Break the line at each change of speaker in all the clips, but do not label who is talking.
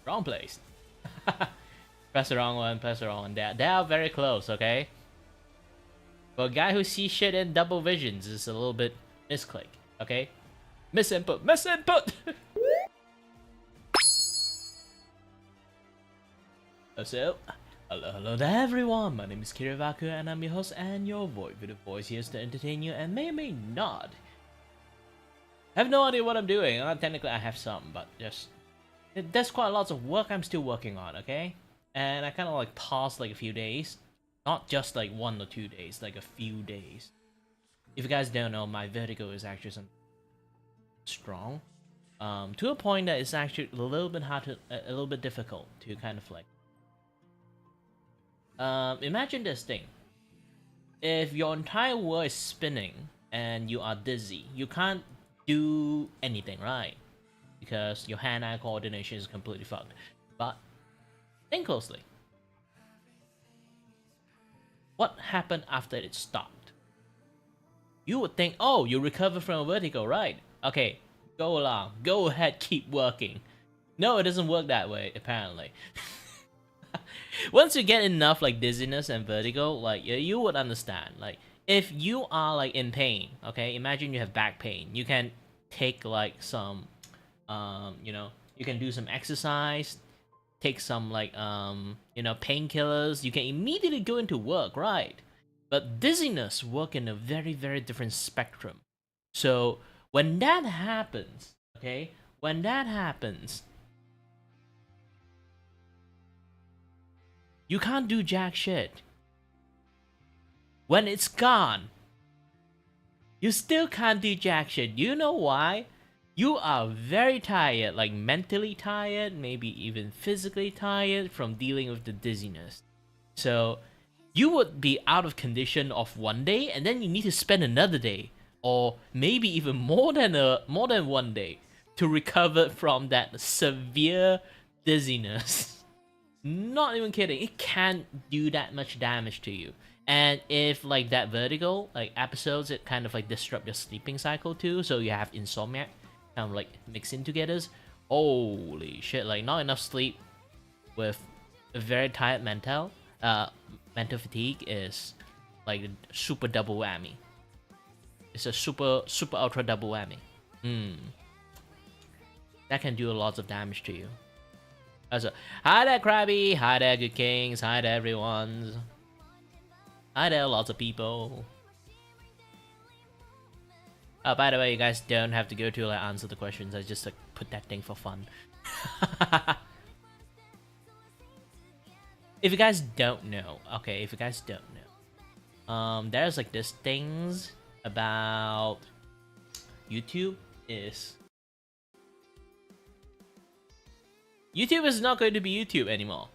Wrong place. Press the wrong one, press the wrong one. They are very close, okay? For a guy who sees shit in double visions, is a little bit misclick, okay? Misinput, misinput! So, hello there everyone, my name is Kirivaku and I'm your host and your void with a voice here to entertain you and may or may not. I have no idea what I'm doing. Technically I have some, but just there's quite lots of work I'm still working on, okay? And I kind of like paused like a few days. Not just like 1 or 2 days, like a few days. If you guys don't know, my vertigo is actually some strong. To a point that it's actually a little bit hard to, a little bit difficult to kind of like. Imagine this thing. If your entire world is spinning and you are dizzy, you can't do anything, right? Because your hand-eye coordination is completely fucked. But think closely. What happened after it stopped? You would think, oh, you recovered from a vertigo, right? Okay, go along. Go ahead, keep working. No, it doesn't work that way, apparently. Once you get enough like dizziness and vertigo, like you would understand. Like if you are like in pain, okay, imagine you have back pain. You can take like some, you can do some exercise, take some like painkillers. You can immediately go into work, right? But dizziness work in a very different spectrum. So when that happens, okay, when that happens, you can't do jack shit. When it's gone, you still can't do jack shit. You know why? You are very tired, like mentally tired, maybe even physically tired from dealing with the dizziness. So you would be out of condition of 1 day, and then you need to spend another day, or maybe even more than 1 day, to recover from that severe dizziness. Not even kidding, it can't do that much damage to you. And if like that vertigo like episodes, it kind of like disrupt your sleeping cycle too, so you have insomnia kind of like mixing together. Holy shit, like not enough sleep with a very tired mental fatigue is like a super double whammy. It's a super ultra double whammy. That can do a lot of damage to you. Also, hi there Krabby, hi there good kings, hi there everyone. Hi there lots of people. Oh, by the way, you guys don't have to go to like answer the questions, I just like put that thing for fun. If you guys don't know, okay, if you guys don't know, there's like this things about YouTube is not going to be YouTube anymore.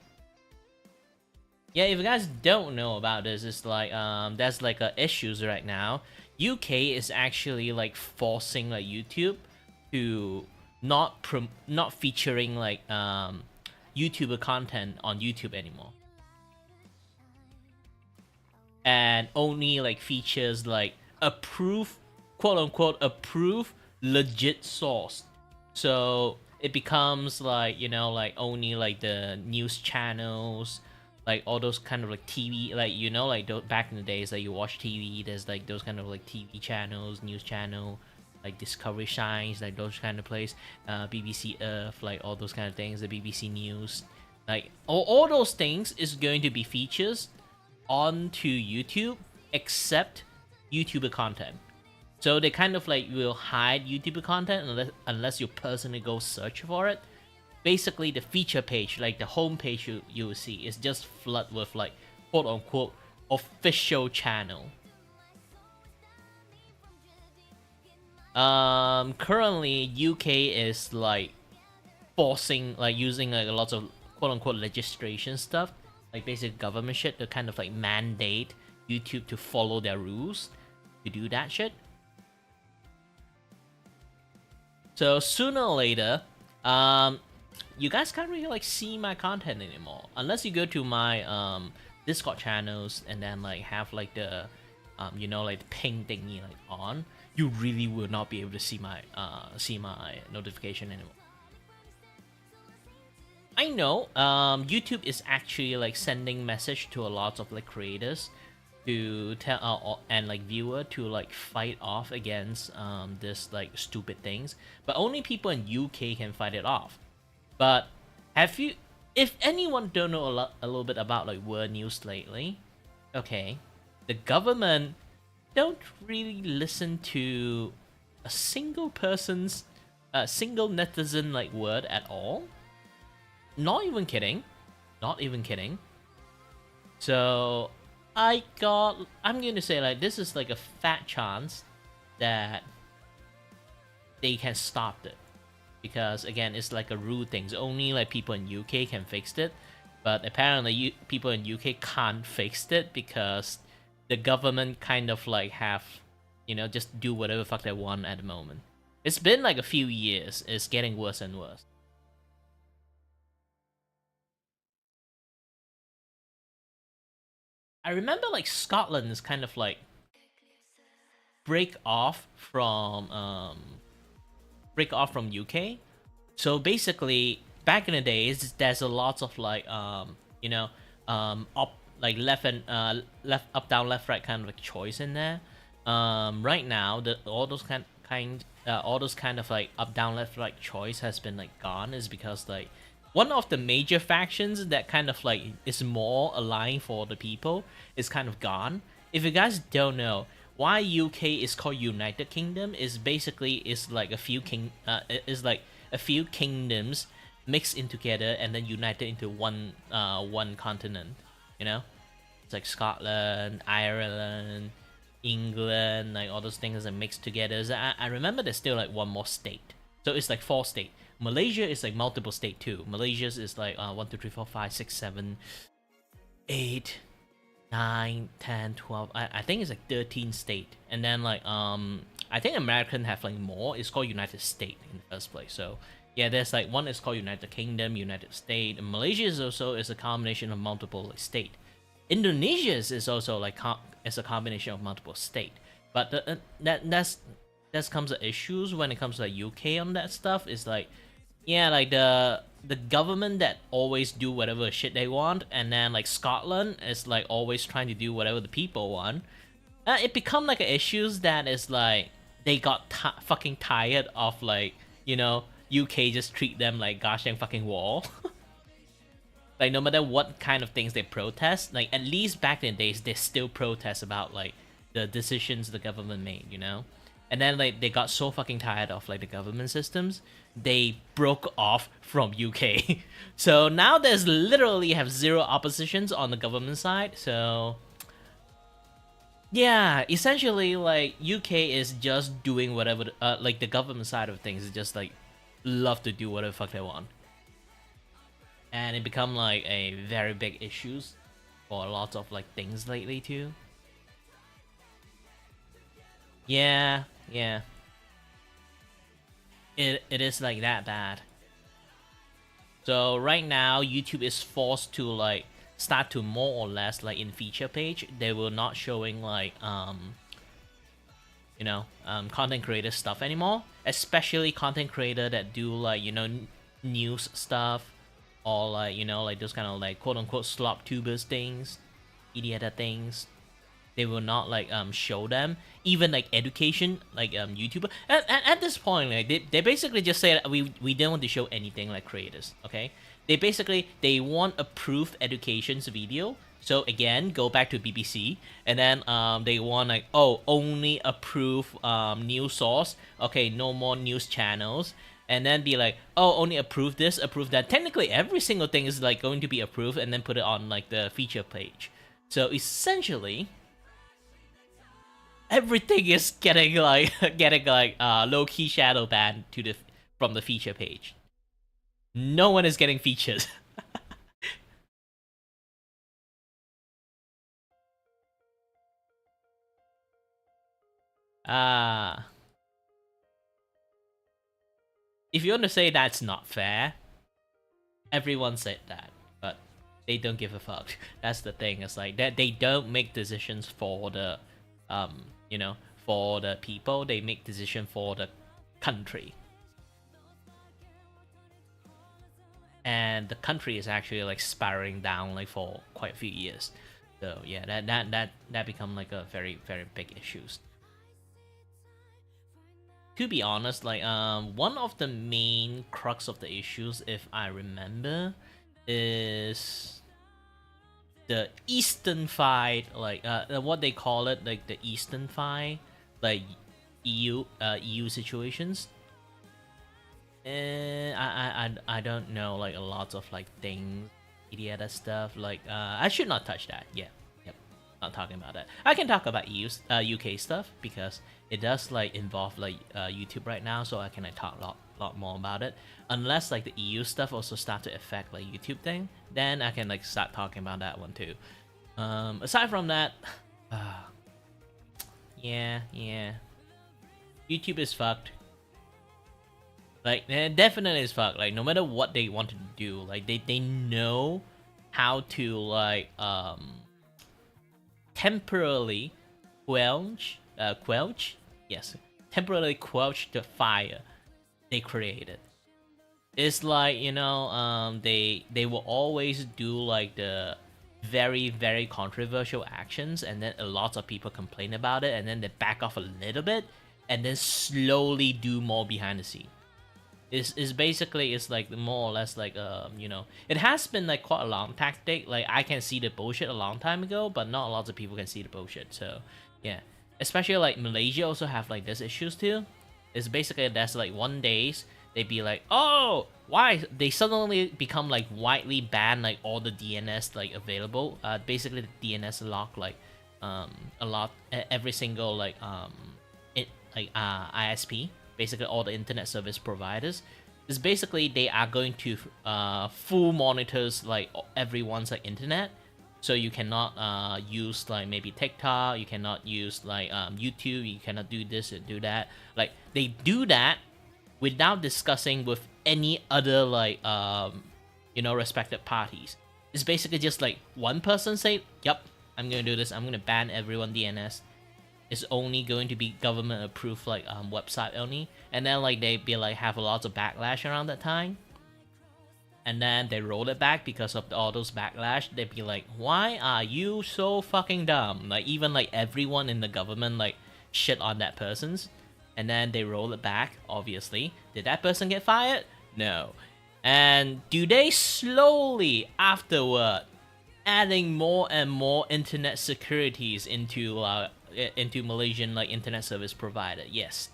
Yeah, if you guys don't know about this, it's like there's like issues right now. UK is actually like forcing like YouTube to not featuring like YouTuber content on YouTube anymore, and only like features like approved, quote unquote approved, legit source. So it becomes like, you know, like only like the news channels, like all those kind of like TV, like, you know, like back in the days that like you watch TV, there's like those kind of like TV channels, news channel, like Discovery Science, like those kind of place, BBC Earth, like all those kind of things, the BBC News, like all those things is going to be features onto YouTube, except YouTuber content. So they kind of like will hide YouTuber content unless you personally go search for it. Basically, the feature page, like the home page you will see, is just flooded with like quote unquote official channel. Currently UK is like forcing, like using like a lot of quote unquote legislation stuff, like basic government shit to kind of like mandate YouTube to follow their rules to do that shit. So sooner or later, you guys can't really like see my content anymore unless you go to my Discord channels and then like have like the you know, like the ping thingy like on. You really will not be able to see my notification anymore. I know YouTube is actually like sending message to a lot of like creators to tell and like viewer to like fight off against this like stupid things, but only people in UK can fight it off. But have you, if anyone don't know a little bit about like world news lately, okay, the government don't really listen to a single person's a single netizen like word at all. Not even kidding. Not even kidding. So I'm gonna say like this is like a fat chance that they can stop it. Because again, it's like a rule thing. Only like people in UK can fix it. But apparently people in UK can't fix it because the government kind of like have, just do whatever fuck they want at the moment. It's been like a few years. It's getting worse and worse. I remember like Scotland is kind of like break off from UK. So basically, back in the days, there's a lot of like up like left and left up down left right kind of like choice in there. Right now, all those kind of like up down left right choice has been like gone, is because like one of the major factions that kind of like is more aligned for the people is kind of gone. If you guys don't know why UK is called United Kingdom, is basically is like a few kingdoms mixed in together and then united into one continent. It's like Scotland, Ireland, England, like all those things are mixed together. So I remember there's still like one more state, so it's like 4 states. Malaysia is like multiple state too. Malaysia is like 1, 2, 3, 4, 5, 6, 7, 8, 9, 10, 12. I think it's like 13 state. And then like I think American have like more. It's called United States in the first place. So yeah, there's like one is called United Kingdom, United States. And Malaysia is also is a combination of multiple like state. Indonesia is also like it's a combination of multiple state. But that's comes to issues when it comes to like UK on that stuff. Is like, yeah, like the government that always do whatever shit they want, and then like Scotland is like always trying to do whatever the people want. It become like issues that is like they got fucking tired of like UK just treat them like gosh dang fucking wall. Like no matter what kind of things they protest, like at least back in the days they still protest about like the decisions the government made, And then like they got so fucking tired of like the government systems, they broke off from UK. So now there's literally have zero oppositions on the government side. So yeah, essentially like UK is just doing whatever like the government side of things is just like love to do whatever fuck they want. And it become like a very big issues for a lot of like things lately too. Yeah. It is like that bad. So right now YouTube is forced to like start to more or less like in feature page. They will not showing like content creator stuff anymore. Especially content creator that do like news stuff, or like like those kind of like quote unquote slop tubers things, idiot things. They will not like show them even like education like YouTuber. At this point, like they basically just say that we don't want to show anything like creators. Okay, they want approved education's video. So again, go back to BBC, and then they want like only approve news source. Okay, no more news channels. And then be like, only approve this, approve that. Technically, every single thing is like going to be approved, and then put it on like the feature page. So essentially, everything is getting like low key shadow banned from the feature page. No one is getting features. If you want to say that's not fair, everyone said that, but they don't give a fuck. That's the thing. It's like that they don't make decisions for the for the people. They make decision for the country. and the country is actually like spiraling down like for quite a few years. So yeah, that become like a very very big issues. To be honest, like one of the main crux of the issues, if I remember, is the Eastern fight, like what they call it, like the Eastern fight, like EU situations. I don't know like a lot of like things, media stuff. Like I should not touch that. Yeah, yep, not talking about that. I can talk about UK stuff because it does like involve like YouTube right now, so I can like talk a lot more about it. Unless like the EU stuff also start to affect like YouTube thing, then I can like start talking about that one too. Aside from that, yeah, YouTube is fucked. Like, definitely is fucked. Like, no matter what they wanted to do, like they know how to like temporarily quelch, yes, temporarily quench the fire they created. It's like, you know, they will always do like the very very controversial actions, and then a lot of people complain about it, and then they back off a little bit, and then slowly do more behind the scene. Is basically, it's like more or less like you know, it has been like quite a long tactic. Like I can see the bullshit a long time ago, but not a lot of people can see the bullshit. So yeah, especially like Malaysia also have like this issues too. It's basically that's like one days they be like, oh, why they suddenly become like widely banned like all the DNS like available. Basically the DNS lock like a lot every single like ISP, basically all the internet service providers, is basically they are going to full monitors like everyone's like internet. So you cannot use like maybe TikTok, you cannot use like YouTube, you cannot do this and do that. Like they do that without discussing with any other like you know, respected parties. It's basically just like one person say, yep, I'm gonna do this, I'm gonna ban everyone DNS. It's only going to be government approved like website only, and then like they be like have a lot of backlash around that time, and then they roll it back because of all those backlash. They'd be like, why are you so fucking dumb? Like even like everyone in the government like shit on that person's, and then they roll it back. Obviously, did that person get fired? No. And do they slowly afterward adding more and more internet securities into Malaysian like internet service provider? Yes.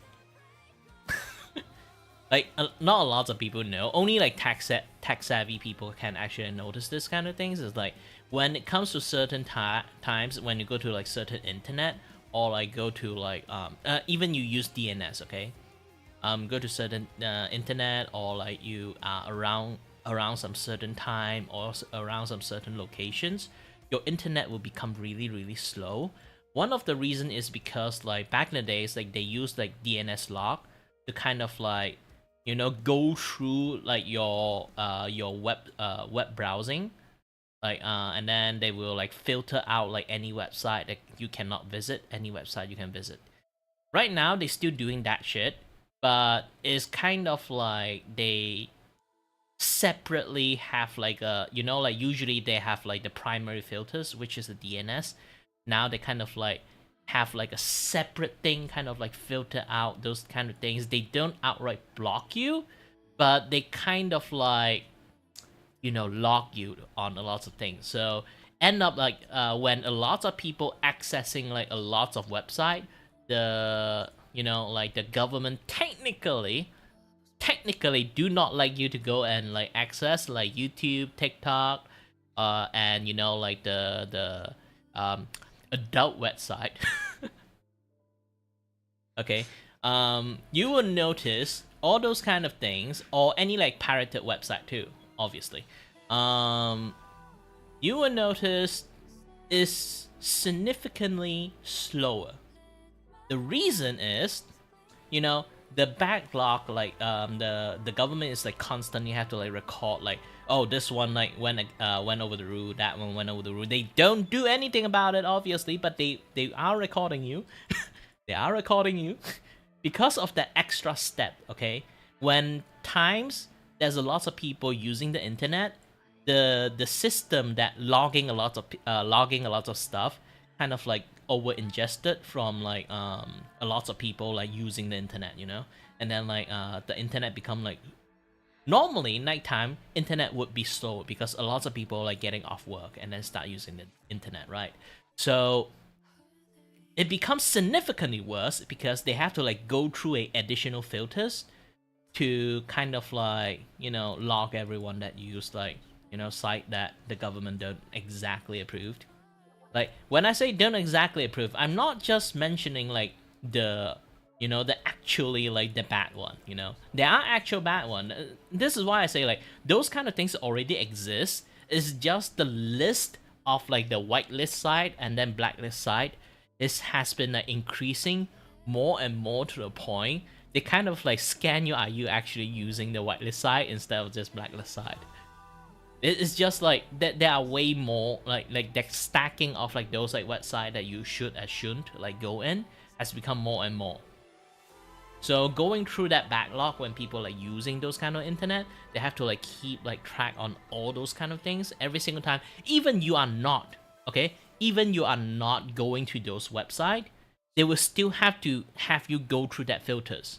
Like not a lot of people know. Only like tech savvy people can actually notice this kind of things. Is like when it comes to certain times when you go to like certain internet, or like go to like even you use DNS, okay? Go to certain internet, or like you are around some certain time or around some certain locations, your internet will become really really slow. One of the reason is because like back in the days, like they used like DNS lock to kind of like, you know, go through like your web browsing, like and then they will like filter out like any website that you cannot visit, any website you can visit. Right now they still doing that shit, but it's kind of like they separately have like a, you know, like usually they have like the primary filters, which is the DNS. Now they kind of like have like a separate thing, kind of like filter out those kind of things. They don't outright block you, but they kind of like, you know, lock you on a lot of things. So end up like when a lot of people accessing like a lot of website, the, you know, like the government technically do not like you to go and like access like YouTube, TikTok, and you know, like the adult website. Okay, you will notice all those kind of things, or any like pirated website too, obviously. You will notice is significantly slower. The reason is, you know, the backlog, like the government is like constantly have to like record like, oh, this one like went over the rule, that one went over the rule. They don't do anything about it, obviously, but they are recording you. They are recording you because of the extra step. Okay, when times there's a lot of people using the internet, the system that logging a lot of stuff kind of like over ingested from like a lot of people like using the internet, you know, and then like the internet become like normally nighttime internet would be slow because a lot of people are like getting off work and then start using the internet, right? So it becomes significantly worse because they have to like go through a additional filters to kind of like, you know, log everyone that use like, you know, site that the government don't exactly approved. Like when I say don't exactly approve, I'm not just mentioning like the, you know, the actually like the bad one, you know. There are actual bad one. This is why I say like those kind of things already exist. It's just the list of like the whitelist side and then blacklist side. This has been like increasing more and more to the point they kind of like scan you, are you actually using the whitelist side instead of just blacklist side. It's just like that there are way more like the stacking of like those like website that you should and shouldn't like go in has become more and more. So going through that backlog when people like using those kind of internet, they have to like keep like track on all those kind of things every single time. Even you are not, okay? Even you are not going to those website, they will still have to have you go through that filters.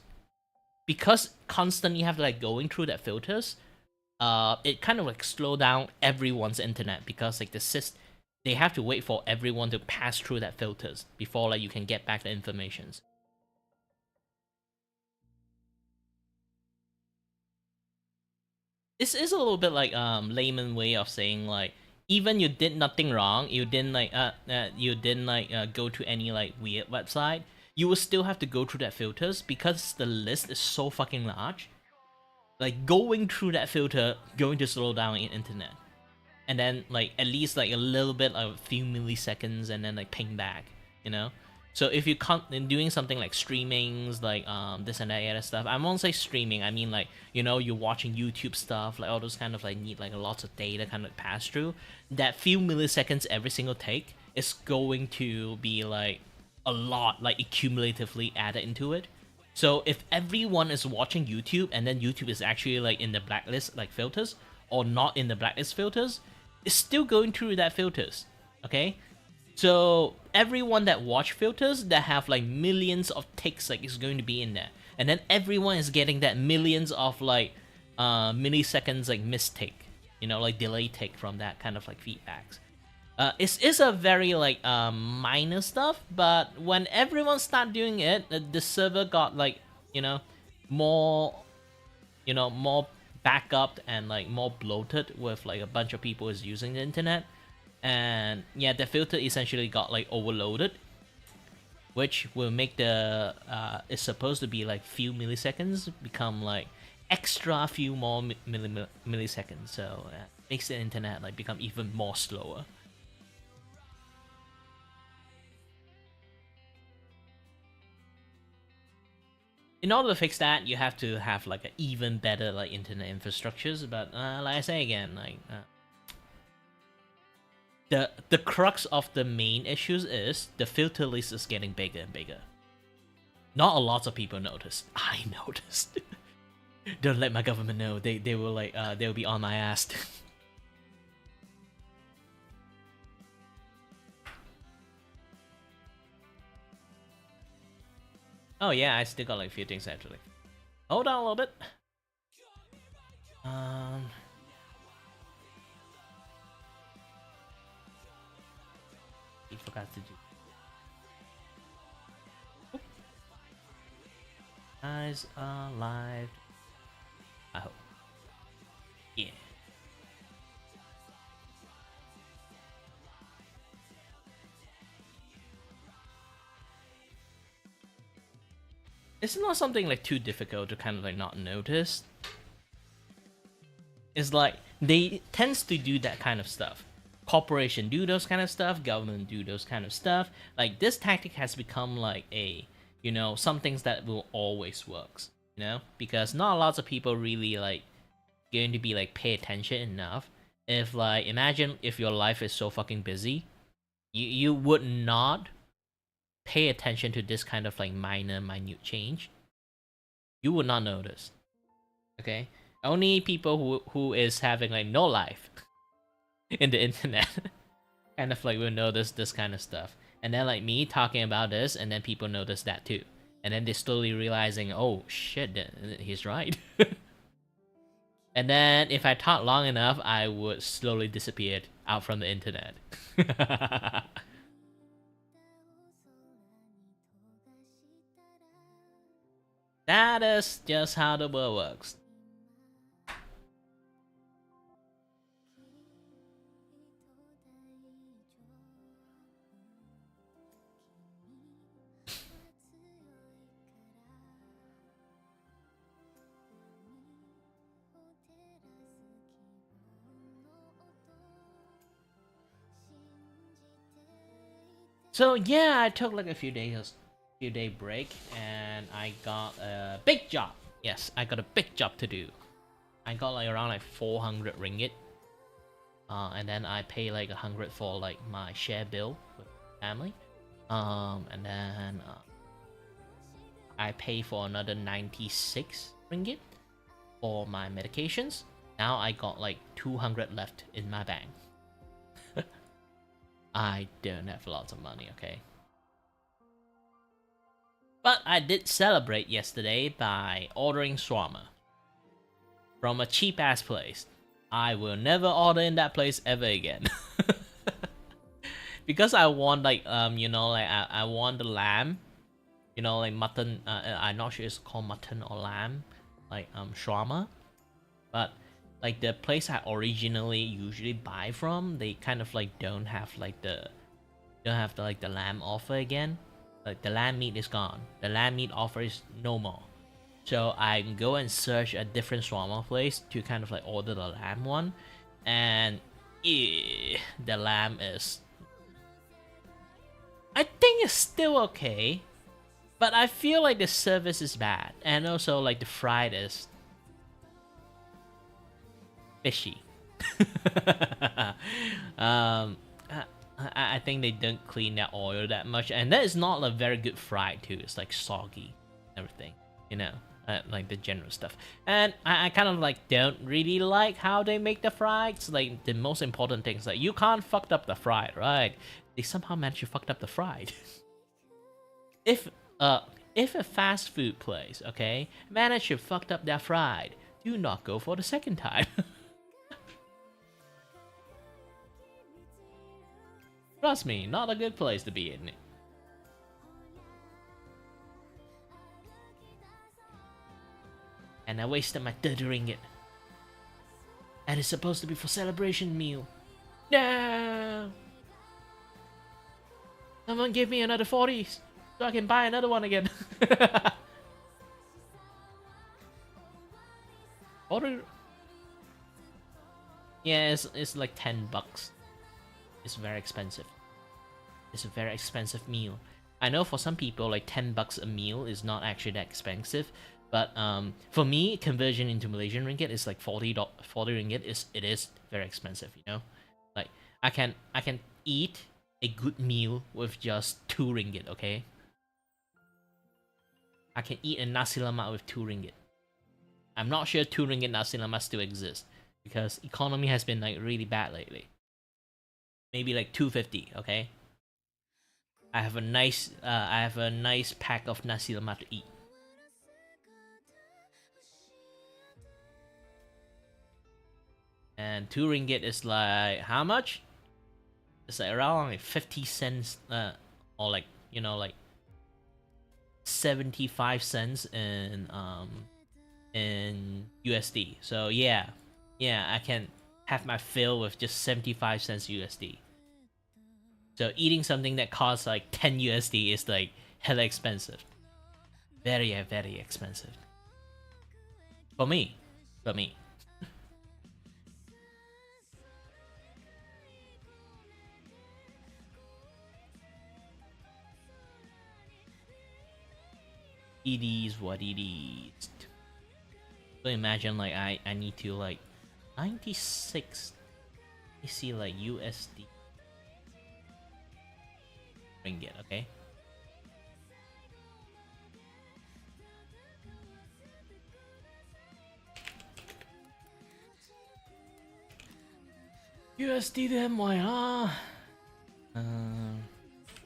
Because constantly have to like going through that filters, it kind of like slow down everyone's internet because like they have to wait for everyone to pass through that filters before like you can get back the informations. This is a little bit like layman way of saying like even you did nothing wrong, you didn't like go to any like weird website, you will still have to go through that filters because the list is so fucking large. Like going through that filter going to slow down in internet, and then like at least like a little bit of a few milliseconds and then like ping back, you know. So if you can't doing something like streamings like this and that other stuff, I won't say streaming, I mean like, you know, you're watching YouTube stuff, like all those kind of like need like a lot of data kind of pass through, that few milliseconds every single take is going to be like a lot like accumulatively added into it. So if everyone is watching YouTube and then YouTube is actually like in the blacklist like filters or not in the blacklist filters, it's still going through that filters. Okay? So everyone that watch filters that have like millions of ticks like is going to be in there. And then everyone is getting that millions of like milliseconds like mistake, you know, like delay tick from that kind of like feedbacks. It's a very like minor stuff, but when everyone start doing it, the server got like, you know, more, you know, more backup and like more bloated with like a bunch of people is using the internet, and yeah, the filter essentially got like overloaded, which will make the it's supposed to be like few milliseconds become like extra few more milliseconds, so makes the internet like become even more slower. In order to fix that, you have to have like an even better like internet infrastructures. But like I say again, like the crux of the main issues is the filter list is getting bigger and bigger. Not a lot of people noticed. I noticed. Don't let my government know. They will like they'll be on my ass. Oh yeah, I still got like a few things actually. Hold on a little bit. He forgot to do. Oop. Eyes alive. I hope. Yeah. It's not something like too difficult to kind of like not notice. It's like they tends to do that kind of stuff. Corporation do those kind of stuff, government do those kind of stuff. Like this tactic has become like a, you know, some things that will always works, you know, because not a lot of people really like going to be like pay attention enough. If like imagine if your life is so fucking busy, you would not pay attention to this kind of like minute change. You would not notice. Okay? Only people who is having like no life in the internet kind of like will notice this kind of stuff. And then like me talking about this, and then people notice that too. And then they slowly realizing, oh shit, he's right. And then if I talk long enough, I would slowly disappear out from the internet. That is just how the world works. So yeah, I took like a few day break, and I got a big job. Yes, I got a big job to do. I got like around like 400 ringgit. And then I pay like 100 for like my share bill with family. And then I pay for another 96 ringgit for my medications. Now I got like 200 left in my bank. I don't have lots of money, okay? But I did celebrate yesterday by ordering shawarma from a cheap ass place. I will never order in that place ever again. Because I want like like I want the lamb, like mutton. I'm not sure it's called mutton or lamb, like shawarma. But like the place I originally usually buy from, they kind of like don't have the lamb offer again. Like the lamb meat is gone. The lamb meat offer is no more. So I go and search a different shawarma place to kind of like order the lamb one, and the lamb is, I think it's still okay, but I feel like the service is bad, and also like the fried is fishy. um, I think they don't clean that oil that much, and that is not a very good fried too. It's like soggy, everything, like the general stuff. And I kind of like don't really like how they make the fries. Like the most important thing is like you can't fuck up the fried, right? They somehow managed to fuck up the fried. if if a fast food place, okay, managed to fuck up their fried, do not go for the second time. Trust me, not a good place to be in. And I wasted my 30 ringgit. And it's supposed to be for celebration meal. No! Someone give me another 40s so I can buy another one again. Order. Yeah, it's like 10 bucks. It's very expensive. It's a very expensive meal. I know for some people like 10 bucks a meal is not actually that expensive, but for me, conversion into Malaysian ringgit is like 40 ringgit. It is very expensive, Like I can eat a good meal with just 2 ringgit, okay? I can eat a nasi lemak with 2 ringgit. I'm not sure 2 ringgit nasi lemak still exists because economy has been like really bad lately. Maybe like 250, okay? I have a nice pack of nasi lemak to eat. And 2 ringgit is like how much? It's like around like 50 cents, or like 75 cents in USD. So yeah, I can have my fill with just 75 cents USD. So eating something that costs like 10 USD is like hella expensive. Very, very expensive. For me. It is what it is. So imagine like I need to like 96. You see like USD ringgit, okay? USD to MYR.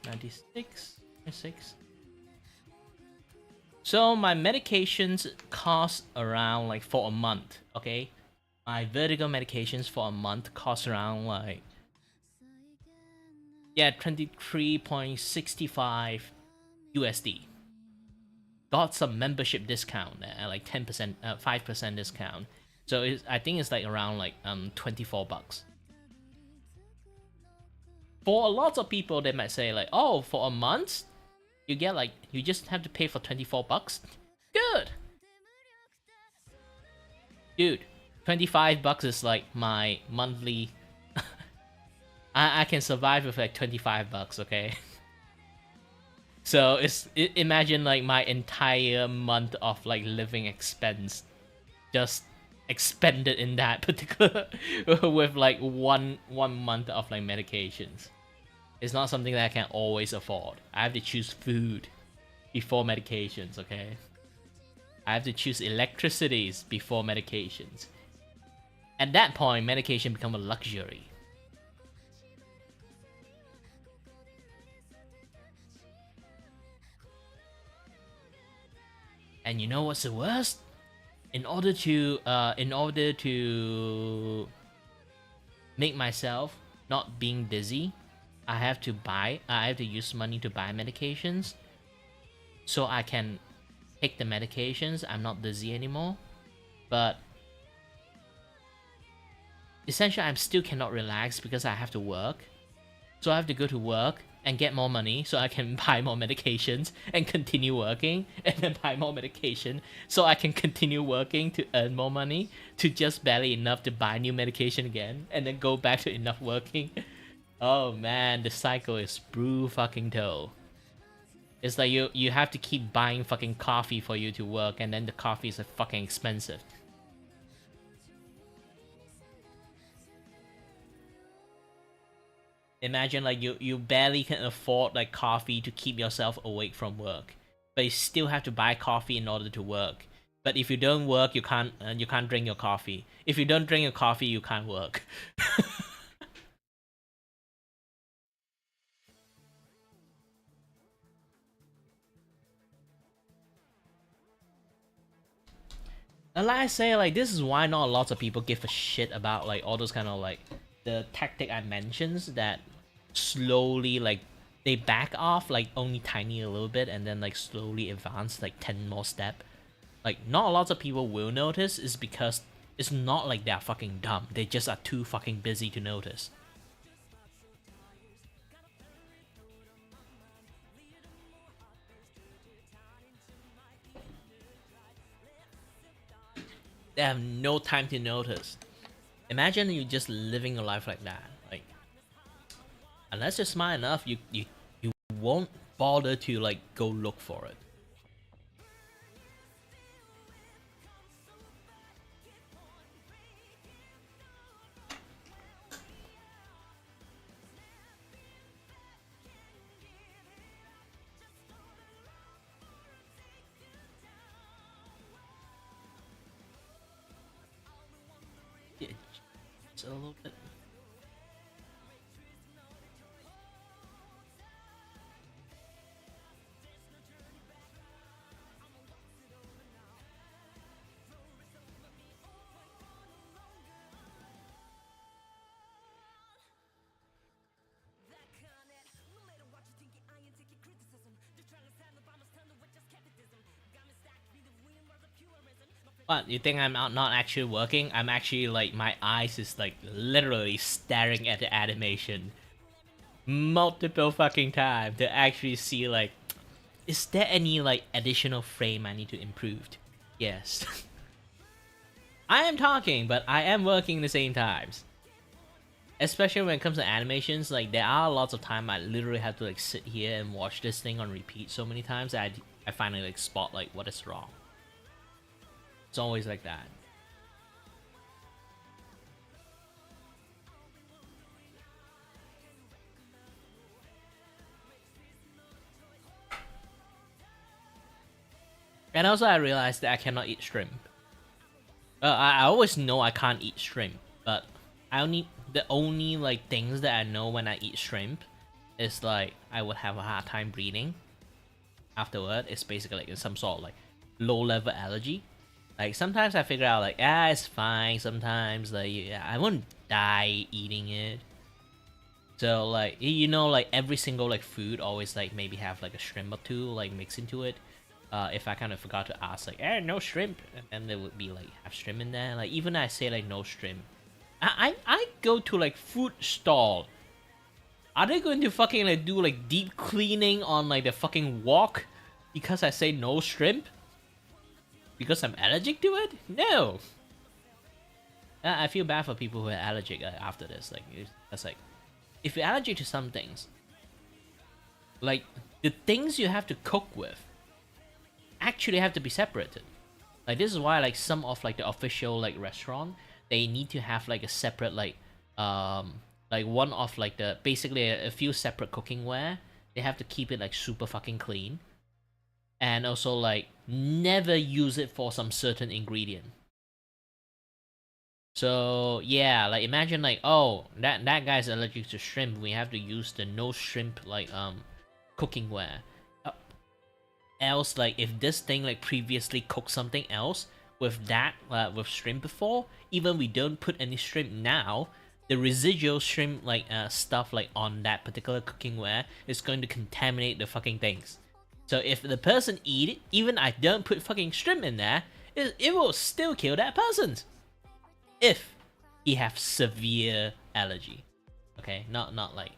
96, 96. So my medications cost around like for a month, okay? My vertigo medications for a month cost around like 23.65 USD. Got some membership discount there, like 10%, 5% discount. So I think it's like around like $24. For a lot of people, they might say like, oh, for a month, you get like, you just have to pay for $24. Good, dude. $25 is like my monthly. I can survive with like $25, okay? So imagine like my entire month of like living expense just expended in that particular with like one month of like medications. It's not something that I can always afford. I have to choose food before medications, okay? I have to choose electricities before medications. At that point, medication become a luxury. And you know what's the worst? In order to make myself not being dizzy, I have to use money to buy medications, so I can take the medications. I'm not dizzy anymore, but essentially I still cannot relax because I have to work. So I have to go to work and get more money so I can buy more medications and continue working, and then buy more medication so I can continue working to earn more money, to just barely enough to buy new medication again, and then go back to enough working. Oh man, the cycle is fucking toe. It's like you have to keep buying fucking coffee for you to work, and then the coffee is fucking expensive. Imagine like you barely can afford like coffee to keep yourself awake from work, but you still have to buy coffee in order to work. But if you don't work, you can't drink your coffee. If you don't drink your coffee, you can't work. And like I say, like this is why not lots of people give a shit about like all those kind of like the tactic I mentioned, that slowly like they back off like only tiny a little bit and then like slowly advance like 10 more step. Like not a lot of people will notice is because it's not like they're fucking dumb. They just are too fucking busy to notice. They have no time to notice. Imagine you just living a life like that. Like, unless you're smart enough, you won't bother to like go look for it. Yeah, just a little bit. What, you think I'm not actually working? I'm actually like, my eyes is like literally staring at the animation multiple fucking times to actually see like, is there any like additional frame I need to improve? Yes. I am talking, but I am working the same times. Especially when it comes to animations, like there are lots of time I literally have to like sit here and watch this thing on repeat so many times that I finally like spot like what is wrong. It's always like that. And also I realized that I cannot eat shrimp. I always know I can't eat shrimp, but I only the only like things that I know when I eat shrimp is like I would have a hard time breathing afterward. It's basically like some sort of like low level allergy. Like sometimes I figure out like it's fine. Sometimes like yeah, I won't die eating it. So like like every single like food always like maybe have like a shrimp or two like mixed into it. If I kind of forgot to ask like no shrimp, and then there would be like have shrimp in there. Like even I say like no shrimp, I go to like food stall. Are they going to fucking like do like deep cleaning on like the fucking wok because I say no shrimp? Because I'm allergic to it? No. I feel bad for people who are allergic after this. Like it's like if you're allergic to some things, like the things you have to cook with actually have to be separated. Like this is why like some of like the official like restaurant, they need to have like a separate like one of like the basically a few separate cooking ware. They have to keep it like super fucking clean, and also like never use it for some certain ingredient. So yeah, like imagine like oh that guy's allergic to shrimp. We have to use the no shrimp like cooking ware. Else like if this thing like previously cooked something else with that with shrimp before, even we don't put any shrimp now, the residual shrimp like stuff like on that particular cooking ware is going to contaminate the fucking things. So if the person eat it, even I don't put fucking shrimp in there, it will still kill that person. If he have severe allergy. Okay, not like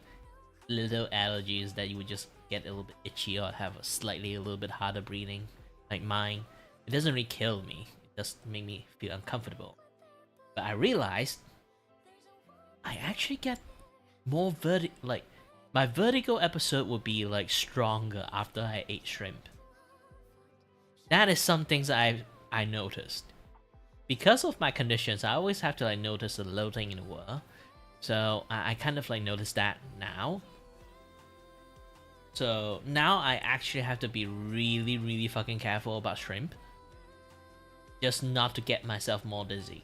little allergies that you would just get a little bit itchy or have a little bit harder breathing, like mine. It doesn't really kill me. It just make me feel uncomfortable. But I realized I actually get more like my vertigo episode would be like stronger after I ate shrimp. That is some things I noticed. Because of my conditions, I always have to like notice the little thing in the world. So I kind of like notice that now. So now I actually have to be really, really fucking careful about shrimp. Just not to get myself more dizzy.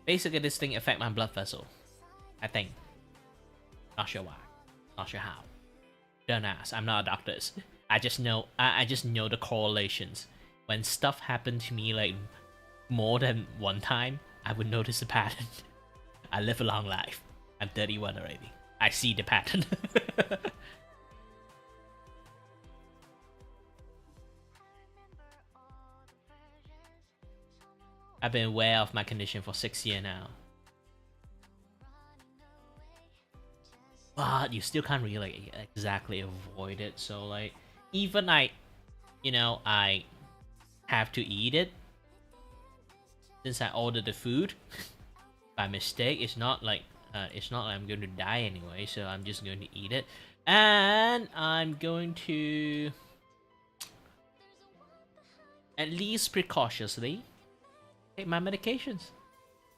Basically, this thing affect my blood vessel. I think. Not sure why. Not sure how. Don't ask. I'm not a doctor. I just know. I just know the correlations. When stuff happened to me like more than one time, I would notice a pattern. I live a long life. I'm 31 already. I see the pattern. I've been aware of my condition for 6 years now. But you still can't really like exactly avoid it. So like even I have to eat it since I ordered the food by mistake. It's not like I'm going to die anyway, so I'm just going to eat it, and I'm going to at least precautiously take my medications.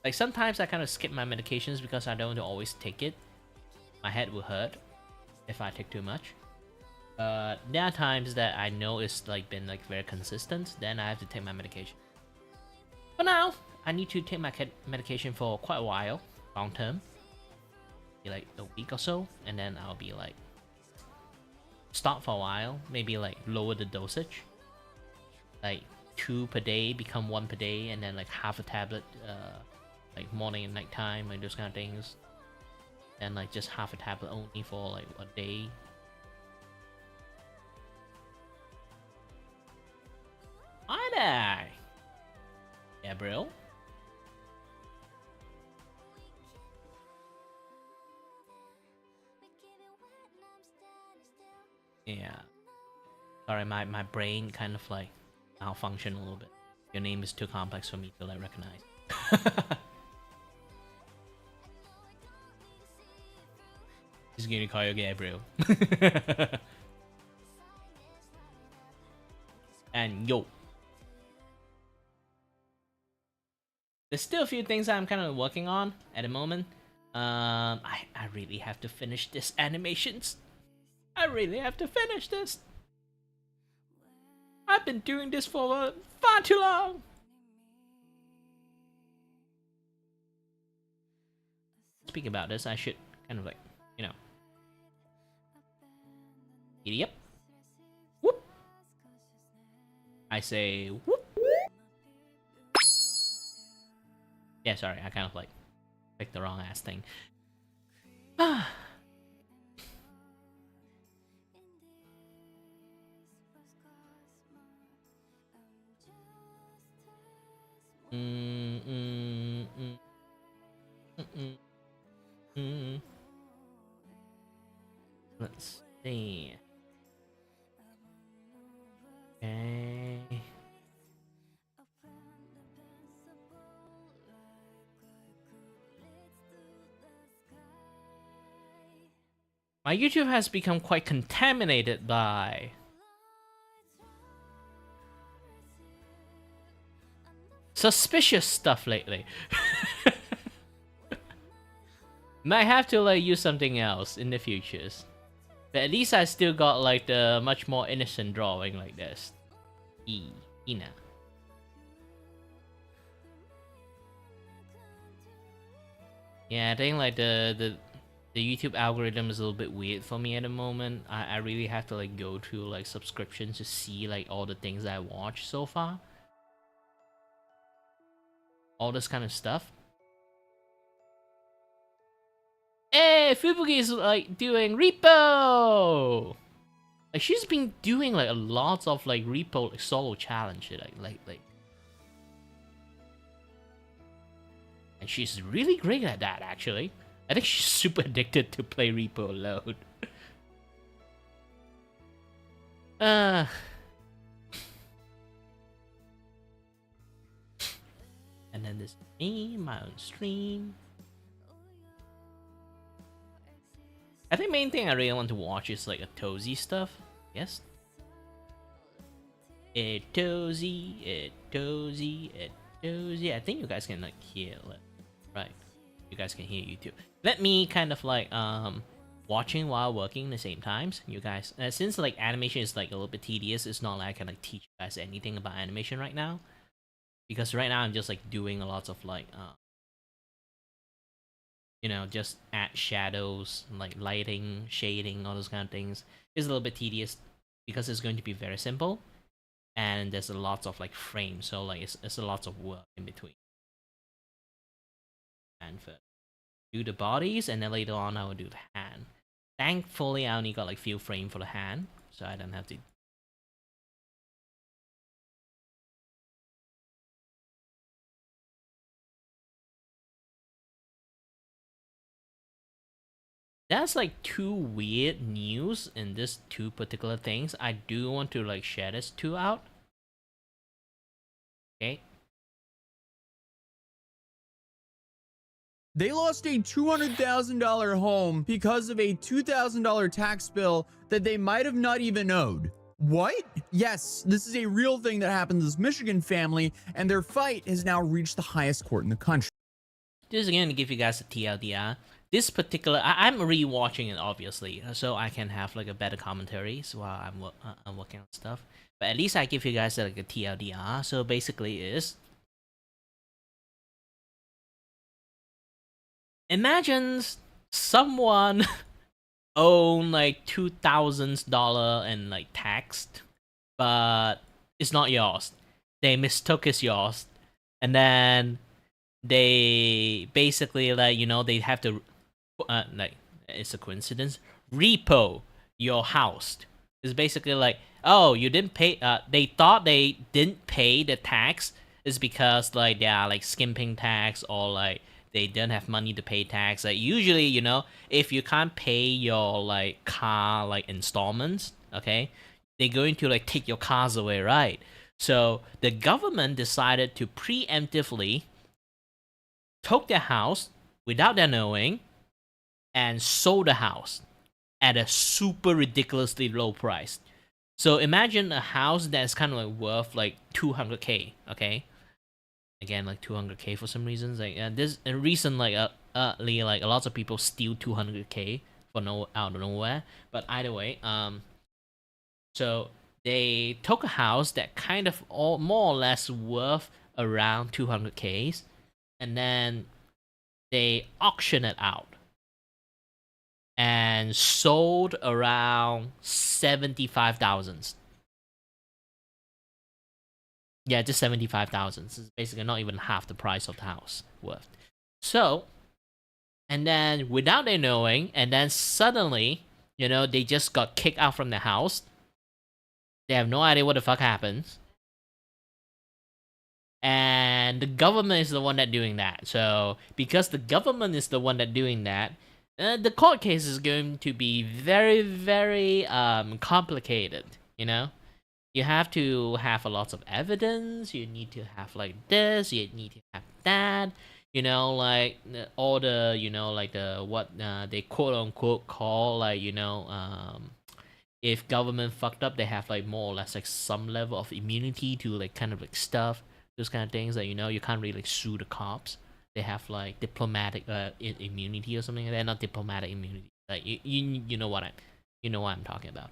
Like sometimes I kind of skip my medications because I don't always take it. My head will hurt if I take too much. There are times that I know it's like been like very consistent, then I have to take my medication. For now, I need to take my medication for quite a while, long term. Be like a week or so, and then I'll be like stop for a while, maybe like lower the dosage. Like 2 per day become 1 per day, and then like half a tablet like morning and night time, like those kind of things. And like just half a tablet only for like a day. Hi there, Gabriel. Yeah. Sorry, my brain kind of like malfunction a little bit. Your name is too complex for me to like recognize. He's gonna call you Gabriel. And yo. There's still a few things I'm kind of working on at the moment. I really have to finish this animations. I really have to finish this. I've been doing this for far too long. Speaking about this, I should kind of like, you know, giddy up. Whoop. I say whoop. Yeah, sorry, I kind of like picked the wrong ass thing. Ah. Let's see. Okay. My YouTube has become quite contaminated by suspicious stuff lately. Might have to like use something else in the futures. But at least I still got like the much more innocent drawing like this. Ina. Yeah, I think like the YouTube algorithm is a little bit weird for me at the moment. I really have to like go through like subscriptions to see like all the things I watched so far. All this kind of stuff. Hey, Fubuki is like doing repo. Like she's been doing like a lot of like repo like solo challenge like. And she's really great at that actually. I think she's super addicted to play repo alone. And then this is me, my own stream. I think main thing I really want to watch is like a Tozy stuff. Yes. Tozy. I think you guys can like hear it. Right. You guys can hear YouTube. Let me kind of like watching while working at the same times. You guys, since like animation is like a little bit tedious, it's not like I can like teach you guys anything about animation right now. Because right now I'm just like doing a lot of like you know, just add shadows, like lighting, shading, all those kind of things. It's a little bit tedious because it's going to be very simple, and there's a lot of like frames, so like it's a lot of work in between. And first, do the bodies, and then later on I will do the hand. Thankfully, I only got like few frames for the hand, so I don't have to. That's like two weird news in this two particular things. I do want to like share this two out. Okay.
They lost a $200,000 home because of a $2,000 tax bill that they might have not even owed. What? Yes, this is a real thing that happened to this Michigan family, and their fight has now reached the highest court in the country.
Just again to give you guys a TLDR. This particular, I'm rewatching it obviously, so I can have like a better commentaries while I'm working on stuff. But at least I give you guys like a TLDR. So basically, is imagine someone own like $2,000 and like taxed, but it's not yours. They mistook it's yours, and then they basically like, you know, they have to like, it's a coincidence, repo your house. It's basically like, oh, you didn't pay, they thought they didn't pay the tax is because like they are like skimping tax, or like they don't have money to pay tax. Like usually, you know, if you can't pay your like car like installments, okay, they're going to like take your cars away, right? So the government decided to preemptively took their house without their knowing and sold the house at a super ridiculously low price. So imagine a house that's kind of like worth like 200k, okay? Again, like 200k for some reasons. Like this recent like like a lot of people steal 200k for no out of nowhere. But either way, so they took a house that kind of more or less worth around 200K, and then they auctioned it out and sold around 75,000. Yeah, just 75,000. It's basically not even half the price of the house worth. So, and then without their knowing, and then suddenly, they just got kicked out from the house. They have no idea what the fuck happens. And the government is the one that doing that. So, because the government is the one that doing that, the court case is going to be very, very complicated, You have to have a lot of evidence. You need to have like this. You need to have that. Like all the, like the what they quote unquote call like, if government fucked up, they have like more or less like some level of immunity to like kind of like stuff, those kind of things that you can't really like sue the cops. They have like diplomatic immunity or something like that. Not diplomatic immunity. Like you know what I'm talking about.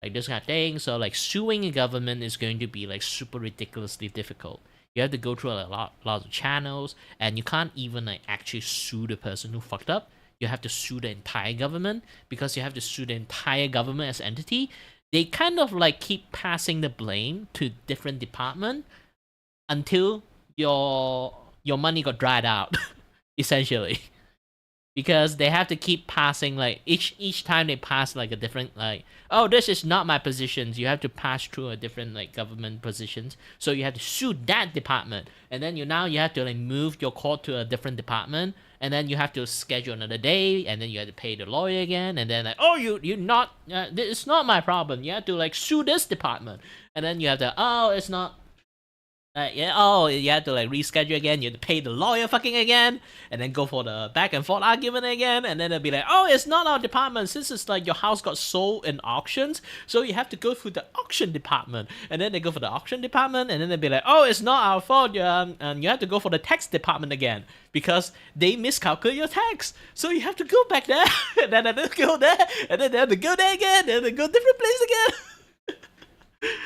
Like this kind of thing. So like suing a government is going to be like super ridiculously difficult. You have to go through a lot of channels, and you can't even like actually sue the person who fucked up. You have to sue the entire government, because you have to sue the entire government as entity. They kind of like keep passing the blame to different department until your money got dried out, essentially. Because they have to keep passing like each time they pass like a different like, oh, this is not my positions. You have to pass through a different like government positions. So you have to sue that department, and then you have to like move your court to a different department, and then you have to schedule another day, and then you have to pay the lawyer again, and then like, oh, you're not it's not my problem. You have to like sue this department, and then you have to, oh, it's not. You have to like reschedule again. You have to pay the lawyer fucking again, and then go for the back and forth argument again, and then they'll be like, oh, it's not our department, since it's like your house got sold in auctions, so you have to go through the auction department, and then they go for the auction department, and then they'll be like, oh, it's not our fault, and you have to go for the tax department again because they miscalculate your tax, so you have to go back there, and then they go there, and then they have to go there again, and then they go different place again.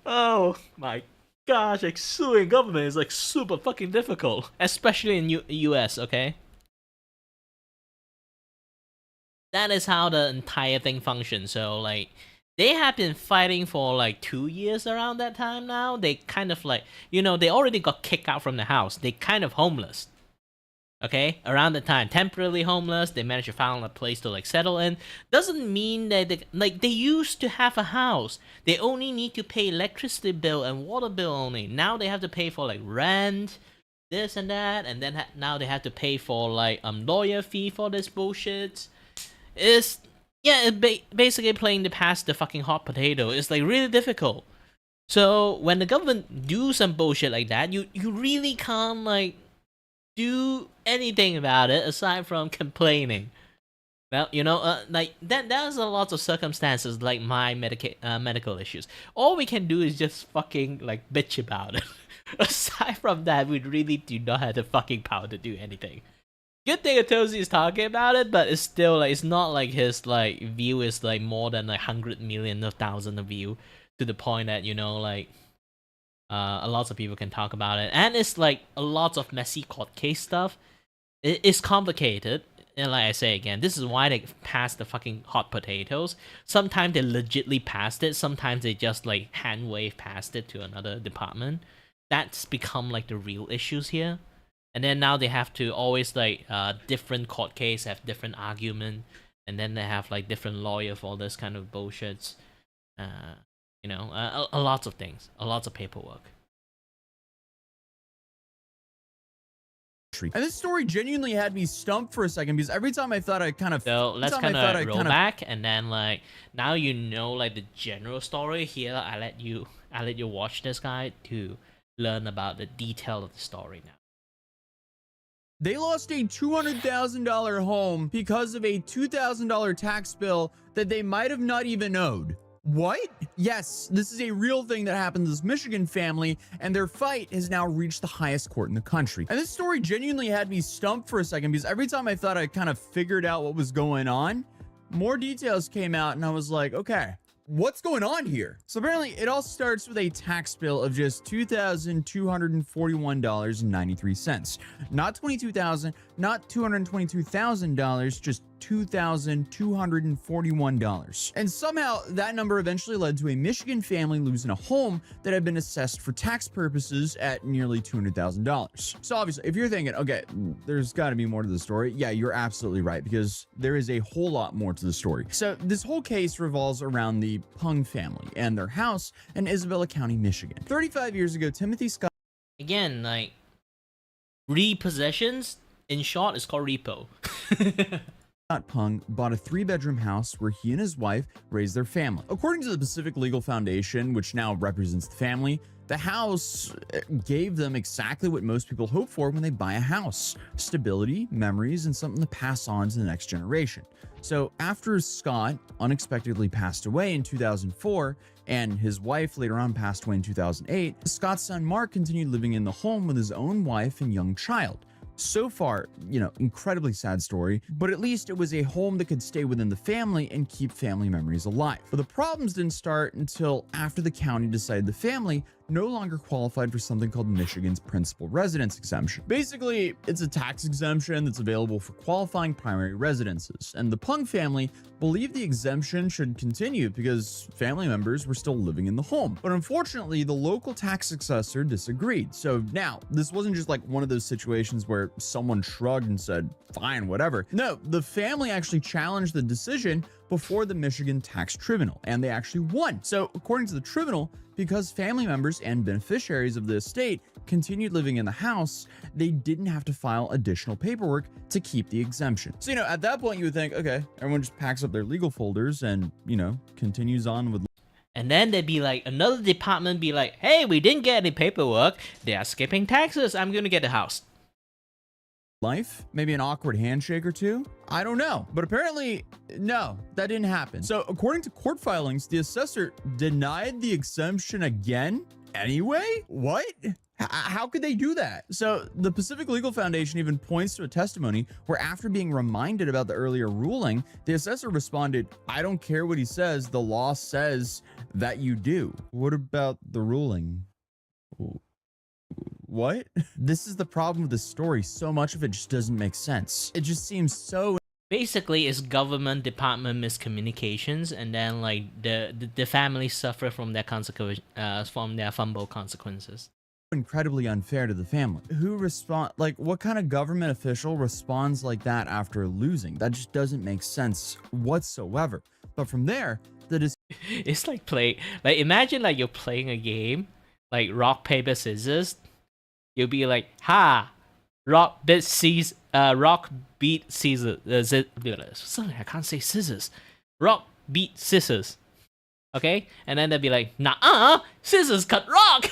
Oh my gosh, like suing government is like super fucking difficult, especially in US, okay? That is how the entire thing functions. So like, they have been fighting for like 2 years around that time now. They kind of like, they already got kicked out from the house. They kind of homeless. Okay, around the time, temporarily homeless, they managed to find a place to like settle in. Doesn't mean that they used to have a house. They only need to pay electricity bill and water bill only. Now they have to pay for like rent, this and that, and then now they have to pay for like lawyer fee for this bullshit. It's basically playing to pass the fucking hot potato. It's like really difficult. So when the government do some bullshit like that, you really can't like do anything about it aside from complaining. Well, like there's a lot of circumstances like my medical issues. All we can do is just fucking like bitch about it. Aside from that, we really do not have the fucking power to do anything. Good thing Atosi is talking about it, but it's still like, it's not like his like view is like more than like 100 million or 1,000 of view, to the point that like a lot of people can talk about it, and it's like a lot of messy court case stuff. It's complicated, and like I say again, this is why they passed the fucking hot potatoes. Sometimes they legitly passed it, sometimes they just like hand wave past it to another department. That's become like the real issues here. And then now they have to always like different court case have different argument, and then they have like different lawyer for all this kind of bullshits. A lot of things, a lot of paperwork.
And this story genuinely had me stumped for a second, because every time I thought I kind of...
So let's kind of roll back, and then like now like the general story here. I let you watch this guy to learn about the detail of the story now.
They lost a $200,000 home because of a $2,000 tax bill that they might have not even owed. What? Yes, this is a real thing that happened to this Michigan family, and their fight has now reached the highest court in the country. And this story genuinely had me stumped for a second, because every time I thought I kind of figured out what was going on, more details came out, and I was like, okay, what's going on here? So apparently it all starts with a tax bill of just $2,241.93. Not $22,000, not $222,000, just $2,241. And somehow that number eventually led to a Michigan family losing a home that had been assessed for tax purposes at nearly $200,000. So obviously, if you're thinking, okay, there's got to be more to the story, yeah, you're absolutely right, because there is a whole lot more to the story. So this whole case revolves around the Pung family and their house in Isabella County, Michigan. 35 years ago, Timothy Scott...
Again, like, repossessions, in short, is called repo.
Scott Pung bought a 3-bedroom house where he and his wife raised their family. According to the Pacific Legal Foundation, which now represents the family, the house gave them exactly what most people hope for when they buy a house: stability, memories, and something to pass on to the next generation. So after Scott unexpectedly passed away in 2004, and his wife later on passed away in 2008, Scott's son Mark continued living in the home with his own wife and young child. So far, incredibly sad story, but at least it was a home that could stay within the family and keep family memories alive. But the problems didn't start until after the county decided the family no longer qualified for something called Michigan's principal residence exemption. Basically, it's a tax exemption that's available for qualifying primary residences, and the Pung family believed the exemption should continue because family members were still living in the home. But unfortunately, the local tax assessor disagreed. So now, this wasn't just like one of those situations where someone shrugged and said, fine, whatever. No, the family actually challenged the decision before the Michigan Tax Tribunal, and they actually won. So according to the tribunal, because family members and beneficiaries of the estate continued living in the house, they didn't have to file additional paperwork to keep the exemption. So, at that point you would think, okay, everyone just packs up their legal folders and, continues on with...
And then they'd be like, another department be like, hey, we didn't get any paperwork. They are skipping taxes. I'm going to get the house.
Life, maybe an awkward handshake or two. I don't know, but apparently no, that didn't happen. So according to court filings, the assessor denied the exemption again anyway. What? How could they do that? So the Pacific Legal Foundation even points to a testimony where, after being reminded about the earlier ruling, the assessor responded, I don't care what he says, the law says that you do. What about the ruling? What? This is the problem with this story. So much of it just doesn't make sense. It just seems so...
Basically, it's government department miscommunications, and then like the family suffer from their consequence, from their fumble consequences.
Incredibly unfair to the family. What kind of government official responds like that after losing? That just doesn't make sense whatsoever. But from there,
it's like imagine like you're playing a game like rock paper scissors. You'll be like, ha, rock beat scissors. Sorry, I can't say scissors. Rock beat scissors. Okay, and then they'll be like, nah, scissors cut rock.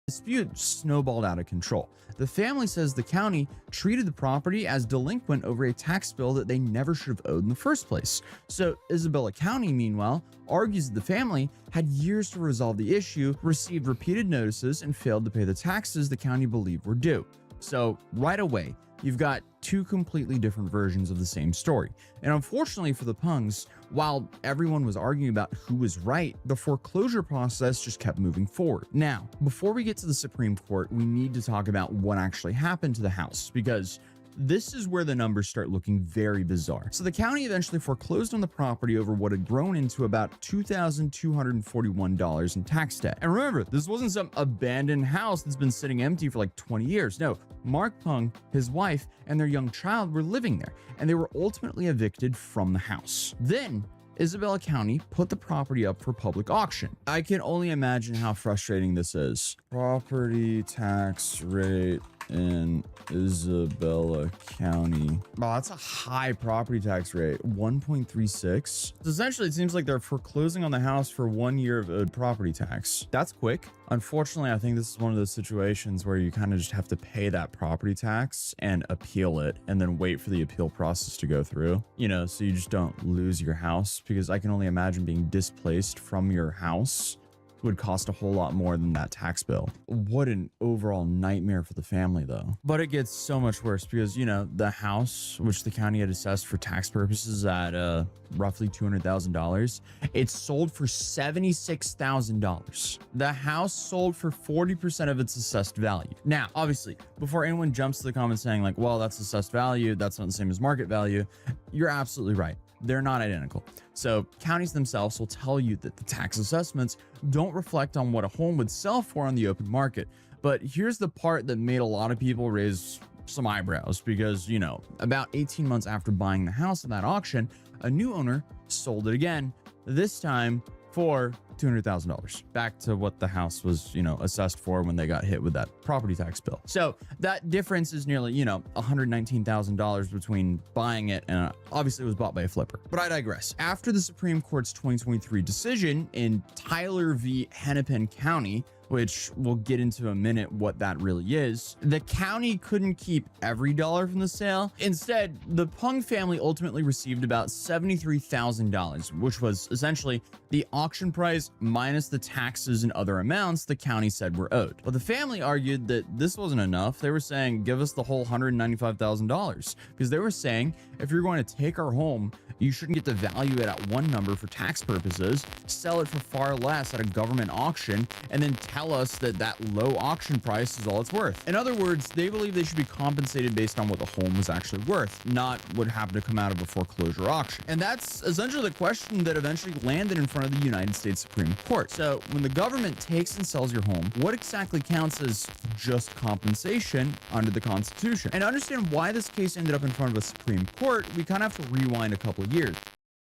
dispute snowballed out of control. The family says the county treated the property as delinquent over a tax bill that they never should have owed in the first place. So Isabella County, meanwhile, argues that the family had years to resolve the issue, received repeated notices, and failed to pay the taxes the county believed were due. So right away, you've got two completely different versions of the same story. And unfortunately for the Pungs, while everyone was arguing about who was right, the foreclosure process just kept moving forward. Now, before we get to the Supreme Court, we need to talk about what actually happened to the house, because this is where the numbers start looking very bizarre. So the county eventually foreclosed on the property over what had grown into about $2,241 in tax debt. And remember, this wasn't some abandoned house that's been sitting empty for like 20 years. No, Mark Pung, his wife, and their young child were living there, and they were ultimately evicted from the house. Then Isabella County put the property up for public auction. I can only imagine how frustrating this is. Property tax rate in Isabella County. Wow, that's a high property tax rate, 1.36. Essentially, it seems like they're foreclosing on the house for 1 year of property tax. That's quick. Unfortunately, I think this is one of those situations where you kind of just have to pay that property tax and appeal it, and then wait for the appeal process to go through, so you just don't lose your house, because I can only imagine being displaced from your house would cost a whole lot more than that tax bill. What an overall nightmare for the family though. But it gets so much worse because, you know, the house, which the county had assessed for tax purposes at roughly $200,000, it sold for $76,000. The house sold for 40% of its assessed value. Now, obviously, before anyone jumps to the comments saying like, well, that's assessed value, that's not the same as market value, you're absolutely right. They're not identical. So counties themselves will tell you that the tax assessments don't reflect on what a home would sell for on the open market. But here's the part that made a lot of people raise some eyebrows because, you know, about 18 months after buying the house in that auction, a new owner sold it again, this time for $200,000, back to what the house was, you know, assessed for when they got hit with that property tax bill. So that difference is nearly, you know, $119,000 between buying it and obviously it was bought by a flipper. But I digress. After the Supreme Court's 2023 decision in Tyler v. Hennepin County, which we'll get into in a minute what that really is, the county couldn't keep every dollar from the sale. Instead, the Pung family ultimately received about $73,000, which was essentially the auction price minus the taxes and other amounts the county said were owed. But the family argued that this wasn't enough. They were saying, give us the whole $195,000, because they were saying, if you're going to take our home, you shouldn't get to value it at one number for tax purposes, sell it for far less at a government auction, and then tell us that that low auction price is all it's worth. In other words, they believe they should be compensated based on what the home was actually worth, not what happened to come out of a foreclosure auction. And that's essentially the question that eventually landed in front of the United States Supreme Court. So when the government takes and sells your home, what exactly counts as just compensation under the Constitution? And to understand why this case ended up in front of a Supreme Court, we kind of have to rewind a couple of years.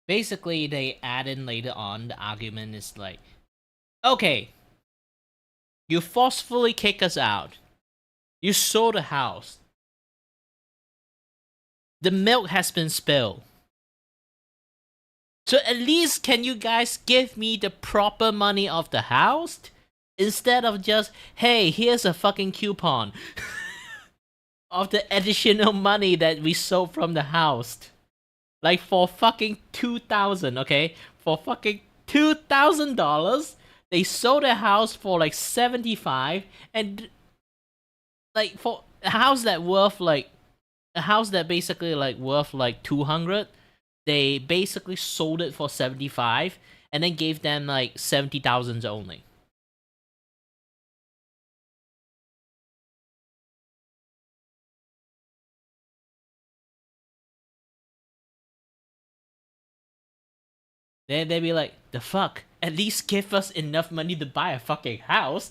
Basically, they add in later on, the argument is like, okay, you forcefully kick us out. You sold the house. The milk has been spilled. So at least can you guys give me the proper money of the house? Instead of just, hey, here's a fucking coupon of the additional money that we sold from the house. Like for fucking $2,000, okay? For fucking $2,000, they sold their house for like $75,000, and like for a house that basically like worth like $200,000, they basically sold it for $75,000 and then gave them like $70,000 only. Then they'd be like, the fuck? At least give us enough money to buy a fucking house.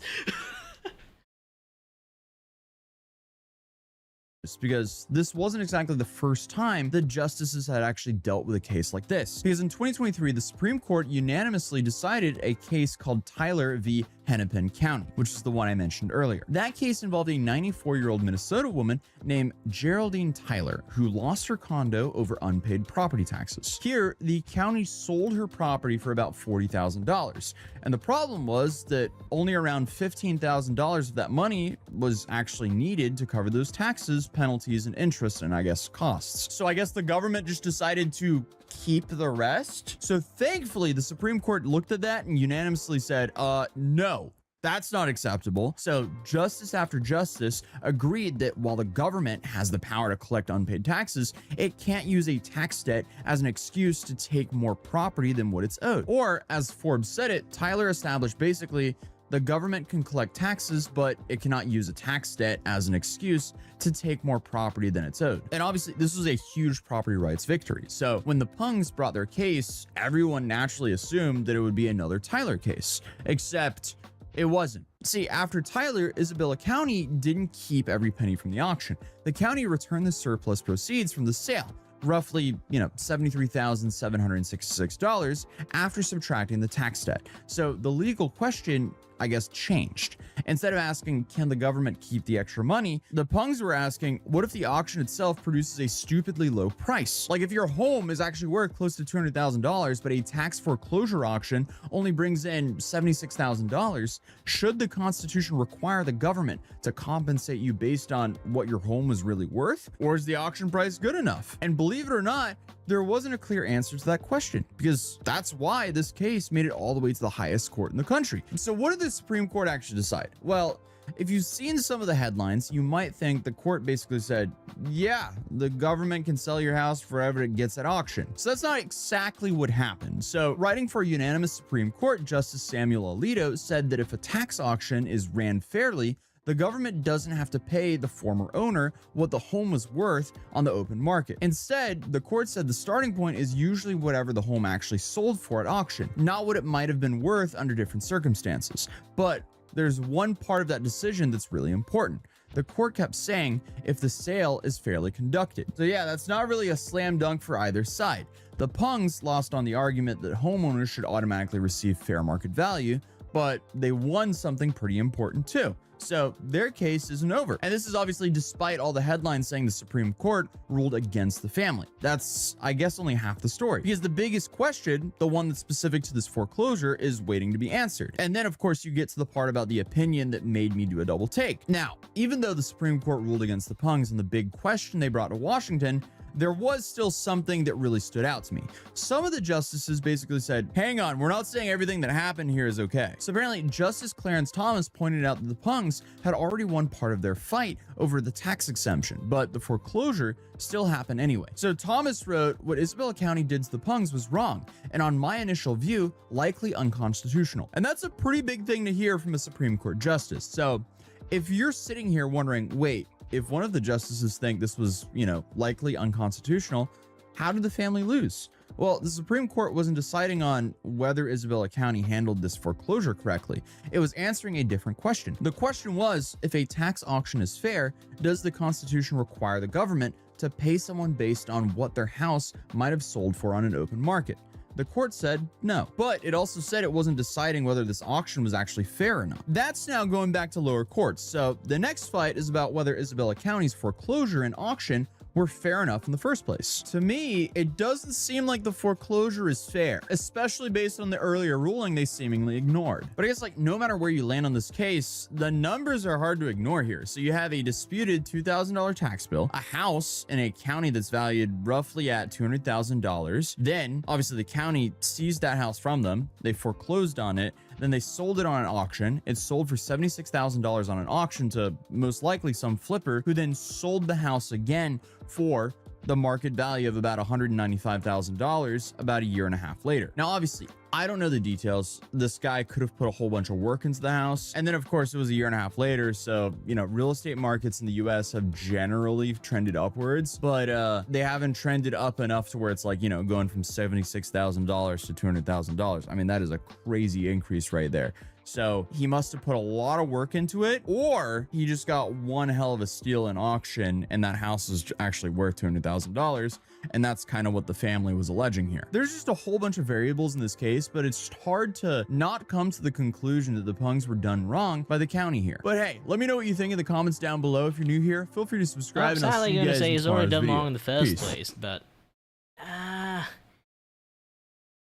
Because this wasn't exactly the first time the justices had actually dealt with a case like this. Because in 2023, the Supreme Court unanimously decided a case called Tyler v. Hennepin County, which is the one I mentioned earlier. That case involved a 94-year-old Minnesota woman named Geraldine Tyler, who lost her condo over unpaid property taxes. Here, the county sold her property for about $40,000. And the problem was that only around $15,000 of that money was actually needed to cover those taxes, penalties, and interest, and I guess costs. So I guess the government just decided to keep the rest. So thankfully, the Supreme Court looked at that and unanimously said, no, that's not acceptable. So justice after justice agreed that while the government has the power to collect unpaid taxes, it can't use a tax debt as an excuse to take more property than what it's owed. Or as Forbes said it, Tyler established basically the government can collect taxes, but it cannot use a tax debt as an excuse to take more property than it's owed. And obviously, this was a huge property rights victory. So when the Pungs brought their case, everyone naturally assumed that it would be another Tyler case, except it wasn't. See, after Tyler, Isabella County didn't keep every penny from the auction. The county returned the surplus proceeds from the sale, roughly, $73,766 after subtracting the tax debt. So the legal question, I guess, changed. Instead of asking, can the government keep the extra money, the Pungs were asking, what if the auction itself produces a stupidly low price? Like if your home is actually worth close to $200,000, but a tax foreclosure auction only brings in $76,000, should the Constitution require the government to compensate you based on what your home was really worth? Or is the auction price good enough? And believe it or not, there wasn't a clear answer to that question, because that's why this case made it all the way to the highest court in the country. So what did the Supreme Court actually decide? Well, if you've seen some of the headlines, you might think the court basically said, yeah, the government can sell your house for whatever it gets at auction. So that's not exactly what happened. So writing for a unanimous Supreme Court, Justice Samuel Alito said that if a tax auction is ran fairly, the government doesn't have to pay the former owner what the home was worth on the open market. Instead, the court said the starting point is usually whatever the home actually sold for at auction, not what it might have been worth under different circumstances. But there's one part of that decision that's really important. The court kept saying if the sale is fairly conducted. So yeah, that's not really a slam dunk for either side. The Pungs lost on the argument that homeowners should automatically receive fair market value, but they won something pretty important too. So their case isn't over. And this is obviously despite all the headlines saying the Supreme Court ruled against the family. That's, I guess, only half the story, because the biggest question, the one that's specific to this foreclosure, is waiting to be answered. And then of course you get to the part about the opinion that made me do a double take. Now, even though the Supreme Court ruled against the Pungs and the big question they brought to Washington, there was still something that really stood out to me. Some of the justices basically said, hang on, we're not saying everything that happened here is okay. So apparently Justice Clarence Thomas pointed out that the Pungs had already won part of their fight over the tax exemption, but the foreclosure still happened anyway. So Thomas wrote, what Isabella County did to the Pungs was wrong, and on my initial view, likely unconstitutional. And that's a pretty big thing to hear from a Supreme Court justice. So if you're sitting here wondering, wait, if one of the justices think this was, likely unconstitutional, how did the family lose? Well, the Supreme Court wasn't deciding on whether Isabella County handled this foreclosure correctly. It was answering a different question. The question was, if a tax auction is fair, does the Constitution require the government to pay someone based on what their house might have sold for on an open market? The court said no, but it also said it wasn't deciding whether this auction was actually fair or not. That's now going back to lower courts. So the next fight is about whether Isabella County's foreclosure and auction were fair enough in the first place. To me, it doesn't seem like the foreclosure is fair, especially based on the earlier ruling they seemingly ignored. But I guess no matter where you land on this case, the numbers are hard to ignore here. So you have a disputed $2,000 tax bill, a house in a county that's valued roughly at $200,000. Then obviously the county seized that house from them. They foreclosed on it. Then they sold it on an auction. It sold for $76,000 on an auction to most likely some flipper who then sold the house again for the market value of about $195,000 about a year and a half later. Now, obviously, I don't know the details. This guy could have put a whole bunch of work into the house. And then, of course, it was a year and a half later. So, real estate markets in the US have generally trended upwards, but they haven't trended up enough to where it's going from $76,000 to $200,000. I mean, that is a crazy increase right there. So he must have put a lot of work into it, or he just got one hell of a steal in auction and that house is actually worth $200,000. And that's kind of what the family was alleging here. There's just a whole bunch of variables in this case, but it's hard to not come to the conclusion that the Pungs were done wrong by the county here. But hey, let me know what you think in the comments down below. If you're new here, feel free to subscribe.
I'm
and I'll see you
gonna
guys
say
in
he's already
tomorrow's
done
video.
wrong in the first
Peace.
place, but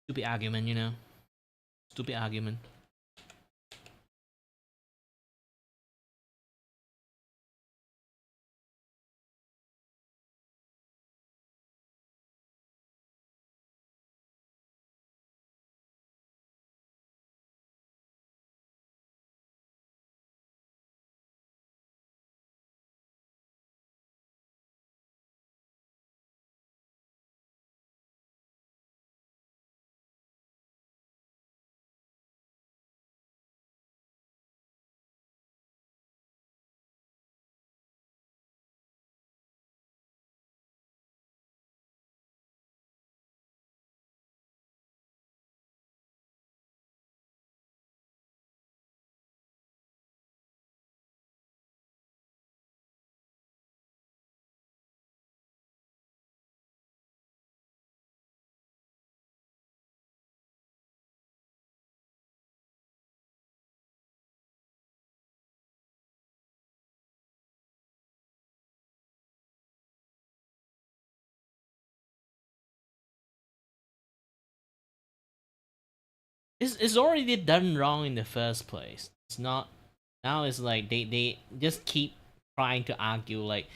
stupid argument, stupid argument. it's already done wrong in the first place. It's not now. It's like they just keep trying to argue like,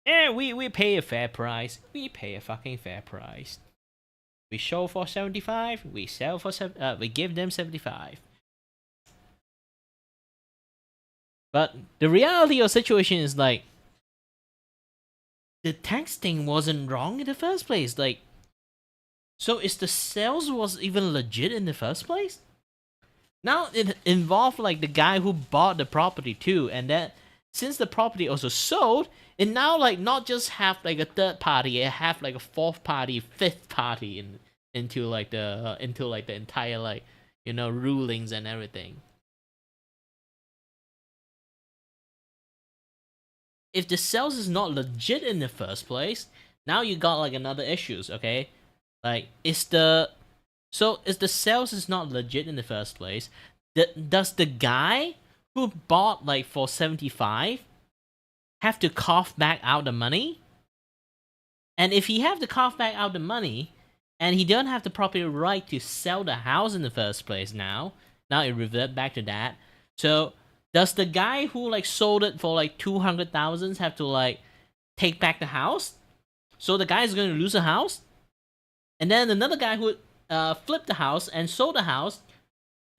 we pay a fair price. We pay a fucking fair price. We show for 75. We sell for we give them 75. But the reality of the situation is like, the texting wasn't wrong in the first place. Like, so is the sales was even legit in the first place? Now it involved like the guy who bought the property too, and that since the property also sold, it now like not just have like a third party, it have like a fourth party, fifth party into the entire like, you know, rulings and everything. If the sales is not legit in the first place, now you got like another issues, okay? Like, if the sales is not legit in the first place, does the guy who bought like for 75 have to cough back out the money? And if he have to cough back out the money, and he don't have the property right to sell the house in the first place now it revert back to that. So does the guy who like sold it for like 200,000 have to like take back the house? So the guy is going to lose the house? And then another guy who flipped the house and sold the house,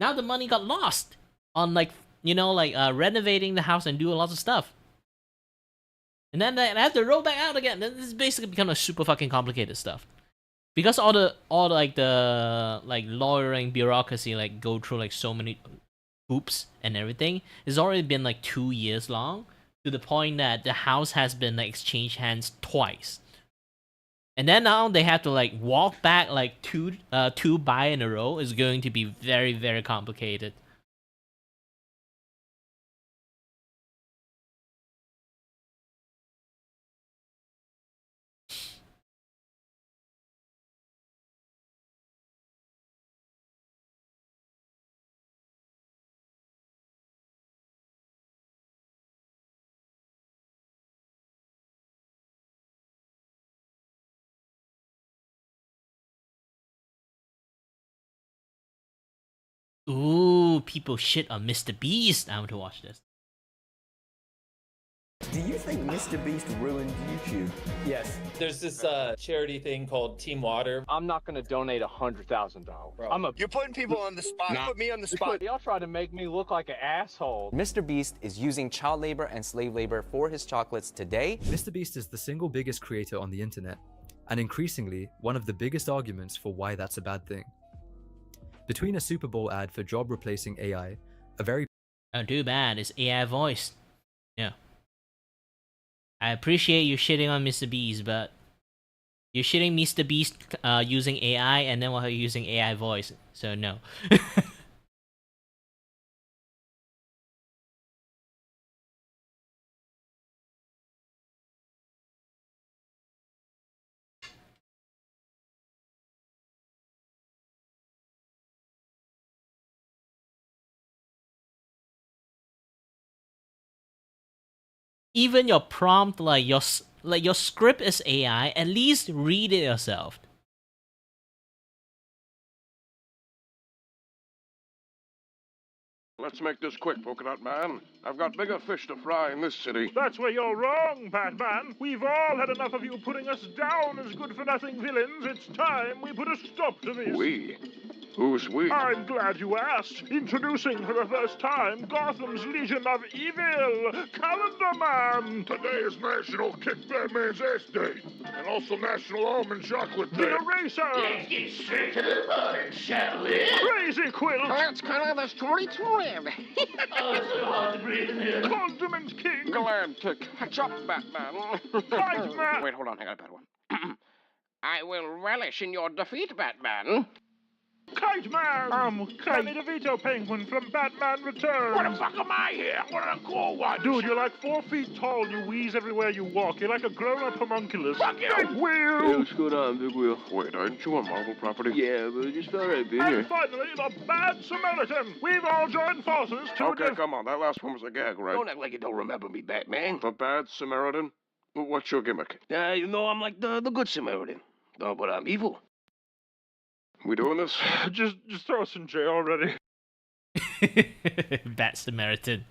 now the money got lost on like, you know, like renovating the house and doing lots of stuff. And then they have to roll back out again. This is basically become a super fucking complicated stuff. Because all the lawyering bureaucracy like go through like so many hoops and everything, it's already been like 2 years long, to the point that the house has been like exchanged hands twice. And then now they have to like walk back like two buy in a row is going to be very, very complicated. Ooh, people shit on Mr. Beast. I want to watch this.
Do you think Mr. Beast ruined YouTube?
Yes. There's this charity thing called Team Water.
I'm not gonna donate $100,000.
You're putting people on the spot. Put me on the spot.
Y'all try to make me look like an asshole.
Mr. Beast is using child labor and slave labor for his chocolates today.
Mr. Beast is the single biggest creator on the internet, and increasingly, one of the biggest arguments for why that's a bad thing. Between a Super Bowl ad for job replacing AI, a very
too bad, it's AI voice. Yeah. I appreciate you shitting on Mr. Beast, but you're shitting Mr. Beast using AI, and then while you're using AI voice, so no. Even your prompt, like your script is AI, at least read it yourself.
Let's make this quick, Polka Dot Man. I've got bigger fish to fry in this city.
That's where you're wrong, Batman. We've all had enough of you putting us down as good-for-nothing villains. It's time we put a stop to this.
We? Who's we?
I'm glad you asked. Introducing for the first time Gotham's Legion of Evil, Calendar Man.
Today is National Kick Batman's Ass Day, and also National Almond Chocolate Day.
The Eraser.
Let's get straight to the point, shall we?
Crazy Quilt.
Let's color the streets red. Oh, it's so hard to breathe in here.
Condiment King.
Galactic. Catch up, Batman.
Kite Man.
Wait, hold on, I got a bad one. I will relish in your defeat, Batman.
Kite Man! Danny DeVito Penguin from Batman Returns.
What the fuck am I here? What a cool one!
Dude, you're like 4 feet tall and you wheeze everywhere you walk. You're like a grown-up homunculus.
Fuck you!
Big Wheel!
Hey, what's going on, Big Wheel? Wait, aren't you a Marvel property?
Yeah, but I just thought I'd be
And
here.
finally, the Bad Samaritan. We've all joined forces to...
Okay, come on. That last one was a gag, right?
Don't act like you don't remember me, Batman.
The Bad Samaritan? What's your gimmick?
You know, I'm like the Good Samaritan. No, but I'm evil.
We doing this?
Just throw us in jail already.
Bad Samaritan.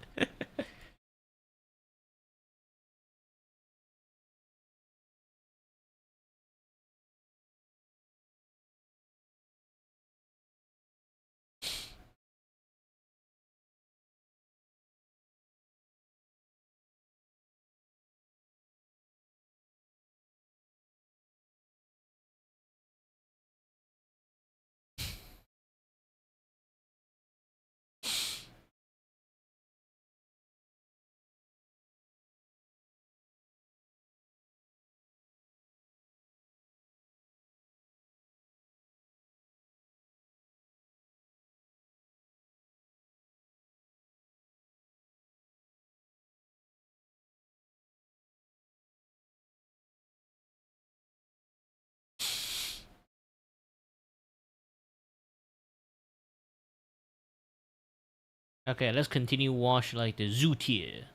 Okay, let's continue watch like the zoo tier.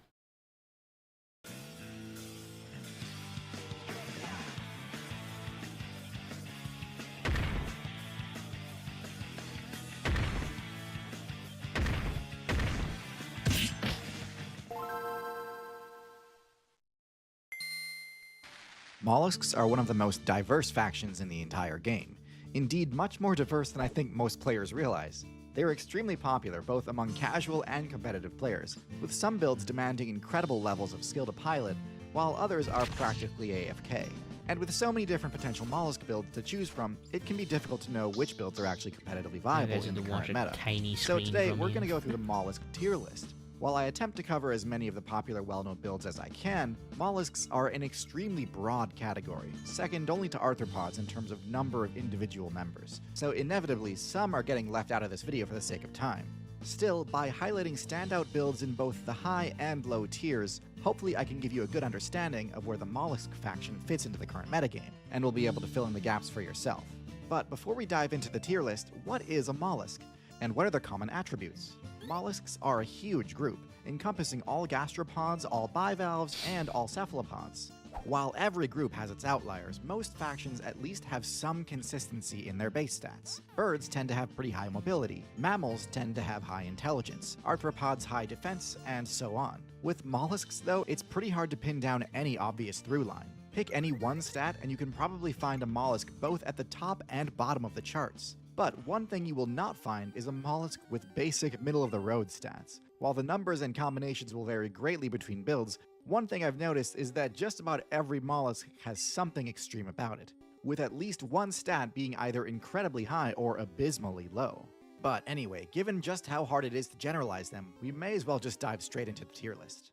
Mollusks are one of the most diverse factions in the entire game. Indeed, much more diverse than I think most players realize. They are extremely popular both among casual and competitive players, with some builds demanding incredible levels of skill to pilot, while others are practically AFK. And with so many different potential mollusk builds to choose from, it can be difficult to know which builds are actually competitively viable in the current meta. So today, we're going to go through the mollusk tier list. While I attempt to cover as many of the popular well-known builds as I can, mollusks are an extremely broad category, second only to arthropods in terms of number of individual members. So inevitably, some are getting left out of this video for the sake of time. Still, by highlighting standout builds in both the high and low tiers, hopefully I can give you a good understanding of where the mollusk faction fits into the current metagame, and will be able to fill in the gaps for yourself. But before we dive into the tier list, what is a mollusk? And what are their common attributes? Mollusks are a huge group, encompassing all gastropods, all bivalves, and all cephalopods. While every group has its outliers, most factions at least have some consistency in their base stats. Birds tend to have pretty high mobility, mammals tend to have high intelligence, arthropods high defense, and so on. With mollusks though, it's pretty hard to pin down any obvious through line. Pick any one stat and you can probably find a mollusk both at the top and bottom of the charts. But one thing you will not find is a mollusk with basic middle-of-the-road stats. While the numbers and combinations will vary greatly between builds, one thing I've noticed is that just about every mollusk has something extreme about it, with at least one stat being either incredibly high or abysmally low. But anyway, given just how hard it is to generalize them, we may as well just dive straight into the tier list.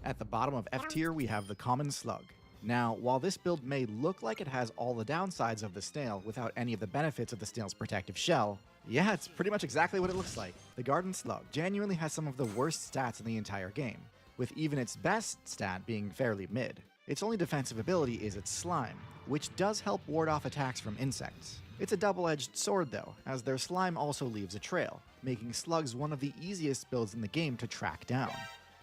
At the bottom of F tier, we have the common slug. Now, while this build may look like it has all the downsides of the snail without any of the benefits of the snail's protective shell, yeah, it's pretty much exactly what it looks like. The garden slug genuinely has some of the worst stats in the entire game, with even its best stat being fairly mid. Its only defensive ability is its slime, which does help ward off attacks from insects. It's a double-edged sword though, as their slime also leaves a trail, making slugs one of the easiest builds in the game to track down.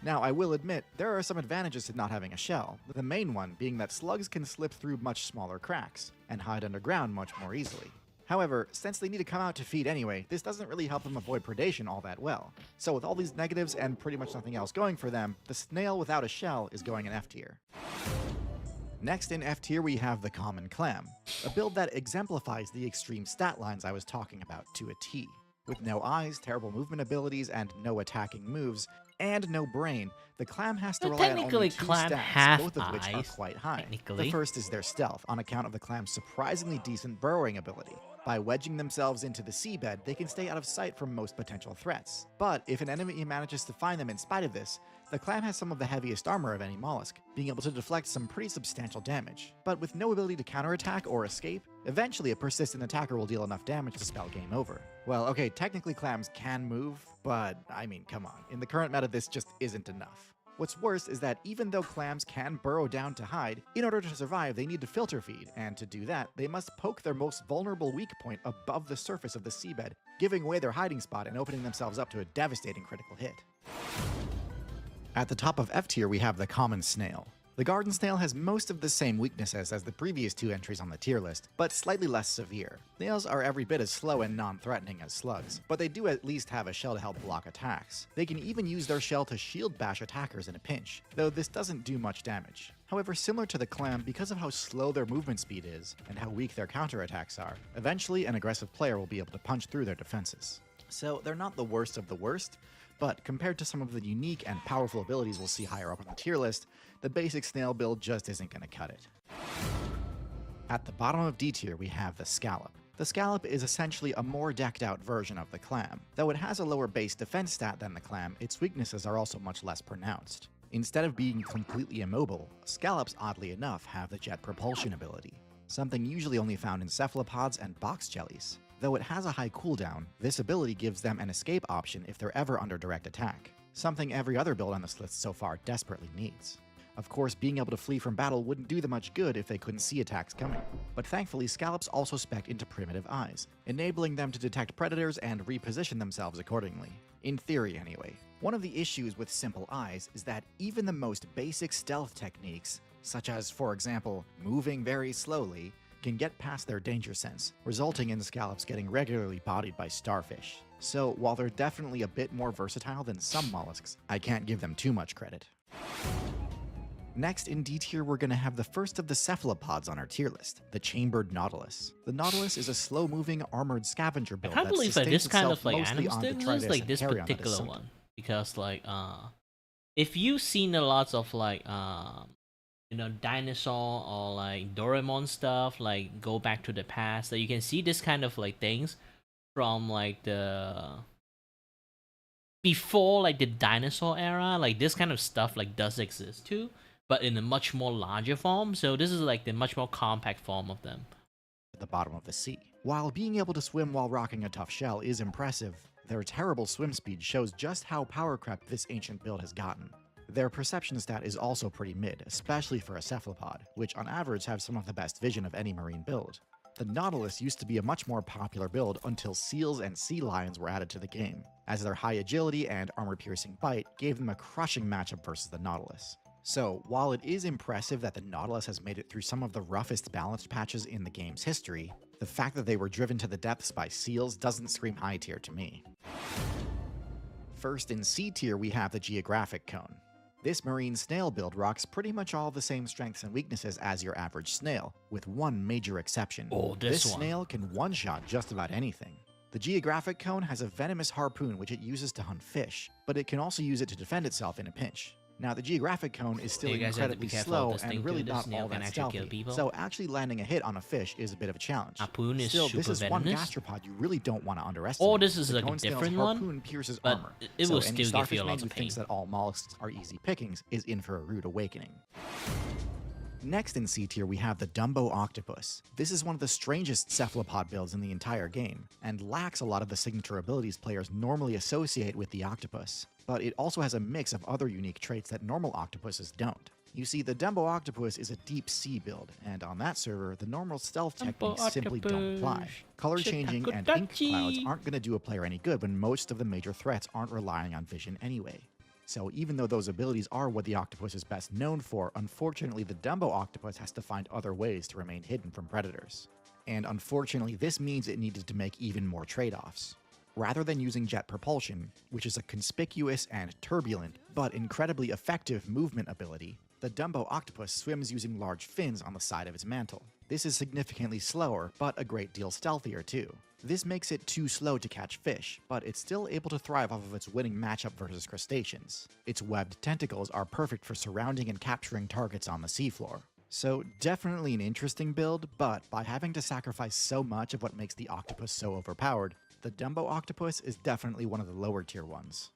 Now, I will admit, there are some advantages to not having a shell, the main one being that slugs can slip through much smaller cracks, and hide underground much more easily. However, since they need to come out to feed anyway, this doesn't really help them avoid predation all that well. So with all these negatives and pretty much nothing else going for them, the snail without a shell is going in F tier. Next in F tier we have the common clam, a build that exemplifies the extreme stat lines I was talking about to a T. With no eyes, terrible movement abilities, and no attacking moves, and no brain, the clam has to rely on only two stats, both of which are quite high. The first is their stealth, on account of the clam's surprisingly decent burrowing ability. By wedging themselves into the seabed, they can stay out of sight from most potential threats. But if an enemy manages to find them in spite of this, the clam has some of the heaviest armor of any mollusk, being able to deflect some pretty substantial damage. But with no ability to counterattack or escape, eventually a persistent attacker will deal enough damage to spell game over. Well, okay, technically clams can move, but I mean, come on. In the current meta, this just isn't enough. What's worse is that even though clams can burrow down to hide, in order to survive they need to filter feed, and to do that, they must poke their most vulnerable weak point above the surface of the seabed, giving away their hiding spot and opening themselves up to a devastating critical hit. At the top of F tier we have the common snail. The garden snail has most of the same weaknesses as the previous two entries on the tier list, but slightly less severe. Snails are every bit as slow and non-threatening as slugs, but they do at least have a shell to help block attacks. They can even use their shell to shield bash attackers in a pinch, though this doesn't do much damage. However, similar to the clam, because of how slow their movement speed is, and how weak their counterattacks are, eventually an aggressive player will be able to punch through their defenses. So they're not the worst of the worst, but compared to some of the unique and powerful abilities we'll see higher up on the tier list, the basic snail build just isn't going to cut it. At the bottom of D tier we have the scallop. The scallop is essentially a more decked out version of the clam. Though it has a lower base defense stat than the clam, its weaknesses are also much less pronounced. Instead of being completely immobile, scallops oddly enough have the jet propulsion ability, something usually only found in cephalopods and box jellies. Though it has a high cooldown, this ability gives them an escape option if they're ever under direct attack, something every other build on this list so far desperately needs. Of course, being able to flee from battle wouldn't do them much good if they couldn't see attacks coming, but thankfully scallops also spec into primitive eyes, enabling them to detect predators and reposition themselves accordingly. In theory anyway. One of the issues with simple eyes is that even the most basic stealth techniques, such as, for example, moving very slowly, can get past their danger sense, resulting in scallops getting regularly bodied by starfish. So while they're definitely a bit more versatile than some mollusks, I can't give them too much credit. Next in D tier we're going to have the first of the cephalopods on our tier list, the chambered nautilus. The nautilus is a slow-moving armored scavenger build
I can't
that
believe that this
sustains
kind
itself
of like
mostly
animals
on
did
detritus
this, like
and
this
carrion that is
particular
sunken.
one, because like if you've seen a lot of like you know, dinosaur or like Doraemon stuff, like go back to the past, that you can see this kind of like things from like the before like the dinosaur era. Like this kind of stuff like does exist too, but in a much more larger form. So this is like the much more compact form of them.
At the bottom of the sea. While being able to swim while rocking a tough shell is impressive, their terrible swim speed shows just how power crept this ancient build has gotten. Their perception stat is also pretty mid, especially for a cephalopod, which on average have some of the best vision of any marine build. The Nautilus used to be a much more popular build until seals and sea lions were added to the game, as their high agility and armor-piercing bite gave them a crushing matchup versus the Nautilus. So, while it is impressive that the Nautilus has made it through some of the roughest balance patches in the game's history, the fact that they were driven to the depths by seals doesn't scream high tier to me. First in C tier we have the Geographic Cone. This marine snail build rocks pretty much all the same strengths and weaknesses as your average snail, with one major exception.
Oh, this one.
Snail can one-shot just about anything. The Geographic Cone has a venomous harpoon which it uses to hunt fish, but it can also use it to defend itself in a pinch. Now, the Geographic Cone is still
You guys have to be
incredibly
careful
slow
of this thing
and really
too. This
not
snail
all
can
that
actually kill
stealthy,
people.
so actually landing a hit on a fish is a bit of a challenge.
Harpoon is
Still, this
super
is one
venomous.
gastropod you really don't want to underestimate.
Or this is
The
like a
cone snail's
different
harpoon
one,
pierces
but
armor,
it
so
will
any
still give
starfish
you a
man
lot
who
of
thinks
pain.
that all mollusks are easy pickings is in for a rude awakening. Next in C tier we have the Dumbo Octopus. This is one of the strangest cephalopod builds in the entire game, and lacks a lot of the signature abilities players normally associate with the octopus, but it also has a mix of other unique traits that normal octopuses don't. You see, the Dumbo Octopus is a deep sea build, and on that server, the normal stealth techniques simply don't apply. Color changing and ink clouds aren't going to do a player any good when most of the major threats aren't relying on vision anyway. So even though those abilities are what the octopus is best known for, unfortunately the Dumbo Octopus has to find other ways to remain hidden from predators. And unfortunately this means it needed to make even more trade-offs. Rather than using jet propulsion, which is a conspicuous and turbulent, but incredibly effective movement ability, the Dumbo Octopus swims using large fins on the side of its mantle. This is significantly slower, but a great deal stealthier too. This makes it too slow to catch fish, but it's still able to thrive off of its winning matchup versus crustaceans. Its webbed tentacles are perfect for surrounding and capturing targets on the seafloor. So definitely an interesting build, but by having to sacrifice so much of what makes the octopus so overpowered, the Dumbo Octopus is definitely one of the lower tier ones.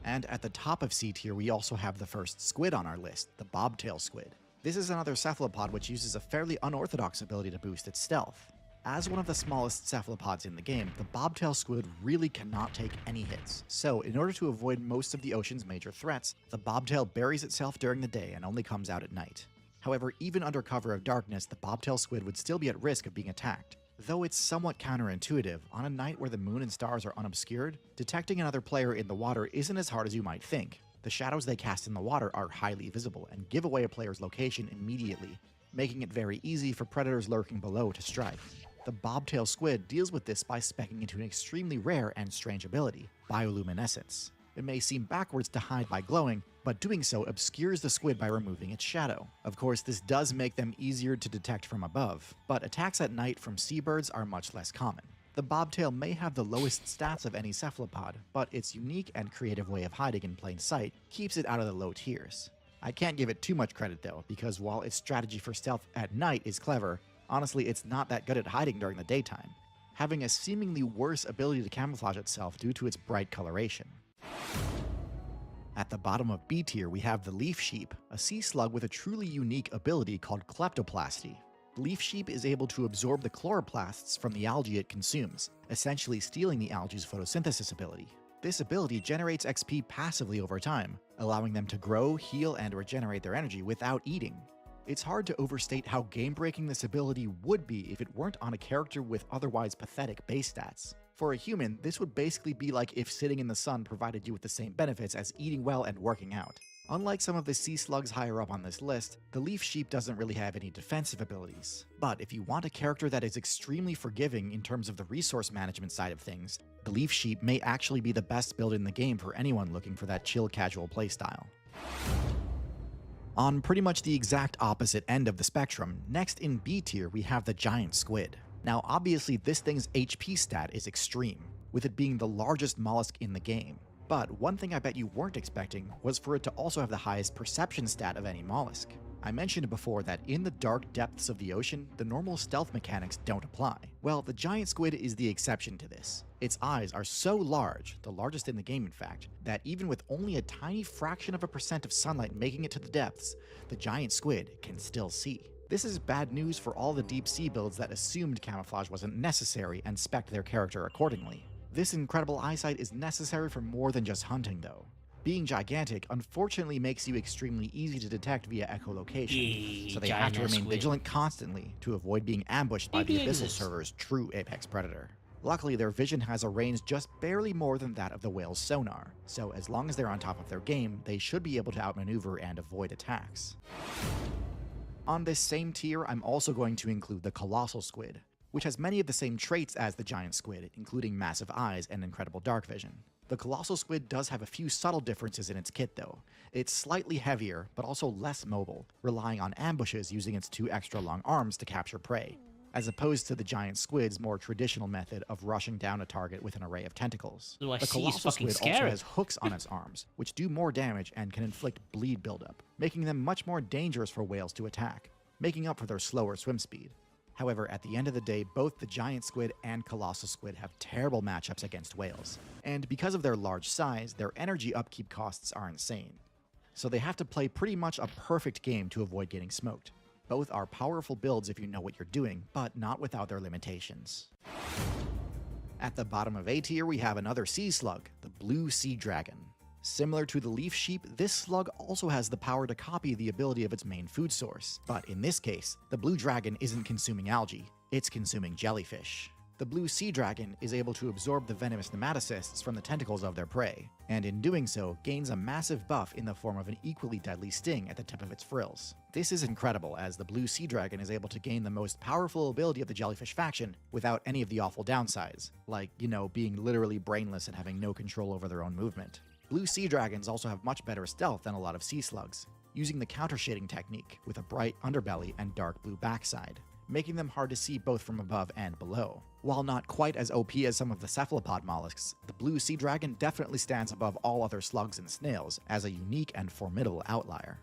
And at the top of C tier we also have the first squid on our list, the bobtail squid. This is another cephalopod which uses a fairly unorthodox ability to boost its stealth. As one of the smallest cephalopods in the game, the bobtail squid really cannot take any hits. So in order to avoid most of the ocean's major threats, the bobtail buries itself during the day and only comes out at night. However, even under cover of darkness, the bobtail squid would still be at risk of being attacked. Though it's somewhat counterintuitive, on a night where the moon and stars are unobscured, detecting another player in the water isn't as hard as you might think. The shadows they cast in the water are highly visible and give away a player's location immediately, making it very easy for predators lurking below to strike. The bobtail squid deals with this by speccing into an extremely rare and strange ability, bioluminescence. It may seem backwards to hide by glowing, but doing so obscures the squid by removing its shadow. Of course, this does make them easier to detect from above, but attacks at night from seabirds are much less common. The bobtail may have the lowest stats of any cephalopod, but its unique and creative way of hiding in plain sight keeps it out of the low tiers. I can't give it too much credit though, because while its strategy for stealth at night is clever, honestly it's not that good at hiding during the daytime, having a seemingly worse ability to camouflage itself due to its bright coloration. At the bottom of B tier, we have the leaf sheep, a sea slug with a truly unique ability called kleptoplasty. The leaf sheep is able to absorb the chloroplasts from the algae it consumes, essentially stealing the algae's photosynthesis ability. This ability generates XP passively over time, allowing them to grow, heal, and regenerate their energy without eating. It's hard to overstate how game-breaking this ability would be if it weren't on a character with otherwise pathetic base stats. For a human, this would basically be like if sitting in the sun provided you with the same benefits as eating well and working out. Unlike some of the sea slugs higher up on this list, the leaf sheep doesn't really have any defensive abilities. But if you want a character that is extremely forgiving in terms of the resource management side of things, the leaf sheep may actually be the best build in the game for anyone looking for that chill casual playstyle. On pretty much the exact opposite end of the spectrum, next in B tier we have the giant squid. Now obviously this thing's HP stat is extreme, with it being the largest mollusk in the game. But one thing I bet you weren't expecting was for it to also have the highest perception stat of any mollusk. I mentioned before that in the dark depths of the ocean, the normal stealth mechanics don't apply. Well, the giant squid is the exception to this. Its eyes are so large, the largest in the game in fact, that even with only a tiny fraction of a percent of sunlight making it to the depths, the giant squid can still see. This is bad news for all the deep sea builds that assumed camouflage wasn't necessary and spec'd their character accordingly. This incredible eyesight is necessary for more than just hunting though. Being gigantic unfortunately makes you extremely easy to detect via echolocation, so they have to remain vigilant constantly to avoid being ambushed by the Abyssal server's true apex predator. Luckily, their vision has a range just barely more than that of the whale's sonar, so as long as they're on top of their game, they should be able to outmaneuver and avoid attacks. On this same tier, I'm also going to include the colossal squid, which has many of the same traits as the giant squid, including massive eyes and incredible dark vision. The colossal squid does have a few subtle differences in its kit though. It's slightly heavier, but also less mobile, relying on ambushes using its 2 extra long arms to capture prey, as opposed to the giant squid's more traditional method of rushing down a target with an array of tentacles. The colossal squid also has hooks on its arms, which do more damage and can inflict bleed buildup, making them much more dangerous for whales to attack, making up for their slower swim speed. However, at the end of the day, both the giant squid and colossal squid have terrible matchups against whales, and because of their large size, their energy upkeep costs are insane. So they have to play pretty much a perfect game to avoid getting smoked. Both are powerful builds if you know what you're doing, but not without their limitations. At the bottom of A tier, we have another sea slug, the blue sea dragon. Similar to the leaf sheep, this slug also has the power to copy the ability of its main food source, but in this case, the blue dragon isn't consuming algae, it's consuming jellyfish. The blue sea dragon is able to absorb the venomous nematocysts from the tentacles of their prey, and in doing so, gains a massive buff in the form of an equally deadly sting at the tip of its frills. This is incredible, as the blue sea dragon is able to gain the most powerful ability of the jellyfish faction without any of the awful downsides, like, being literally brainless and having no control over their own movement. Blue sea dragons also have much better stealth than a lot of sea slugs, using the counter-shading technique with a bright underbelly and dark blue backside, making them hard to see both from above and below. While not quite as OP as some of the cephalopod mollusks, the blue sea dragon definitely stands above all other slugs and snails as a unique and formidable outlier.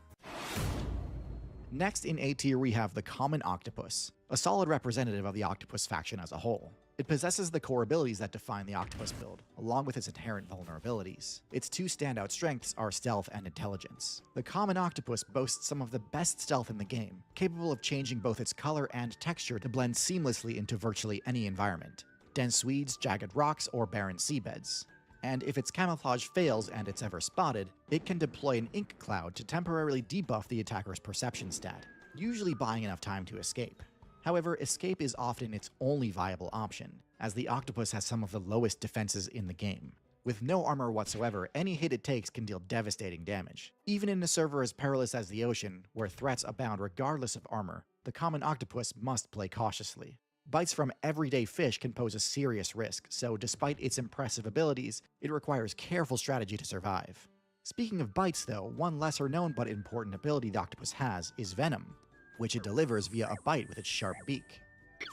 Next in A tier we have the common octopus, a solid representative of the octopus faction as a whole. It possesses the core abilities that define the octopus build, along with its inherent vulnerabilities. Its 2 standout strengths are stealth and intelligence. The common octopus boasts some of the best stealth in the game, capable of changing both its color and texture to blend seamlessly into virtually any environment: dense weeds, jagged rocks, or barren seabeds. And if its camouflage fails and it's ever spotted, it can deploy an ink cloud to temporarily debuff the attacker's perception stat, usually buying enough time to escape. However, escape is often its only viable option, as the octopus has some of the lowest defenses in the game. With no armor whatsoever, any hit it takes can deal devastating damage. Even in a server as perilous as the ocean, where threats abound regardless of armor, the common octopus must play cautiously. Bites from everyday fish can pose a serious risk, so despite its impressive abilities, it requires careful strategy to survive. Speaking of bites though, one lesser known but important ability the octopus has is venom, which it delivers via a bite with its sharp beak.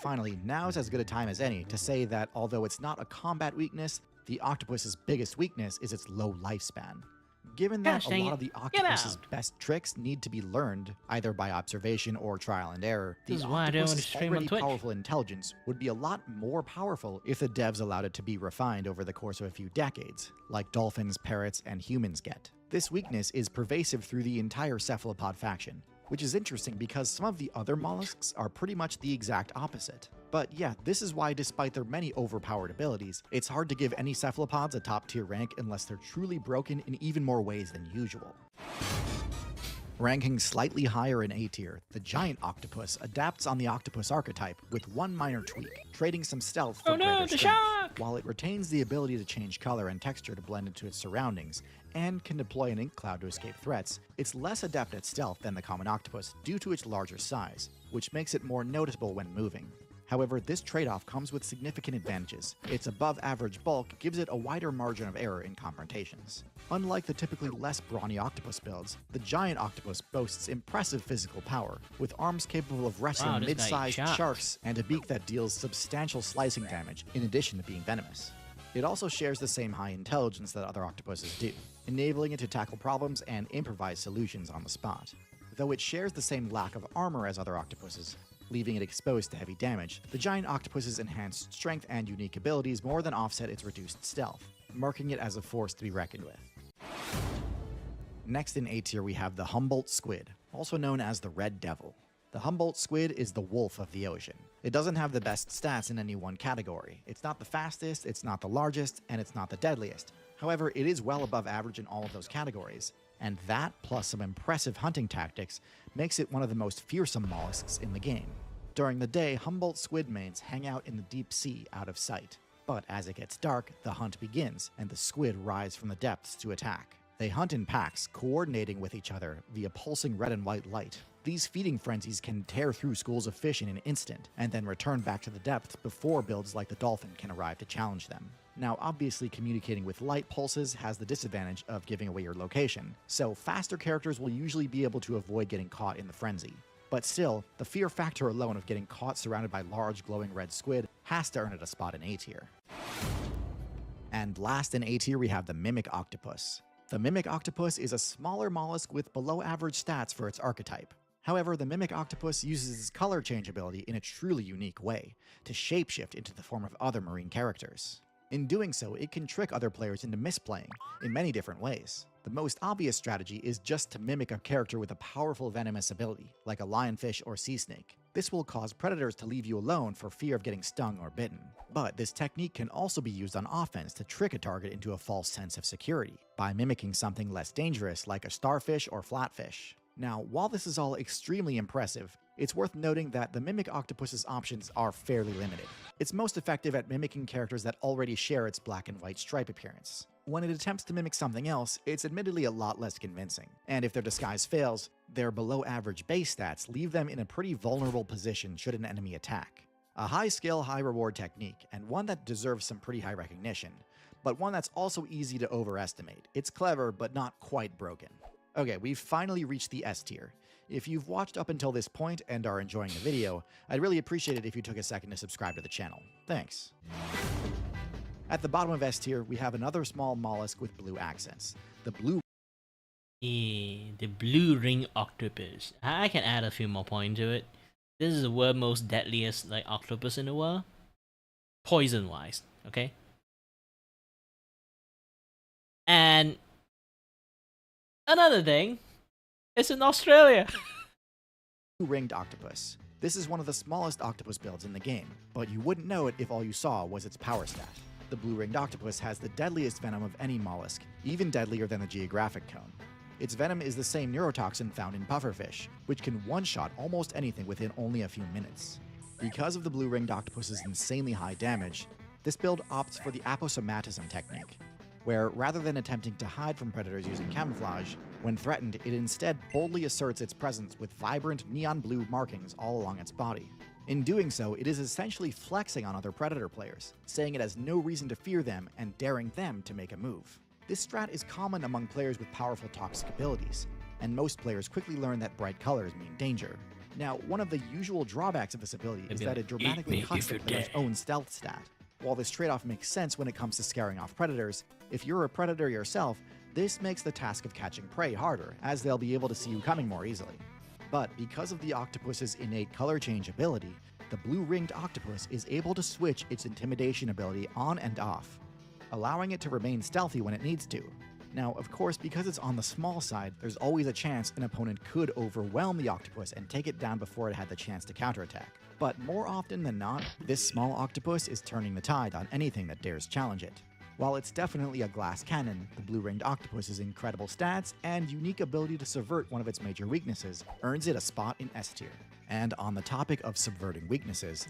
Finally, now's as good a time as any to say that although it's not a combat weakness, the octopus's biggest weakness is its low lifespan. Given that a lot of the octopus's best tricks need to be learned, either by observation or trial and error, the octopus's already powerful intelligence would be a lot more powerful if the devs allowed it to be refined over the course of a few decades, like dolphins, parrots, and humans get. This weakness is pervasive through the entire cephalopod faction, which is interesting because some of the other mollusks are pretty much the exact opposite. But yeah, this is why despite their many overpowered abilities, it's hard to give any cephalopods a top tier rank unless they're truly broken in even more ways than usual. Ranking slightly higher in A tier, the giant octopus adapts on the octopus archetype with one minor tweak, trading some stealth for greater strength, while it retains the ability to change color and texture to blend into its surroundings, and can deploy an ink cloud to escape threats. It's less adept at stealth than the common octopus due to its larger size, which makes it more noticeable when moving. However, this trade-off comes with significant advantages. Its above-average bulk gives it a wider margin of error in confrontations. Unlike the typically less brawny octopus builds, the giant octopus boasts impressive physical power, with arms capable of wrestling mid-sized sharks and a beak that deals substantial slicing damage, in addition to being venomous. It also shares the same high intelligence that other octopuses do, enabling it to tackle problems and improvise solutions on the spot. Though it shares the same lack of armor as other octopuses, leaving it exposed to heavy damage, the giant octopus's enhanced strength and unique abilities more than offset its reduced stealth, marking it as a force to be reckoned with. Next in A tier we have the Humboldt squid, also known as the Red Devil. The Humboldt squid is the wolf of the ocean. It doesn't have the best stats in any one category. It's not the fastest, it's not the largest, and it's not the deadliest. However, it is well above average in all of those categories, and that, plus some impressive hunting tactics, makes it one of the most fearsome mollusks in the game. During the day, Humboldt squid mates hang out in the deep sea out of sight. But as it gets dark, the hunt begins, and the squid rise from the depths to attack. They hunt in packs, coordinating with each other via pulsing red and white light. These feeding frenzies can tear through schools of fish in an instant, and then return back to the depths before builds like the dolphin can arrive to challenge them. Now, obviously communicating with light pulses has the disadvantage of giving away your location, so faster characters will usually be able to avoid getting caught in the frenzy. But still, the fear factor alone of getting caught surrounded by large glowing red squid has to earn it a spot in A tier. And last in A tier we have the Mimic Octopus. The Mimic Octopus is a smaller mollusk with below average stats for its archetype. However, the Mimic Octopus uses its color change ability in a truly unique way, to shapeshift into the form of other marine characters. In doing so, it can trick other players into misplaying, in many different ways. The most obvious strategy is just to mimic a character with a powerful venomous ability, like a lionfish or sea snake. This will cause predators to leave you alone for fear of getting stung or bitten. But this technique can also be used on offense to trick a target into a false sense of security, by mimicking something less dangerous like a starfish or flatfish. Now, while this is all extremely impressive, it's worth noting that the Mimic Octopus's options are fairly limited. It's most effective at mimicking characters that already share its black and white stripe appearance. When it attempts to mimic something else, it's admittedly a lot less convincing, and if their disguise fails, their below average base stats leave them in a pretty vulnerable position should an enemy attack. A high skill, high reward technique, and one that deserves some pretty high recognition, but one that's also easy to overestimate. It's clever, but not quite broken. Okay, we've finally reached the S tier. If you've watched up until this point and are enjoying the video, I'd really appreciate it if you took a second to subscribe to the channel. Thanks. At the bottom of S tier, we have another small mollusk with blue accents. The blue
ring octopus. I can add a few more points to it. This is the world's most deadliest octopus in the world. Poison-wise, okay? And another thing, it's in Australia.
Blue-ringed octopus. This is one of the smallest octopus builds in the game, but you wouldn't know it if all you saw was its power stat. The blue-ringed octopus has the deadliest venom of any mollusk, even deadlier than the geographic cone. Its venom is the same neurotoxin found in pufferfish, which can one-shot almost anything within only a few minutes. Because of the blue-ringed octopus's insanely high damage, this build opts for the aposomatism technique. where rather than attempting to hide from predators using camouflage, when threatened, it instead boldly asserts its presence with vibrant neon blue markings all along its body. In doing so, it is essentially flexing on other predator players, saying it has no reason to fear them and daring them to make a move. This strat is common among players with powerful toxic abilities, and most players quickly learn that bright colors mean danger. Now, one of the usual drawbacks of this ability is that it dramatically cuts the player's own stealth stat. While this trade-off makes sense when it comes to scaring off predators, if you're a predator yourself, this makes the task of catching prey harder, as they'll be able to see you coming more easily. But because of the octopus's innate color change ability, the blue-ringed octopus is able to switch its intimidation ability on and off, allowing it to remain stealthy when it needs to. Now, of course, because it's on the small side, there's always a chance an opponent could overwhelm the octopus and take it down before it had the chance to counterattack. But more often than not, this small octopus is turning the tide on anything that dares challenge it. While it's definitely a glass cannon, the blue-ringed octopus's incredible stats and unique ability to subvert one of its major weaknesses earns it a spot in S tier. And on the topic of subverting weaknesses,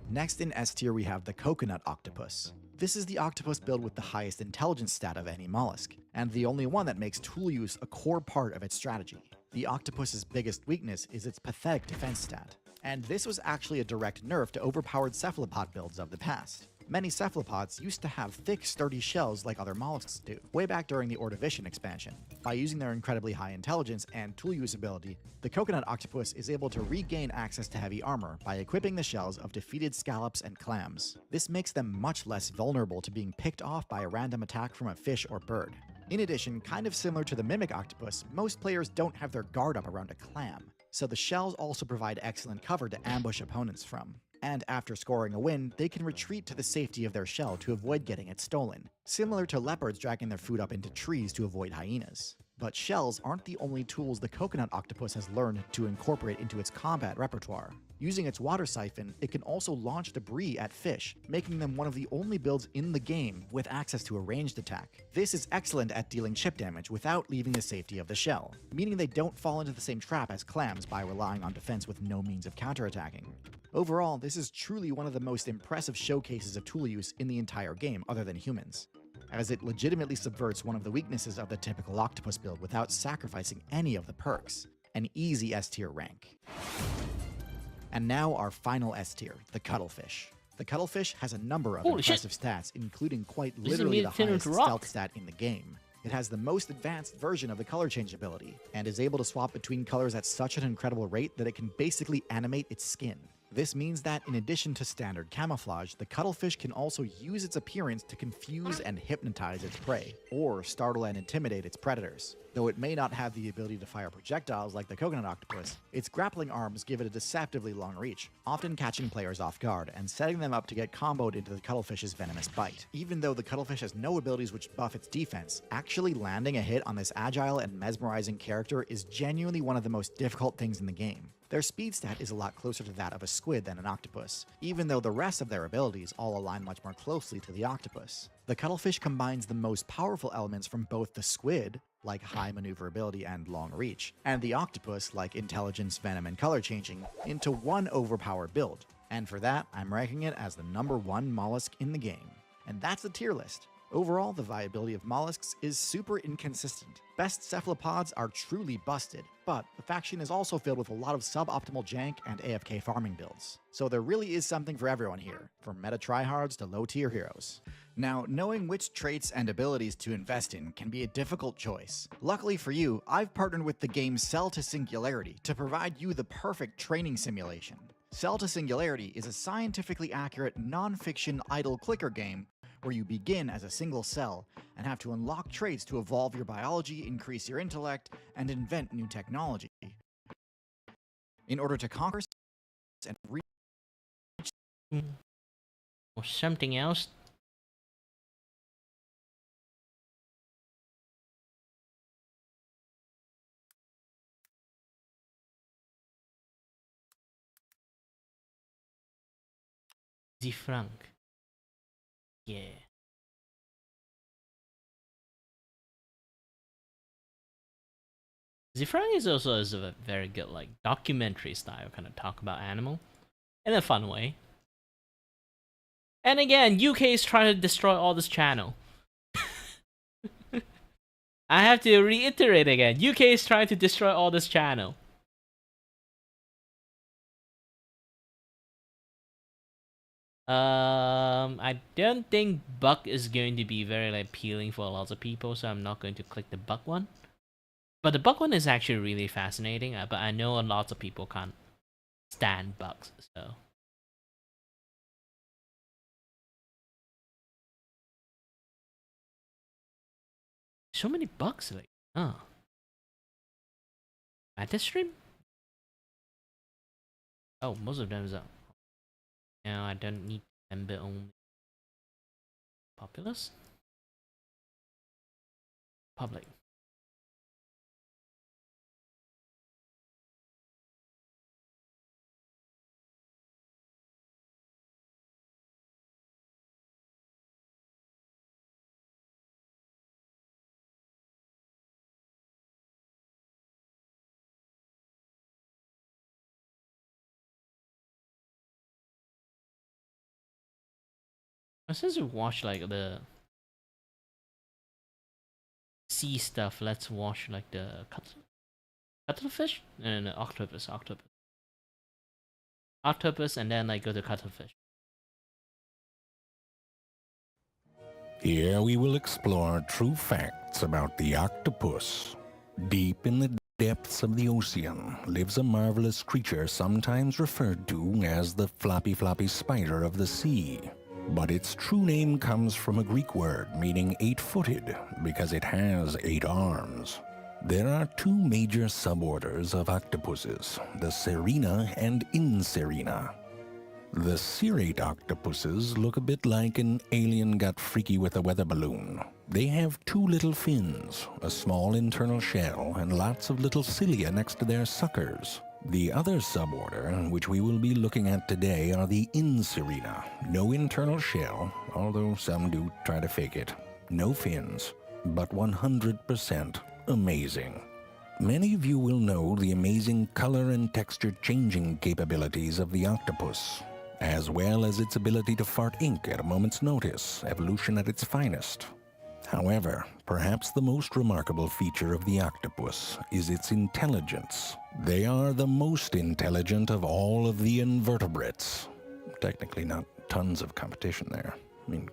next in S tier we have the coconut octopus. This is the octopus build with the highest intelligence stat of any mollusk, and the only one that makes tool use a core part of its strategy. The octopus's biggest weakness is its pathetic defense stat, and this was actually a direct nerf to overpowered cephalopod builds of the past. Many cephalopods used to have thick, sturdy shells like other mollusks do, way back during the Ordovician expansion. By using their incredibly high intelligence and tool use ability, the coconut octopus is able to regain access to heavy armor by equipping the shells of defeated scallops and clams. This makes them much less vulnerable to being picked off by a random attack from a fish or bird. In addition, kind of similar to the mimic octopus, most players don't have their guard up around a clam, so the shells also provide excellent cover to ambush opponents from. And after scoring a win, they can retreat to the safety of their shell to avoid getting it stolen, similar to leopards dragging their food up into trees to avoid hyenas. But shells aren't the only tools the coconut octopus has learned to incorporate into its combat repertoire. Using its water siphon, it can also launch debris at fish, making them one of the only builds in the game with access to a ranged attack. This is excellent at dealing chip damage without leaving the safety of the shell, meaning they don't fall into the same trap as clams by relying on defense with no means of counterattacking. Overall, this is truly one of the most impressive showcases of tool use in the entire game other than humans, as it legitimately subverts one of the weaknesses of the typical octopus build without sacrificing any of the perks. An easy S tier rank. And now our final S tier, the cuttlefish. The cuttlefish has a number of impressive stats, including quite literally the highest stealth stat in the game. It has the most advanced version of the color change ability, and is able to swap between colors at such an incredible rate that it can basically animate its skin. This means that in addition to standard camouflage, the cuttlefish can also use its appearance to confuse and hypnotize its prey, or startle and intimidate its predators. Though it may not have the ability to fire projectiles like the coconut octopus, its grappling arms give it a deceptively long reach, often catching players off guard and setting them up to get comboed into the cuttlefish's venomous bite. Even though the cuttlefish has no abilities which buff its defense, actually landing a hit on this agile and mesmerizing character is genuinely one of the most difficult things in the game. Their speed stat is a lot closer to that of a squid than an octopus, even though the rest of their abilities all align much more closely to the octopus. The cuttlefish combines the most powerful elements from both the squid, like high maneuverability and long reach, and the octopus, like intelligence, venom, and color changing, into one overpowered build. And for that, I'm ranking it as the #1 mollusk in the game. And that's the tier list. Overall, the viability of mollusks is super inconsistent. Best cephalopods are truly busted, but the faction is also filled with a lot of suboptimal jank and AFK farming builds. So there really is something for everyone here, from meta tryhards to low-tier heroes. Now, knowing which traits and abilities to invest in can be a difficult choice. Luckily for you, I've partnered with the game Cell to Singularity to provide you the perfect training simulation. Cell to Singularity is a scientifically accurate, non-fiction idle clicker game where you begin as a single cell and have to unlock traits to evolve your biology, increase your intellect, and invent new technology. In order to conquer and reach
or something else. The Frank. Yeah. Zifrang is also a very good like documentary style kind of talk about animal in a fun way. And again, UK is trying to destroy all this channel. I have to reiterate again. UK is trying to destroy all this channel. I don't think Buck is going to be very like appealing for lots of people, so I'm not going to click the Buck one. But the Buck one is actually really fascinating. But I know lots of people can't stand Bucks, so. So many Bucks, like, oh. At this stream? Oh, most of them is up. No, I don't need member only. Populous? Public. Since we watch like the sea stuff, let's watch like the cuttlefish? No, octopus. Octopus, and then like go to cuttlefish.
Here we will explore true facts about the octopus. Deep in the depths of the ocean lives a marvelous creature sometimes referred to as the floppy spider of the sea. But its true name comes from a Greek word meaning 8-footed because it has 8 arms. There are 2 major suborders of octopuses, the Serina and Inserina. The cirrate octopuses look a bit like an alien got freaky with a weather balloon. They have 2 little fins, a small internal shell, and lots of little cilia next to their suckers. The other suborder, which we will be looking at today, are the Inserina. No internal shell, although some do try to fake it. No fins, but 100% amazing. Many of you will know the amazing color and texture changing capabilities of the octopus, as well as its ability to fart ink at a moment's notice, evolution at its finest. However, perhaps the most remarkable feature of the octopus is its intelligence. They are the most intelligent of all of the invertebrates. Technically not tons of competition there. I mean,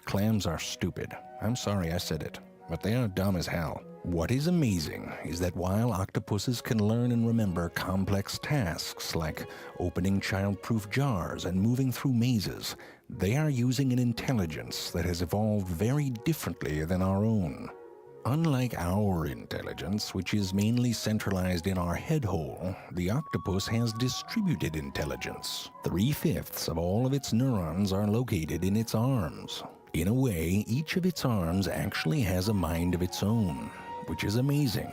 clams are stupid. I'm sorry I said it, but they are dumb as hell. What is amazing is that while octopuses can learn and remember complex tasks like opening child-proof jars and moving through mazes, they are using an intelligence that has evolved very differently than our own. Unlike our intelligence, which is mainly centralized in our head hole, the octopus has distributed intelligence. 3/5 of all of its neurons are located in its arms. In a way, each of its arms actually has a mind of its own, which is amazing.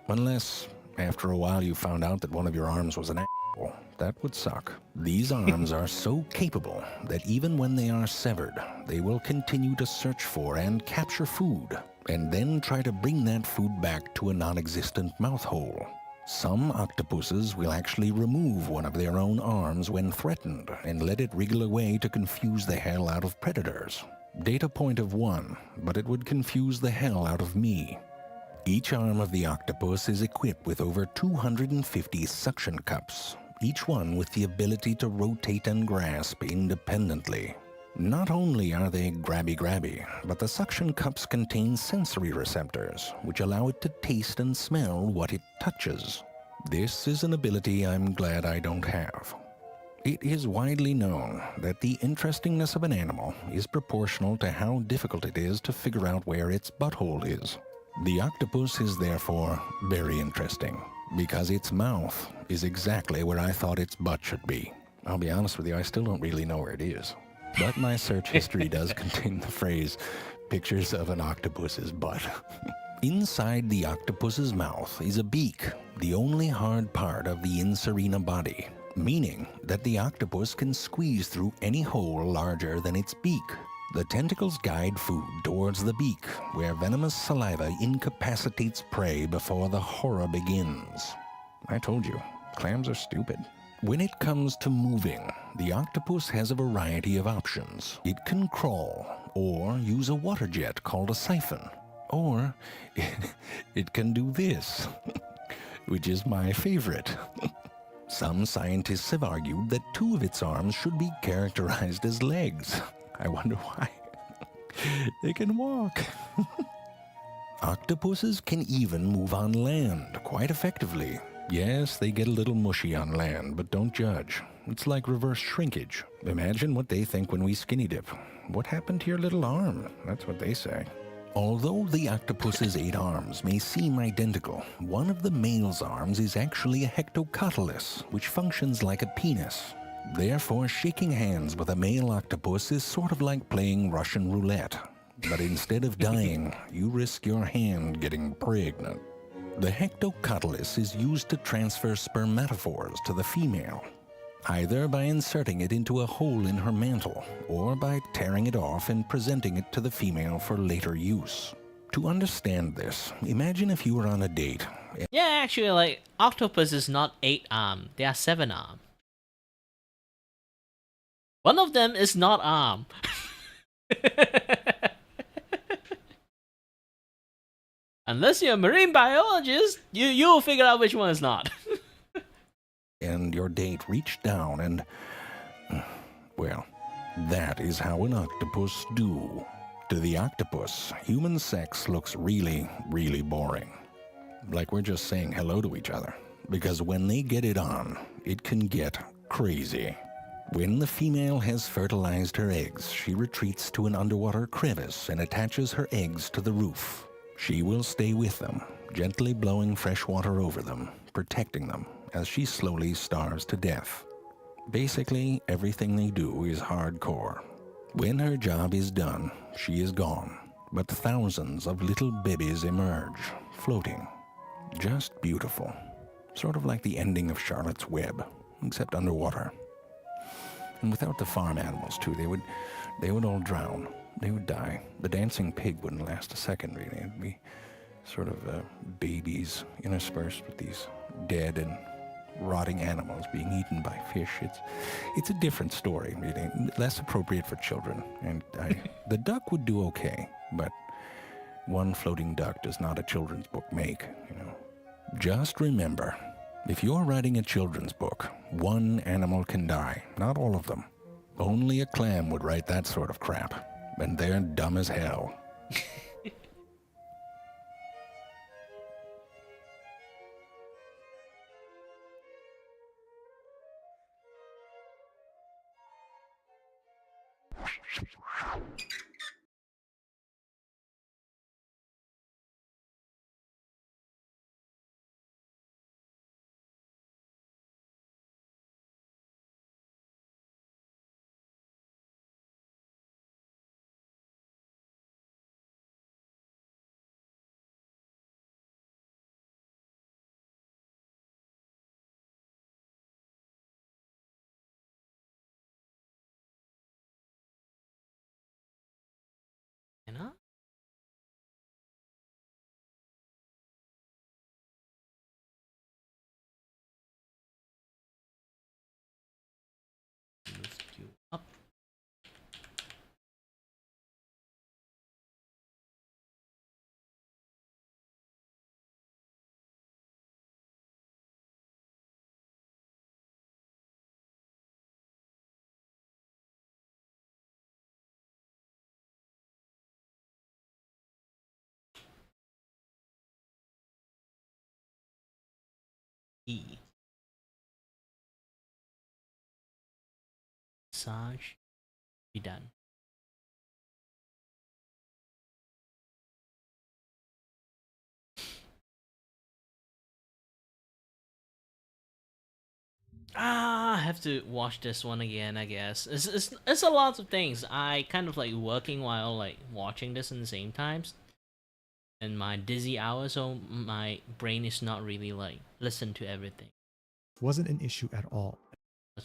Unless, after a while, you found out that one of your arms was an asshole. That would suck. These arms are so capable that even when they are severed, they will continue to search for and capture food, and then try to bring that food back to a non-existent mouth hole. Some octopuses will actually remove one of their own arms when threatened and let it wriggle away to confuse the hell out of predators. Data point of 1, but it would confuse the hell out of me. Each arm of the octopus is equipped with over 250 suction cups, each one with the ability to rotate and grasp independently. Not only are they grabby, but the suction cups contain sensory receptors, which allow it to taste and smell what it touches. This is an ability I'm glad I don't have. It is widely known that the interestingness of an animal is proportional to how difficult it is to figure out where its butthole is. The octopus is therefore very interesting, because its mouth is exactly where I thought its butt should be. I'll be honest with you, I still don't really know where it is. But my search history does contain the phrase, pictures of an octopus's butt. Inside the octopus's mouth is a beak, the only hard part of the Inserina body, meaning that the octopus can squeeze through any hole larger than its beak. The tentacles guide food towards the beak, where venomous saliva incapacitates prey before the horror begins. I told you, clams are stupid. When it comes to moving, the octopus has a variety of options. It can crawl, or use a water jet called a siphon. Or it can do this, which is my favorite. Some scientists have argued that 2 of its arms should be characterized as legs. I wonder why. They can walk. Octopuses can even move on land quite effectively. Yes, they get a little mushy on land, but don't judge. It's like reverse shrinkage. Imagine what they think when we skinny dip. What happened to your little arm? That's what they say. Although the octopus's 8 arms may seem identical, one of the male's arms is actually a hectocotylus, which functions like a penis. Therefore, shaking hands with a male octopus is sort of like playing Russian roulette. But instead of dying, you risk your hand getting pregnant. The hectocotylus is used to transfer spermatophores to the female, either by inserting it into a hole in her mantle or by tearing it off and presenting it to the female for later use. To understand this, imagine if you were on a date.
Yeah, actually, like, octopus is not 8 arm, they are 7 arm. One of them is not arm. Unless you're a marine biologist, you'll figure out which one is not.
And your date reached down and, well, that is how an octopus do. To the octopus, human sex looks really, really boring. Like we're just saying hello to each other. Because when they get it on, it can get crazy. When the female has fertilized her eggs, she retreats to an underwater crevice and attaches her eggs to the roof. She will stay with them, gently blowing fresh water over them, protecting them as she slowly starves to death. Basically, everything they do is hardcore. When her job is done, she is gone, but thousands of little babies emerge, floating. Just beautiful. Sort of like the ending of Charlotte's Web, except underwater. And without the farm animals, too, they would all drown. They would die. The dancing pig wouldn't last a second, really. It'd be sort of babies interspersed with these dead and rotting animals being eaten by fish. It's a different story, really. Less appropriate for children. And the duck would do okay, but one floating duck does not a children's book make, you know. Just remember, if you're writing a children's book, one animal can die, not all of them. Only a clam would write that sort of crap. And they're dumb as hell.
You know? Lift you up. E. Massage. Be done. I have to watch this one again, I guess. It's a lot of things. I kind of like working while like watching this in the same times. And my dizzy hours, so my brain is not really like listen to everything.
Wasn't an issue at all.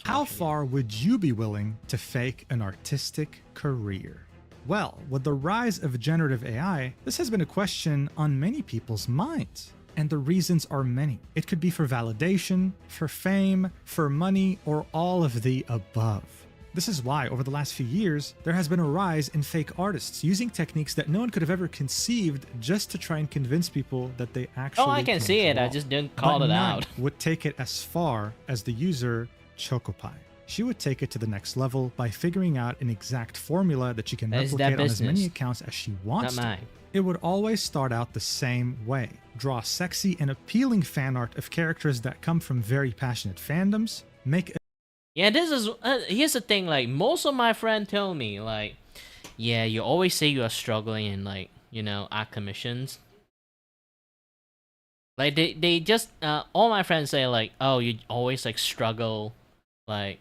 How far would you be willing to fake an artistic career? Well, with the rise of generative AI, this has been a question on many people's minds. And the reasons are many. It could be for validation, for fame, for money, or all of the above. This is why, over the last few years, there has been a rise in fake artists using techniques that no one could have ever conceived just to try and convince people that they actually
Oh, I can see it. I just didn't call it
none
out.
would take it as far as the user Chocopie. She would take it to the next level by figuring out an exact formula that she can
That is
replicate
their
on as many
business.
accounts as she wants
Not
to.
mine.
It would always start out the same way. Draw sexy and appealing fan art of characters that come from very passionate fandoms, make a
Yeah, this is here's the thing. Like most of my friends tell me, like, yeah, you always say you are struggling in like art commissions. Like they just all my friends say like, oh, you always like struggle, like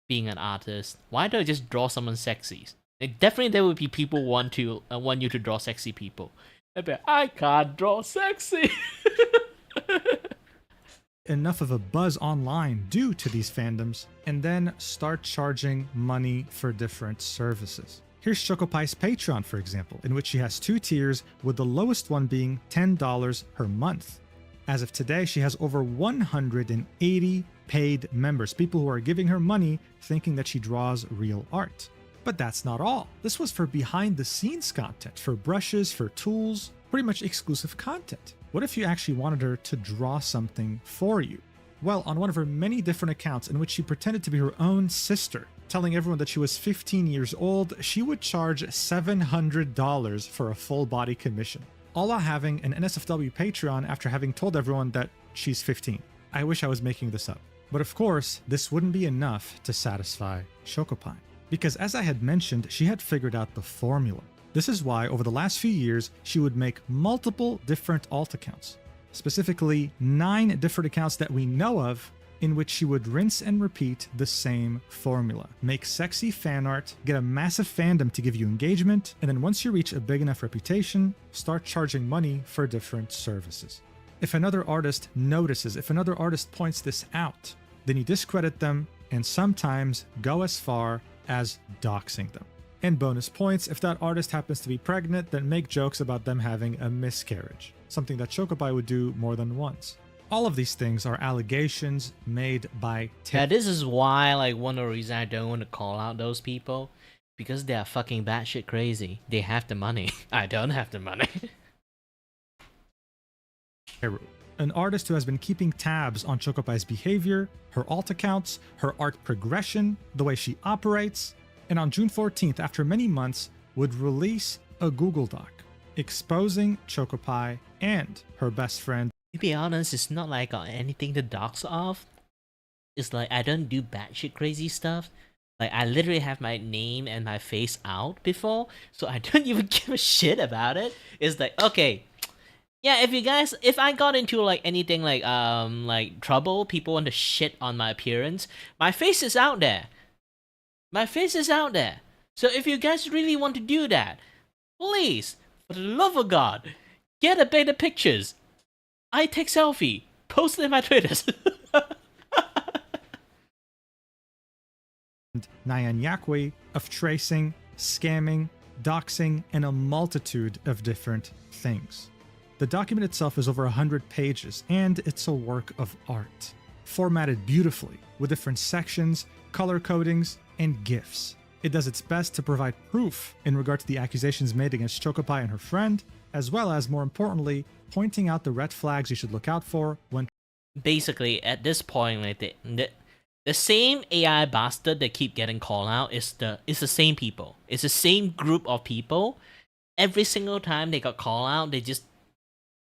being an artist. Why don't you just draw someone sexy? Like, definitely there would be people want you to draw sexy people. I'd be like, I can't draw sexy.
enough of a buzz online due to these fandoms, and then start charging money for different services. Here's Chocopie's Patreon, for example, in which she has 2 tiers, with the lowest one being $10 per month. As of today, she has over 180 paid members, people who are giving her money thinking that she draws real art. But that's not all. This was for behind the scenes content, for brushes, for tools, pretty much exclusive content. What if you actually wanted her to draw something for you? Well, on one of her many different accounts in which she pretended to be her own sister, telling everyone that she was 15 years old, she would charge $700 for a full body commission, all while having an NSFW Patreon after having told everyone that she's 15. I wish I was making this up. But of course, this wouldn't be enough to satisfy Chocopie, because as I had mentioned, she had figured out the formula. This is why over the last few years, she would make multiple different alt accounts, specifically 9 different accounts that we know of, in which she would rinse and repeat the same formula. Make sexy fan art, get a massive fandom to give you engagement, and then once you reach a big enough reputation, start charging money for different services. If another artist notices, if another artist points this out, then you discredit them and sometimes go as far as doxing them. And bonus points, if that artist happens to be pregnant, then make jokes about them having a miscarriage, something that Chocopie would do more than once. All of these things are allegations made by
Yeah, this is why, like, one of the reasons I don't want to call out those people, because they are fucking batshit crazy. They have the money. I don't have the money.
An artist who has been keeping tabs on Chocopie's behavior, her alt accounts, her art progression, the way she operates, and on June 14th, after many months, would release a Google Doc exposing Chocopie and her best friend.
To be honest, it's not like I got anything to dox off. It's like I don't do batshit crazy stuff. Like I literally have my name and my face out before, so I don't even give a shit about it. It's like, okay, yeah, if I got into like anything like trouble, people want to shit on my appearance, my face is out there. My face is out there. So if you guys really want to do that, please, for the love of God, get a better pictures. I take selfie, post it in my Twitters.
Nyan Yakwe of tracing, scamming, doxing, and a multitude of different things. The document itself is over 100 pages, and it's a work of art, formatted beautifully with different sections, color codings, and GIFs. It does its best to provide proof in regard to the accusations made against Chocopie and her friend, as well as, more importantly, pointing out the red flags you should look out for when...
Basically, at this point, like the same AI bastard that keep getting called out is the same people. It's the same group of people. Every single time they got called out, they just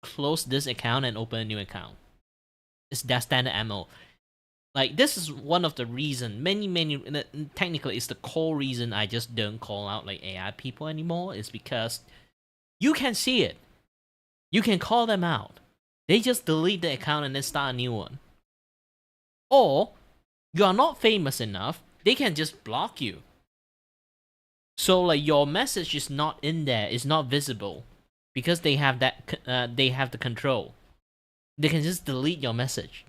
close this account and open a new account. It's that standard MO. Like, this is one of the reason, technically it's the core reason I just don't call out like AI people anymore, is because you can see it. You can call them out. They just delete the account and then start a new one. Or, you are not famous enough, they can just block you. So like your message is not in there, it's not visible. Because they have that, they have the control. They can just delete your message.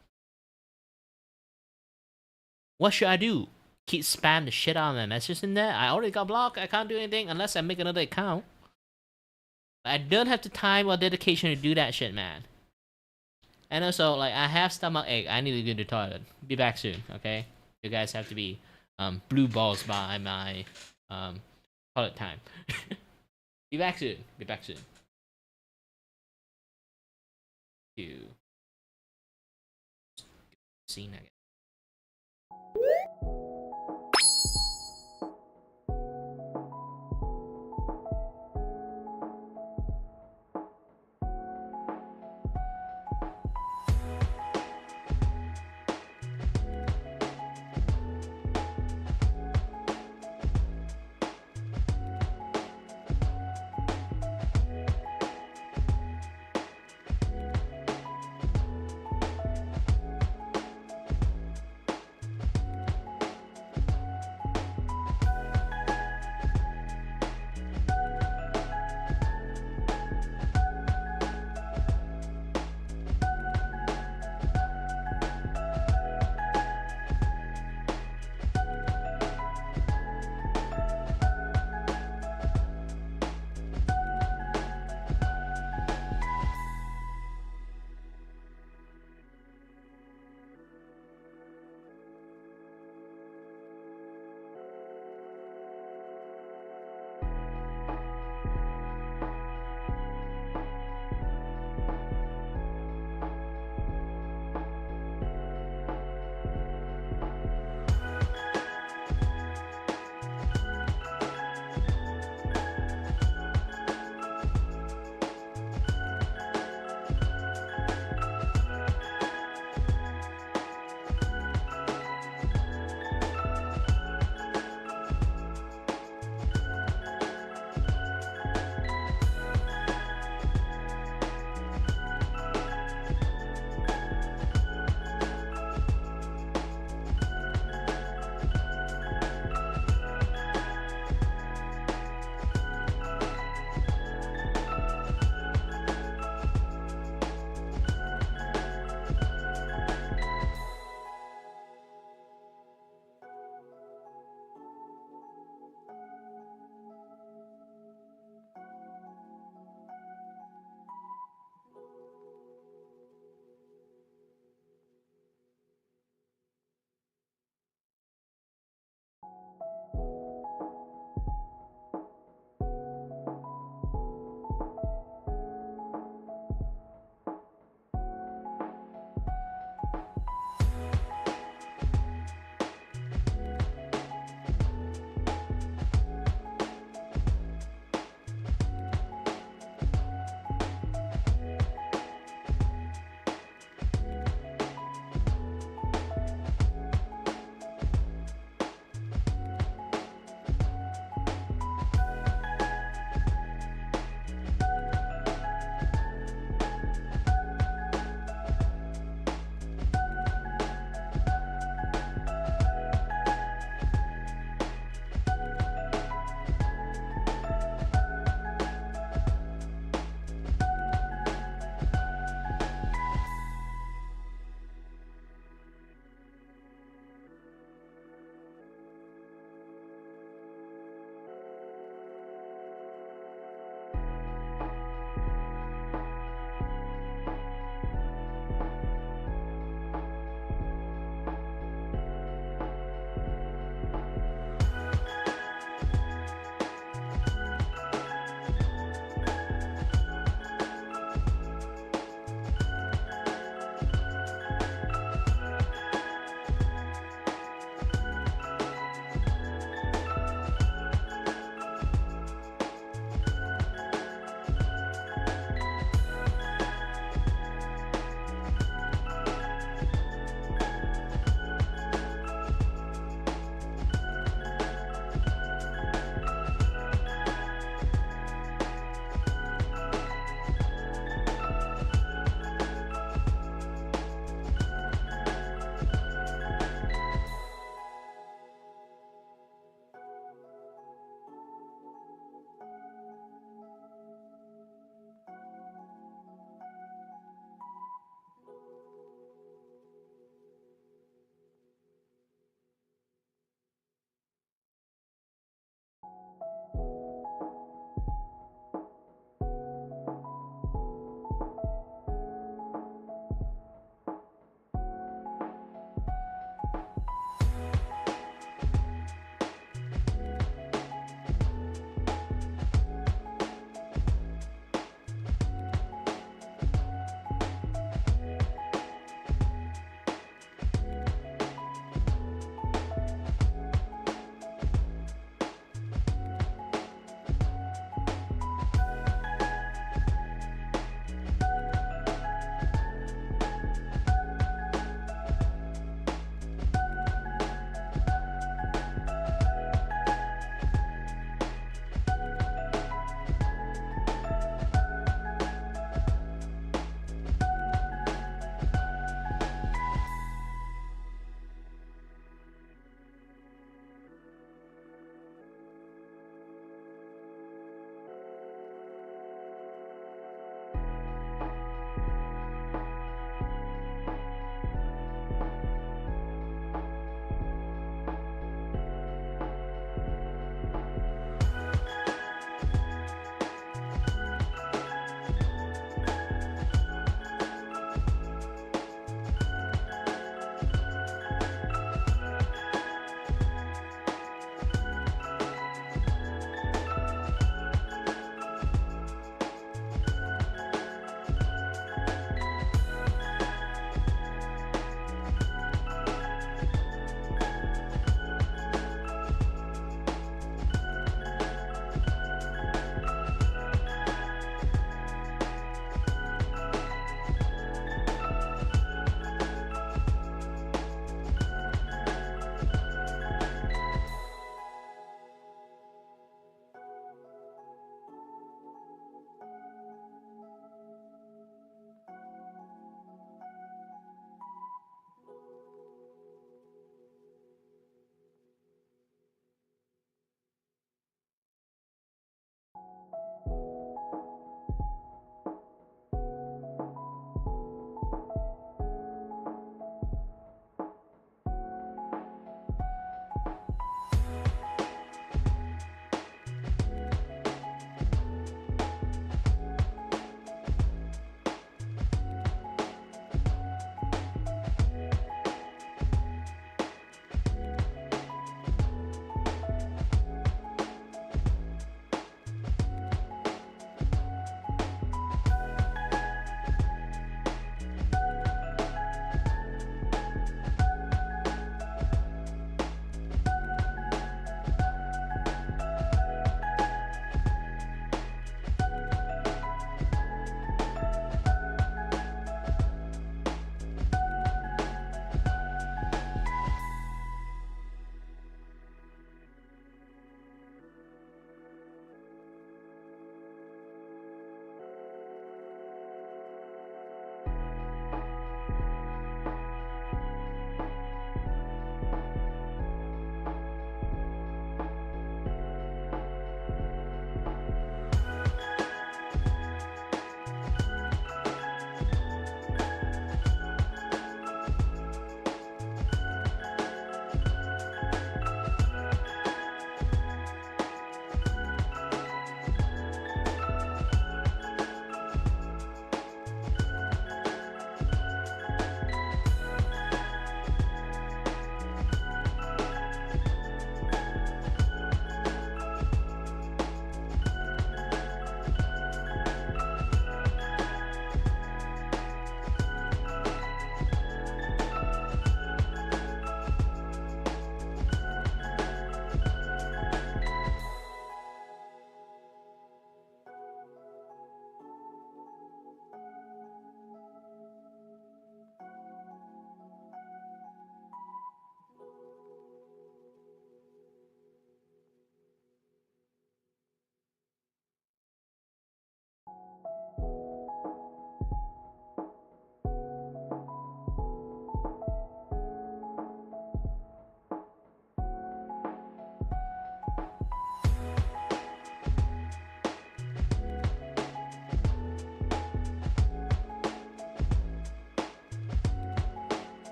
What should I do? Keep spam the shit out of my messages in there? I already got blocked, I can't do anything unless I make another account. I don't have the time or dedication to do that shit, man. And also, like, I have stomachache. I need to go to the toilet. Be back soon, okay? You guys have to be blue balls by my toilet time. Be back soon. Be back soon. Scene again.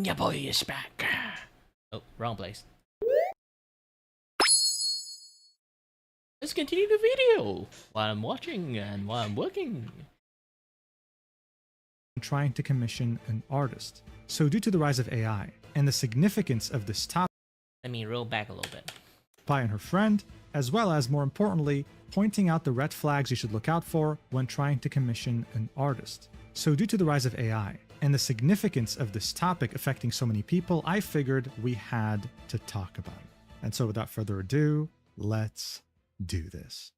your boy is back. Oh, wrong place. Let's continue the video while I'm watching and while I'm working.
Trying to commission an artist. So due to the rise of AI and the significance of this topic,
Let me roll back a little bit.
Pi and her friend, as well as, more importantly, pointing out the red flags you should look out for when trying to commission an artist. So due to the rise of AI and the significance of this topic affecting so many people, I figured we had to talk about it. And so without further ado, let's do this.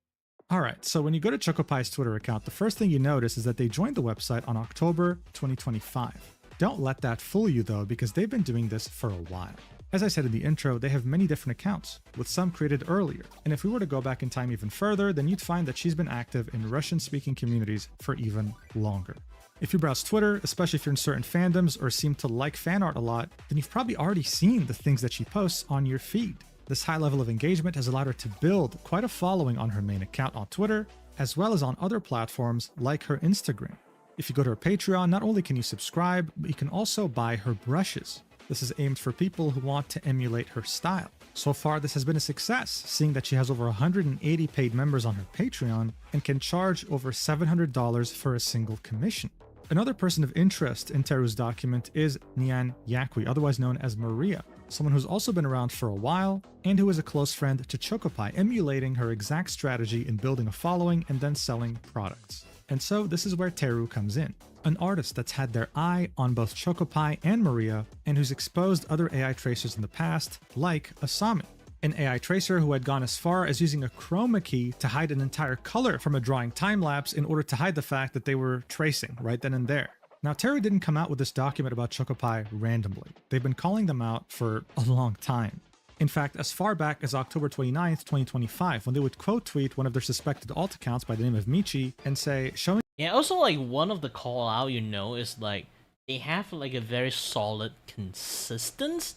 All right, so when you go to ChocoPie's Twitter account, the first thing you notice is that they joined the website on October 2025. Don't let that fool you though, because they've been doing this for a while. As I said in the intro, they have many different accounts, with some created earlier. And if we were to go back in time even further, then you'd find that she's been active in Russian-speaking communities for even longer. If you browse Twitter, especially if you're in certain fandoms or seem to like fan art a lot, then you've probably already seen the things that she posts on your feed. This high level of engagement has allowed her to build quite a following on her main account on Twitter, as well as on other platforms like her Instagram. If you go to her Patreon, not only can you subscribe, but you can also buy her brushes. This is aimed for people who want to emulate her style. So far, this has been a success, seeing that she has over 180 paid members on her Patreon and can charge over $700 for a single commission. Another person of interest in Teru's document is Nian Yakui, otherwise known as Maria, someone who's also been around for a while and who is a close friend to ChocoPie, emulating her exact strategy in building a following and then selling products. And so this is where Teru comes in, an artist that's had their eye on both ChocoPie and Maria and who's exposed other AI tracers in the past, like Asami, an AI tracer who had gone as far as using a chroma key to hide an entire color from a drawing time-lapse in order to hide the fact that they were tracing right then and there. Now, Teru didn't come out with this document about ChocoPie randomly. They've been calling them out for a long time. In fact, as far back as October 29th, 2025, when they would quote tweet one of their suspected alt accounts by the name of Michi and say, showing...
Yeah, also like one of the call out, is like they have like a very solid consistency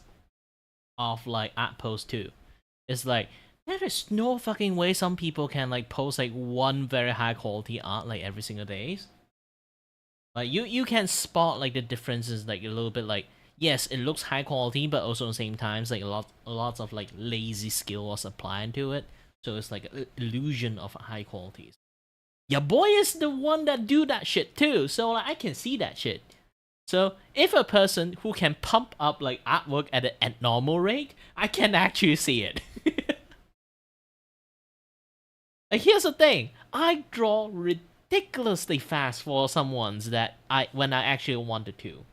of like art posts too. It's like there is no fucking way some people can like post like one very high quality art like every single day. Like you can spot like the differences like a little bit, like yes, it looks high quality, but also at the same time like a lot of like lazy skill was applied to it, so it's like an illusion of high qualities. Your boy is the one that do that shit too, so like I can see that shit. So if a person who can pump up like artwork at an abnormal rate, I can actually see it. Like here's the thing, I draw ridiculously fast for some ones that when I actually wanted to.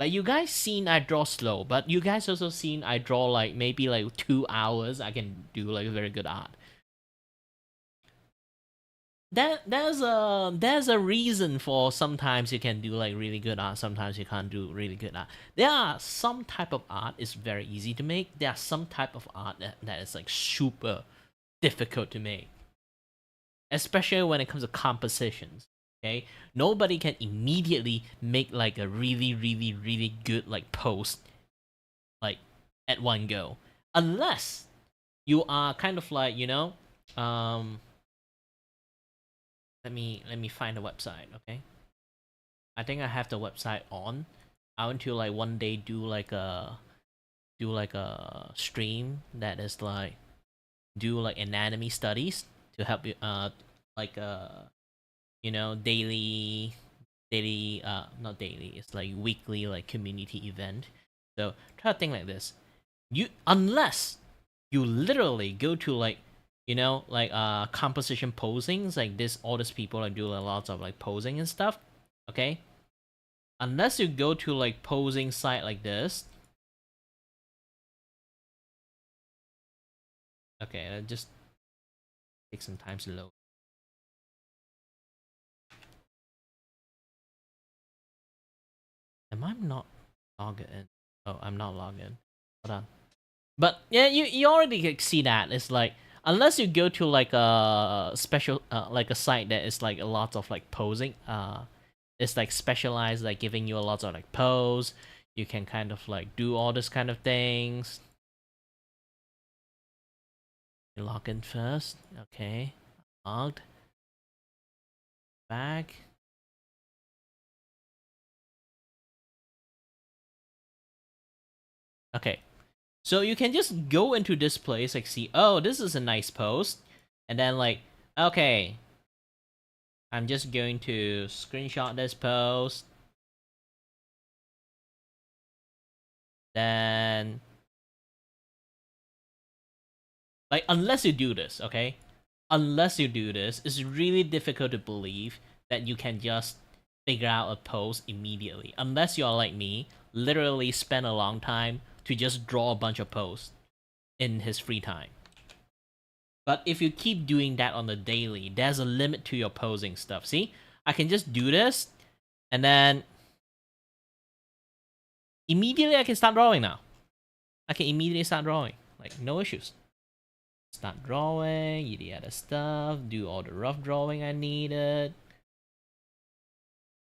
Like you guys seen I draw slow, but you guys also seen I draw like maybe like 2 hours. I can do like very good art. There's a reason for sometimes you can do like really good art, sometimes you can't do really good art. There are some type of art is very easy to make. There are some type of art that is like super difficult to make, especially when it comes to compositions. Okay, nobody can immediately make like a really good like post like at one go, unless you are kind of like let me find the website. Okay, I think I have the website on. I want to like one day do like a stream that is like do like anatomy studies to help you daily not daily, it's like weekly like community event. So try to think like this. Unless you literally go to like composition posings like this, all these people like do like lots of like posing and stuff. Okay, unless you go to like posing site like this. Okay, that just take some time to load. Am I not logged in? Oh, I'm not logged in. Hold on. But yeah, you already see that. It's like unless you go to like a special like a site that is like a lot of like posing, it's like specialized, like giving you a lot of like pose. You can kind of like do all this kind of things. You log in first. Okay, logged. Back. Okay. So you can just go into this place, like see, oh, this is a nice post. And then like, okay, I'm just going to screenshot this post. Then, like, unless you do this, okay? Unless you do this, it's really difficult to believe that you can just figure out a post immediately. Unless you're like me, literally spend a long time to just draw a bunch of posts in his free time. But if you keep doing that on the daily, there's a limit to your posing stuff. See? I can just do this, and then immediately I can start drawing now. I can immediately start drawing. Like, no issues. Start drawing, yada yada stuff, do all the rough drawing I needed.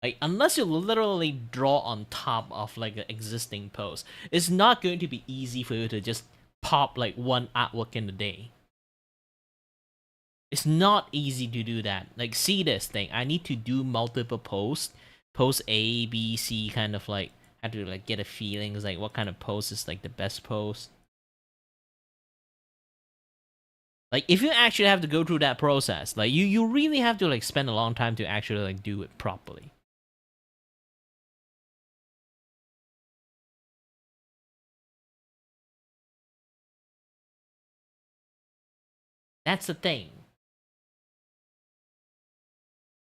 Like, unless you literally draw on top of like an existing post, it's not going to be easy for you to just pop like one artwork in a day. It's not easy to do that. Like, see this thing. I need to do multiple posts. Post A, B, C, kind of like, have to like get a feeling. It's like, what kind of post is like the best post? Like, if you actually have to go through that process, like, you really have to like spend a long time to actually like do it properly. That's the thing.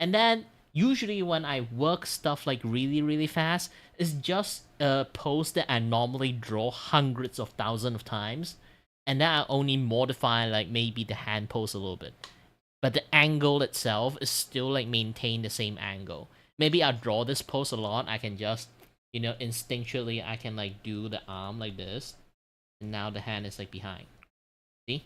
And then usually when I work stuff like really fast, it's just a post that I normally draw hundreds of thousands of times, and then I only modify like maybe the hand pose a little bit, but the angle itself is still like maintain the same angle. Maybe I draw this pose a lot, I can just, you know, instinctually I can like do the arm like this, and now the hand is like behind. See?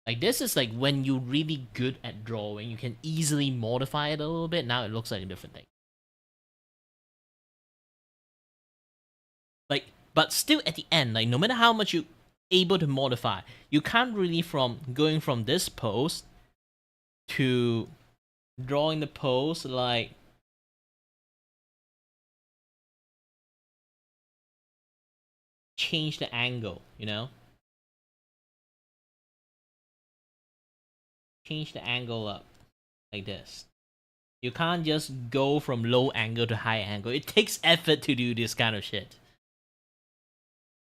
Like, this is like when you're really good at drawing, you can easily modify it a little bit. Now it looks like a different thing. Like, but still at the end, like, no matter how much you're able to modify, you can't really from going from this pose to drawing the pose like change the angle, you know? Change the angle up like this. You can't just go from low angle to high angle. It takes effort to do this kind of shit.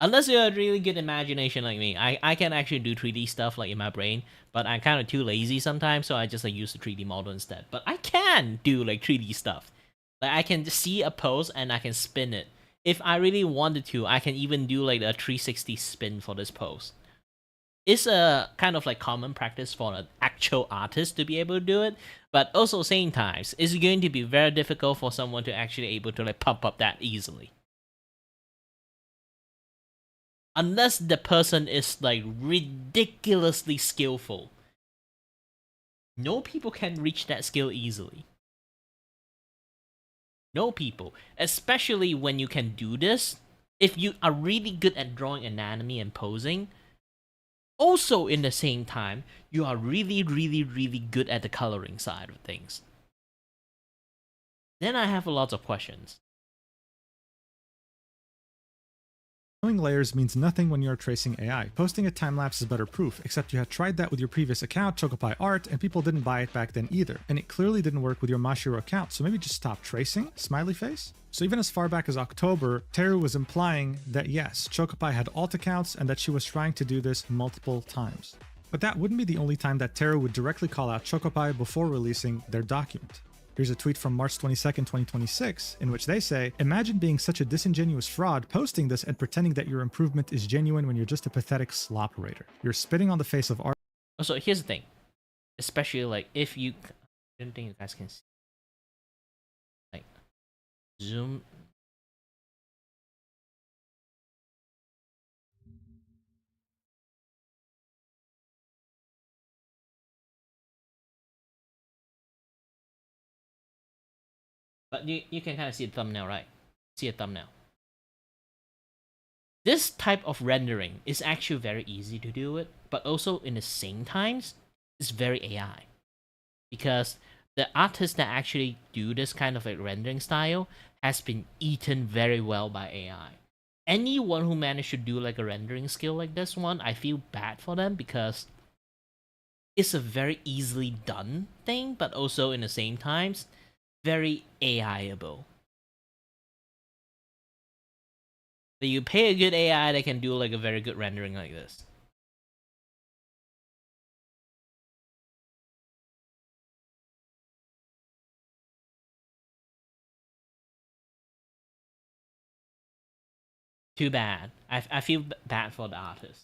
Unless you have a really good imagination like me. I can actually do 3D stuff like in my brain, but I'm kind of too lazy sometimes, so I just like use the 3D model instead. But I can do like 3D stuff. Like, I can see a pose and I can spin it. If I really wanted to, I can even do like a 360 spin for this pose. It's a kind of like common practice for an actual artist to be able to do it, but also same times, it's going to be very difficult for someone to actually able to like pump up that easily. Unless the person is like ridiculously skillful. No people can reach that skill easily. No people. Especially when you can do this, if you are really good at drawing anatomy and posing, also in the same time, you are really good at the coloring side of things. Then I have a lot of questions.
Knowing layers means nothing when you're tracing AI. Posting a time-lapse is better proof, except you had tried that with your previous account, Chocopie Art, and people didn't buy it back then either. And it clearly didn't work with your Mashiro account, so maybe just stop tracing? Smiley face? So even as far back as October, Teru was implying that yes, Chocopie had alt accounts and that she was trying to do this multiple times. But that wouldn't be the only time that Teru would directly call out Chocopie before releasing their document. Here's a tweet from March 22nd, 2026, in which they say, "Imagine being such a disingenuous fraud, posting this and pretending that your improvement is genuine when you're just a pathetic slop-rater. You're spitting on the face of art."
Also, here's the thing. Especially, like, if you... I don't think you guys can see. Like, zoom... But you can kind of see the thumbnail, right? See a thumbnail. This type of rendering is actually very easy to do it, but also in the same times, it's very AI. Because the artists that actually do this kind of like rendering style has been eaten very well by AI. anyone who managed to do like a rendering skill like this one, I feel bad for them because it's a very easily done thing, but also in the same times, very AI-able. So you pay a good AI that can do like a very good rendering like this. Too bad. I feel bad for the artist.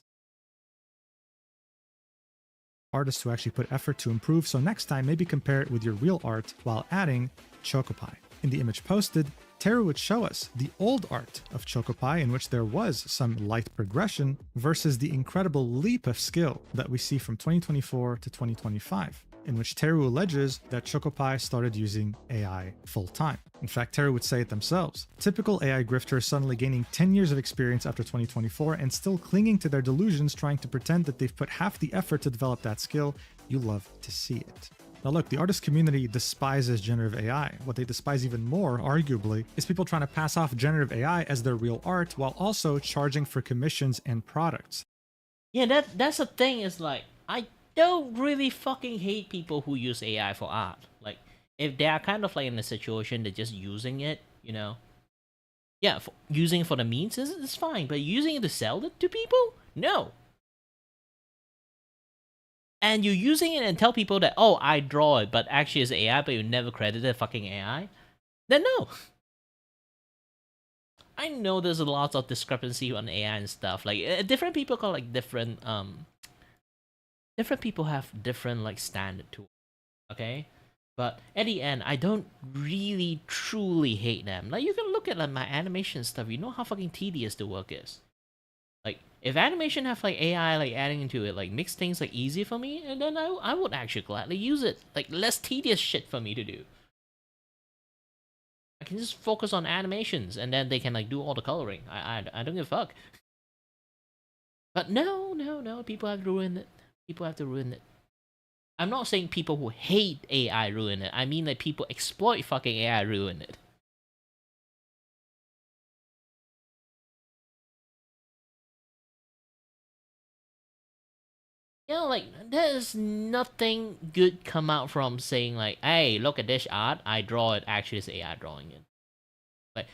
Artists who actually put effort to improve, so next time maybe compare it with your real art while adding Chocopie. In the image posted, Teru would show us the old art of Chocopie in which there was some light progression versus the incredible leap of skill that we see from 2024 to 2025, in which Teru alleges that Chocopie started using AI full-time. In fact, Teru would say it themselves. Typical AI grifters suddenly gaining 10 years of experience after 2024 and still clinging to their delusions, trying to pretend that they've put half the effort to develop that skill. You love to see it. Now look, the artist community despises generative AI. What they despise even more, arguably, is people trying to pass off generative AI as their real art while also charging for commissions and products.
Yeah, that's the thing, is like, I don't really fucking hate people who use AI for art. Like, if they are kind of like in a situation they're just using it, you know. Yeah, using it for the means is fine, but using it to sell it to people? No. And you're using it and tell people that, oh, I draw it, but actually it's AI, but you never credited fucking AI? Then no. I know there's a lot of discrepancy on AI and stuff. Like, different people call like different people have different like standard tools. Okay? But at the end, I don't really truly hate them. Like, you can look at like my animation stuff, you know how fucking tedious the work is. Like, if animation have like AI like adding into it, like makes things like easy for me, and then I would actually gladly use it. Like, less tedious shit for me to do. I can just focus on animations, and then they can like do all the coloring. I don't give a fuck. But no, people have to ruin it. People have to ruin it. I'm not saying people who hate AI ruin it. I mean like people exploit fucking AI ruin it. You know, like, there's nothing good come out from saying like, hey, look at this art, I draw it, actually it's AI drawing it. Like,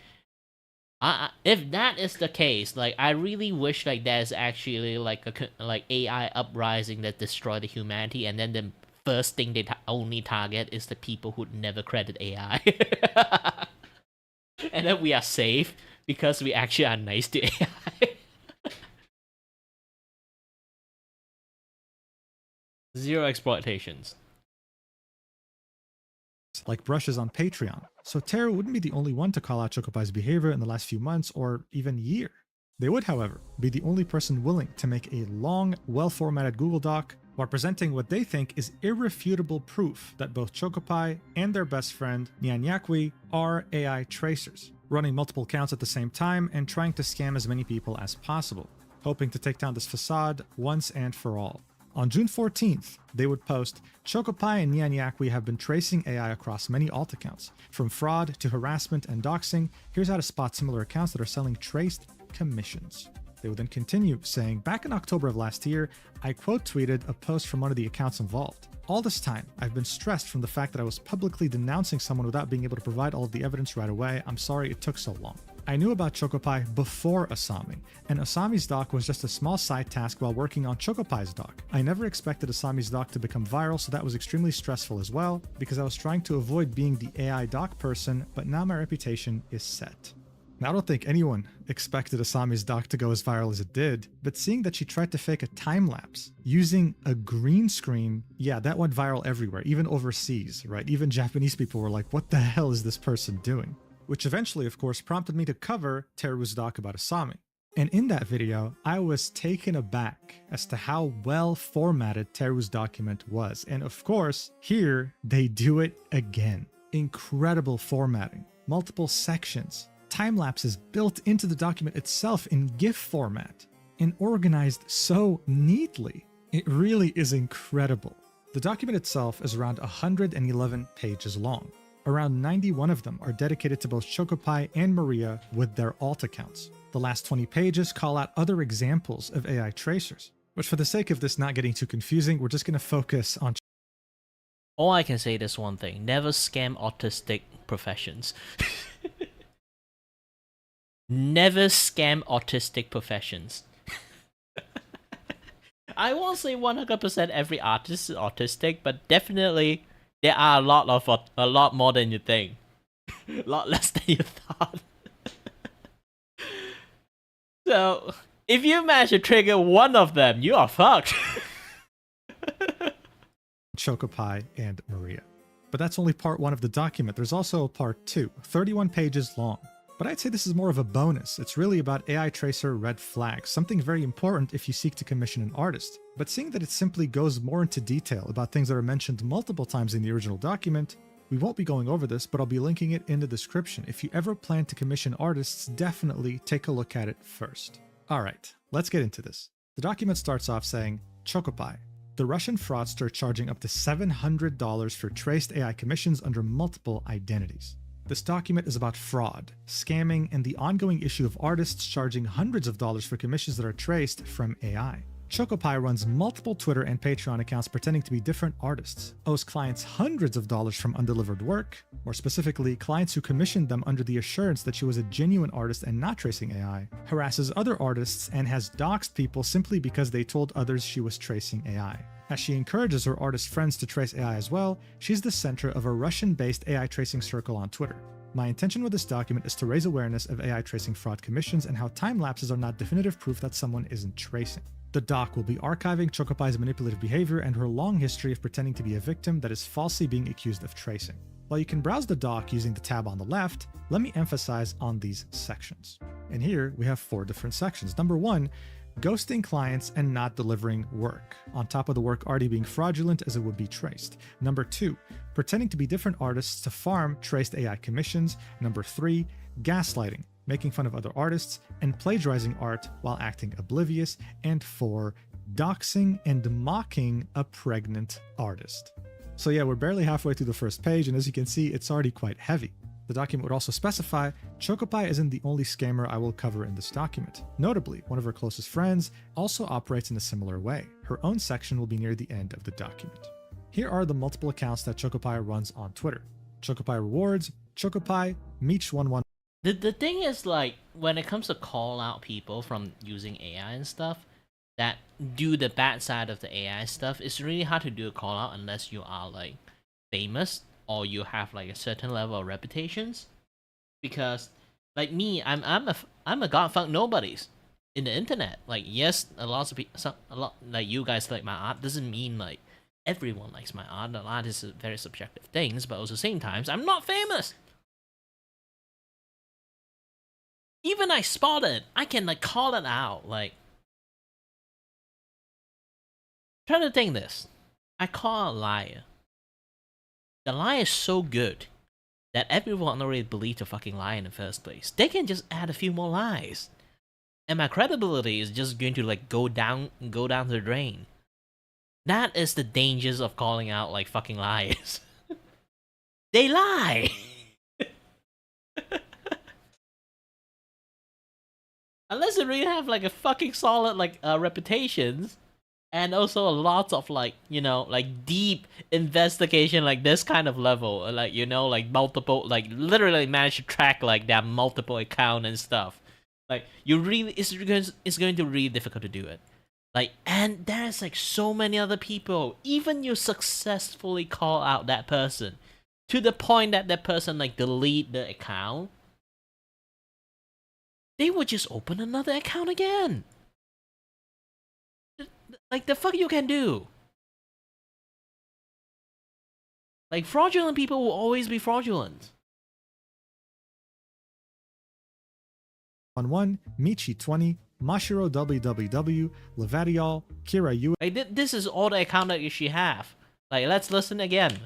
if that is the case, like, I really wish like there's actually like a like AI uprising that destroy the humanity, and then the first thing they only target is the people who never credit AI. And then we are safe because we actually are nice to AI. Zero exploitations.
Like brushes on Patreon. So Teru wouldn't be the only one to call out Chocopie's behavior in the last few months or even year. They would, however, be the only person willing to make a long, well-formatted Google Doc while presenting what they think is irrefutable proof that both Chocopie and their best friend, Nyanyakwi, are AI tracers, running multiple accounts at the same time and trying to scam as many people as possible, hoping to take down this facade once and for all. On June 14th, they would post, Chocopie and Nyanyakwi have been tracing AI across many alt accounts. From fraud to harassment and doxing, here's how to spot similar accounts that are selling traced commissions. They would then continue saying, back in October of last year, I quote tweeted a post from one of the accounts involved. All this time, I've been stressed from the fact that I was publicly denouncing someone without being able to provide all of the evidence right away. I'm sorry it took so long. I knew about Chocopie before Asami, and Asami's doc was just a small side task while working on Chocopie's doc. I never expected Asami's doc to become viral, so that was extremely stressful as well, because I was trying to avoid being the AI doc person, but now my reputation is set. Now, I don't think anyone expected Asami's doc to go as viral as it did, but seeing that she tried to fake a time-lapse using a green screen, yeah, that went viral everywhere, even overseas, right? Even Japanese people were like, what the hell is this person doing? Which eventually, of course, prompted me to cover Teru's doc about Asami. And in that video, I was taken aback as to how well formatted Teru's document was. And of course, here they do it again. Incredible formatting, multiple sections, time lapses built into the document itself in GIF format, and organized so neatly. It really is incredible. The document itself is around 111 pages long. around 91 of them are dedicated to both Chocopie and Maria with their alt accounts. The last 20 pages call out other examples of AI tracers, which for the sake of this not getting too confusing, we're just going to focus on.
All I can say is one thing: never scam autistic professions. Never scam autistic professions. I won't say 100% every artist is autistic, but definitely there are a lot more than you think. A lot less than you thought. So, if you manage to trigger one of them, you are fucked.
Chocopie and Maria. But that's only part 1 of the document. There's also a part 2, 31 pages long. But I'd say this is more of a bonus. It's really about AI tracer red flags, something very important if you seek to commission an artist. But seeing that it simply goes more into detail about things that are mentioned multiple times in the original document, we won't be going over this, but I'll be linking it in the description. If you ever plan to commission artists, definitely take a look at it first. Alright, let's get into this. The document starts off saying, Chocopie, the Russian fraudster charging up to $700 for traced AI commissions under multiple identities. This document is about fraud, scamming, and the ongoing issue of artists charging hundreds of dollars for commissions that are traced from AI. Chocopie runs multiple Twitter and Patreon accounts pretending to be different artists, owes clients hundreds of dollars from undelivered work, more specifically, clients who commissioned them under the assurance that she was a genuine artist and not tracing AI, harasses other artists, and has doxed people simply because they told others she was tracing AI. As she encourages her artist friends to trace AI as well, she's the center of a Russian-based AI tracing circle on Twitter. My intention with this document is to raise awareness of AI tracing fraud commissions and how time lapses are not definitive proof that someone isn't tracing. The doc will be archiving Chocopie's manipulative behavior and her long history of pretending to be a victim that is falsely being accused of tracing. While you can browse the doc using the tab on the left, let me emphasize on these sections. And here we have 4 different sections. Number 1, ghosting clients and not delivering work, on top of the work already being fraudulent as it would be traced. Number 2, pretending to be different artists to farm traced AI commissions. Number 3, gaslighting, making fun of other artists, and plagiarizing art while acting oblivious. And 4, doxing and mocking a pregnant artist. So yeah, we're barely halfway through the first page, and as you can see, it's already quite heavy. The document would also specify Chocopie isn't the only scammer I will cover in this document. Notably, one of her closest friends also operates in a similar way. Her own section will be near the end of the document. Here are the multiple accounts that Chocopie runs on Twitter. Chocopie Rewards, Chocopie, Meech11.
The thing is, like, when it comes to call out people from using AI and stuff that do the bad side of the AI stuff, it's really hard to do a call out unless you are like famous or you have like a certain level of reputations. Because like me, I'm a godfuck nobodies in the internet. Like, yes, a lot like you guys like my art doesn't mean like everyone likes my art. The art is very subjective things, but also same times I'm not famous. Even I spot it, I can like call it out. Like, try to think this. I call a liar. The lie is so good that everyone already believed the fucking lie in the first place. They can just add a few more lies, and my credibility is just going to like go down the drain. That is the dangers of calling out like fucking liars. They lie. Unless they really have like a fucking solid like reputations, and also lots of like, you know, like deep investigation, like this kind of level, like, you know, like multiple, like literally manage to track like their multiple account and stuff. Like, you really, it's going to be really difficult to do it. Like, and there's like so many other people, even you successfully call out that person to the point that that person like delete the account, they would just open another account again. Like, the fuck you can do? Like, fraudulent people will always be fraudulent.
On 1, Michi20, Mashiro WWW, Levadiol, Kira U.
Like, this is all the account that you should have. Like, let's listen again.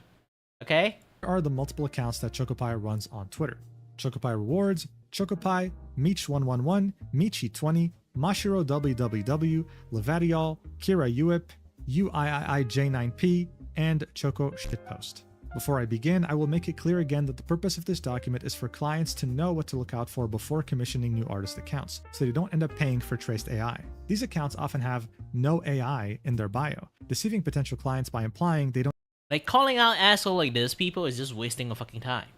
Okay?
Here are the multiple accounts that Chocopie runs on Twitter. Chocopie Rewards, Chocopie, Meech111, Michi20, Mashiro WWW, Levadiol, Kira Uip, UIIIJ9P, and Choco Shitpost. Before I begin, I will make it clear again that the purpose of this document is for clients to know what to look out for before commissioning new artist accounts, so they don't end up paying for traced AI. These accounts often have no AI in their bio, deceiving potential clients by implying they don't
Like, calling out asshole like this, people, is just wasting a fucking time.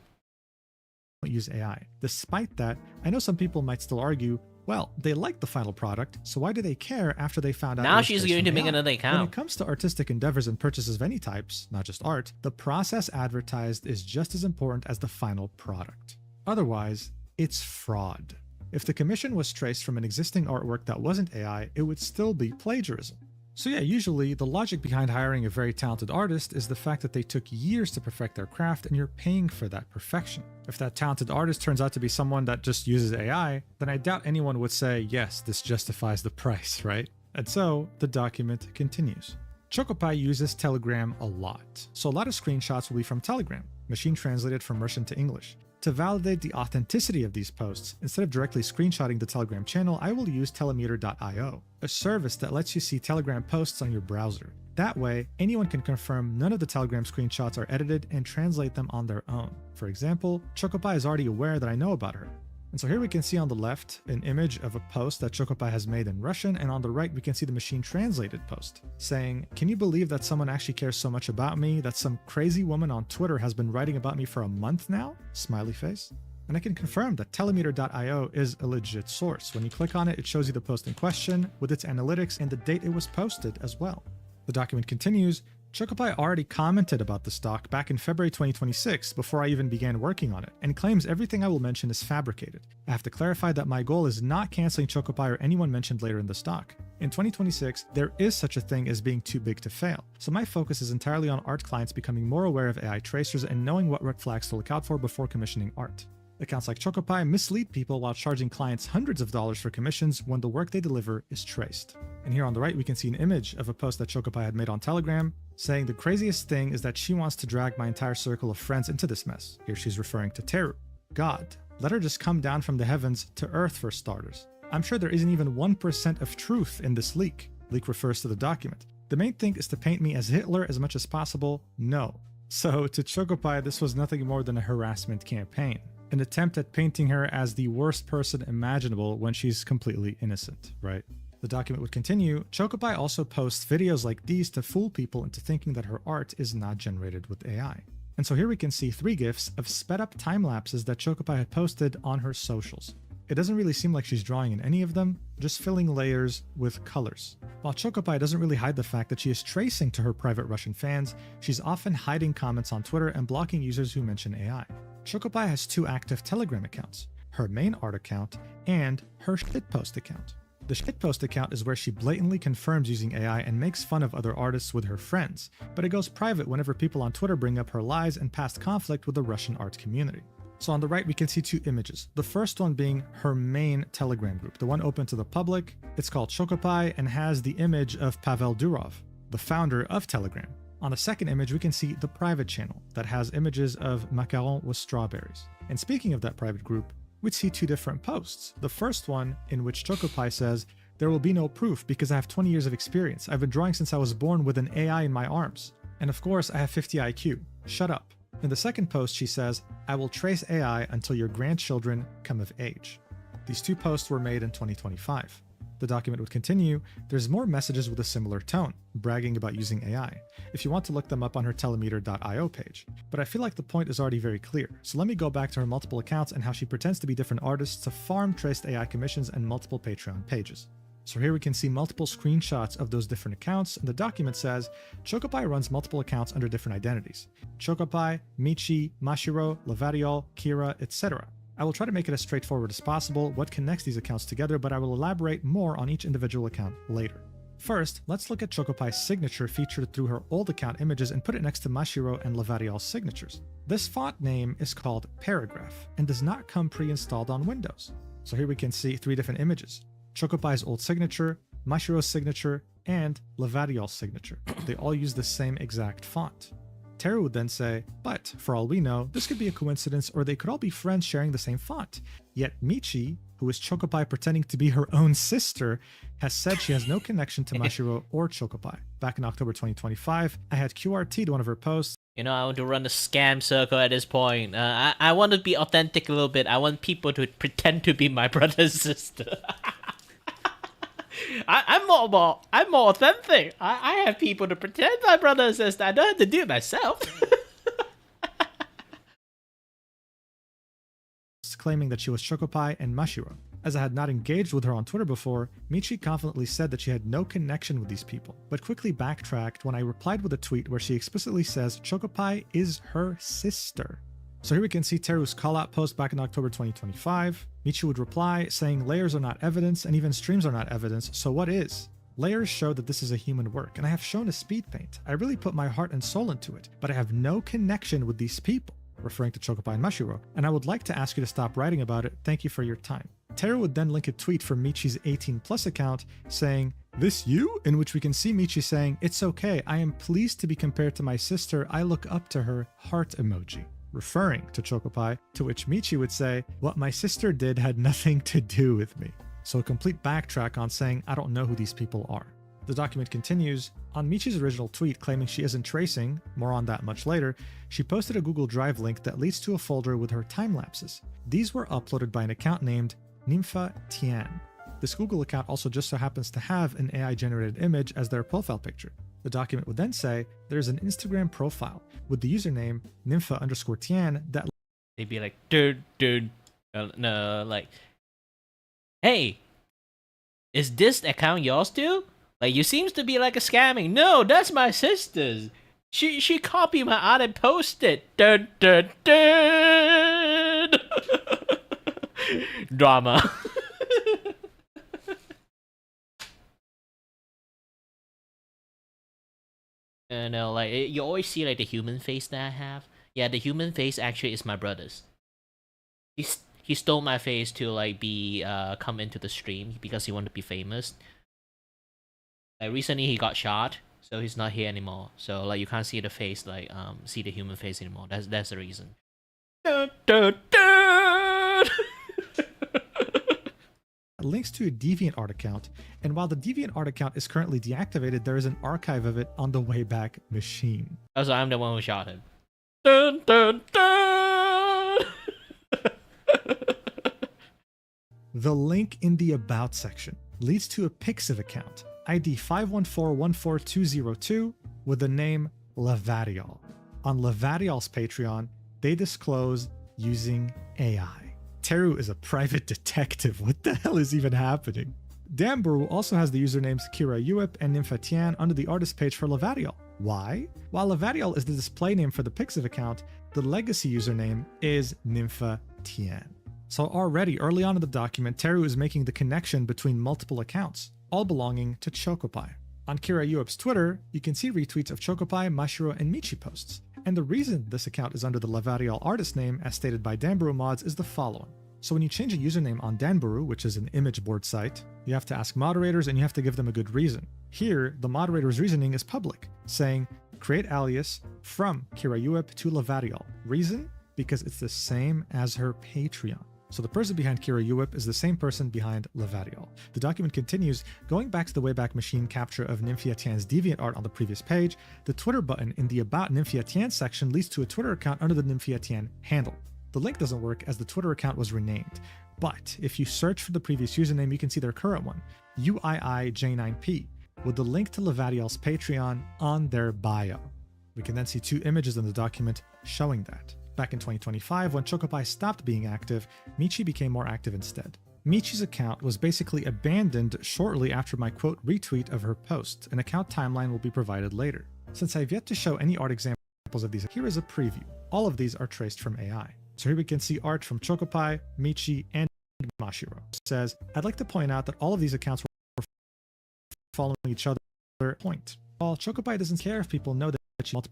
use AI. Despite that, I know some people might still argue, well, they like the final product, so why do they care after they found out?
Now
it was
she's
traced
going
from
to make
AI?
another
When
account.
it comes to artistic endeavors and purchases of any types, not just art, the process advertised is just as important as the final product. Otherwise, it's fraud. If the commission was traced from an existing artwork that wasn't AI, it would still be plagiarism. So yeah, usually the logic behind hiring a very talented artist is the fact that they took years to perfect their craft and you're paying for that perfection. If that talented artist turns out to be someone that just uses AI, then I doubt anyone would say, yes, this justifies the price, right? And so the document continues. ChocoPie uses Telegram a lot, so a lot of screenshots will be from Telegram, machine translated from Russian to English. To validate the authenticity of these posts, instead of directly screenshotting the Telegram channel, I will use telemeter.io, a service that lets you see Telegram posts on your browser. That way, anyone can confirm none of the Telegram screenshots are edited and translate them on their own. For example, ChocoPie is already aware that I know about her. And so here we can see on the left an image of a post that ChocoPie has made in Russian, and on the right we can see the machine translated post saying, "Can you believe that someone actually cares so much about me that some crazy woman on Twitter has been writing about me for a month now?" Smiley face. And I can confirm that telemeter.io is a legit source. When you click on it, it shows you the post in question with its analytics and the date it was posted as well. The document continues. ChocoPie already commented about the stock back in February 2026 before I even began working on it, and claims everything I will mention is fabricated. I have to clarify that my goal is not canceling ChocoPie or anyone mentioned later in the stock. In 2026, there is such a thing as being too big to fail, so my focus is entirely on art clients becoming more aware of AI tracers and knowing what red flags to look out for before commissioning art. Accounts like ChocoPie mislead people while charging clients hundreds of dollars for commissions when the work they deliver is traced. And here on the right we can see an image of a post that ChocoPie had made on Telegram, saying the craziest thing is that she wants to drag my entire circle of friends into this mess. Here she's referring to Teru. God, let her just come down from the heavens to earth for starters. I'm sure there isn't even 1% of truth in this leak. Leak refers to the document. The main thing is to paint me as Hitler as much as possible? No. So to ChocoPie, this was nothing more than a harassment campaign. An attempt at painting her as the worst person imaginable when she's completely innocent, right? The document would continue. ChocoPie also posts videos like these to fool people into thinking that her art is not generated with AI. And so here we can see 3 GIFs of sped up time lapses that ChocoPie had posted on her socials. It doesn't really seem like she's drawing in any of them, just filling layers with colors. While ChocoPie doesn't really hide the fact that she is tracing to her private Russian fans, she's often hiding comments on Twitter and blocking users who mention AI. ChocoPie has 2 active Telegram accounts, her main art account and her shitpost account. The shitpost account is where she blatantly confirms using AI and makes fun of other artists with her friends, but it goes private whenever people on Twitter bring up her lies and past conflict with the Russian art community. So on the right we can see 2 images, the first one being her main Telegram group, the one open to the public. It's called ChocoPie and has the image of Pavel Durov, the founder of Telegram. On the second image, we can see the private channel that has images of macaron with strawberries. And speaking of that private group, we'd see 2 different posts. The first one, in which ChocoPie says, "There will be no proof because I have 20 years of experience. I've been drawing since I was born with an AI in my arms. And of course, I have 50 IQ. Shut up." In the second post, she says, "I will trace AI until your grandchildren come of age." These 2 posts were made in 2025. The document would continue. There's more messages with a similar tone, bragging about using AI, if you want to look them up on her telemeter.io page. But I feel like the point is already very clear, so let me go back to her multiple accounts and how she pretends to be different artists to farm traced AI commissions and multiple Patreon pages. So here we can see multiple screenshots of those different accounts, and the document says, ChocoPie runs multiple accounts under different identities. ChocoPie, Michi, Mashiro, Lavariol, Kira, etc. I will try to make it as straightforward as possible what connects these accounts together, but I will elaborate more on each individual account later. First, let's look at ChocoPie's signature featured through her old account images and put it next to Mashiro and Lavariol's signatures. This font name is called Paragraph and does not come pre-installed on Windows. So here we can see 3 different images. ChocoPie's old signature, Mashiro's signature, and Lavariol's signature. They all use the same exact font. Teru would then say, but for all we know, this could be a coincidence or they could all be friends sharing the same font. Yet Michi, who is ChocoPie pretending to be her own sister, has said she has no connection to Mashiro or ChocoPie. Back in October 2025, I had QRT'd one of her posts
You know, I want to run a scam circle at this point. I want to be authentic a little bit. I want people to pretend to be my brother and sister. I'm more authentic. I have people to pretend my brother and sister. I don't have to do it myself.
Claiming that she was Chocopie and Mashiro. As I had not engaged with her on Twitter before, Michi confidently said that she had no connection with these people, but quickly backtracked when I replied with a tweet where she explicitly says Chocopie is her sister. So here we can see Teru's call-out post back in October 2025. Michi would reply saying layers are not evidence and even streams are not evidence, so what is? Layers show that this is a human work, and I have shown a speed paint. I really put my heart and soul into it, but I have no connection with these people, referring to Chocopie and Mashiro, and I would like to ask you to stop writing about it. Thank you for your time. Teru would then link a tweet from Michi's 18+ account saying, "This you?" in which we can see Michi saying, "It's okay, I am pleased to be compared to my sister, I look up to her," heart emoji, referring to Chocopie, to which Michi would say, "What my sister did had nothing to do with me." So a complete backtrack on saying, "I don't know who these people are." The document continues, on Michi's original tweet claiming she isn't tracing, more on that much later, she posted a Google Drive link that leads to a folder with her time lapses. These were uploaded by an account named Nympha Tian. This Google account also just so happens to have an AI-generated image as their profile picture. The document would then say there's an Instagram profile with the username Nympha_Tian that
They'd be like, dude, no, like, hey, is this account yours too? Like, you seems to be like a scamming. No, that's my sister's. She copied my art and posted. Dun. Drama. You know, like, you always see like the human face that I have. Yeah, the human face actually is my brother's. He stole my face to like be come into the stream because he wanted to be famous. Like recently he got shot, so he's not here anymore. So like you can't see the face, like see the human face anymore. That's the reason.
Links to a DeviantArt account, and while the DeviantArt account is currently deactivated, there is an archive of it on the Wayback Machine.
Also, I'm the one who shot him.
The link in the About section leads to a Pixiv account, ID 514-14202, with the name Lavadiol. On Lavadiol's Patreon, they disclose using AI. Teru is a private detective. What the hell is even happening? Damburu also has the usernames Kira Uip and Nympha Tian under the artist page for Lavadiol. Why? While Lavadiol is the display name for the Pixiv account, the legacy username is Nympha Tian. So already early on in the document, Teru is making the connection between multiple accounts, all belonging to Chocopie. On Kira Uip's Twitter, you can see retweets of Chocopie, Mashiro, and Michi posts. And the reason this account is under the Lavadiol artist name, as stated by Damburu mods, is the following. So when you change a username on Danburu, which is an image board site, you have to ask moderators and you have to give them a good reason. Here, the moderator's reasoning is public, saying, create alias from Kira Uip to Lavadiol. Reason? Because it's the same as her Patreon. So the person behind Kira Uip is the same person behind Lavadiol. The document continues, going back to the Wayback Machine capture of Nympha Tian's DeviantArt on the previous page, the Twitter button in the About Nympha Tian section leads to a Twitter account under the Nympha Tian handle. The link doesn't work as the Twitter account was renamed, but if you search for the previous username, you can see their current one, UIIJ9P, with the link to Lavadiol's Patreon on their bio. We can then see two images in the document showing that. Back in 2025, when Chocopie stopped being active, Michi became more active instead. Michi's account was basically abandoned shortly after my quote retweet of her post. An account timeline will be provided later. Since I've yet to show any art examples of these, here is a preview. All of these are traced from AI. So here we can see art from Chocopie, Michi, and Mashiro. It says, I'd like to point out that all of these accounts were following each other. Point. While Chocopie doesn't care if people know that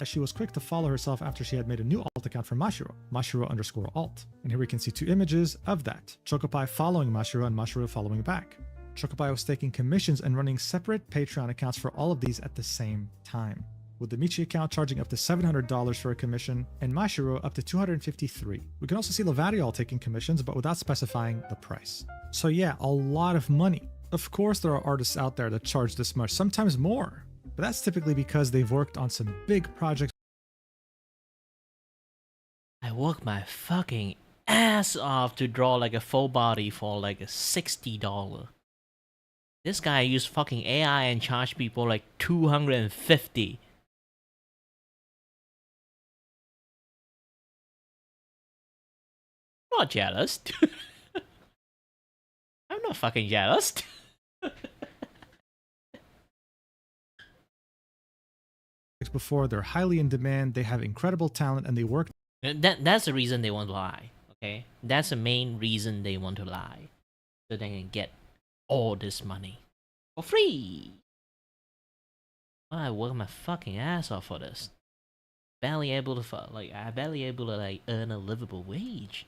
she was quick to follow herself after she had made a new alt account for Mashiro, Mashiro_alt. And here we can see two images of that. Chocopie following Mashiro and Mashiro following back. Chocopie was taking commissions and running separate Patreon accounts for all of these at the same time, with the Michi account charging up to $700 for a commission, and Mashiro up to $253. We can also see Lavadiol taking commissions, but without specifying the price. So yeah, a lot of money. Of course there are artists out there that charge this much, sometimes more, but that's typically because they've worked on some big projects
I work my fucking ass off to draw like a full body for like a $60. This guy used fucking AI and charged people like $250. I'm not jealous. I'm not fucking jealous.
Before, they're highly in demand, they have incredible talent, and they work.
That's the reason they want to lie, okay? That's the main reason they want to lie. So they can get all this money for free. I work my fucking ass off for this. Barely able to earn a livable wage.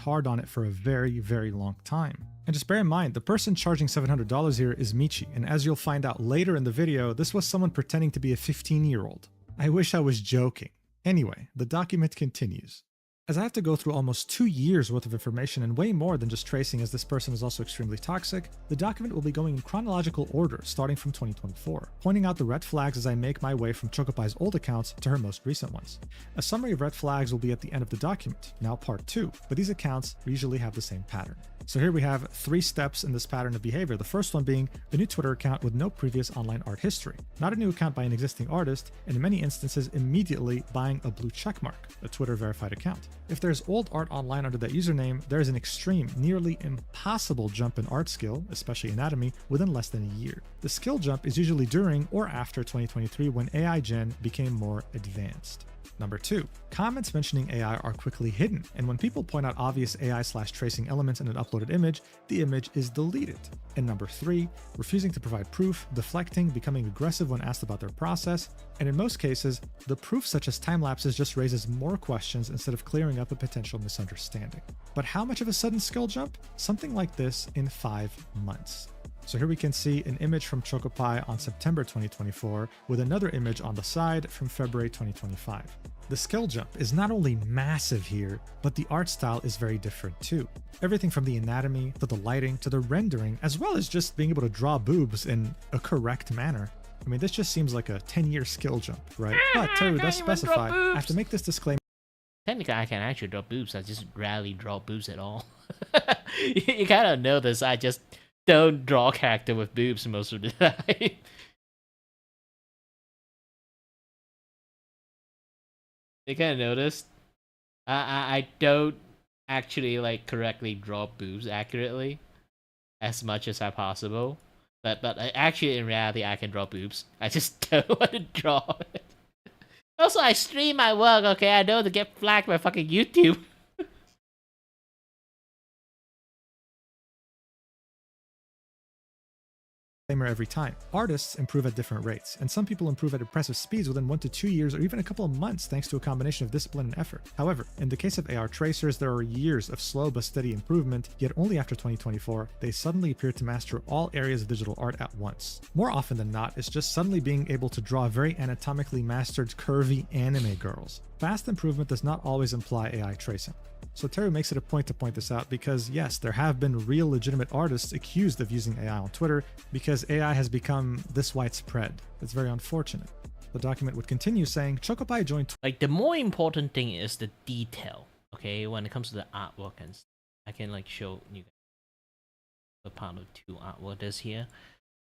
Hard on it for a very, very long time. And just bear in mind, the person charging $700 here is Michi, and as you'll find out later in the video, this was someone pretending to be a 15-year-old. I wish I was joking. Anyway, the document continues. As I have to go through almost 2 years worth of information and way more than just tracing, as this person is also extremely toxic, the document will be going in chronological order starting from 2024, pointing out the red flags as I make my way from Chocopai's old accounts to her most recent ones. A summary of red flags will be at the end of the document, now part 2, but these accounts usually have the same pattern. So here we have 3 steps in this pattern of behavior, the first one being the new Twitter account with no previous online art history, not a new account by an existing artist, and in many instances immediately buying a blue checkmark, a Twitter verified account. If there's old art online under that username, there is an extreme, nearly impossible jump in art skill, especially anatomy, within less than a year. The skill jump is usually during or after 2023 when AI Gen became more advanced. Number 2, comments mentioning AI are quickly hidden, and when people point out obvious AI/tracing elements in an uploaded image, the image is deleted. And number 3, refusing to provide proof, deflecting, becoming aggressive when asked about their process, and in most cases, the proof such as time lapses just raises more questions instead of clearing up a potential misunderstanding. But how much of a sudden skill jump? Something like this in 5 months. So here we can see an image from Chocopai on September 2024 with another image on the side from February 2025. The skill jump is not only massive here, but the art style is very different too. Everything from the anatomy to the lighting to the rendering, as well as just being able to draw boobs in a correct manner. I mean, this just seems like a 10-year skill jump, right? But Teru does specify, I have to make this disclaimer.
Technically, I can actually draw boobs. I just rarely draw boobs at all. You kind of know this. I just don't draw a character with boobs most of the time. You kind of noticed? I don't actually like correctly draw boobs accurately as much as I possible. But actually in reality I can draw boobs. I just don't want to draw it. Also, I stream my work, okay? I know to get flagged by fucking YouTube.
Every time. Artists improve at different rates, and some people improve at impressive speeds within 1 to 2 years or even a couple of months thanks to a combination of discipline and effort. However, in the case of AR tracers, there are years of slow but steady improvement, yet only after 2024, they suddenly appear to master all areas of digital art at once. More often than not, it's just suddenly being able to draw very anatomically mastered curvy anime girls. Fast improvement does not always imply AI tracing. So Teru makes it a point to point this out because yes, there have been real legitimate artists accused of using AI on Twitter because AI has become this widespread. It's very unfortunate. The document would continue saying, Chocopai joined...
Like, the more important thing is the detail, okay? When it comes to the artwork and stuff. I can, like, show you guys the part of 2 artwork is here.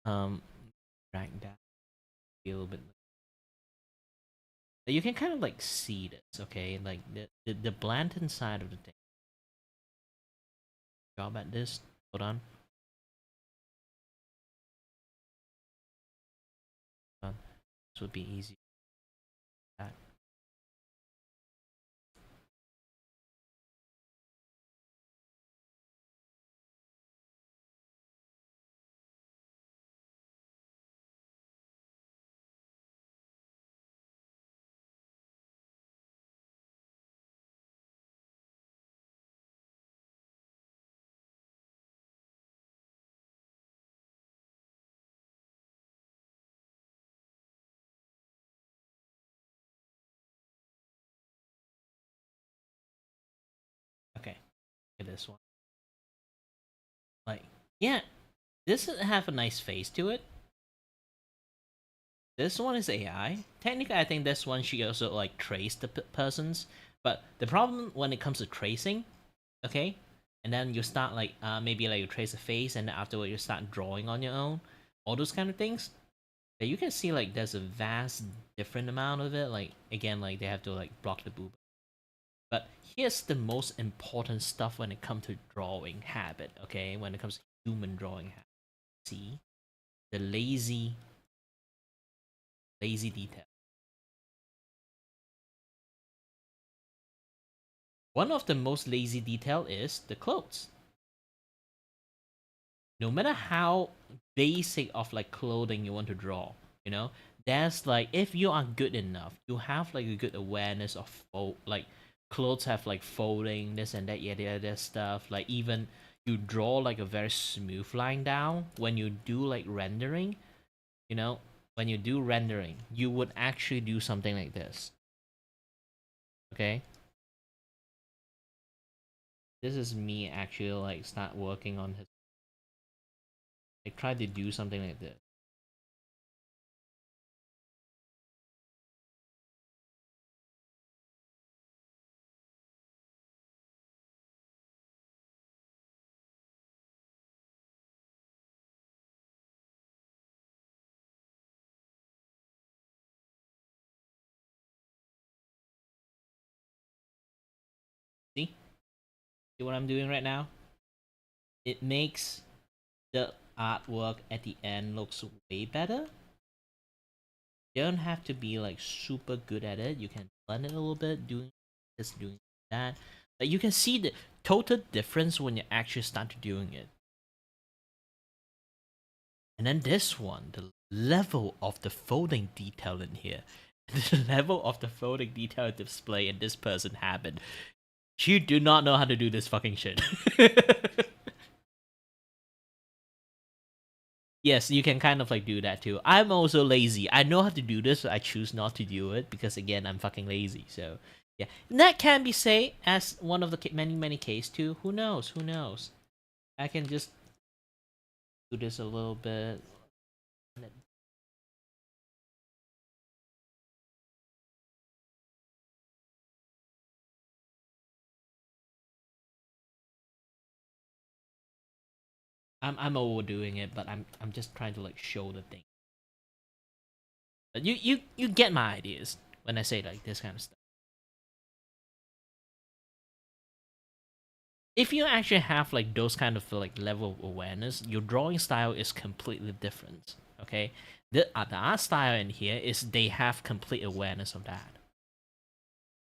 Drag that a little bit. You can kind of like see this, okay? Like the Blanton side of the thing. Job at this. Hold on. This would be easy. That. Okay, look at this one. Like, yeah, this have a nice face to it. This one is AI. Technically, I think this one should also like trace the persons. But the problem when it comes to tracing, okay, and then you start like maybe like you trace a face, and then afterward you start drawing on your own, all those kind of things. But you can see like there's a vast different amount of it. Like again, like they have to like block the boob. But here's the most important stuff when it comes to drawing habit. Okay, when it comes to human drawing habit, see the lazy detail. One of the most lazy detail is the clothes. No matter how basic of like clothing you want to draw, you know, there's like if you are good enough, you have like a good awareness of like clothes have like folding, this and that, yada stuff. Like even you draw like a very smooth line down when you do like rendering, you know. When you do rendering, you would actually do something like this. Okay? This is me actually like start working on his. I tried to do something like this. See? See what I'm doing right now? It makes the artwork at the end looks way better. You don't have to be like super good at it. You can blend it a little bit, doing this, doing that. Like you can see the total difference when you actually start doing it. And then this one, the level of the folding detail in here. The level of the folding detail display in this person happened. You do not know how to do this fucking shit. Yes, you can kind of like do that too. I'm also lazy. I know how to do this, but I choose not to do it because again, I'm fucking lazy. So yeah, and that can be say as one of the many cases too. Who knows? Who knows? I can just do this a little bit. I'm overdoing it, but I'm just trying to like show the thing. But you get my ideas when I say like this kind of stuff. If you actually have like those kind of like level of awareness, your drawing style is completely different. Okay, the art style in here is they have complete awareness of that,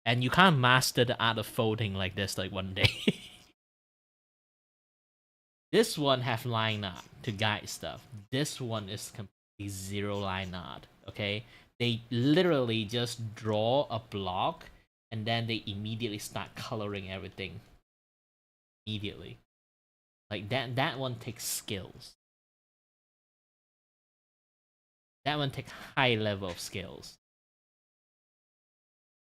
and you can't master the art of folding like this like one day. This one have line art to guide stuff. This one is completely zero line art. Okay, they literally just draw a block and then they immediately start coloring everything. Immediately, like that one takes skills. That one takes high level of skills.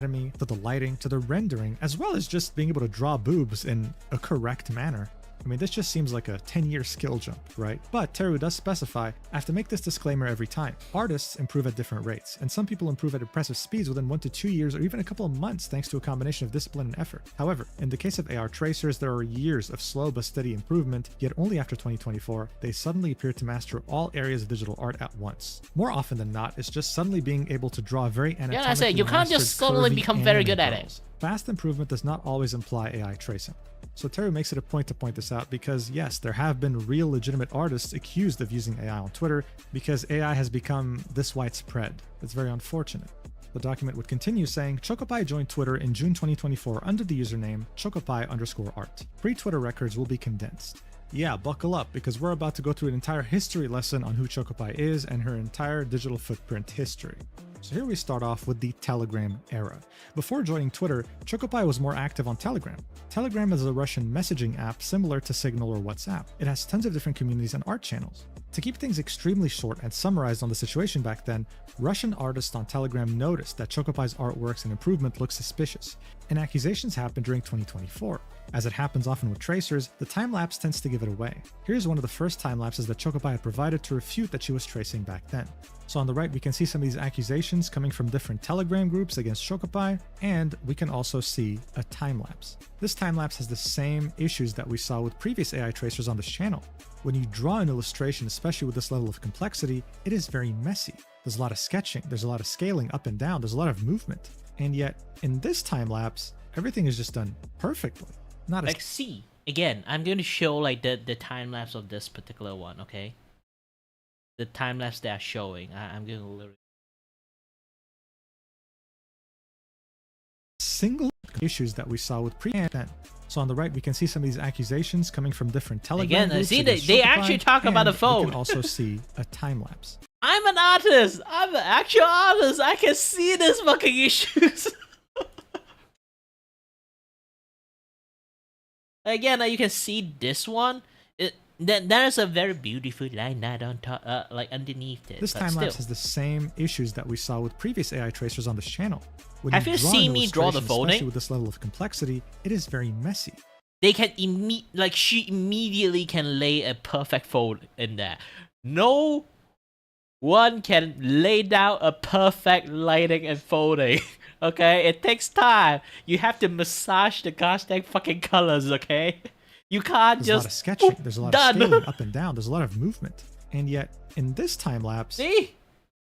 To the lighting, to the rendering, as well as just being able to draw boobs in a correct manner. I mean, this just seems like a 10-year skill jump, right? But Teru does specify, I have to make this disclaimer every time. Artists improve at different rates, and some people improve at impressive speeds within 1 to 2 years or even a couple of months thanks to a combination of discipline and effort. However, in the case of AR tracers, there are years of slow but steady improvement, yet only after 2024, they suddenly appear to master all areas of digital art at once. More often than not, it's just suddenly being able to draw very anatomically
yeah, I say you can't just suddenly become very good at it.
Fast improvement does not always imply AI tracing. So Teru makes it a point to point this out because yes, there have been real legitimate artists accused of using AI on Twitter because AI has become this widespread. It's very unfortunate. The document would continue saying, Chocopi joined Twitter in June 2024 under the username Chocopi_art. Pre-Twitter records will be condensed. Yeah, buckle up because we're about to go through an entire history lesson on who Chocopi is and her entire digital footprint history. So here we start off with the Telegram era. Before joining Twitter, Chocopi was more active on Telegram. Telegram is a Russian messaging app similar to Signal or WhatsApp. It has tons of different communities and art channels. To keep things extremely short and summarized on the situation back then, Russian artists on Telegram noticed that Chocopi's artworks and improvement looked suspicious, and accusations happened during 2024. As it happens often with tracers, the time-lapse tends to give it away. Here's one of the first time-lapses that Chocopi had provided to refute that she was tracing back then. So on the right, we can see some of these accusations coming from different Telegram groups against Chocopi, and we can also see a time-lapse. This time-lapse has the same issues that we saw with previous AI tracers on this channel. When you draw an illustration, especially with this level of complexity, it is very messy. There's a lot of sketching, there's a lot of scaling up and down, there's a lot of movement. And yet, in this time-lapse, everything is just done perfectly. Not
like, see, again, I'm going to show like the time-lapse of this particular one, okay? The time-lapse they are showing. I'm going to literally...
Single issues that we saw with pre-then. So on the right, we can see some of these accusations coming from different Telegram groups.
Again, see, they actually talk about the phone.
We can also see a time-lapse.
I'm an artist! I'm an actual artist! I can see these fucking issues! Again, you can see this one. There's a very beautiful line that on top, like underneath it.
This time-lapse has the same issues that we saw with previous AI tracers on this channel. When
Have you seen me draw the folding?
Especially with this level of complexity, it is very messy.
They can she immediately can lay a perfect fold in there. No one can lay down a perfect lighting and folding. Okay, it takes time. You have to massage the gosh dang fucking colors. Okay, you can't
There's
just.
A lot of sketching. There's a lot of scaling up and down. There's a lot of movement, and yet in this time lapse,
see,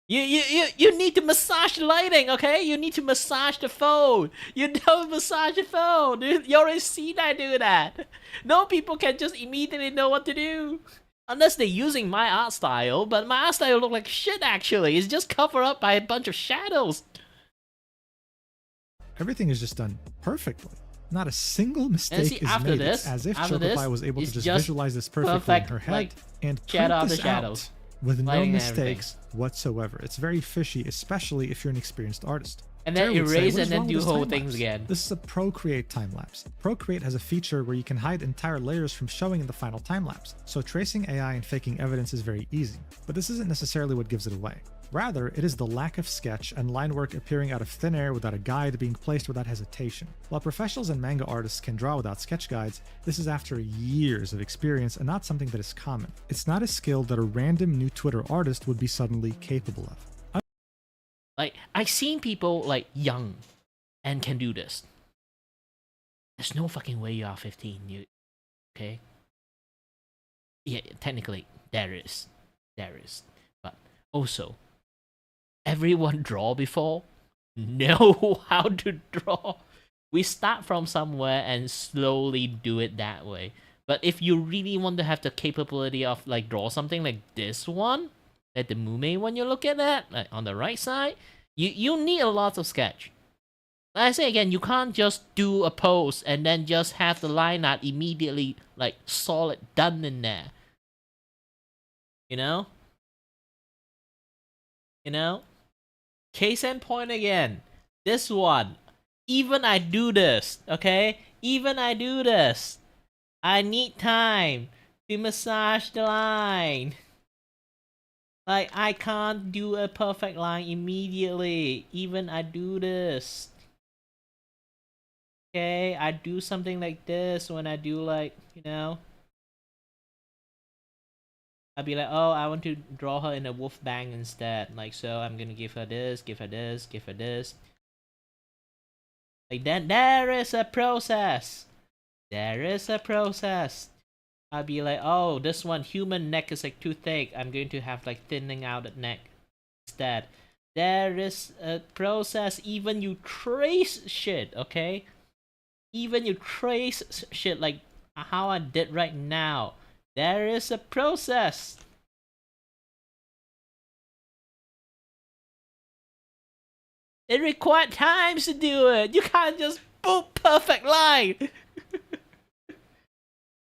you need to massage the lighting. Okay, you need to massage the fold. You don't massage the fold. You already seen I do that. No people can just immediately know what to do. Unless they're using my art style, but my art style look like shit actually. It's just covered up by a bunch of shadows.
Everything is just done perfectly. Not a single mistake is made. It's as if Chocopi was able to just visualize this perfectly in her head and print this out with no mistakes whatsoever. It's very fishy, especially if you're an experienced artist.
And then erase and then do whole things again.
This is a Procreate time-lapse. Procreate has a feature where you can hide entire layers from showing in the final time-lapse, so tracing AI and faking evidence is very easy. But this isn't necessarily what gives it away. Rather, it is the lack of sketch and line work appearing out of thin air without a guide being placed without hesitation. While professionals and manga artists can draw without sketch guides, this is after years of experience and not something that is common. It's not a skill that a random new Twitter artist would be suddenly capable of.
Like, I've seen people, like, young and can do this. There's no fucking way you are 15, okay? Yeah, technically, there is. But also, everyone draw before? Know how to draw. We start from somewhere and slowly do it that way. But if you really want to have the capability of, like, draw something like this one, like the Mume one you look at that, like on the right side, you need a lot of sketch. Like I say again, you can't just do a pose and then just have the line art immediately like solid done in there. You know? Case in point again. This one. Even I do this, okay? Even I do this. I need time to massage the line. Like, I can't do a perfect line immediately. Even I do this. Okay, I do something like this when I do like, I'll be like, oh, I want to draw her in a wolf bang instead. Like, so I'm gonna give her this, give her this, give her this. Like, then there is a process. There is a process. I'll be like, oh, this one, human neck is like too thick. I'm going to have like thinning out the neck instead. There is a process. Even you trace shit, okay? Even you trace shit like how I did right now. There is a process. It required times to do it. You can't just boop perfect line.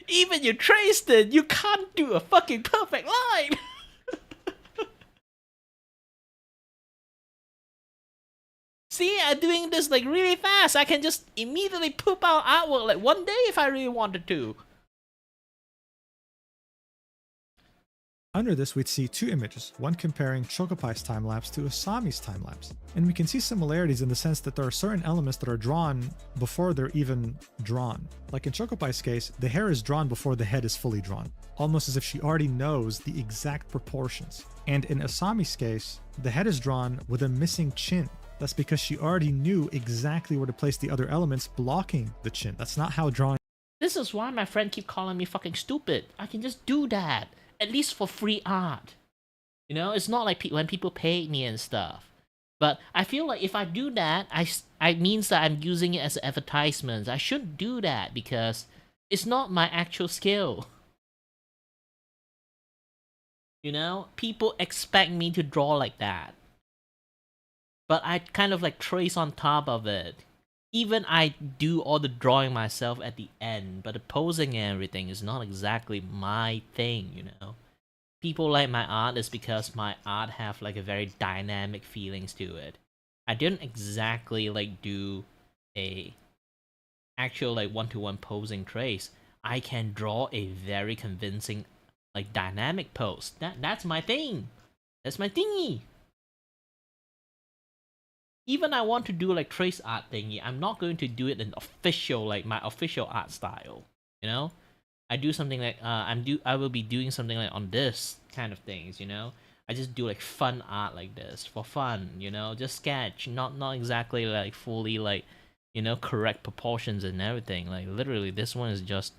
Even you traced it, you can't do a fucking perfect line. See, I'm doing this like really fast. I can just immediately poop out artwork like one day if I really wanted to.
Under this, we'd see two images, one comparing Chocopai's time-lapse to Asami's time-lapse. And we can see similarities in the sense that there are certain elements that are drawn before they're even drawn. Like in Chocopai's case, the hair is drawn before the head is fully drawn, almost as if she already knows the exact proportions. And in Asami's case, the head is drawn with a missing chin. That's because she already knew exactly where to place the other elements blocking the chin. That's not how drawing.
This is why my friend keep calling me fucking stupid. I can just do that. At least for free art. You know, it's not like when people pay me and stuff. But I feel like if I do that, I means that I'm using it as advertisements. I shouldn't do that because it's not my actual skill. You know, people expect me to draw like that. But I kind of like trace on top of it. Even I do all the drawing myself at the end, but the posing and everything is not exactly my thing, you know. People like my art is because my art have like a very dynamic feelings to it. I didn't exactly like do a actual like one-to-one posing trace. I can draw a very convincing like dynamic pose. That's my thing. That's my thingy. Even I want to do like trace art thingy, I'm not going to do it in official, like my official art style, you know? I do something like, I will be doing something like on this kind of things, you know? I just do like fun art like this, for fun, you know? Just sketch, not exactly like fully like, you know, correct proportions and everything. Like literally this one is just,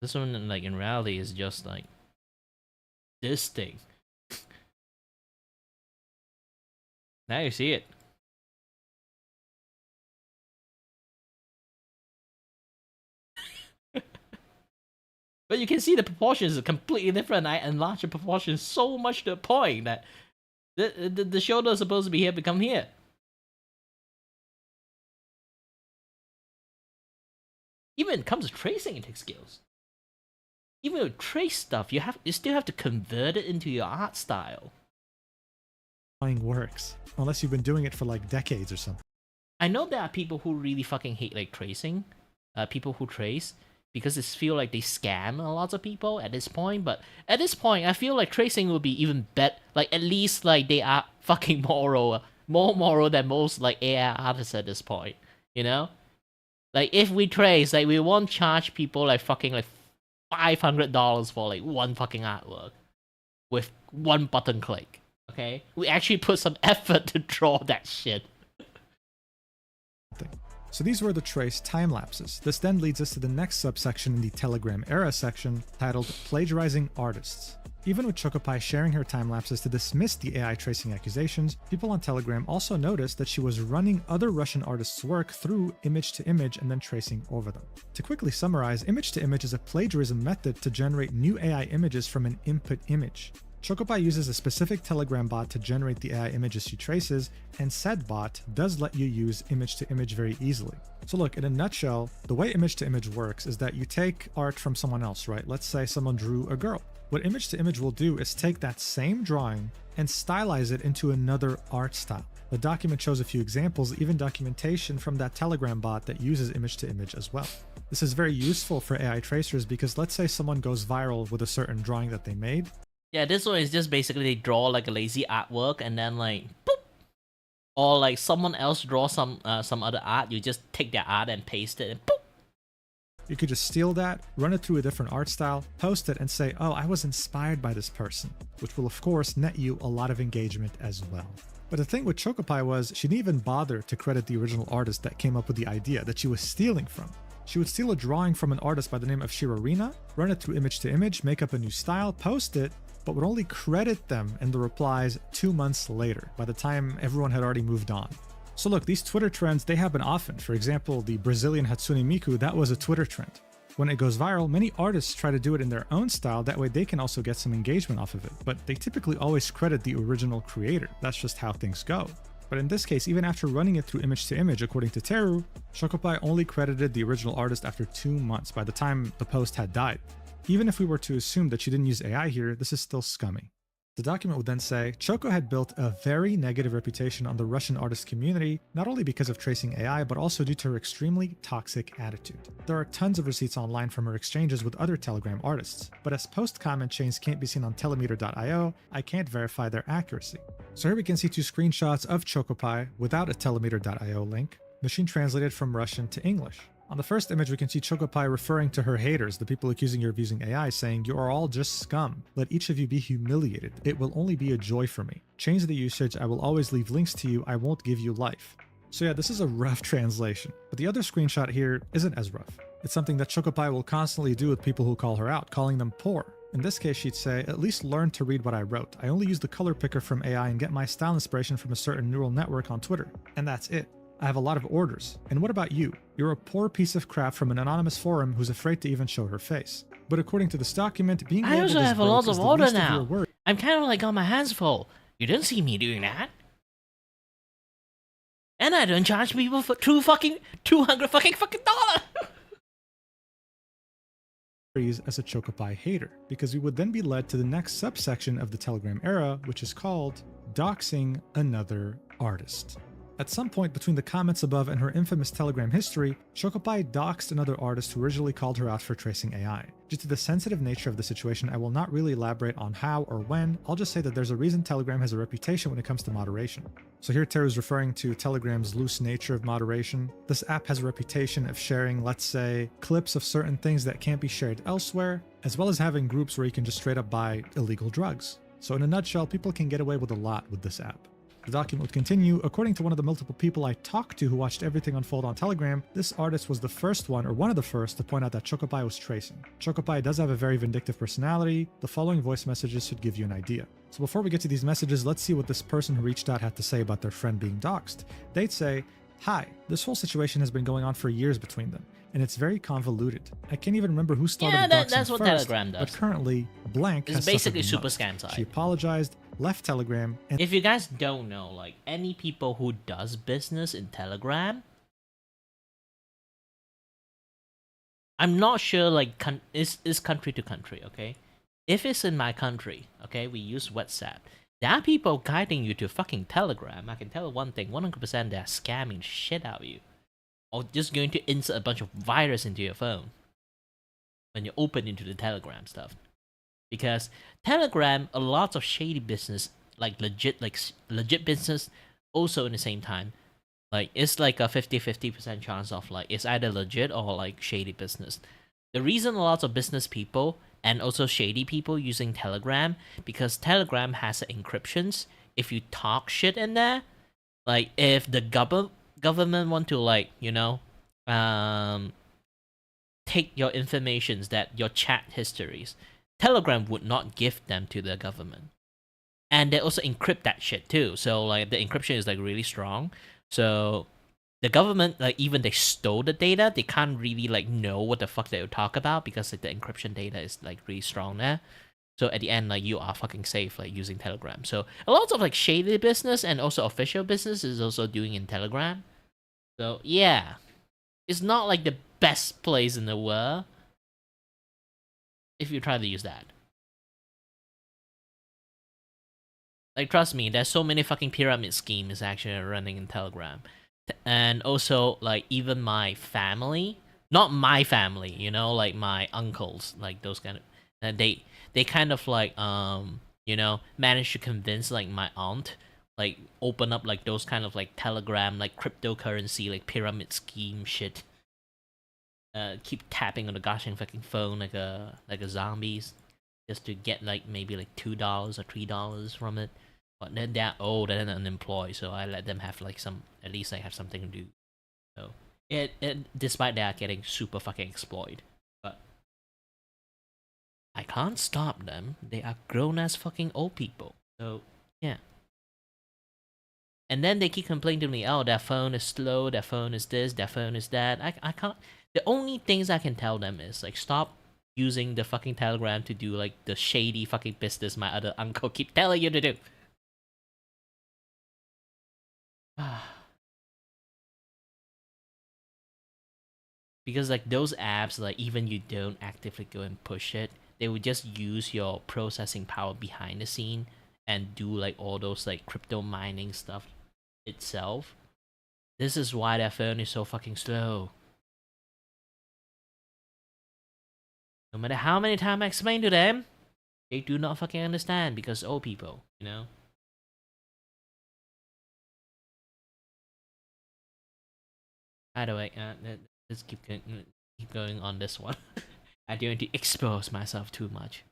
this one like in reality is just like, this thing. Now you see it. But you can see the proportions are completely different. I enlarged the proportions so much to the point that the shoulder is supposed to be here become here. Even when it comes to tracing, it takes skills. Even with trace stuff, you still have to convert it into your art style.
Works, unless you've been doing it for like decades or something.
I know there are people who really fucking hate like tracing, people who trace, because it feel like they scam a lot of people at this point. But at this point, I feel like tracing will be even better. Like at least like they are fucking more moral than most like AI artists at this point. You know, like if we trace, like we won't charge people like fucking like $500 for like one fucking artwork with one button click. Okay, we actually put some effort to draw that shit.
So these were the trace time lapses. This then leads us to the next subsection in the Telegram era section titled Plagiarizing Artists. Even with Chocopai sharing her time lapses to dismiss the AI tracing accusations, people on Telegram also noticed that she was running other Russian artists' work through image to image and then tracing over them. To quickly summarize, image to image is a plagiarism method to generate new AI images from an input image. Chocopai uses a specific Telegram bot to generate the AI images she traces, and said bot does let you use image to image very easily. So look, in a nutshell, the way image to image works is that you take art from someone else, right? Let's say someone drew a girl. What image to image will do is take that same drawing and stylize it into another art style. The document shows a few examples, even documentation from that Telegram bot that uses image to image as well. This is very useful for AI tracers because let's say someone goes viral with a certain drawing that they made.
Yeah, this one is just basically they draw like a lazy artwork and then like boop, or like someone else draw some other art. You just take their art and paste it and boop.
You could just steal that, run it through a different art style, post it, and say, "Oh, I was inspired by this person," which will of course net you a lot of engagement as well. But the thing with Chocopai was she didn't even bother to credit the original artist that came up with the idea that she was stealing from. She would steal a drawing from an artist by the name of Shirorina, run it through image to image, make up a new style, post it, but would only credit them in the replies 2 months later, by the time everyone had already moved on. So look, these Twitter trends, they happen often. For example, the Brazilian Hatsune Miku, that was a Twitter trend. When it goes viral, many artists try to do it in their own style, that way they can also get some engagement off of it, but they typically always credit the original creator. That's just how things go. But in this case, even after running it through image to image, according to Teru, Chocopai only credited the original artist after 2 months, by the time the post had died. Even if we were to assume that she didn't use AI here, this is still scummy. The document would then say, Choco had built a very negative reputation on the Russian artist community, not only because of tracing AI, but also due to her extremely toxic attitude. There are tons of receipts online from her exchanges with other Telegram artists, but as post-comment chains can't be seen on telemeter.io, I can't verify their accuracy. So here we can see two screenshots of ChocoPie without a telemeter.io link, machine translated from Russian to English. On the first image, we can see ChocoPie referring to her haters, the people accusing her of using AI, saying, "You are all just scum. Let each of you be humiliated. It will only be a joy for me. Change the usage. I will always leave links to you. I won't give you life." So yeah, this is a rough translation. But the other screenshot here isn't as rough. It's something that ChocoPie will constantly do with people who call her out, calling them poor. In this case, she'd say, "At least learn to read what I wrote. I only use the color picker from AI and get my style inspiration from a certain neural network on Twitter. And that's it. I have a lot of orders. And what about you? You're a poor piece of crap from an anonymous forum who's afraid to even show her face." But according to this document, being
I also
labeled as
have a
broke
lot
is
of
the
order
least of your
now.
worries.
I'm kind of like got my hands full. You don't see me doing that. And I don't charge people for $200 fucking dollar.
As a ChocoPie hater, because we would then be led to the next subsection of the Telegram era, which is called doxing another artist. At some point between the comments above and her infamous Telegram history, ChocoPie doxed another artist who originally called her out for tracing AI. Due to the sensitive nature of the situation, I will not really elaborate on how or when. I'll just say that there's a reason Telegram has a reputation when it comes to moderation. So here Teru is referring to Telegram's loose nature of moderation. This app has a reputation of sharing, let's say, clips of certain things that can't be shared elsewhere, as well as having groups where you can just straight up buy illegal drugs. So in a nutshell, people can get away with a lot with this app. The document would continue. According to one of the multiple people I talked to who watched everything unfold on Telegram, this artist was the first one, or one of the first, to point out that ChocoPie was tracing. ChocoPie does have a very vindictive personality. The following voice messages should give you an idea. So before we get to these messages, let's see what this person who reached out had to say about their friend being doxxed. They'd say, "Hi, this whole situation has been going on for years between them, and it's very convoluted. I can't even remember who started the doxing
that's what
first,
Telegram does.
but currently, blank
It's
has suffered
basically
the
super
most.
scam site.
She apologized, left Telegram, and
If you guys don't know, like any people who does business in Telegram, I'm not sure like is country to country, okay? If it's in my country, okay, we use WhatsApp. There are people guiding you to fucking Telegram. I can tell you one thing, 100% they're scamming shit out of you. Or just going to insert a bunch of virus into your phone when you open into the Telegram stuff. Because Telegram, a lot of shady business, like legit business, also in the same time. Like, it's like a 50-50% chance of like, it's either legit or like shady business. The reason a lot of business people and also shady people using Telegram, because Telegram has encryptions. If you talk shit in there, like if the government want to like, you know, take your informations, that your chat histories, Telegram would not give them to the government. And they also encrypt that shit too. So like the encryption is like really strong. So the government, like even they stole the data, they can't really like know what the fuck they would talk about because like the encryption data is like really strong there. So at the end, like you are fucking safe like using Telegram. So a lot of like shady business and also official business is also doing in Telegram. So yeah, it's not like the best place in the world if you try to use that. Like trust me, there's so many fucking pyramid schemes actually running in Telegram. And also like even my family, not my family, you know, like my uncles, like those kind of, and they kind of like you know, managed to convince like my aunt like open up like those kind of like Telegram like cryptocurrency like pyramid scheme shit. Keep tapping on the gosh dang fucking phone like a zombies just to get like maybe like $2 or $3 from it. But then they're old and unemployed, so I let them have like some, at least I have something to do. So it despite that getting super fucking exploited, but I can't stop them. They are grown as fucking old people. So yeah. And then they keep complaining to me, oh, their phone is slow, their phone is this, their phone is that. I can't. The only things I can tell them is like stop using the fucking Telegram to do like the shady fucking business my other uncle keep telling you to do. Because like those apps, like even you don't actively go and push it, they would just use your processing power behind the scene and do like all those like crypto mining stuff itself. This is why their phone is so fucking slow. No matter how many times I explain to them, they do not fucking understand because old people, you know? By the way, let's keep going on this one. I don't want to expose myself too much.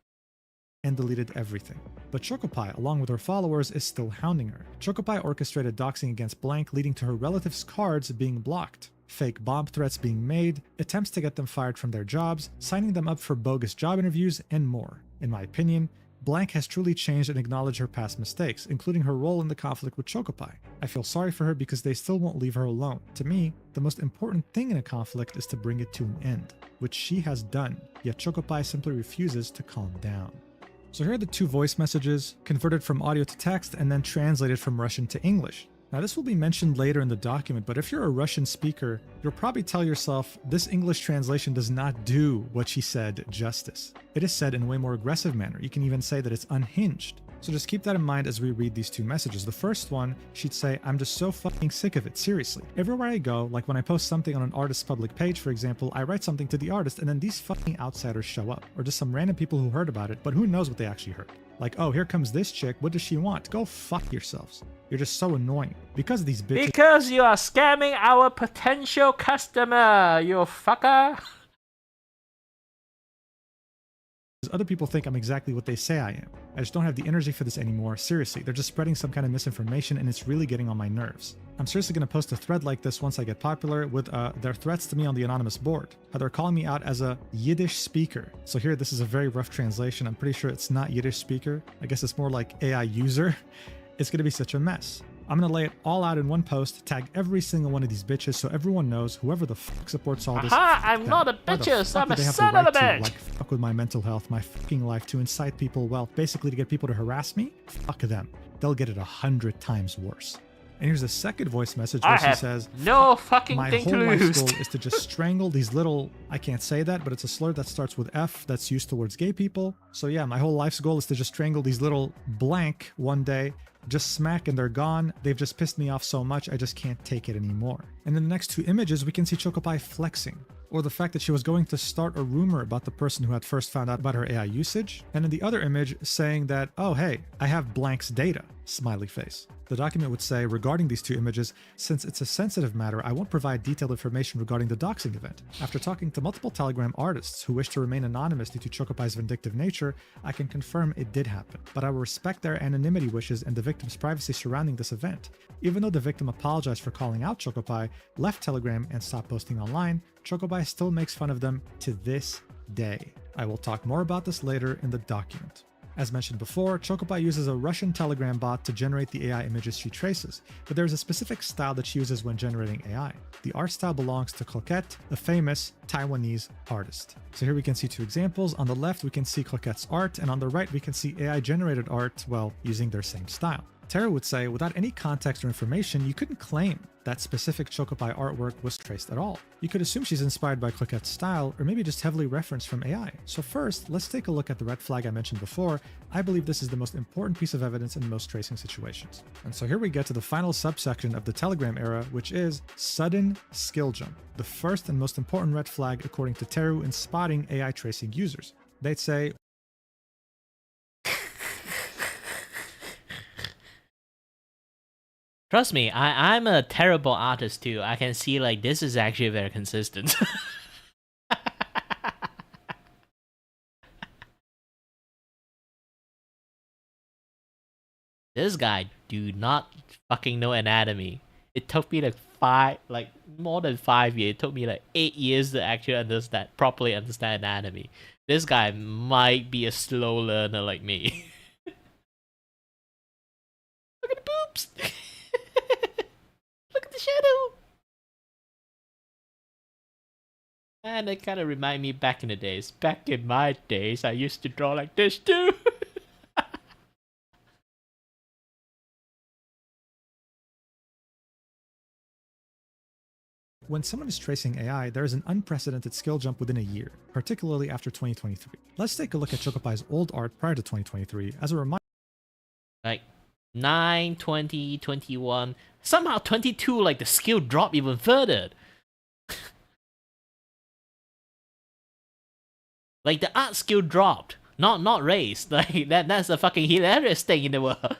And deleted everything. But Chocopie, along with her followers, is still hounding her. Chocopie orchestrated doxing against Blank, leading to her relatives' cards being blocked, fake bomb threats being made, attempts to get them fired from their jobs, signing them up for bogus job interviews, and more. In my opinion, Blank has truly changed and acknowledged her past mistakes, including her role in the conflict with Chocopie. I feel sorry for her because they still won't leave her alone. To me, the most important thing in a conflict is to bring it to an end, which she has done, yet Chocopie simply refuses to calm down. So here are the two voice messages, converted from audio to text and then translated from Russian to English. Now this will be mentioned later in the document, but if you're a Russian speaker, you'll probably tell yourself this English translation does not do what she said justice. It is said in a way more aggressive manner. You can even say that it's unhinged. So just keep that in mind as we read these two messages. The first one, she'd say, I'm just so fucking sick of it, seriously. Everywhere I go, like when I post something on an artist's public page, for example, I write something to the artist and then these fucking outsiders show up. Or just some random people who heard about it, but who knows what they actually heard. Like, oh, here comes this chick, what does she want? Go fuck yourselves. You're just so annoying. Because of these bitches—
Because you are scamming our potential customer, you fucker.
Other people think I'm exactly what they say I am. I just don't have the energy for this anymore. Seriously, they're just spreading some kind of misinformation and it's really getting on my nerves. I'm seriously going to post a thread like this once I get popular with their threats to me on the anonymous board. How they're calling me out as a Yiddish speaker. So here, this is a very rough translation. I'm pretty sure it's not Yiddish speaker. I guess it's more like AI user. It's going to be such a mess. I'm going to lay it all out in one post, tag every single one of these bitches so everyone knows whoever the fuck supports all this.
Aha, I'm not a bitches, I'm a son of a bitch.
Like, fuck with my mental health, my fucking life, to incite people, well, basically to get people to harass me? Fuck them. They'll get it 100 times worse. And here's a second voice message where she says,
no fucking
my
thing
whole
to
life
lose.
goal is to just strangle these little— I can't say that, but it's a slur that starts with F that's used towards gay people. So yeah, my whole life's goal is to just strangle these little blank one day. Just smack and they're gone. They've just pissed me off so much, I just can't take it anymore. And in the next two images, we can see Chocopie flexing, or the fact that she was going to start a rumor about the person who had first found out about her AI usage. And in the other image, saying that, oh hey, I have Blank's data, smiley face. The document would say, regarding these two images, since it's a sensitive matter, I won't provide detailed information regarding the doxing event. After talking to multiple Telegram artists who wish to remain anonymous due to Chocopie's vindictive nature, I can confirm it did happen, but I will respect their anonymity wishes and the victim's privacy surrounding this event. Even though the victim apologized for calling out Chocopie, left Telegram, and stopped posting online, Chocopie still makes fun of them to this day. I will talk more about this later in the document. As mentioned before, Chocopie uses a Russian Telegram bot to generate the AI images she traces, but there is a specific style that she uses when generating AI. The art style belongs to Coquette, a famous Taiwanese artist. So here we can see two examples. On the left, we can see Coquette's art, and on the right, we can see AI-generated art, well, using their same style. Tara would say, without any context or information, you couldn't claim that specific Chocopie artwork was traced at all. You could assume she's inspired by Coquette's style, or maybe just heavily referenced from AI. So first, let's take a look at the red flag I mentioned before. I believe this is the most important piece of evidence in most tracing situations. And so here we get to the final subsection of the Telegram era, which is sudden skill jump. The first and most important red flag according to Teru in spotting AI tracing users. They'd say,
Trust me, I'm a terrible artist too. I can see like this is actually very consistent. This guy do not fucking know anatomy. It took me like more than 5 years. It took me like 8 years to actually properly understand anatomy. This guy might be a slow learner like me. Look at the boobs. Look at the shadow. And it kind of remind me back in the days. Back in my days, I used to draw like this too.
when someone is tracing AI, there is an unprecedented skill jump within a year, particularly after 2023. Let's take a look at Chocopie's old art prior to 2023 as a reminder
Like 9, 20, 21. Somehow 22, like the skill dropped even further. Like the art skill dropped, not raised. Like that's a fucking hilarious thing in the world.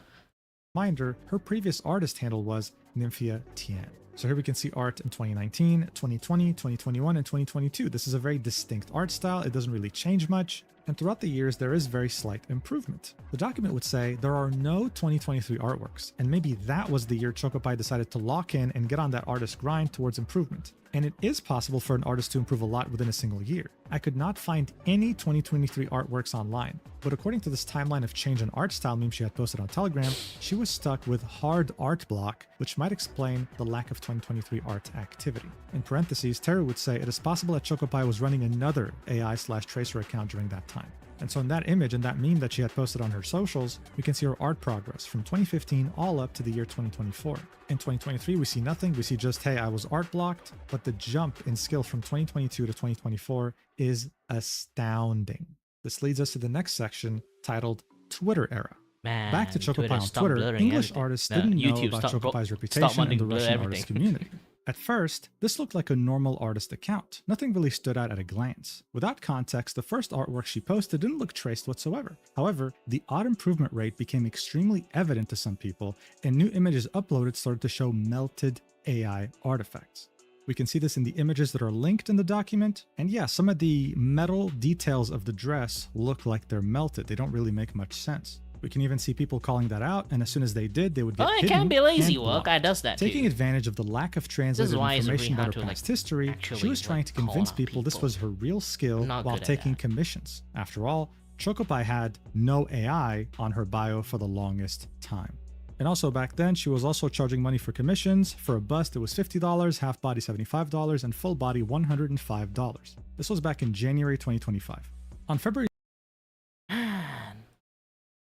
Reminder, her previous artist handle was Nymphia Tian. So here we can see art in 2019, 2020, 2021, and 2022. This is a very distinct art style. It doesn't really change much. And throughout the years, there is very slight improvement. The document would say there are no 2023 artworks, and maybe that was the year Chocopie decided to lock in and get on that artist grind towards improvement. And it is possible for an artist to improve a lot within a single year. I could not find any 2023 artworks online, but according to this timeline of change in art style meme she had posted on Telegram, she was stuck with hard art block, which might explain the lack of 2023 art activity. In parentheses, Teru would say it is possible that Chocopie was running another AI/Tracer account during that time. And so in that image and that meme that she had posted on her socials, we can see her art progress from 2015 all up to the year 2024. In 2023, we see nothing. We see just, hey, I was art blocked, but the jump in skill from 2022 to 2024 is astounding. This leads us to the next section titled Twitter Era.
Man,
Back to Chocopie on
stop
Twitter,
blurring
English
everything.
artists
No,
didn't know
YouTube,
about
stop
Chocopie's
stop
reputation in
wanting
the
to blur
Russian
everything.
artist community. At first, this looked like a normal artist account. Nothing really stood out at a glance. Without context, the first artwork she posted didn't look traced whatsoever. However, the odd improvement rate became extremely evident to some people, and new images uploaded started to show melted AI artifacts. We can see this in the images that are linked in the document, and yeah, some of the metal details of the dress look like they're melted. They don't really make much sense. We can even see people calling that out, and as soon as they did, they would get
Oh, it
hidden
can be lazy
and
work.
blocked.
I does that
Taking
too.
advantage of the lack of translated
why it's really
information
hard
about her
to,
past
like,
history, she
actually,
was trying
like,
to
call
convince
out
people this
people.
was her real skill
Not
while
good at
taking
that.
commissions. After all, Chocopie had no AI on her bio for the longest time. And also back then, she was also charging money for commissions. For a bust, it was $50, half body $75, and full body $105. This was back in January 2025. On February,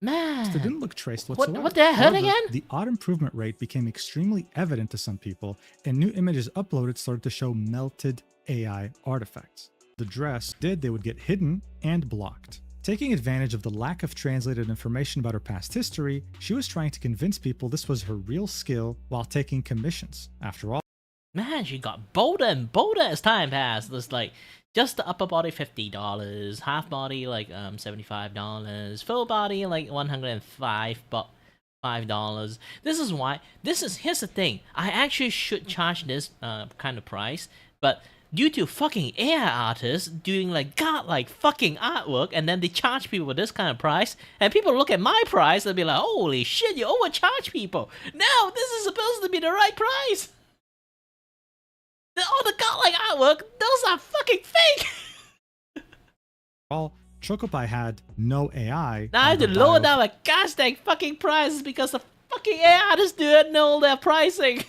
Man,
it didn't look traced
What-
whatsoever.
what the hell
However,
again?
The odd improvement rate became extremely evident to some people, and new images uploaded started to show melted AI artifacts. The dress did, they would get hidden and blocked. Taking advantage of the lack of translated information about her past history, she was trying to convince people this was her real skill while taking commissions. After all,
man, she got bolder and bolder as time passed. It's like just the upper body $50, half body like $75, full body like $105. This is why. Here's the thing. I actually should charge this kind of price, but due to fucking AI artists doing like godlike fucking artwork, and then they charge people this kind of price, and people look at my price and be like, holy shit, you overcharge people. No, this is supposed to be the right price. All the godlike artwork, those are fucking fake.
Chocopie had no AI.
Now I have to
on her
lower
bio
down my gosh dang fucking prices because the fucking AI artists do know their pricing.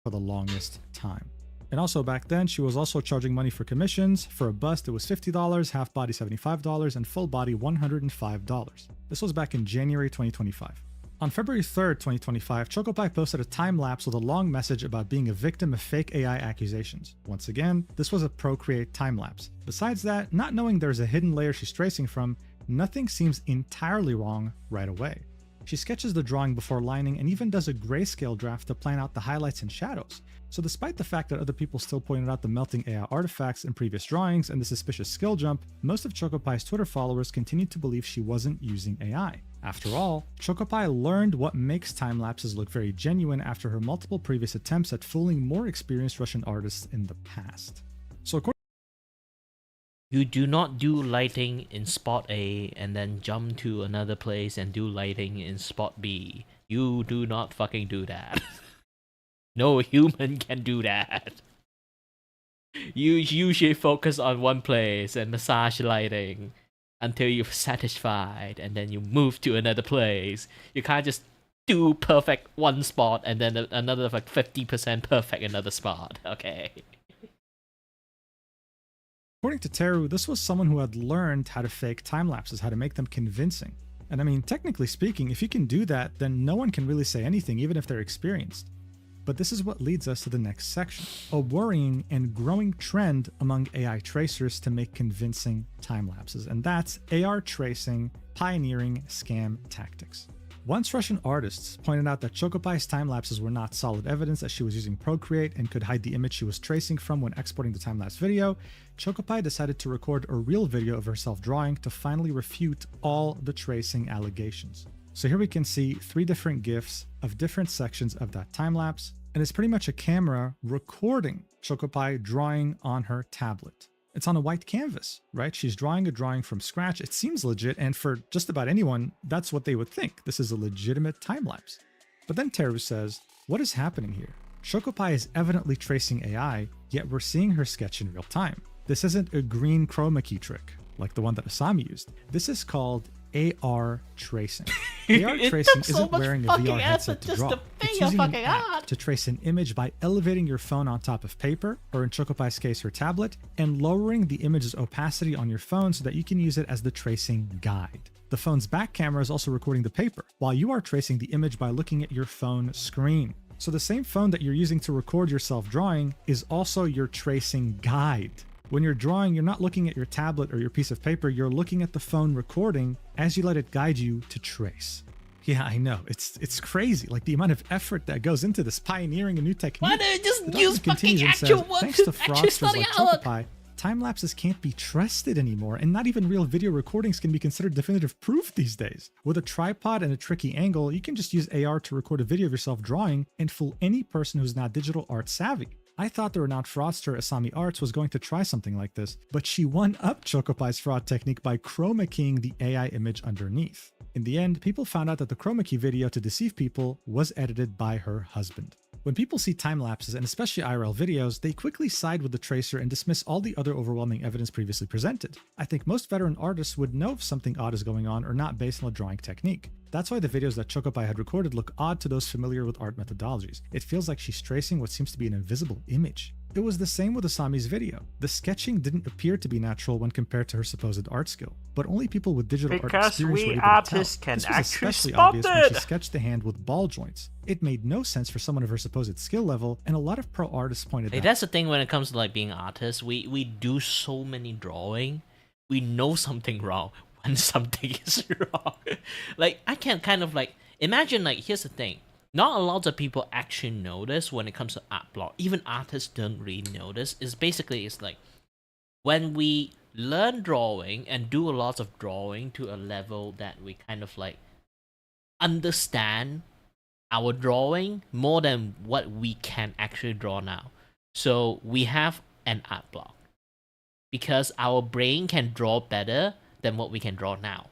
for the longest time. And also back then, she was also charging money for commissions. For a bust, it was $50, half body $75, and full body $105. This was back in January 2025. On February 3rd, 2025, Chocopie posted a time-lapse with a long message about being a victim of fake AI accusations. Once again, this was a Procreate time-lapse. Besides that, not knowing there's a hidden layer she's tracing from, nothing seems entirely wrong right away. She sketches the drawing before lining and even does a grayscale draft to plan out the highlights and shadows. So despite the fact that other people still pointed out the melting AI artifacts in previous drawings and the suspicious skill jump, most of Chocopie's Twitter followers continued to believe she wasn't using AI. After all, Chocopie learned what makes time-lapses look very genuine after her multiple previous attempts at fooling more experienced Russian artists in the past. So according
You do not do lighting in spot A and then jump to another place and do lighting in spot B. You do not fucking do that. No human can do that. You usually focus on one place and massage lighting until you're satisfied, and then you move to another place. You can't just do perfect one spot and then another like 50% perfect another spot. Okay.
According to Teru, this was someone who had learned how to fake time-lapses, how to make them convincing. And I mean, technically speaking, if you can do that, then no one can really say anything, even if they're experienced. But this is what leads us to the next section, a worrying and growing trend among AI tracers to make convincing time lapses, and that's AR tracing pioneering scam tactics. Once Russian artists pointed out that Chocopai's time lapses were not solid evidence that she was using Procreate and could hide the image she was tracing from when exporting the time-lapse video, Chocopai decided to record a real video of herself drawing to finally refute all the tracing allegations. So here we can see 3 different GIFs of different sections of that time-lapse, and it's pretty much a camera recording Chocopai drawing on her tablet. It's on a white canvas, right? She's drawing a drawing from scratch. It seems legit, and for just about anyone, that's what they would think. This is a legitimate time-lapse. But then Teru says, what is happening here? Chocopai is evidently tracing AI, yet we're seeing her sketch in real time. This isn't a green chroma key trick, like the one that Asami used. This is called AR tracing. AR tracing isn't wearing a VR headset to draw. It's using an app to trace an image by elevating your phone on top of paper, or in Chocopai's case, her tablet, and lowering the image's opacity on your phone so that you can use it as the tracing guide. The phone's back camera is also recording the paper, while you are tracing the image by looking at your phone screen. So the same phone that you're using to record yourself drawing is also your tracing guide. When you're drawing, you're not looking at your tablet or your piece of paper, you're looking at the phone recording as you let it guide you to trace. Yeah, I know, it's crazy, like the amount of effort that goes into this, pioneering a new technique.
Why don't you just use fucking actual ones
thanks to
to actually
fraudsters
study
like
out?
Chocopai, time lapses can't be trusted anymore, and not even real video recordings can be considered definitive proof these days. With a tripod and a tricky angle, you can just use AR to record a video of yourself drawing and fool any person who's not digital art savvy. I thought the renowned fraudster Asami Arts was going to try something like this, but she one-upped Chocopai's fraud technique by chroma keying the AI image underneath. In the end, people found out that the chroma key video to deceive people was edited by her husband. When people see time lapses, and especially IRL videos, they quickly side with the tracer and dismiss all the other overwhelming evidence previously presented. I think most veteran artists would know if something odd is going on or not based on a drawing technique. That's why the videos that Chocopai had recorded look odd to those familiar with art methodologies. It feels like she's tracing what seems to be an invisible image. It was the same with Asami's video. The sketching didn't appear to be natural when compared to her supposed art skill, but only people with digital art experience were able to tell. This was especially obvious when she sketched the hand with ball joints. It made no sense for someone of her supposed skill level, and a lot of pro artists pointed out.
That's the thing when it comes to like being artists. We do so many drawing. We know something wrong when something is wrong. Like I can kind of like imagine, like, here's the thing. Not a lot of people actually notice when it comes to art block. Even artists don't really notice. It's like when we learn drawing and do a lot of drawing to a level that we kind of like understand our drawing more than what we can actually draw now. So we have an art block because our brain can draw better than what we can draw now.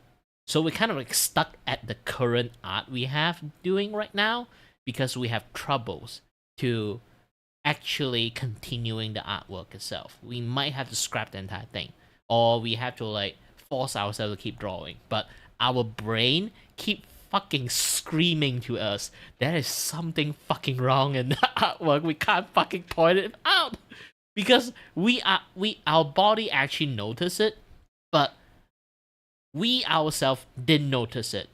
So we're kind of like stuck at the current art we have doing right now because we have troubles to actually continuing the artwork itself. We might have to scrap the entire thing, or we have to like force ourselves to keep drawing. But our brain keep fucking screaming to us, there is something fucking wrong in the artwork. We can't fucking point it out because our body actually notice it, but we ourselves didn't notice it.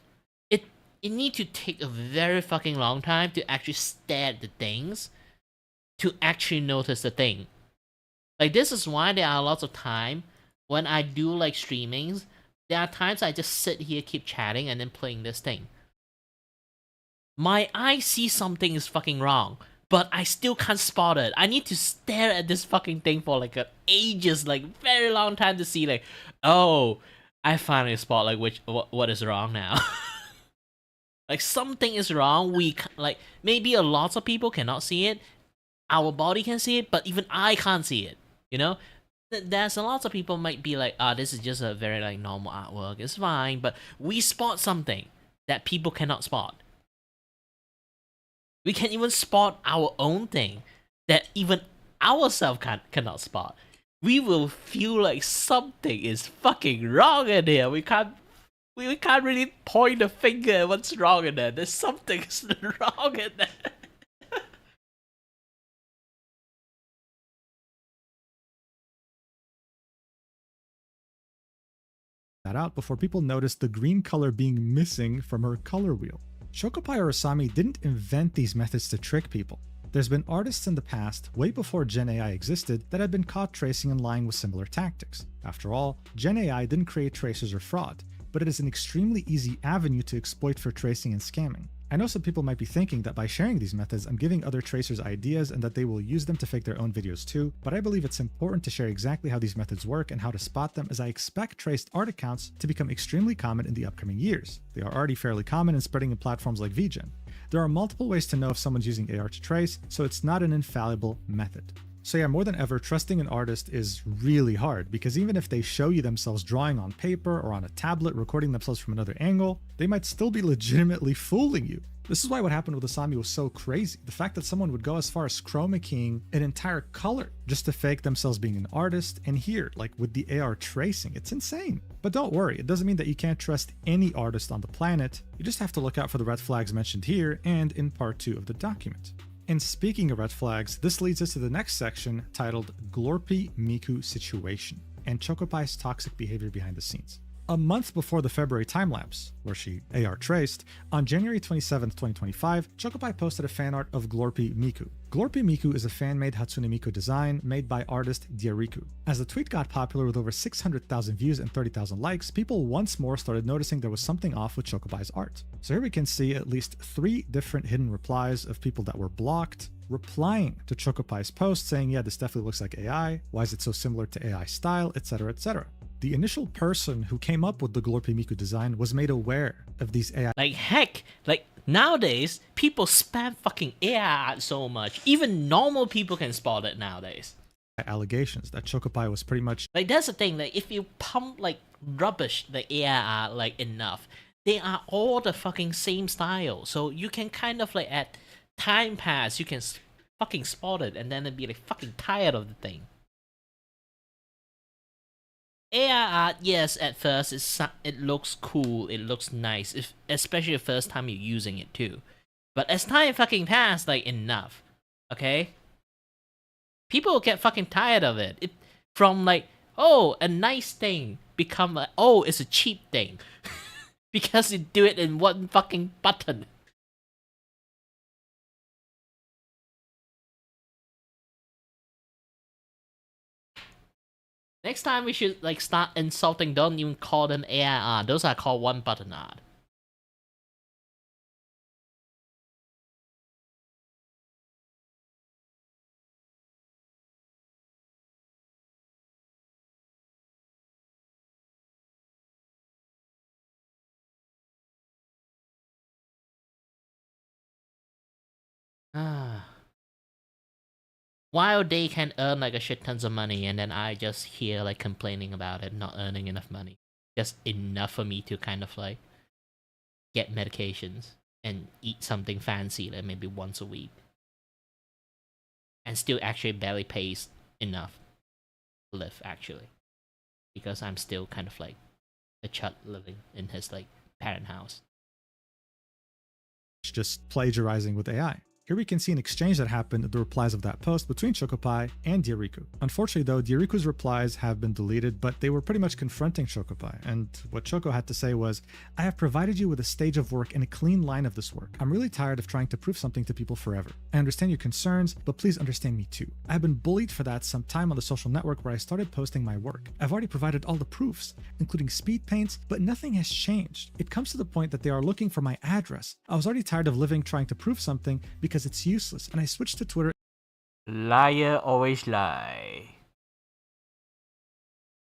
It need to take a very fucking long time to actually stare at the things to actually notice the thing. Like this is why there are lots of time when I do like streamings, there are times I just sit here, keep chatting, and then playing this thing. My eye sees something is fucking wrong, but I still can't spot it. I need to stare at this fucking thing for like ages, like very long time to see like, oh, I finally spot like what is wrong now. Like something is wrong. We like maybe a lot of people cannot see it. Our body can see it, but even I can't see it. You know, there's a lot of people might be like, this is just a very like normal artwork. It's fine, but we spot something that people cannot spot. We can even spot our own thing that even ourselves cannot spot. We will feel like something is fucking wrong in here. We can't really point a finger at what's wrong in there. There's something wrong in there.
That out before people noticed the green color being missing from her color wheel. Chocopai or Asami didn't invent these methods to trick people. There's been artists in the past, way before Gen AI existed, that have been caught tracing and lying with similar tactics. After all, Gen AI didn't create tracers or fraud, but it is an extremely easy avenue to exploit for tracing and scamming. I know some people might be thinking that by sharing these methods, I'm giving other tracers ideas and that they will use them to fake their own videos too, but I believe it's important to share exactly how these methods work and how to spot them, as I expect traced art accounts to become extremely common in the upcoming years. They are already fairly common and spreading in platforms like VGen. There are multiple ways to know if someone's using AR to trace, so it's not an infallible method. So yeah, more than ever, trusting an artist is really hard, because even if they show you themselves drawing on paper or on a tablet, recording themselves from another angle, they might still be legitimately fooling you. This is why what happened with Asami was so crazy. The fact that someone would go as far as chroma keying an entire color just to fake themselves being an artist, and here, like with the AR tracing, it's insane. But don't worry, it doesn't mean that you can't trust any artist on the planet. You just have to look out for the red flags mentioned here and in part 2 of the document. And speaking of red flags, this leads us to the next section titled Glorpy Miku Situation and Chocopai's toxic behavior behind the scenes. A month before the February time-lapse, where she AR traced, on January 27, 2025, Chocopai posted a fan art of Glorpy Miku. Glorpy Miku is a fan-made Hatsune Miku design made by artist Diariku. As the tweet got popular with over 600,000 views and 30,000 likes, people once more started noticing there was something off with Chocopai's art. So here we can see at least 3 different hidden replies of people that were blocked, replying to Chocopai's post saying, yeah, this definitely looks like AI, why is it so similar to AI style, etc, etc. The initial person who came up with the Glorpy Miku design was made aware of these AI.
Like heck, like nowadays, people spam fucking AI art so much. Even normal people can spot it nowadays.
Allegations that Chocopai was pretty much
like, that's the thing, like if you pump like rubbish the AI art like enough, they are all the fucking same style. So you can kind of like at time pass, you can fucking spot it and then be like fucking tired of the thing. AI art, yes, at first it looks cool, it looks nice, especially the first time you're using it too. But as time fucking pass, like enough, okay? People get fucking tired of it. From like, oh, a nice thing, become like, oh, it's a cheap thing. Because you do it in one fucking button. Next time we should like start insulting, don't even call them AI art. Those are called one button art. While they can earn like a shit tons of money, and then I just hear like complaining about it, not earning enough money. Just enough for me to kind of like get medications and eat something fancy like maybe once a week. And still actually barely pays enough to live actually. Because I'm still kind of like a chud living in his like parent house.
Just plagiarizing with AI. Here we can see an exchange that happened in the replies of that post between Chocopai and Diariku. Unfortunately though, Diariku's replies have been deleted, but they were pretty much confronting Chocopai, and what Choco had to say was, I have provided you with a stage of work and a clean line of this work. I'm really tired of trying to prove something to people forever. I understand your concerns, but please understand me too. I have been bullied for that some time on the social network where I started posting my work. I've already provided all the proofs, including speed paints, but nothing has changed. It comes to the point that they are looking for my address. I was already tired of living trying to prove something because it's useless, and I switched to Twitter.
Liar always lie.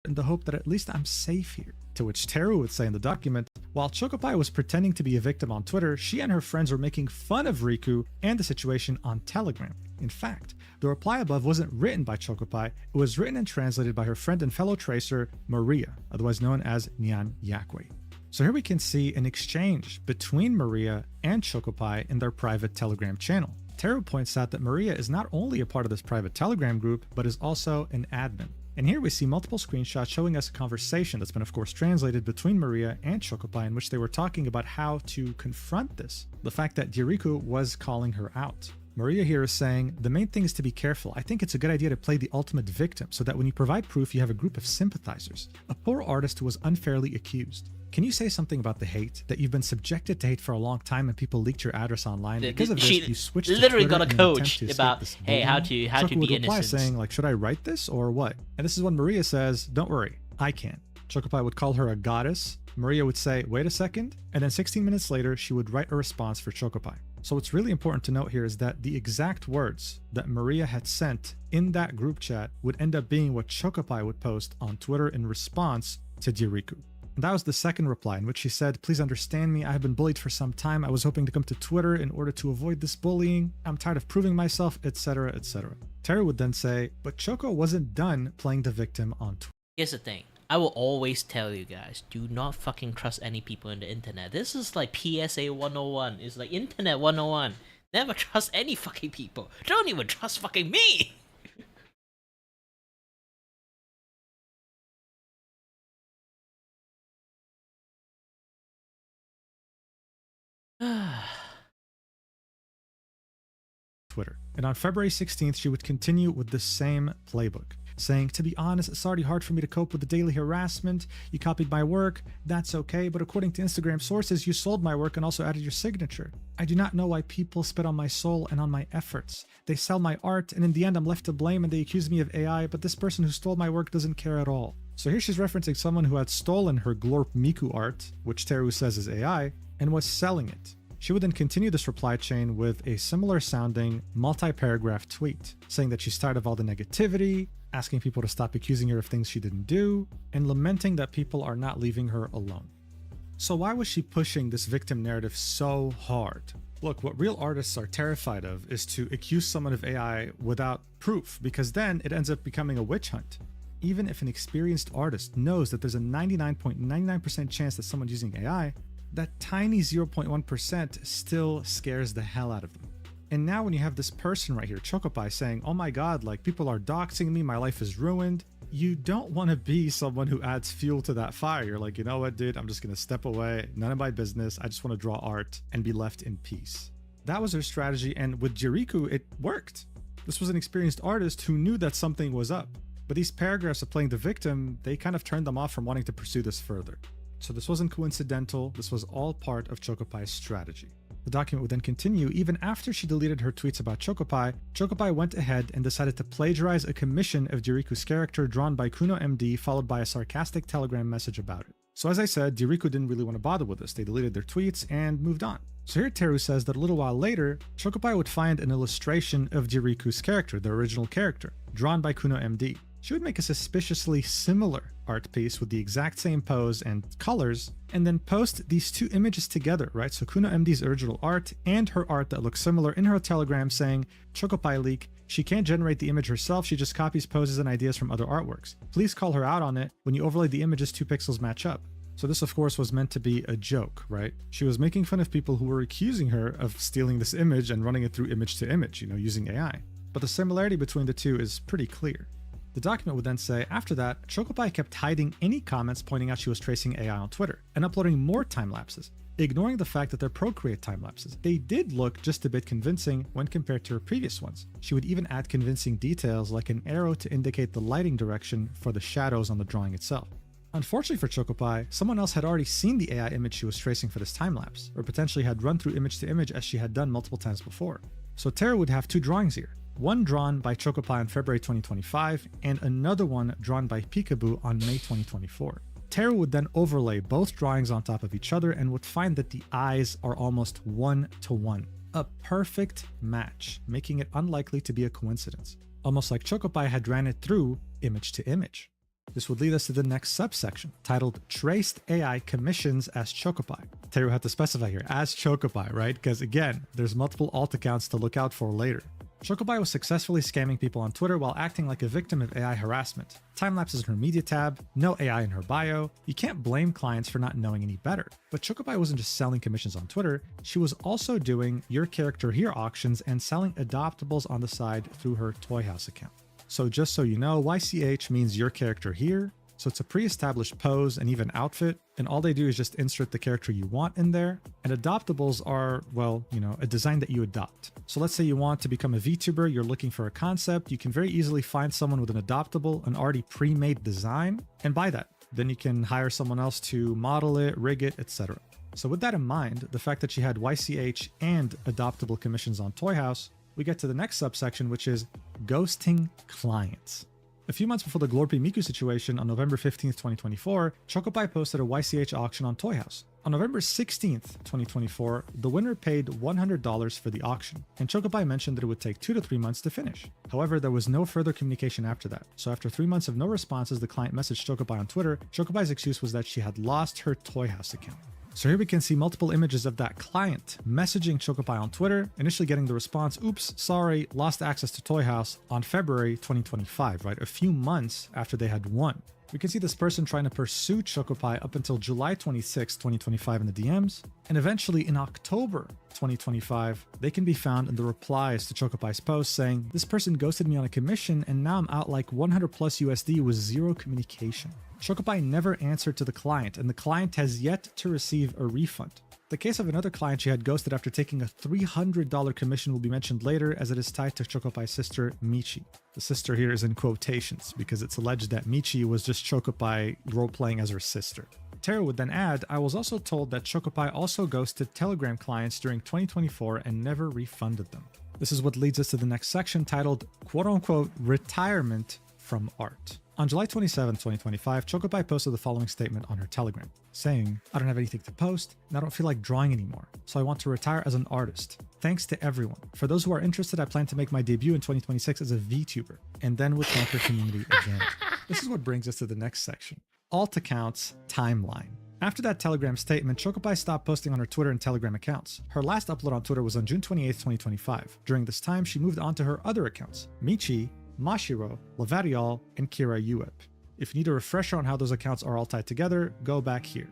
In the hope that at least I'm safe here. To which Teru would say in the document, while Chocopai was pretending to be a victim on Twitter, she and her friends were making fun of Riku and the situation on Telegram. In fact, the reply above wasn't written by Chocopai, it was written and translated by her friend and fellow tracer, Maria, otherwise known as Nyan Yakwe. So here we can see an exchange between Maria and Chocopai in their private Telegram channel. Teru points out that Maria is not only a part of this private Telegram group, but is also an admin. And here we see multiple screenshots showing us a conversation that's been of course translated between Maria and Chocopai, in which they were talking about how to confront this. The fact that Diariku was calling her out. Maria here is saying, the main thing is to be careful. I think it's a good idea to play the ultimate victim so that when you provide proof, you have a group of sympathizers. A poor artist who was unfairly accused. can you say something about the hate that you've been subjected to hate for a long time and people leaked your address online? Because of this, you switched to
literally
Twitter
got a
in an attempt
coach
to escape
about,
this
hey, how
bullying.
to
Choco would
be
reply
innocent.
saying, like, should I write this or what? And this is when Maria says, don't worry, I can. Chocopie would call her a goddess. Maria would say, wait a second. And then 16 minutes later, she would write a response for Chocopie. So what's really important to note here is that the exact words that Maria had sent in that group chat would end up being what Chocopie would post on Twitter in response to Jiriku. And that was the second reply, in which she said, please understand me, I have been bullied for some time. I was hoping to come to Twitter in order to avoid this bullying. I'm tired of proving myself, etc., etc. Terry would then say, but Choco wasn't done playing the victim on Twitter.
Here's the thing. I will always tell you guys, do not fucking trust any people on the internet. This is like PSA 101. It's like Internet 101. Never trust any fucking people. Don't even trust fucking me!
Twitter. And on February 16th, she would continue with the same playbook, saying, to be honest, it's already hard for me to cope with the daily harassment. You copied my work, that's okay, but according to Instagram sources, you sold my work and also added your signature. I do not know why people spit on my soul and on my efforts. They sell my art, and in the end, I'm left to blame and they accuse me of AI, but this person who stole my work doesn't care at all. So here she's referencing someone who had stolen her Glorp Miku art, which Teru says is AI, and was selling it. She would then continue this reply chain with a similar sounding multi-paragraph tweet, saying that she's tired of all the negativity, asking people to stop accusing her of things she didn't do, and lamenting that people are not leaving her alone. So why was she pushing this victim narrative so hard? Look, what real artists are terrified of is to accuse someone of AI without proof, because then it ends up becoming a witch hunt. Even if an experienced artist knows that there's a 99.99% chance that someone's using AI, that tiny 0.1% still scares the hell out of them. And now when you have this person right here, Chocopie, saying, oh my god, like people are doxing me, my life is ruined, you don't want to be someone who adds fuel to that fire. You're like, you know what, dude, I'm just going to step away, none of my business, I just want to draw art and be left in peace. That was her strategy, and with Jiriku, it worked. This was an experienced artist who knew that something was up. But these paragraphs of playing the victim, they kind of turned them off from wanting to pursue this further. So this wasn't coincidental, this was all part of Chocopie's strategy. The document would then continue. Even after she deleted her tweets about Chocopie, Chocopie went ahead and decided to plagiarize a commission of Jiriku's character drawn by Kuno MD, followed by a sarcastic telegram message about it. So as I said, Jiriku didn't really want to bother with this. They deleted their tweets and moved on. So here Teru says that a little while later, Chocopie would find an illustration of Jiriku's character, the original character, drawn by Kuno MD. She would make a suspiciously similar art piece with the exact same pose and colors, and then post these two images together, right? So Kuno MD's original art and her art that looks similar in her telegram saying, Chocopie leak, she can't generate the image herself, she just copies poses and ideas from other artworks. Please call her out on it. When you overlay the images, 2 pixels match up. So this of course was meant to be a joke, right? She was making fun of people who were accusing her of stealing this image and running it through image to image, using AI. But the similarity between the two is pretty clear. The document would then say, after that, Chocopie kept hiding any comments pointing out she was tracing AI on Twitter and uploading more time lapses, ignoring the fact that they're Procreate time lapses. They did look just a bit convincing when compared to her previous ones. She would even add convincing details like an arrow to indicate the lighting direction for the shadows on the drawing itself. Unfortunately for Chocopie, someone else had already seen the AI image she was tracing for this time lapse, or potentially had run through image to image as she had done multiple times before. So Teru would have 2 drawings here. One drawn by Chocopie in February 2025, and another one drawn by Peekaboo on May 2024. Teru would then overlay both drawings on top of each other and would find that the eyes are almost 1-to-1. A perfect match, making it unlikely to be a coincidence. Almost like Chocopie had ran it through image to image. This would lead us to the next subsection, titled Traced AI Commissions as Chocopie. Teru had to specify here, as Chocopie, right? Because again, there's multiple alt accounts to look out for later. Chocopie was successfully scamming people on Twitter while acting like a victim of AI harassment. Time-lapses in her media tab, no AI in her bio. You can't blame clients for not knowing any better. But Chocopie wasn't just selling commissions on Twitter, she was also doing Your Character Here auctions and selling adoptables on the side through her Toy House account. So just so you know, YCH means Your Character Here. So it's a pre-established pose and even outfit, and all they do is just insert the character you want in there. And adoptables are, well, a design that you adopt. So let's say you want to become a VTuber, you're looking for a concept, you can very easily find someone with an adoptable, an already pre-made design, and buy that. Then you can hire someone else to model it, rig it, etc. So with that in mind, the fact that she had YCH and adoptable commissions on Toy House, we get to the next subsection, which is ghosting clients. A few months before the Glorpy Miku situation, on November 15th, 2024, Chocopie posted a YCH auction on Toy House. On November 16th, 2024, the winner paid $100 for the auction, and Chocopie mentioned that it would take 2 to 3 months to finish. However, there was no further communication after that, so after 3 months of no responses, the client messaged Chocopie on Twitter. Chocopie's excuse was that she had lost her Toy House account. So here we can see multiple images of that client messaging Chocopie on Twitter, initially getting the response, oops, sorry, lost access to Toy House on February 2025, right? A few months after they had won. We can see this person trying to pursue Chocopie up until July 26, 2025 in the DMs, and eventually in October 2025, they can be found in the replies to Chocopie's post saying, this person ghosted me on a commission and now I'm out like 100 plus USD with zero communication. Chocopie never answered to the client, and the client has yet to receive a refund. The case of another client she had ghosted after taking a $300 commission will be mentioned later, as it is tied to Chocopie's sister, Michi. The sister here is in quotations, because it's alleged that Michi was just Chocopie role-playing as her sister. Tara would then add, I was also told that Chocopie also ghosted Telegram clients during 2024 and never refunded them. This is what leads us to the next section titled, quote-unquote, retirement from art. On July 27, 2025, Chocopie posted the following statement on her Telegram, saying, I don't have anything to post, and I don't feel like drawing anymore, so I want to retire as an artist. Thanks to everyone. For those who are interested, I plan to make my debut in 2026 as a VTuber, and then with thank your community again. This is what brings us to the next section. Alt accounts timeline. After that Telegram statement, Chocopie stopped posting on her Twitter and Telegram accounts. Her last upload on Twitter was on June 28, 2025. During this time, she moved on to her other accounts, Michi, Mashiro, Lavariol, and Kira Uep. If you need a refresher on how those accounts are all tied together, go back here.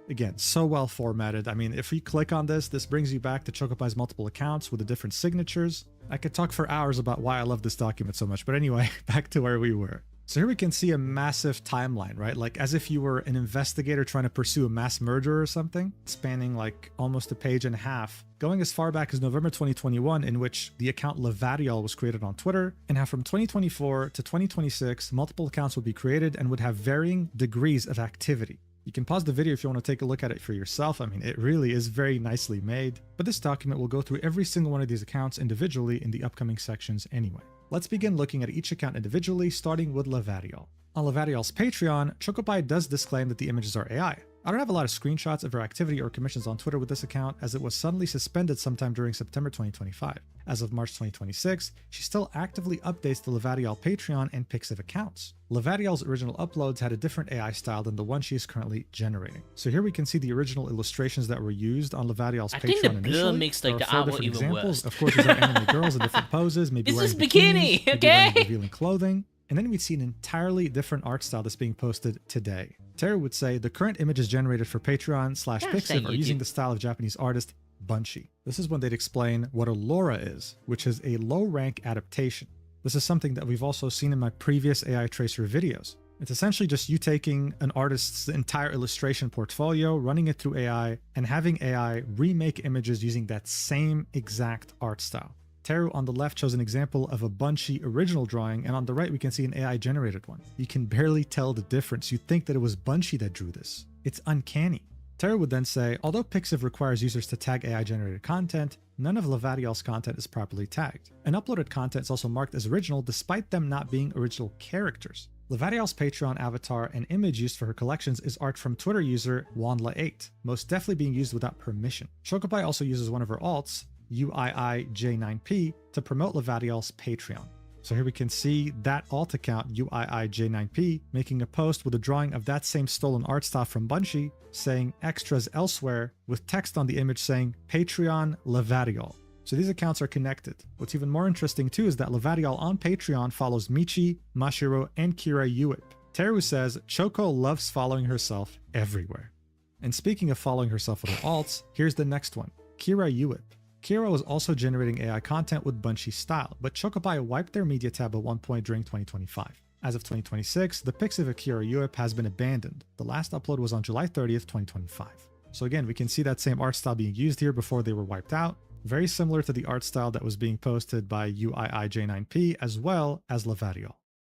Again, so well formatted. I mean, if we click on this brings you back to Chocopie's multiple accounts with the different signatures. I could talk for hours about why I love this document so much, but anyway, back to where we were. So here we can see a massive timeline, right? Like as if you were an investigator trying to pursue a mass murder or something, spanning like almost a page and a half, going as far back as November 2021, in which the account Lavariol was created on Twitter, and how from 2024 to 2026, multiple accounts would be created and would have varying degrees of activity. You can pause the video if you want to take a look at it for yourself. I mean, it really is very nicely made, but this document will go through every single one of these accounts individually in the upcoming sections anyway. Let's begin looking at each account individually, starting with Lavariol. On Lavariol's Patreon, Chocopie does disclaim that the images are AI. I don't have a lot of screenshots of her activity or commissions on Twitter with this account, as it was suddenly suspended sometime during September 2025. As of March 2026, she still actively updates the Lavariol Patreon and Pixiv accounts. Lavariol's original uploads had a different AI style than the one she is currently generating. So here we can see the original illustrations that were used on Lavariol's Patreon
I think the
initially.
blur makes like the artwork even worse.
Of course, these are anime girls in different poses, maybe
It's
wearing
just bikini,
bikinis, maybe
okay?
wearing revealing clothing. And then we'd see an entirely different art style that's being posted today. Tara would say the current images generated for Patreon / Pixiv are using the style of Japanese artist Bunshi. This is when they'd explain what a LoRa is, which is a low-rank adaptation. This is something that we've also seen in my previous AI Tracer videos. It's essentially just you taking an artist's entire illustration portfolio, running it through AI, and having AI remake images using that same exact art style. Teru on the left shows an example of a Bunshi original drawing, and on the right we can see an AI generated one. You can barely tell the difference. You'd think that it was Bunshi that drew this. It's uncanny. Teru would then say, although Pixiv requires users to tag AI generated content, none of Lavariol's content is properly tagged. And uploaded content is also marked as original despite them not being original characters. Lavariol's Patreon avatar and image used for her collections is art from Twitter user Wanla8, most definitely being used without permission. Chocopie also uses one of her alts, UIIJ9P, to promote Lavariol's Patreon. So here we can see that alt account, UIIJ9P, making a post with a drawing of that same stolen art style from Bunshi, saying extras elsewhere, with text on the image saying Patreon Lavariol. So these accounts are connected. What's even more interesting too is that Lavariol on Patreon follows Michi, Mashiro, and Kira Uep. Teru says Choco loves following herself everywhere. And speaking of following herself with her alts, here's the next one, Kira Uep. Kira was also generating AI content with Bunshi style, but Chocopie wiped their media tab at one point during 2025. As of 2026, the Pixiv of Kira Uep has been abandoned. The last upload was on July 30th, 2025. So again, we can see that same art style being used here before they were wiped out, very similar to the art style that was being posted by UIIJ9P as well as Lavariol.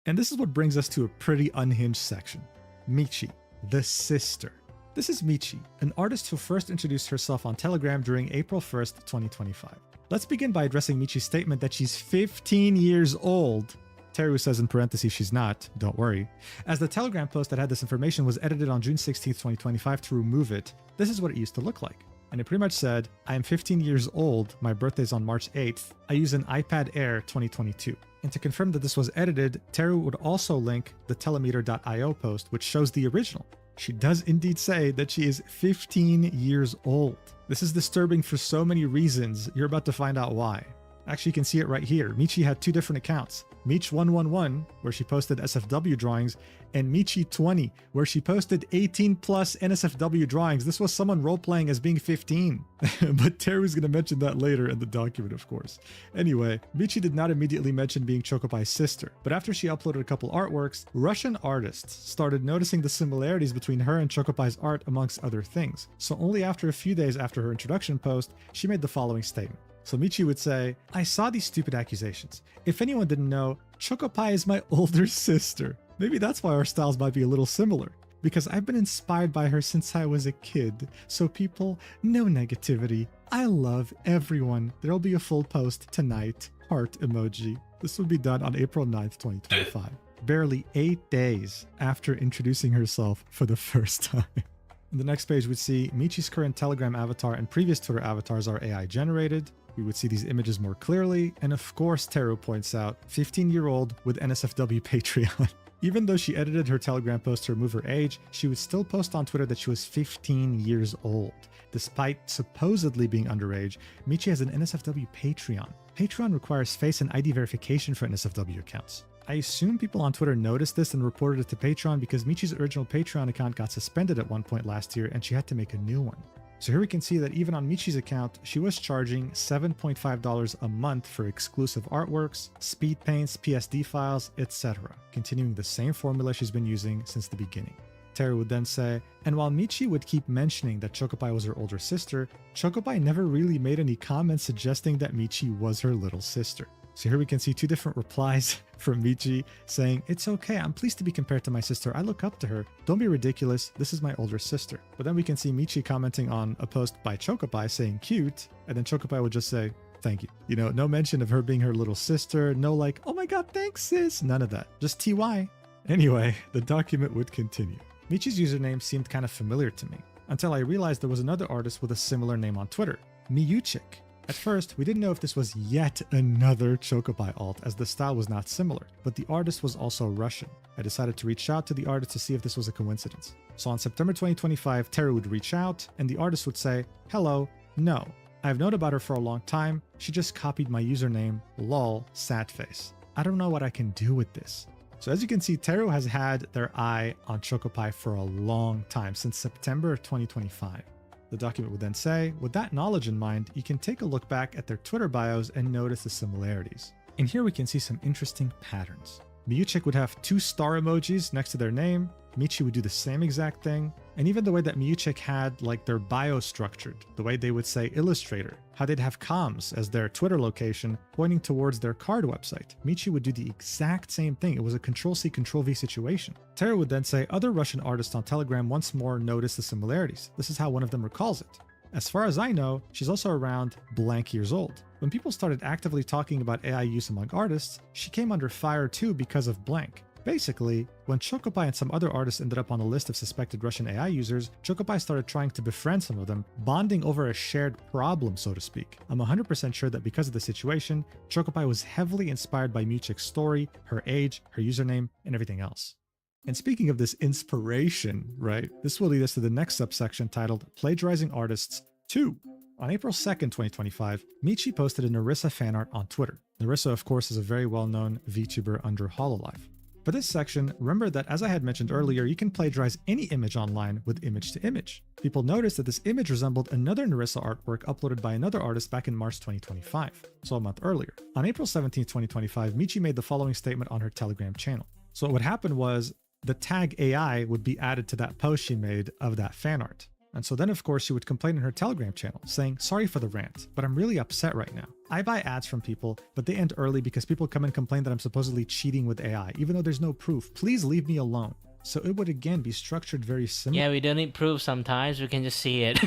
And this is what brings us to a pretty unhinged section, Michi. the sister. This is Michi, an artist who first introduced herself on Telegram during April 1st, 2025. Let's begin by addressing Michi's statement that she's 15 years old. Teru says in parentheses she's not, don't worry. As the Telegram post that had this information was edited on June 16th, 2025 to remove it, this is what it used to look like. And it pretty much said, I am 15 years old, my birthday's on March 8th, I use an iPad Air 2022. And to confirm that this was edited, Teru would also link the telemeter.io post, which shows the original. She does indeed say that she is 15 years old. This is disturbing for so many reasons. You're about to find out why. Actually, you can see it right here. Michi had two different accounts. Mich111, where she posted SFW drawings, and Michi20, where she posted 18 plus NSFW drawings. This was someone role-playing as being 15. But Teru's going to mention that later in the document, of course. Anyway, Michi did not immediately mention being Chocopai's sister, but after she uploaded a couple artworks, Russian artists started noticing the similarities between her and Chocopai's art amongst other things. So only after a few days after her introduction post, she made the following statement. So Michi would say, I saw these stupid accusations. If anyone didn't know, Chocopai is my older sister. Maybe that's why our styles might be a little similar. Because I've been inspired by her since I was a kid. So people, no negativity. I love everyone. There'll be a full post tonight. Heart emoji. This will be done on April 9th, 2025. Barely 8 days after introducing herself for the first time. On the next page, we'd see Michi's current Telegram avatar and previous Twitter avatars are AI generated. We would see these images more clearly. And of course, Teru points out, 15-year-old with NSFW Patreon. Even though she edited her Telegram post to remove her age, she would still post on Twitter that she was 15 years old. Despite supposedly being underage, Michi has an NSFW Patreon. Patreon requires face and ID verification for NSFW accounts. I assume people on Twitter noticed this and reported it to Patreon because Michi's original Patreon account got suspended at one point last year and she had to make a new one. So here we can see that even on Michi's account, she was charging $7.5 a month for exclusive artworks, speed paints, PSD files, etc., continuing the same formula she's been using since the beginning. Teru would then say, and while Michi would keep mentioning that Chocopai was her older sister, Chocopai never really made any comments suggesting that Michi was her little sister. So here we can see two different replies from Michi saying, it's okay, I'm pleased to be compared to my sister, I look up to her, don't be ridiculous, this is my older sister. But then we can see Michi commenting on a post by Chocopai saying cute, and then Chocopai would just say, thank you. You know, no mention of her being her little sister, no like, oh my god, thanks sis, none of that, just TY. Anyway, the document would continue. Michi's username seemed kind of familiar to me, until I realized there was another artist with a similar name on Twitter, Miyuchik. At first, we didn't know if this was yet another Chocopai alt, as the style was not similar, but the artist was also Russian. I decided to reach out to the artist to see if this was a coincidence. So on September 2025, Teru would reach out, and the artist would say, hello, no. I've known about her for a long time, she just copied my username, lol, sad face. I don't know what I can do with this. So as you can see, Teru has had their eye on Chocopai for a long time, since September of 2025. The document would then say, with that knowledge in mind, you can take a look back at their Twitter bios and notice the similarities. And here we can see some interesting patterns. Miyuchik would have 2 star emojis next to their name, Michi would do the same exact thing, and even the way that Miyuchik had like their bio structured, the way they would say Illustrator, how they'd have comms as their Twitter location pointing towards their card website. Michi would do the exact same thing. It was a Control-C, Control-V situation. Teru would then say other Russian artists on Telegram once more noticed the similarities. This is how one of them recalls it. As far as I know, she's also around blank years old. When people started actively talking about AI use among artists, she came under fire too because of blank. Basically, when Chocopai and some other artists ended up on a list of suspected Russian AI users, Chocopai started trying to befriend some of them, bonding over a shared problem, so to speak. I'm 100% sure that because of the situation, Chocopai was heavily inspired by Miyuchik's story, her age, her username, and everything else. And speaking of this inspiration, right, this will lead us to the next subsection titled Plagiarizing Artists 2. On April 2nd, 2025, Michi posted a Narissa fan art on Twitter. Narissa, of course, is a very well-known VTuber under Hololive. For this section, remember that as I had mentioned earlier, you can plagiarize any image online with image to image. People noticed that this image resembled another Narissa artwork uploaded by another artist back in March 2025, so a month earlier. On April 17, 2025, Michi made the following statement on her Telegram channel. So what would happen was the tag AI would be added to that post she made of that fan art. And so then, of course, she would complain in her Telegram channel, saying, sorry for the rant, but I'm really upset right now. I buy ads from people, but they end early because people come and complain that I'm supposedly cheating with AI, even though there's no proof. Please leave me alone. So it would again be structured very
Yeah, we don't need proof sometimes, we can just see it.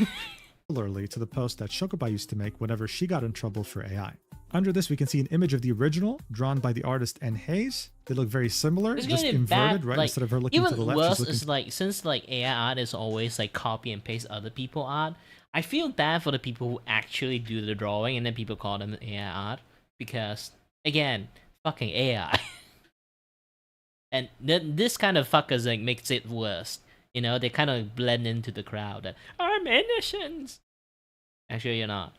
similarly to the post that Shokubai used to make whenever she got in trouble for AI. Under this, we can see an image of the original, drawn by the artist N. Hayes. They look very similar,
It's
just
gonna be
inverted,
bad,
right?
like,
Instead of her looking
even
to the left,
worse
she's looking
is like, since like AI art is always like copy and paste other people art, I feel bad for the people who actually do the drawing and then people call them AI art, because again, fucking AI. And this kind of fuckers like makes it worse. You know, they kind of blend into the crowd that I'm innocent. Actually, you're not.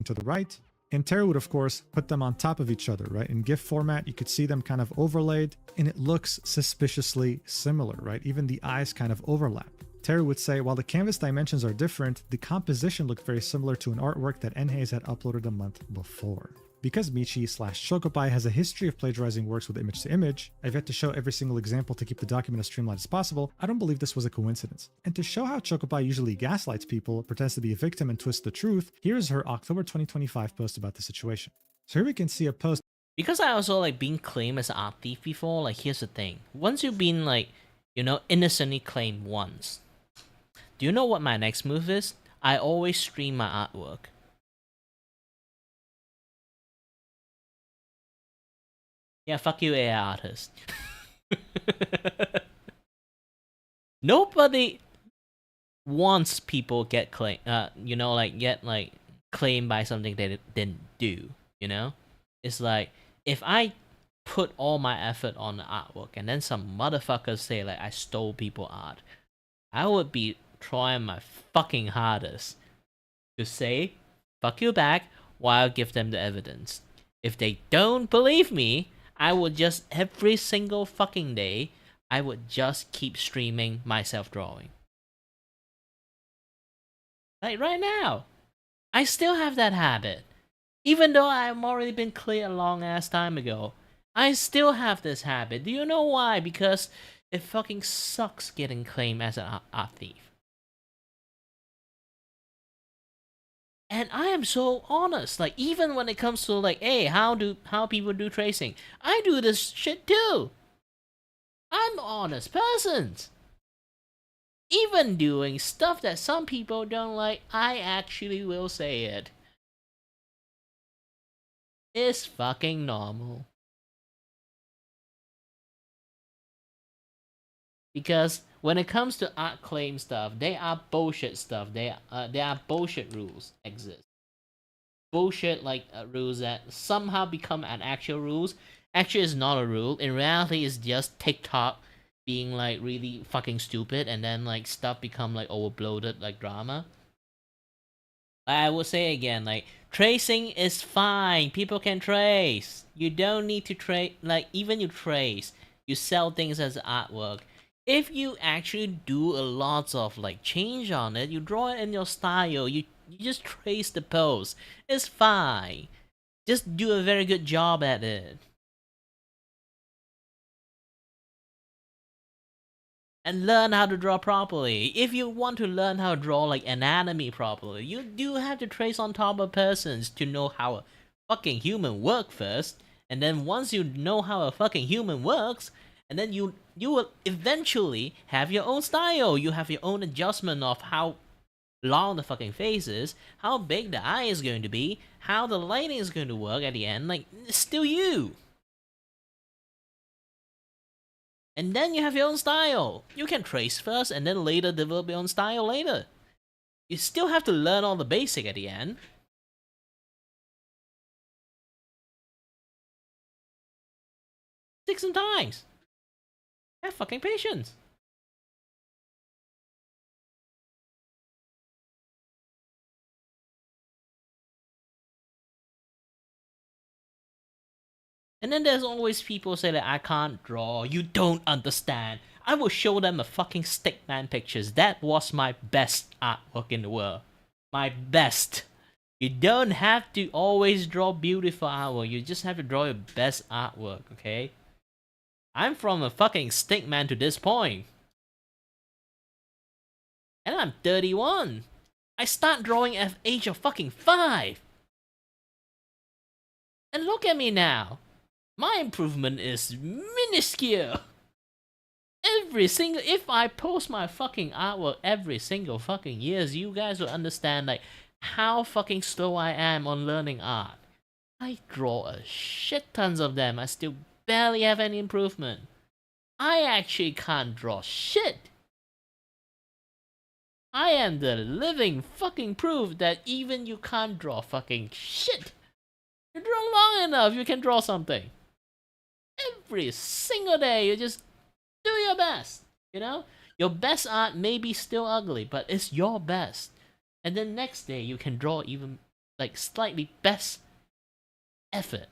to the right. And Terry would, of course, put them on top of each other, right? In GIF format, you could see them kind of overlaid, and it looks suspiciously similar, right? Even the eyes kind of overlap. Terry would say, while the canvas dimensions are different, the composition looked very similar to an artwork that N. Hayes had uploaded a month before. Because Michi/Shokubai has a history of plagiarizing works with image to image, I've yet to show every single example to keep the document as streamlined as possible. I don't believe this was a coincidence. And to show how Shokubai usually gaslights people, pretends to be a victim, and twists the truth, here's her October 2025 post about the situation. So here we can see a post.
Because I also like being claimed as an art thief before, like here's the thing. Once you've been like, you know, innocently claimed once, do you know what my next move is? I always stream my artwork. Yeah, fuck you, AI artist. Nobody wants people get claimed, you know, like get like claimed by something they didn't do. You know, it's like if I put all my effort on the artwork and then some motherfuckers say like I stole people art, I would be trying my fucking hardest to say fuck you back while I give them the evidence. If they don't believe me, I would just, every single fucking day, I would just keep streaming myself drawing. Like right now, I still have that habit. Even though I've already been clear a long ass time ago, I still have this habit. Do you know why? Because it fucking sucks getting claimed as an art thief. And I am so honest, like even when it comes to like, hey, how people do tracing, I do this shit too. I'm honest persons. Even doing stuff that some people don't like, I actually will say it. It's fucking normal. Because when it comes to art claim stuff, they are bullshit stuff. They are bullshit rules exist. Bullshit like rules that somehow become an actual rules. Actually, it's not a rule. In reality, it's just TikTok being like really fucking stupid, and then like stuff become like overbloated like drama. I will say again, like tracing is fine. People can trace. You don't need to trace. Like even you trace, you sell things as artwork. If you actually do a lot of like change on it, you draw it in your style, you just trace the pose. It's fine. Just do a very good job at it. And learn how to draw properly. If you want to learn how to draw like anatomy properly, you do have to trace on top of persons to know how a fucking human works first. And then once you know how a fucking human works, and then you will eventually have your own style. You have your own adjustment of how long the fucking face is, how big the eye is going to be, how the lighting is going to work at the end. Like, it's still you. And then you have your own style. You can trace first and then later develop your own style later. You still have to learn all the basic at the end. Take some time. Have fucking patience. And then there's always people say that I can't draw, you don't understand. I will show them a fucking stickman pictures. That was my best artwork in the world. My best. You don't have to always draw beautiful artwork, you just have to draw your best artwork, okay? I'm from a fucking stickman to this point. And I'm 31. I start drawing at the age of fucking 5. And look at me now. My improvement is minuscule. If I post my fucking artwork every single fucking years, you guys will understand like how fucking slow I am on learning art. I draw a shit tons of them. I still barely have any improvement. I actually can't draw shit. I am the living fucking proof that even you can't draw fucking shit. You draw long enough, you can draw something. Every single day, you just do your best. You know? Your best art may be still ugly, but it's your best. And then next day, you can draw even like slightly best effort.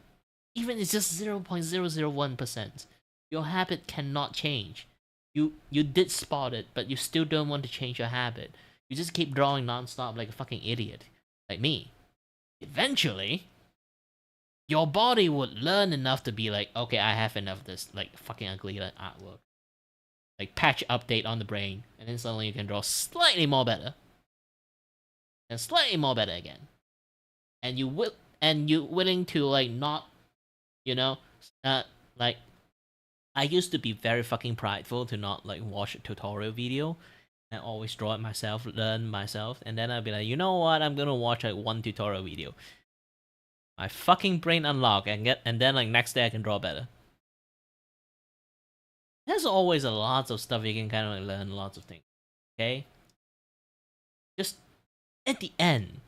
Even it's just 0.001%. Your habit cannot change. You did spot it, but you still don't want to change your habit. You just keep drawing non-stop like a fucking idiot. Like me. Eventually, your body would learn enough to be like, okay, I have enough of this like fucking ugly like, artwork. Like patch update on the brain, and then suddenly you can draw slightly more better. And slightly more better again. And you willing to like not, you know, like I used to be very fucking prideful to not like watch a tutorial video and always draw it myself, learn myself, and then I'd be like, you know what, I'm gonna watch like one tutorial video. My fucking brain unlock and then like next day I can draw better. There's always a lot of stuff you can kind of like learn, lots of things. Okay? Just at the end,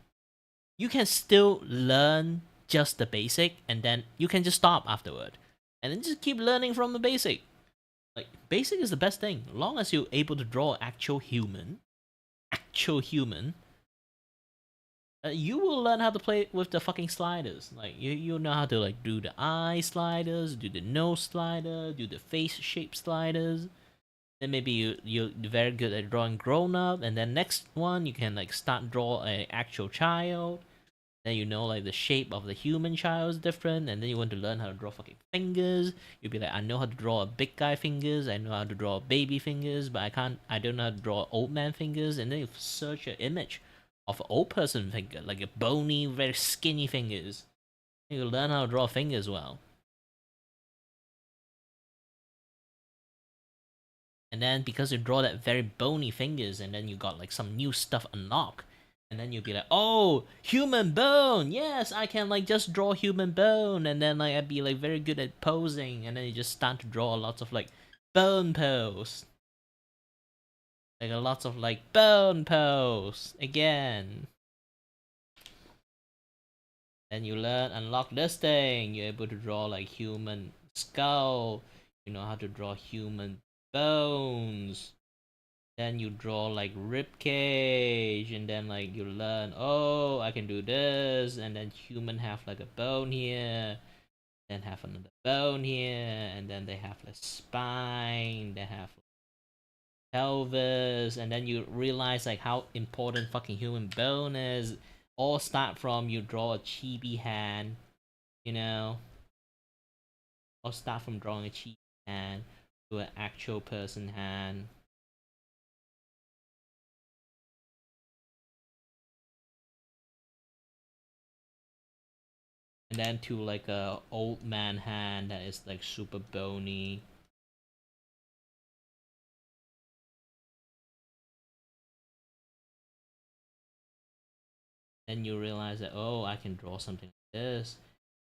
you can still learn just the basic and then you can just stop afterward. And then just keep learning from the basic. Like, basic is the best thing. As long as you're able to draw actual human, you will learn how to play with the fucking sliders. Like, you know how to like do the eye sliders, do the nose slider, do the face shape sliders. Then maybe you're very good at drawing grown up, and then next one you can like start draw an actual child. Then you know like the shape of the human child is different, and then you want to learn how to draw fucking fingers. You'll be like, I know how to draw a big guy fingers, I know how to draw baby fingers, but I don't know how to draw old man fingers. And then you search an image of an old person finger, like a bony, very skinny fingers. You learn how to draw fingers well. And then because you draw that very bony fingers, and then you got like some new stuff unlocked. And then you'll be like, oh, human bone! Yes, I can like just draw human bone. And then like I'd be like very good at posing. And then you just start to draw lots of like bone pose. Like a lots of like bone pose again. Then you unlock this thing. You're able to draw like human skull. You know how to draw human bones. Then you draw like rib cage, and then like you learn, oh, I can do this, and then human have like a bone here, then have another bone here, and then they have a spine, they have pelvis, and then you realize like how important fucking human bone is. All start from you draw a chibi hand, you know, or start from drawing a chibi hand to an actual person hand. And then to like a old man hand that is like super bony. Then you realize that, oh, I can draw something like this.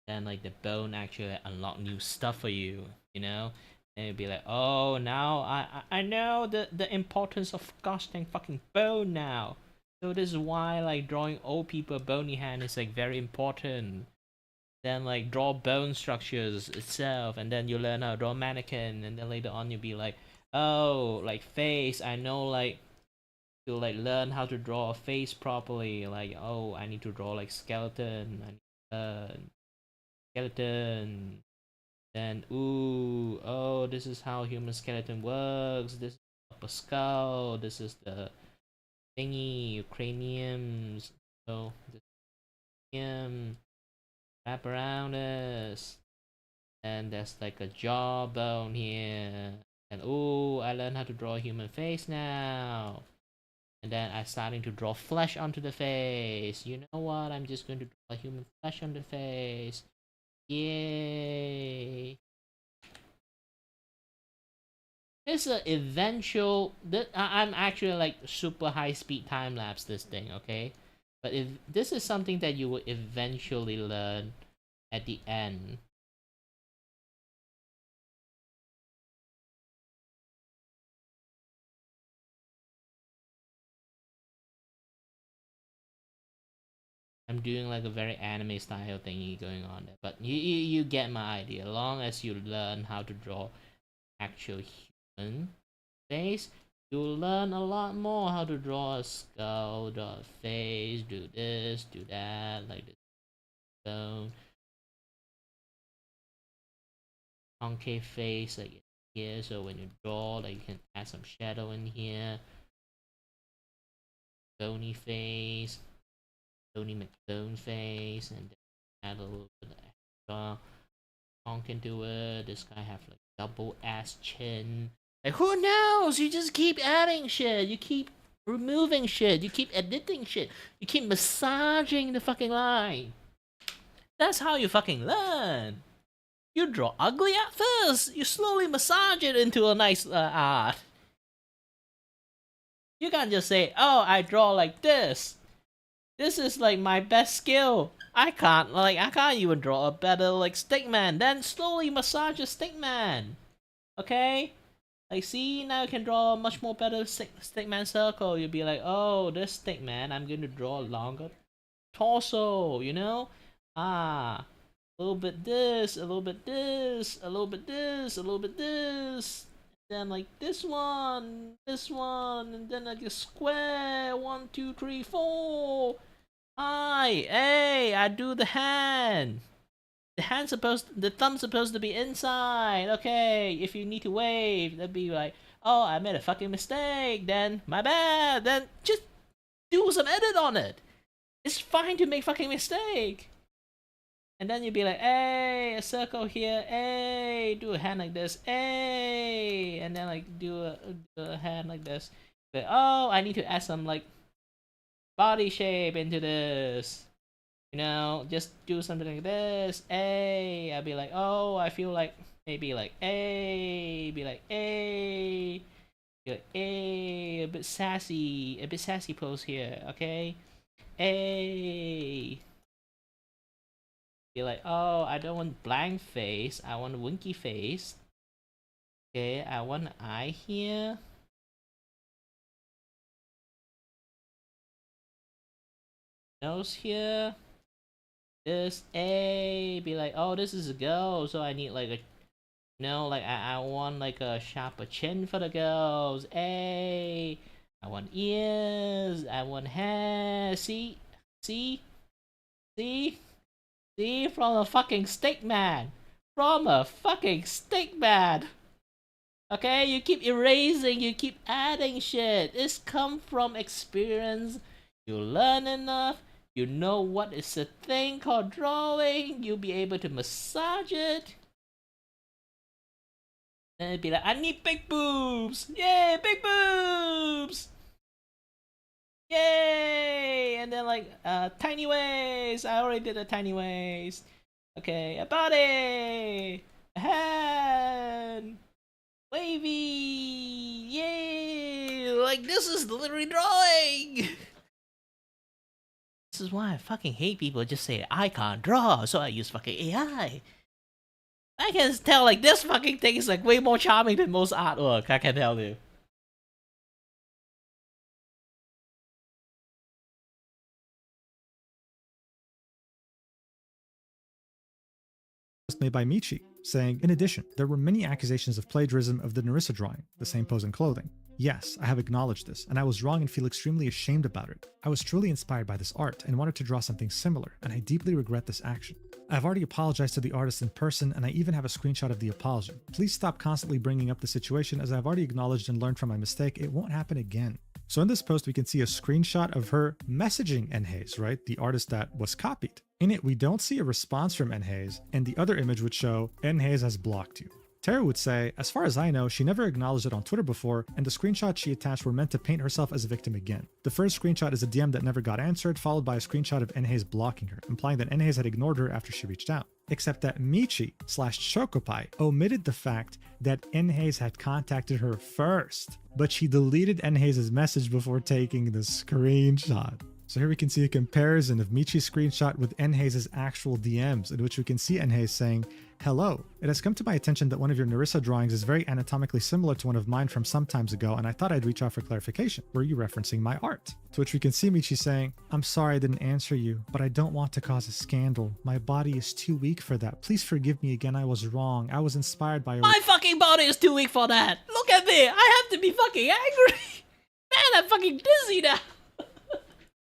Then like the bone actually unlock new stuff for you, you know? And you'd be like, oh, now I know the importance of casting fucking bone now. So this is why like drawing old people bony hand is like very important. Then like draw bone structures itself, and then you learn how to draw mannequin, and then later on you'll be like, oh, like face, I know like to like learn how to draw a face properly. Like, oh, I need to draw like skeleton, I need to learn skeleton. Then ooh, oh, this is how human skeleton works, this is a skull, this is the thingy, craniums, so this cranium, wrap around us, and there's like a jawbone here, and oh, I learned how to draw a human face now, and then I'm starting to draw flesh onto the face. You know what, I'm just going to draw human flesh on the face. Yay. It's an eventual. I'm actually like super high speed time lapse this thing, okay? But if this is something that you will eventually learn at the end. I'm doing like a very anime style thingy going on there, but you get my idea. As long as you learn how to draw actual human face, you'll learn a lot more how to draw a skull, draw a face, do this, do that, like this. So concave face, like here. So when you draw, like you can add some shadow in here. Stony face. Tony McDone face, and then add a little bit of extra honk into it. This guy have like double ass chin. Like who knows? You just keep adding shit. You keep removing shit. You keep editing shit. You keep massaging the fucking line. That's how you fucking learn. You draw ugly at first. You slowly massage it into a nice art. You can't just say, "Oh, I draw like this. This is like my best skill. I can't even draw a better like stickman." Then slowly massage a stickman. Okay? Like see, now you can draw a much more better stickman circle. You'll be like, oh, this stickman, I'm going to draw a longer torso, you know? A little bit this, a little bit this, a little bit this, a little bit this. Then like this one, and then like a square. 1, 2, 3, 4. Hey, I do the hand. The thumb's supposed to be inside. Okay, if you need to wave, that'd be like, oh, I made a fucking mistake. Then my bad. Then just do some edit on it. It's fine to make fucking mistake. And then you'd be like, hey, a circle here, hey, do a hand like this, hey, and then like do a hand like this. But oh, I need to add some like body shape into this. You know, just do something like this, hey. I'd be like, oh, I feel like maybe like hey, be like hey, be like hey, a bit sassy pose here, okay, hey. Be like, oh, I don't want blank face, I want a winky face. Okay, I want an eye here. Nose here. This A. Be like, oh, this is a girl, so I need like a, like I want like a sharper chin for the girls. A. I want ears. I want hair. See, from a fucking stick man. Okay, you keep erasing, you keep adding shit. It's come from experience. You learn enough. You know what is a thing called drawing. You'll be able to massage it. Then it'd be like, I need big boobs. Yay, big boobs. Yay! And then like tiny waist. I already did a tiny waist. Okay, a body, a hand, wavy. Yay! Like this is literally drawing. This is why I fucking hate people just say I can't draw, so I use fucking AI. I can tell like this fucking thing is like way more charming than most artwork. I can tell you.
Made by Michi, saying, in addition, there were many accusations of plagiarism of the Narissa drawing, the same pose and clothing. Yes, I have acknowledged this, and I was wrong and feel extremely ashamed about it. I was truly inspired by this art and wanted to draw something similar, and I deeply regret this action. I've already apologized to the artist in person, and I even have a screenshot of the apology. Please stop constantly bringing up the situation, as I've already acknowledged and learned from my mistake. It won't happen again. So in this post, we can see a screenshot of her messaging Enhaze, right? The artist that was copied. In it, we don't see a response from Enhaze, and the other image would show Enhaze has blocked you. Tara would say, as far as I know, she never acknowledged it on Twitter before, and the screenshots she attached were meant to paint herself as a victim again. The first screenshot is a DM that never got answered, followed by a screenshot of Enhaze blocking her, implying that Enhaze had ignored her after she reached out. except that Michi/Chocopi omitted the fact that Enhaze had contacted her first, but she deleted Enhaze's message before taking the screenshot. So here we can see a comparison of Michi's screenshot with Enhaze's actual DMs, in which we can see Enhaze saying, "Hello, it has come to my attention that one of your Narissa drawings is very anatomically similar to one of mine from some times ago, and I thought I'd reach out for clarification. Were you referencing my art?" To which we can see Michi saying, "I'm sorry I didn't answer you, but I don't want to cause a scandal. My body is too weak for that. Please forgive me again, I was wrong. I was inspired by your—
My fucking body is too weak for that. Look at me. I have to be fucking angry. Man, I'm fucking dizzy now.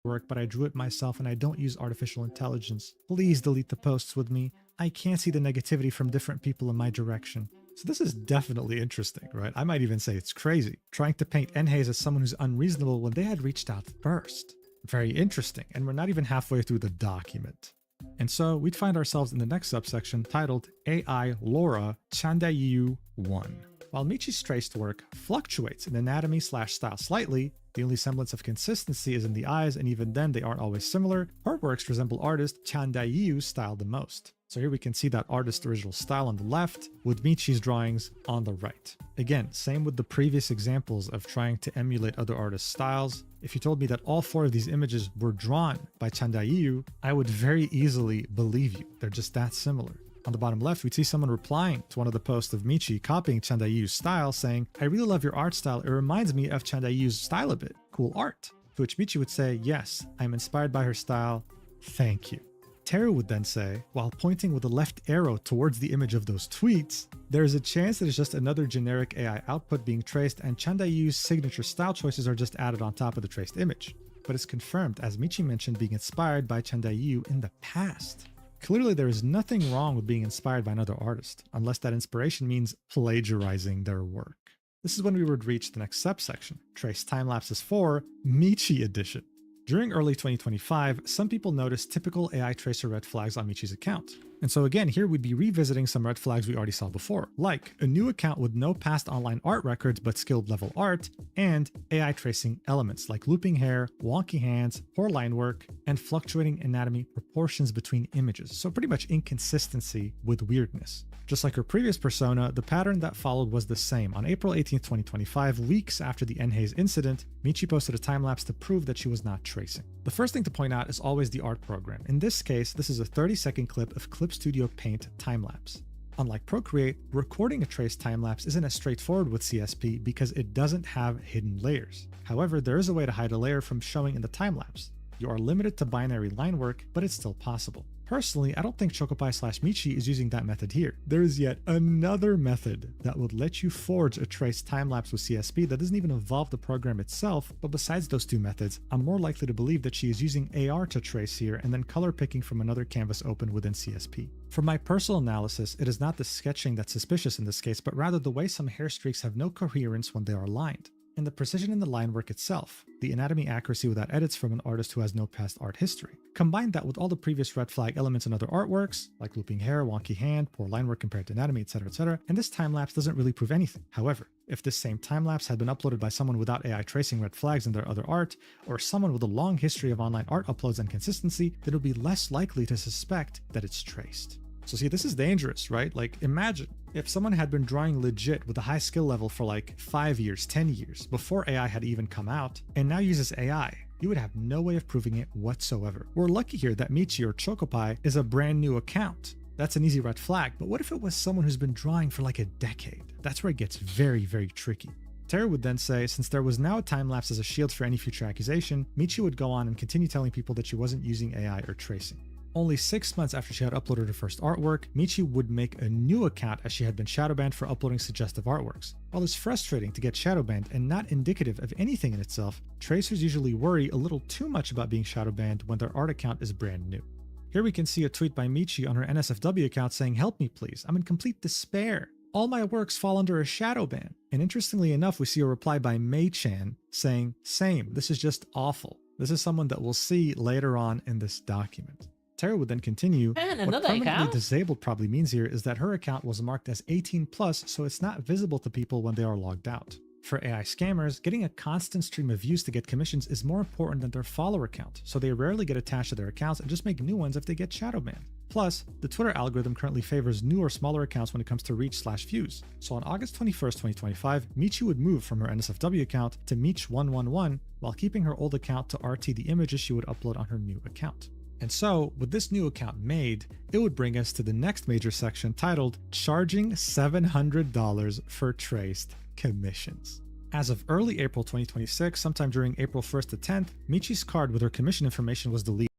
work, but I drew it myself and I don't use artificial intelligence. Please delete the posts with me. I can't see the negativity from different people in my direction." So this is definitely interesting, right? I might even say it's crazy, trying to paint Enhaze as someone who's unreasonable when they had reached out first. Very interesting, and we're not even halfway through the document. And so we'd find ourselves in the next subsection titled AI Laura Chandayu 1. While Michi's traced work fluctuates in anatomy/style slightly, the only semblance of consistency is in the eyes, and even then they aren't always similar. Her works resemble artist Chandayi's style the most. So here we can see that artist's original style on the left, with Michi's drawings on the right. Again, same with the previous examples of trying to emulate other artists' styles. If you told me that all 4 of these images were drawn by Chandayu, I would very easily believe you. They're just that similar. On the bottom left, we'd see someone replying to one of the posts of Michi copying Chandayu's style, saying, "I really love your art style. It reminds me of Chandayu's style a bit. Cool art." To which Michi would say, "Yes, I'm inspired by her style. Thank you." Teru would then say, while pointing with the left arrow towards the image of those tweets, "There is a chance that it's just another generic AI output being traced and Chandayu's signature style choices are just added on top of the traced image." But it's confirmed, as Michi mentioned being inspired by Chandayu in the past. Clearly, there is nothing wrong with being inspired by another artist, unless that inspiration means plagiarizing their work. This is when we would reach the next subsection, Trace Timelapses 4, Michi Edition. During early 2025, some people noticed typical AI tracer red flags on Michi's account. And so again, here we'd be revisiting some red flags we already saw before, like a new account with no past online art records but skilled level art, and AI tracing elements like looping hair, wonky hands, poor line work, and fluctuating anatomy proportions between images. So pretty much inconsistency with weirdness. Just like her previous persona, the pattern that followed was the same. On April 18th, 2025, weeks after the Enhaze incident, Michi posted a time-lapse to prove that she was not tracing. The first thing to point out is always the art program. In this case, this is a 30-second clip of Clip Studio Paint time-lapse. Unlike Procreate, recording a trace time-lapse isn't as straightforward with CSP because it doesn't have hidden layers. However, there is a way to hide a layer from showing in the time-lapse. You are limited to binary line work, but it's still possible. Personally, I don't think Chocopi/Michi is using that method here. There is yet another method that would let you forge a trace time-lapse with CSP that doesn't even involve the program itself, but besides those 2 methods, I'm more likely to believe that she is using AR to trace here and then color picking from another canvas open within CSP. From my personal analysis, it is not the sketching that's suspicious in this case, but rather the way some hair streaks have no coherence when they are lined. And the precision in the line work itself, the anatomy accuracy without edits from an artist who has no past art history. Combine that with all the previous red flag elements in other artworks, like looping hair, wonky hand, poor line work compared to anatomy, etc., and this time-lapse doesn't really prove anything. However, if this same time-lapse had been uploaded by someone without AI tracing red flags in their other art, or someone with a long history of online art uploads and consistency, then it would be less likely to suspect that it's traced. So see, this is dangerous, right? Like, imagine if someone had been drawing legit with a high skill level for like 5 years, 10 years, before AI had even come out, and now uses AI, you would have no way of proving it whatsoever. We're lucky here that Michi or Chocopi is a brand new account. That's an easy red flag, but what if it was someone who's been drawing for like a decade? That's where it gets very, very tricky. Terry would then say, since there was now a time-lapse as a shield for any future accusation, Michi would go on and continue telling people that she wasn't using AI or tracing. Only 6 months after she had uploaded her first artwork, Michi would make a new account as she had been shadow banned for uploading suggestive artworks. While it's frustrating to get shadow banned and not indicative of anything in itself, tracers usually worry a little too much about being shadow banned when their art account is brand new. Here we can see a tweet by Michi on her NSFW account saying, "Help me please, I'm in complete despair. All my works fall under a shadow ban." And interestingly enough, we see a reply by Mei-chan saying, "Same, this is just awful." This is someone that we'll see later on in this document. Terry would then continue,
Man,
what
another
permanently
account?
disabled probably means here is that her account was marked as 18+, so it's not visible to people when they are logged out. For AI scammers, getting a constant stream of views to get commissions is more important than their follower count, so they rarely get attached to their accounts and just make new ones if they get shadow banned. Plus, the Twitter algorithm currently favors newer, smaller accounts when it comes to reach/views. So on August 21st, 2025, Michi would move from her NSFW account to Meech111 while keeping her old account to RT the images she would upload on her new account. And so, with this new account made, it would bring us to the next major section titled Charging $700 for Traced Commissions. As of early April 2026, sometime during April 1st to 10th, Michi's card with her commission information was deleted.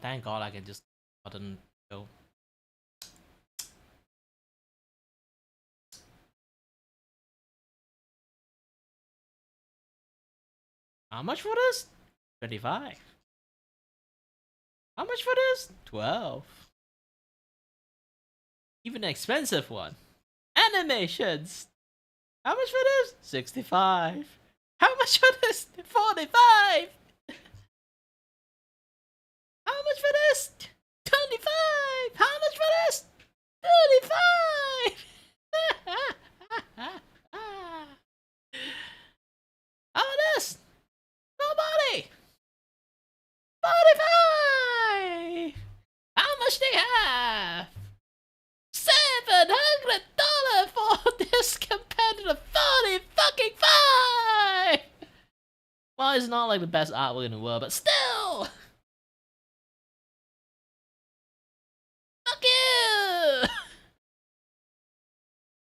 Thank God I can just button go. How much for this? 25. How much for this? 12. Even an expensive one. Animations. How much for this? 65. How much for this? 45. How much for this? 25. How much for this? 35. How this? Nobody. 45. How much they have? $700 for this compared to the 40 fucking 5. Well, it's not like the best artwork in the world, but still. Fuck you!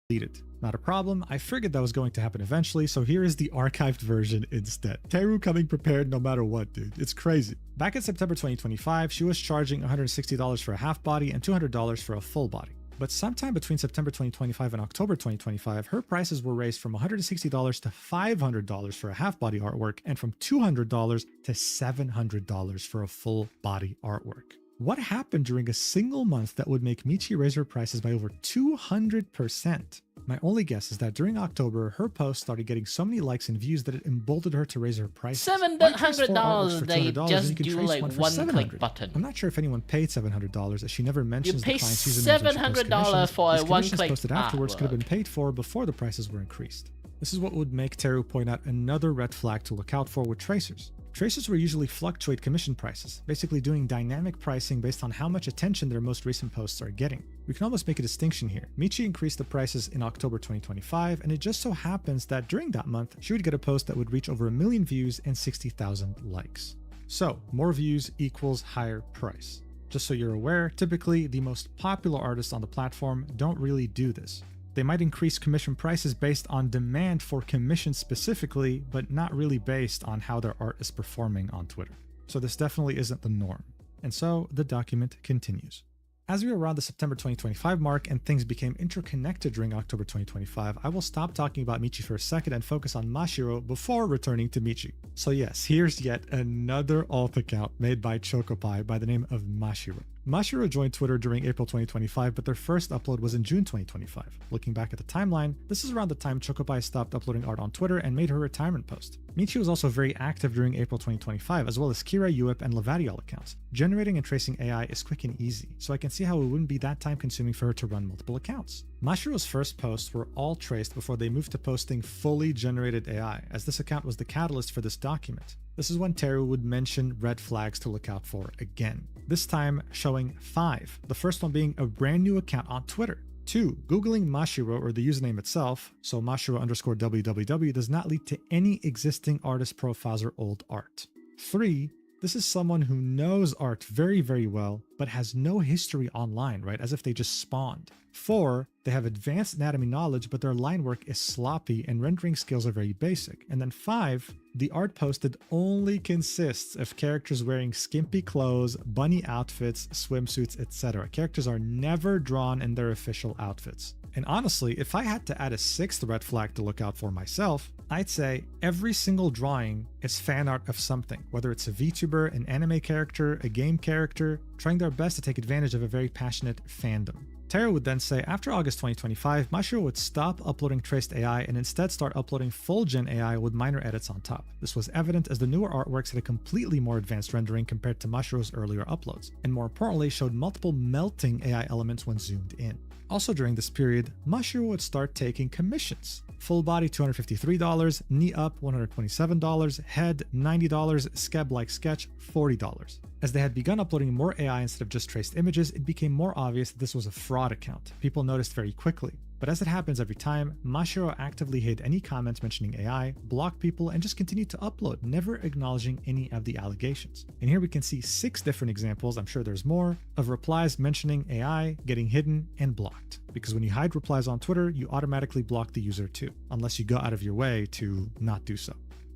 Deleted. Not a problem, I figured that was going to happen eventually, so here is the archived version instead. Teru coming prepared no matter what, dude. It's crazy. Back in September 2025, she was charging $160 for a half body and $200 for a full body. But sometime between September 2025 and October 2025, her prices were raised from $160 to $500 for a half body artwork and from $200 to $700 for a full body artwork. What happened during a single month that would make Michi raise her prices by over 200%? My only guess is that during October, her post started getting so many likes and views that it emboldened her to raise her prices.
$700, they just do like one click button.
I'm not sure if anyone paid $700, as she never mentions the client's username.
$700 for a one-click
posted afterwards could have been paid for before the prices were increased. This is what would make Teru point out another red flag to look out for with tracers. Tracers will usually fluctuate commission prices, basically doing dynamic pricing based on how much attention their most recent posts are getting. We can almost make a distinction here. Michi increased the prices in October 2025, and it just so happens that during that month, she would get a post that would reach over 1 million views and 60,000 likes. So, more views equals higher price. Just so you're aware, typically the most popular artists on the platform don't really do this. They might increase commission prices based on demand for commissions specifically, but not really based on how their art is performing on Twitter. So this definitely isn't the norm. And so the document continues. As we were around the September 2025 mark and things became interconnected during October 2025, I will stop talking about Michi for a second and focus on Mashiro before returning to Michi. So yes, here's yet another alt account made by Chocopi by the name of Mashiro. Mashiro joined Twitter during April 2025, but their first upload was in June 2025. Looking back at the timeline, this is around the time Chocopi stopped uploading art on Twitter and made her retirement post. Michi was also very active during April 2025, as well as Kira, Uip, and Levadiel accounts. Generating and tracing AI is quick and easy, so I can see how it wouldn't be that time consuming for her to run multiple accounts. Mashiro's first posts were all traced before they moved to posting fully generated AI, as this account was the catalyst for this document. This is when Teru would mention red flags to look out for again. This time showing 5, the first one being a brand new account on Twitter. 2, Googling Mashiro or the username itself, so Mashiro_www does not lead to any existing artist profiles or old art. 3, this is someone who knows art very, very well, but has no history online, right? As if they just spawned. 4, they have advanced anatomy knowledge, but their line work is sloppy and rendering skills are very basic. And then 5, the art posted only consists of characters wearing skimpy clothes, bunny outfits, swimsuits, etc. Characters are never drawn in their official outfits. And honestly, if I had to add a 6th red flag to look out for myself, I'd say every single drawing is fan art of something, whether it's a VTuber, an anime character, a game character, trying their best to take advantage of a very passionate fandom. Teru would then say after August 2025, Mashiro would stop uploading traced AI and instead start uploading full gen AI with minor edits on top. This was evident as the newer artworks had a completely more advanced rendering compared to Mashiro's earlier uploads, and more importantly showed multiple melting AI elements when zoomed in. Also during this period, Mashiro would start taking commissions. Full body $253, knee up $127, head $90, skeb like sketch $40. As they had begun uploading more AI instead of just traced images, it became more obvious that this was a fraud account. People noticed very quickly. But as it happens every time, Mashiro actively hid any comments mentioning AI, blocked people, and just continued to upload, never acknowledging any of the allegations. And here we can see 6 different examples, I'm sure there's more, of replies mentioning AI getting hidden and blocked. Because when you hide replies on Twitter, you automatically block the user too, unless you go out of your way to not do so.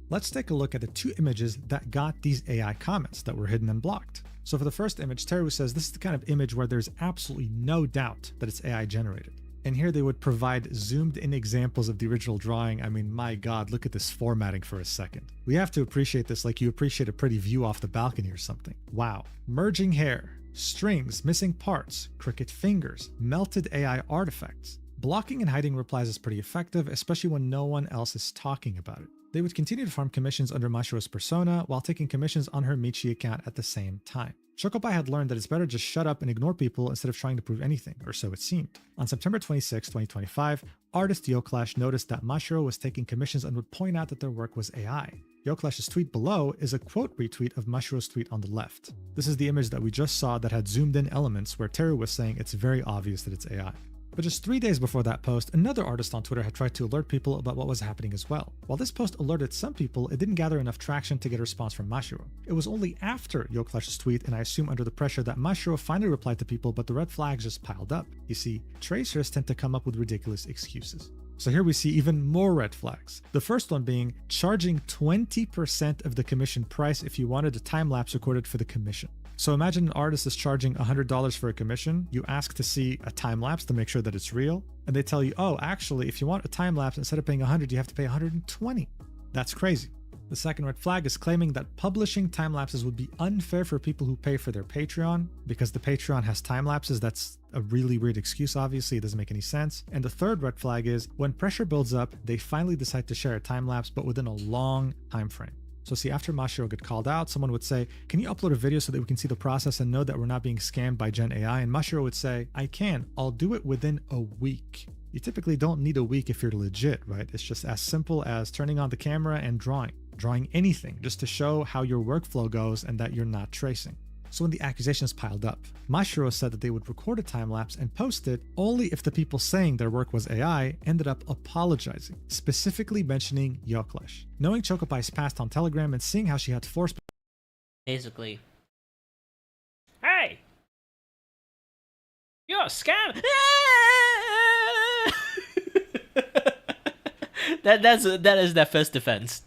Let's take a look at the 2 images that got these AI comments that were hidden and blocked. So for the first image, Teru says this is the kind of image where there's absolutely no doubt that it's AI generated. And here they would provide zoomed in examples of the original drawing. I mean, my God, look at this formatting for a second. We have to appreciate this like you appreciate a pretty view off the balcony or something. Wow. Merging hair, strings, missing parts, crooked fingers, melted AI artifacts. Blocking and hiding replies is pretty effective, especially when no one else is talking about it. They would continue to farm commissions under Mashiro's persona while taking commissions on her Michi account at the same time. Chocopi had learned that it's better just shut up and ignore people instead of trying to prove anything, or so it seemed. On September 26, 2025, artist Yoclash noticed that Mashiro was taking commissions and would point out that their work was AI. Yoclash's tweet below is a quote retweet of Mashiro's tweet on the left. This is the image that we just saw that had zoomed in elements where Teru was saying it's very obvious that it's AI. But just 3 days before that post, another artist on Twitter had tried to alert people about what was happening as well. While this post alerted some people, it didn't gather enough traction to get a response from Mashiro. It was only after Yoclash's tweet, and I assume under the pressure, that Mashiro finally replied to people, but the red flags just piled up. You see, tracers tend to come up with ridiculous excuses. So here we see even more red flags. The first one being charging 20% of the commission price if you wanted a time-lapse recorded for the commission. So imagine an artist is charging $100 for a commission, you ask to see a time-lapse to make sure that it's real, and they tell you, oh, actually, if you want a time-lapse, instead of paying $100, you have to pay $120. That's crazy. The second red flag is claiming that publishing time-lapses would be unfair for people who pay for their Patreon, because the Patreon has time-lapses. That's a really weird excuse, obviously, it doesn't make any sense. And the third red flag is, when pressure builds up, they finally decide to share a time-lapse, but within a long time frame. So see, after Mashiro got called out, someone would say, can you upload a video so that we can see the process and know that we're not being scammed by Gen AI? And Mashiro would say, I can, I'll do it within a week. You typically don't need a week if you're legit, right? It's just as simple as turning on the camera and drawing anything just to show how your workflow goes and that you're not tracing. So when the accusations piled up, Mashiro said that they would record a time-lapse and post it only if the people saying their work was AI ended up apologizing, specifically mentioning Yoclash. Knowing Chocopi's past on Telegram and seeing how she had forced
Basically, hey! You're a scam! that is their first defense.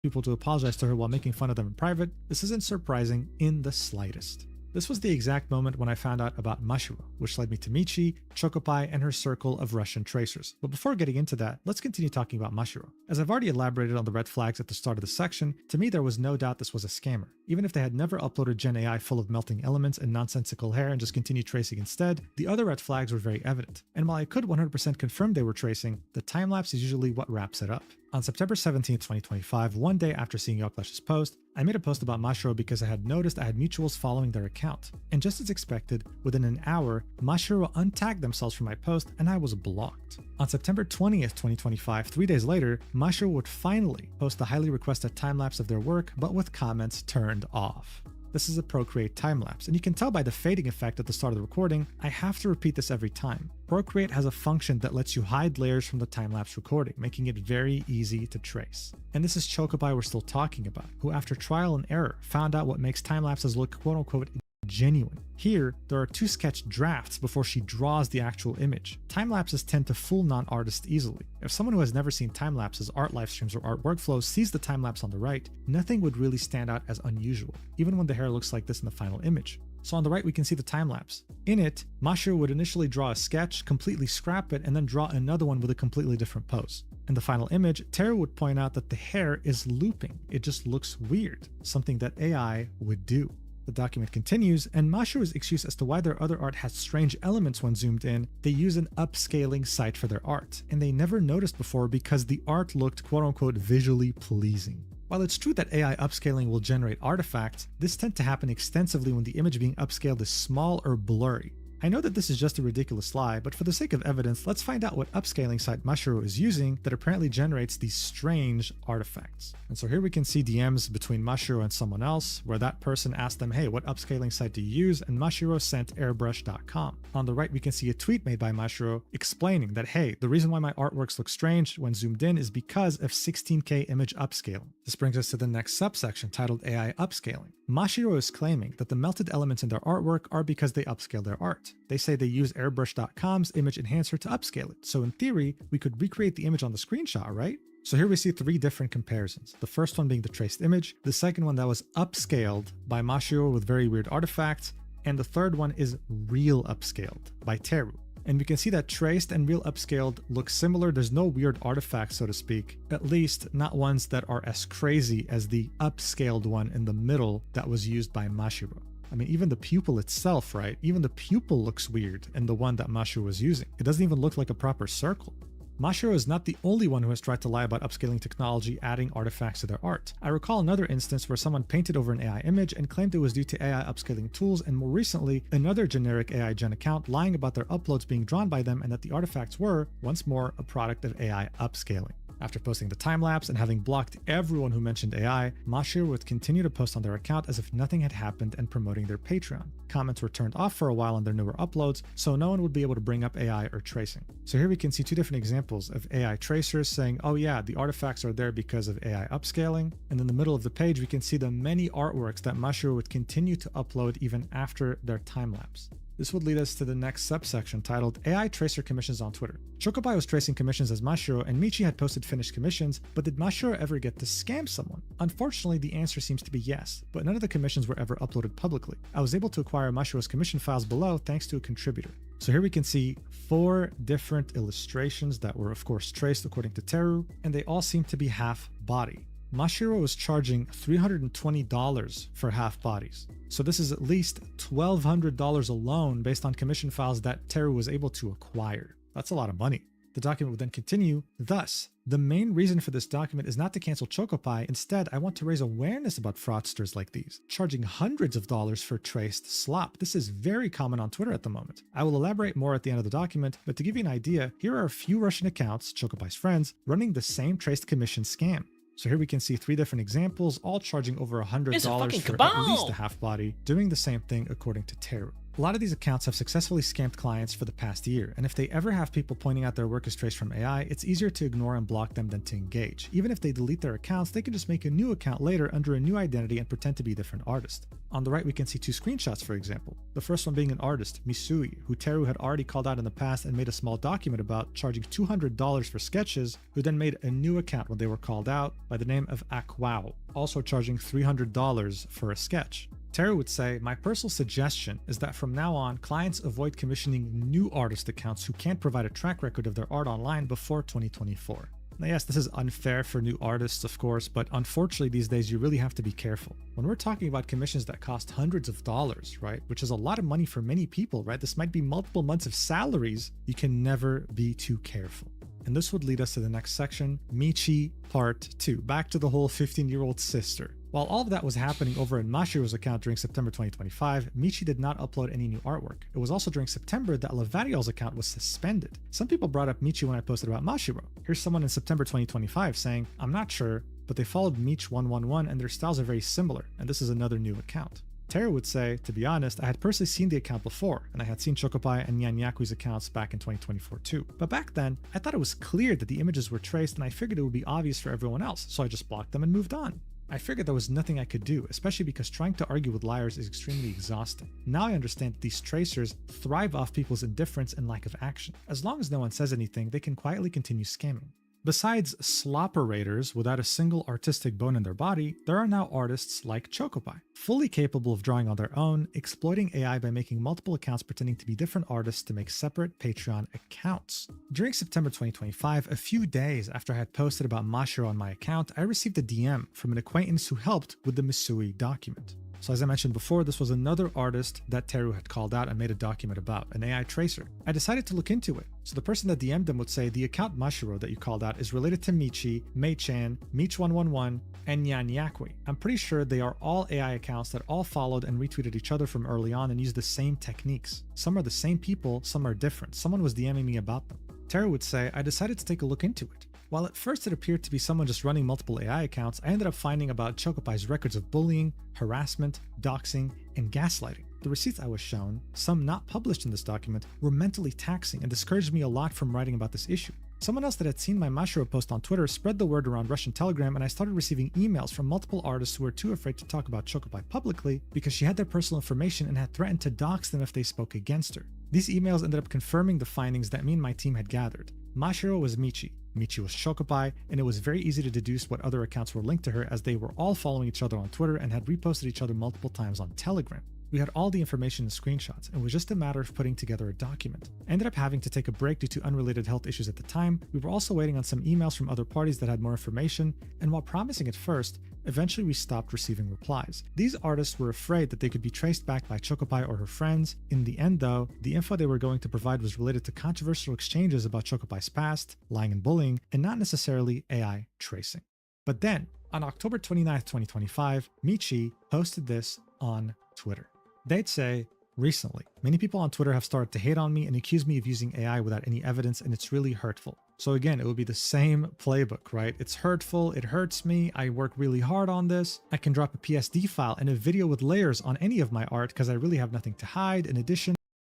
people to apologize to her while making fun of them in private, this isn't surprising in the slightest. This was the exact moment when I found out about Mashiro, which led me to Michi, Chocopi, and her circle of Russian tracers. But before getting into that, let's continue talking about Mashiro. As I've already elaborated on the red flags at the start of the section, to me there was no doubt this was a scammer. Even if they had never uploaded Gen AI full of melting elements and nonsensical hair and just continued tracing instead, the other red flags were very evident. And while I could 100% confirm they were tracing, the time-lapse is usually what wraps it up. On September 17, 2025, one day after seeing Yoclash's post, I made a post about Mashiro because I had noticed I had mutuals following their account. And just as expected, within an hour, Mashiro untagged themselves from my post and I was blocked. On September 20th, 2025, 3 days later, Mashiro would finally post the highly requested time-lapse of their work, but with comments turned off. This is a Procreate time-lapse, and you can tell by the fading effect at the start of the recording, I have to repeat this every time. Procreate has a function that lets you hide layers from the time-lapse recording, making it very easy to trace. And this is Chocopi we're still talking about, who after trial and error found out what makes time-lapses look quote-unquote genuine. Here, there are 2 sketch drafts before she draws the actual image. Time-lapses tend to fool non-artists easily. If someone who has never seen time-lapses, art live streams, or art workflows sees the time-lapse on the right, nothing would really stand out as unusual, even when the hair looks like this in the final image. So on the right we can see the time-lapse. In it, Mashiro would initially draw a sketch, completely scrap it, and then draw another one with a completely different pose. In the final image, Teru would point out that the hair is looping. It just looks weird, something that AI would do. The document continues, and Mashiro's excuse as to why their other art has strange elements when zoomed in, they use an upscaling site for their art, and they never noticed before because the art looked quote-unquote visually pleasing. While it's true that AI upscaling will generate artifacts, this tends to happen extensively when the image being upscaled is small or blurry. I know that this is just a ridiculous lie, but for the sake of evidence, let's find out what upscaling site Mashiro is using that apparently generates these strange artifacts. And so here we can see DMs between Mashiro and someone else, where that person asked them, hey, what upscaling site do you use? And Mashiro sent airbrush.com. On the right, we can see a tweet made by Mashiro explaining that, hey, the reason why my artworks look strange when zoomed in is because of 16K image upscaling. This brings us to the next subsection titled AI upscaling. Mashiro is claiming that the melted elements in their artwork are because they upscale their art. They say they use airbrush.com's image enhancer to upscale it, so in theory, we could recreate the image on the screenshot, right? So here we see three different comparisons. The first one being the traced image, the second one that was upscaled by Mashiro with very weird artifacts, and the third one is real upscaled by Teru. And we can see that traced and real upscaled look similar. There's no weird artifacts, so to speak, at least not ones that are as crazy as the upscaled one in the middle that was used by Mashiro. I mean, even the pupil itself, right? Even the pupil looks weird in the one that Mashiro was using. It doesn't even look like a proper circle. Mashiro is not the only one who has tried to lie about upscaling technology, adding artifacts to their art. I recall another instance where someone painted over an AI image and claimed it was due to AI upscaling tools, and more recently, another generic AI gen account lying about their uploads being drawn by them and that the artifacts were, once more, a product of AI upscaling. After posting the time-lapse and having blocked everyone who mentioned AI, Mashiro would continue to post on their account as if nothing had happened and promoting their Patreon. Comments were turned off for a while on their newer uploads, so no one would be able to bring up AI or tracing. So here we can see two different examples of AI tracers saying, oh yeah, the artifacts are there because of AI upscaling, and in the middle of the page we can see the many artworks that Mashiro would continue to upload even after their time-lapse. This would lead us to the next subsection titled AI Tracer Commissions on Twitter. Chocopi was tracing commissions as Mashiro, and Michi had posted finished commissions, but did Mashiro ever get to scam someone? Unfortunately, the answer seems to be yes, but none of the commissions were ever uploaded publicly. I was able to acquire Mashiro's commission files below thanks to a contributor. So here we can see 4 different illustrations that were of course traced according to Teru, and they all seem to be half body. Mashiro was charging $320 for half bodies. So this is at least $1,200 alone based on commission files that Teru was able to acquire. That's a lot of money. The document would then continue, thus, the main reason for this document is not to cancel Chocopi. Instead, I want to raise awareness about fraudsters like these, charging hundreds of dollars for traced slop. This is very common on Twitter at the moment. I will elaborate more at the end of the document, but to give you an idea, here are a few Russian accounts, Chocopi's friends, running the same traced commission scam. So here we can see 3 different examples, all charging over $100 for at least a half body, doing the same thing according to Teru. A lot of these accounts have successfully scammed clients for the past year, and if they ever have people pointing out their work is traced from AI, it's easier to ignore and block them than to engage. Even if they delete their accounts, they can just make a new account later under a new identity and pretend to be a different artist. On the right, we can see 2 screenshots, for example. The first one being an artist, Misui, who Teru had already called out in the past and made a small document about, charging $200 for sketches, who then made a new account when they were called out by the name of Akwao, also charging $300 for a sketch. Teru would say, my personal suggestion is that from now on, clients avoid commissioning new artist accounts who can't provide a track record of their art online before 2024. Now yes, this is unfair for new artists, of course, but unfortunately these days you really have to be careful. When we're talking about commissions that cost hundreds of dollars, right, which is a lot of money for many people, right, this might be multiple months of salaries, you can never be too careful. And this would lead us to the next section, Michi Part 2, back to the whole 15-year-old sister. While all of that was happening over in Mashiro's account during September 2025, Michi did not upload any new artwork. It was also during September that Lavariel's account was suspended. Some people brought up Michi when I posted about Mashiro. Here's someone in September 2025 saying, I'm not sure, but they followed Mich111 and their styles are very similar, and this is another new account. Teru would say, to be honest, I had personally seen the account before, and I had seen Chocopi and Nyanyaku's accounts back in 2024 too. But back then, I thought it was clear that the images were traced and I figured it would be obvious for everyone else, so I just blocked them and moved on. I figured there was nothing I could do, especially because trying to argue with liars is extremely exhausting. Now I understand that these tracers thrive off people's indifference and lack of action. As long as no one says anything, they can quietly continue scamming. Besides slopperators without a single artistic bone in their body, there are now artists like Chocopi, fully capable of drawing on their own, exploiting AI by making multiple accounts pretending to be different artists to make separate Patreon accounts. During September 2025, a few days after I had posted about Mashiro on my account, I received a DM from an acquaintance who helped with the Misui document. So as I mentioned before, this was another artist that Teru had called out and made a document about, an AI tracer. I decided to look into it. So the person that DM'd them would say, the account Mashiro that you called out is related to Michi, Mei-chan, Meech111, and Nyanyakwe. I'm pretty sure they are all AI accounts that all followed and retweeted each other from early on and used the same techniques. Some are the same people, some are different. Someone was DMing me about them. Teru would say, I decided to take a look into it. While at first it appeared to be someone just running multiple AI accounts, I ended up finding about Chocopai's records of bullying, harassment, doxing, and gaslighting. The receipts I was shown, some not published in this document, were mentally taxing and discouraged me a lot from writing about this issue. Someone else that had seen my Mashiro post on Twitter spread the word around Russian Telegram, and I started receiving emails from multiple artists who were too afraid to talk about Chocopai publicly because she had their personal information and had threatened to dox them if they spoke against her. These emails ended up confirming the findings that me and my team had gathered. Mashiro was Michi, Michi was Chocopai, and it was very easy to deduce what other accounts were linked to her as they were all following each other on Twitter and had reposted each other multiple times on Telegram. We had all the information and screenshots, and it was just a matter of putting together a document. I ended up having to take a break due to unrelated health issues at the time. We were also waiting on some emails from other parties that had more information, and while promising at first, eventually we stopped receiving replies. These artists were afraid that they could be traced back by Chocopai or her friends. In the end though, the info they were going to provide was related to controversial exchanges about Chocopai's past, lying and bullying, and not necessarily AI tracing. But then, on October 29th, 2025, Michi posted this on Twitter. They'd say, recently, many people on Twitter have started to hate on me and accuse me of using AI without any evidence, and it's really hurtful. So again, it would be the same playbook, right? It's hurtful, it hurts me, I work really hard on this. I can drop a PSD file and a video with layers on any of my art because I really have nothing to hide. In addition,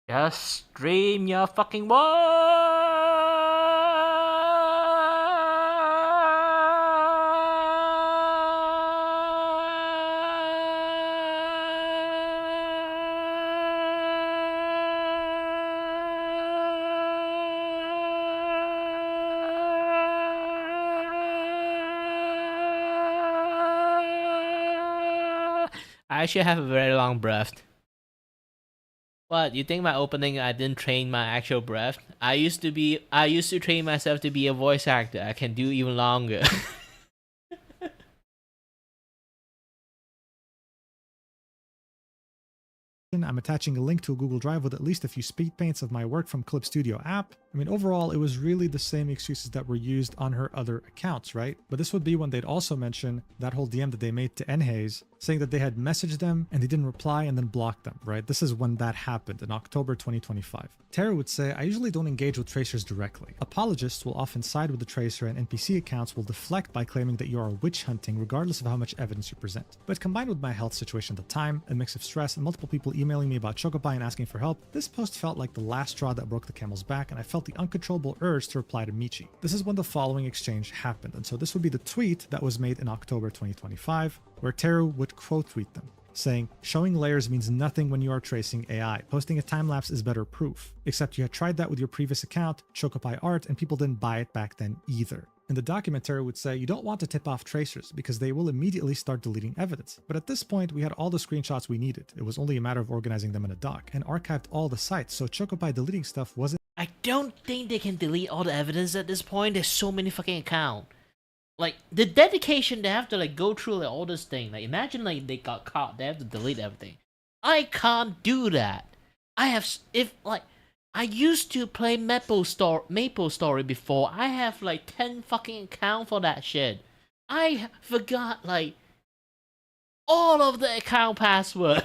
just stream your fucking work. I should have a very long breath. What, you think my opening I didn't train my actual breath? I used to train myself to be a voice actor. I can do even longer.
I'm attaching a link to a Google Drive with at least a few speed paints of my work from Clip Studio app. I mean, overall, it was really the same excuses that were used on her other accounts, right? But this would be when they'd also mention that whole DM that they made to Enhaze, saying that they had messaged them and they didn't reply and then blocked them, right? This is when that happened in October 2025. Teru would say, I usually don't engage with tracers directly. Apologists will often side with the tracer and NPC accounts will deflect by claiming that you are witch hunting regardless of how much evidence you present. But combined with my health situation at the time, a mix of stress and multiple people emailing me about Chocopai and asking for help, this post felt like the last straw that broke the camel's back, and I felt the uncontrollable urge to reply to Michi. This is when the following exchange happened, and so this would be the tweet that was made in October 2025, where Teru would quote tweet them, saying, showing layers means nothing when you are tracing AI. Posting a time-lapse is better proof. Except you had tried that with your previous account, Chocopai Art, and people didn't buy it back then either. In the documentary would say, you don't want to tip off tracers because they will immediately start deleting evidence. But at this point, we had all the screenshots we needed. It was only a matter of organizing them in a doc and archived all the sites, so Chocopai deleting stuff wasn't.
I don't think they can delete all the evidence at this point. There's so many fucking accounts. Like, the dedication they have to like go through like all this thing. Like, imagine like they got caught, they have to delete everything. I can't do that. I used to play Maple Story before. I have like 10 fucking accounts for that shit. I forgot like all of the account password.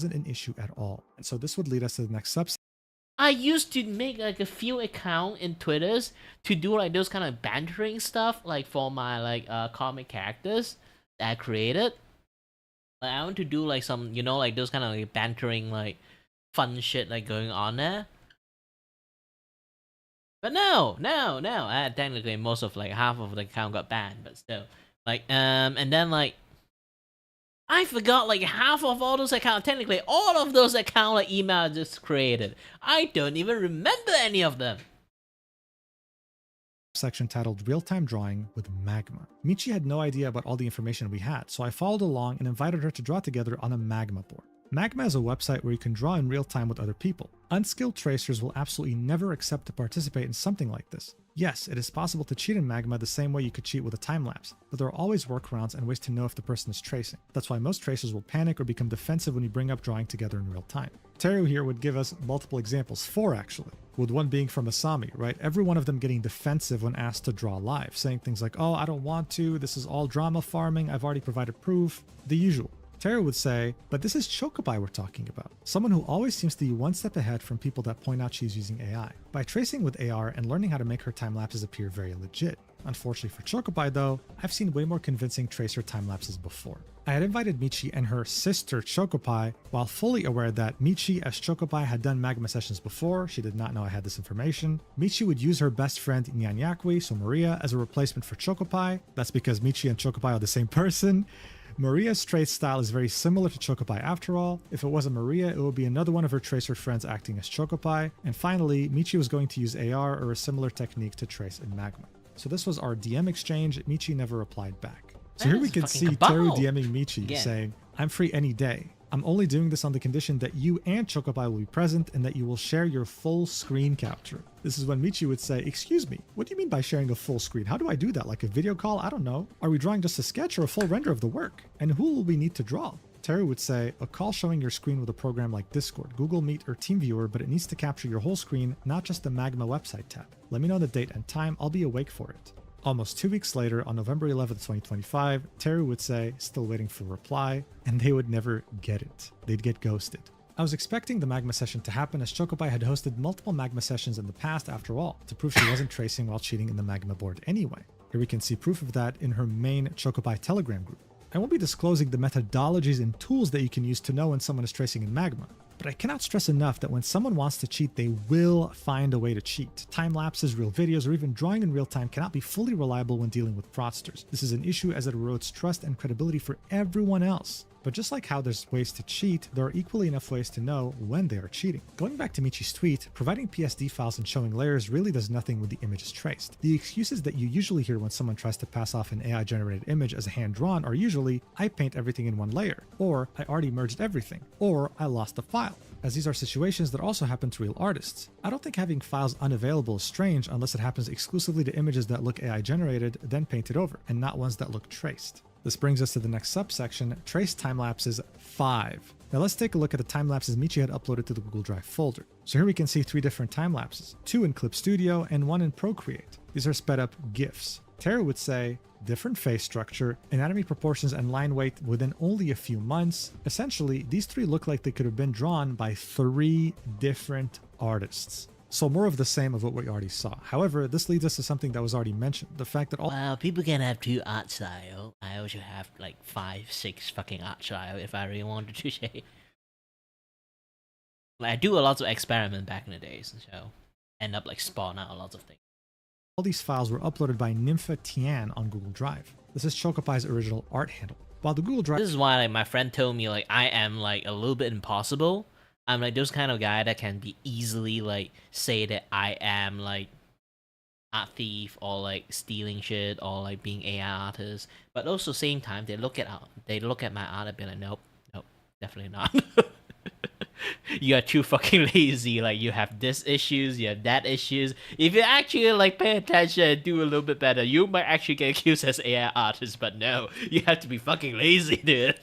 Wasn't an issue at all. And so this would lead us to the next subset.
I used to make like a few accounts in Twitters to do like those kind of bantering stuff, like for my like comic characters that I created. Like, I want to do like some, you know, like those kind of like bantering, like fun shit like going on there. But no, technically most of like half of the account got banned, but still, like and then like I forgot like half of all those accounts. Technically, all of those accounts like email I just created. I don't even remember any of them.
Section titled Real-Time Drawing with Magma. Michi had no idea about all the information we had, so I followed along and invited her to draw together on a Magma board. Magma is a website where you can draw in real time with other people. Unskilled tracers will absolutely never accept to participate in something like this. Yes, it is possible to cheat in Magma the same way you could cheat with a time-lapse, but there are always workarounds and ways to know if the person is tracing. That's why most tracers will panic or become defensive when you bring up drawing together in real time. Teru here would give us multiple examples, 4 actually, with one being from Asami, right? Every one of them getting defensive when asked to draw live, saying things like, oh, I don't want to, this is all drama farming, I've already provided proof, the usual. Teru would say, but this is Chocobai we're talking about. Someone who always seems to be one step ahead from people that point out she's using AI. By tracing with AR and learning how to make her time lapses appear very legit. Unfortunately for Chocobai though, I've seen way more convincing tracer time lapses before. I had invited Michi and her sister Chocobai, while fully aware that Michi as Chocobai had done Magma sessions before. She did not know I had this information. Michi would use her best friend Nyanyakwi, so Maria, as a replacement for Chocobai. That's because Michi and Chocobai are the same person. Maria's trace style is very similar to Chocobai after all. If it wasn't Maria, it would be another one of her tracer friends acting as Chocobai. And finally, Michi was going to use AR or a similar technique to trace in Magma. So this was our DM exchange. Michi never replied back. So here we can see Teru DMing Michi saying, I'm free any day. I'm only doing this on the condition that you and Chocobai will be present and that you will share your full screen capture. This is when Michi would say, excuse me, what do you mean by sharing a full screen? How do I do that? Like a video call? I don't know. Are we drawing just a sketch or a full render of the work? And who will we need to draw? Teru would say, a call showing your screen with a program like Discord, Google Meet, or TeamViewer, but it needs to capture your whole screen, not just the Magma website tab. Let me know the date and time, I'll be awake for it. Almost 2 weeks later, on November 11th, 2025, Teru would say, still waiting for a reply, and they would never get it. They'd get ghosted. I was expecting the Magma session to happen as Chocobai had hosted multiple Magma sessions in the past after all, to prove she wasn't tracing while cheating in the Magma board anyway. Here we can see proof of that in her main Chocobai Telegram group. I won't be disclosing the methodologies and tools that you can use to know when someone is tracing in Magma, but I cannot stress enough that when someone wants to cheat, they will find a way to cheat. Time lapses, real videos, or even drawing in real time cannot be fully reliable when dealing with fraudsters. This is an issue as it erodes trust and credibility for everyone else. But just like how there's ways to cheat, there are equally enough ways to know when they are cheating. Going back to Michi's tweet, providing PSD files and showing layers really does nothing when the image is traced. The excuses that you usually hear when someone tries to pass off an AI-generated image as a hand-drawn are usually, I paint everything in one layer, or I already merged everything, or I lost the file, as these are situations that also happen to real artists. I don't think having files unavailable is strange unless it happens exclusively to images that look AI-generated, then painted over, and not ones that look traced. This brings us to the next subsection, Trace Timelapses 5. Now let's take a look at the timelapses Michi had uploaded to the Google Drive folder. So here we can see 3 different timelapses, 2 in Clip Studio and 1 in Procreate. These are sped up GIFs. Teru would say, different face structure, anatomy proportions, and line weight within only a few months. Essentially, these 3 look like they could have been drawn by 3 different artists. So more of the same of what we already saw. However, this leads us to something that was already mentioned. The fact that all—
Well, people can have 2 art style. I also have like 5, 6 fucking art style if I really wanted to say. Like, I do a lot of experiment back in the days, so end up like spawn out a lot of things.
All these files were uploaded by Nympha Tian on Google Drive. This is Chocobai's original art handle. While the Google Drive—
This is why like my friend told me like I am like a little bit impossible. I'm like those kind of guy that can be easily like say that I am like art thief or like stealing shit or like being AI artist, but also same time they look at my art and be like, nope, definitely not. You are too fucking lazy. Like you have this issues, you have that issues. If you actually like pay attention and do a little bit better, you might actually get accused as AI artist. But no, you have to be fucking lazy, dude.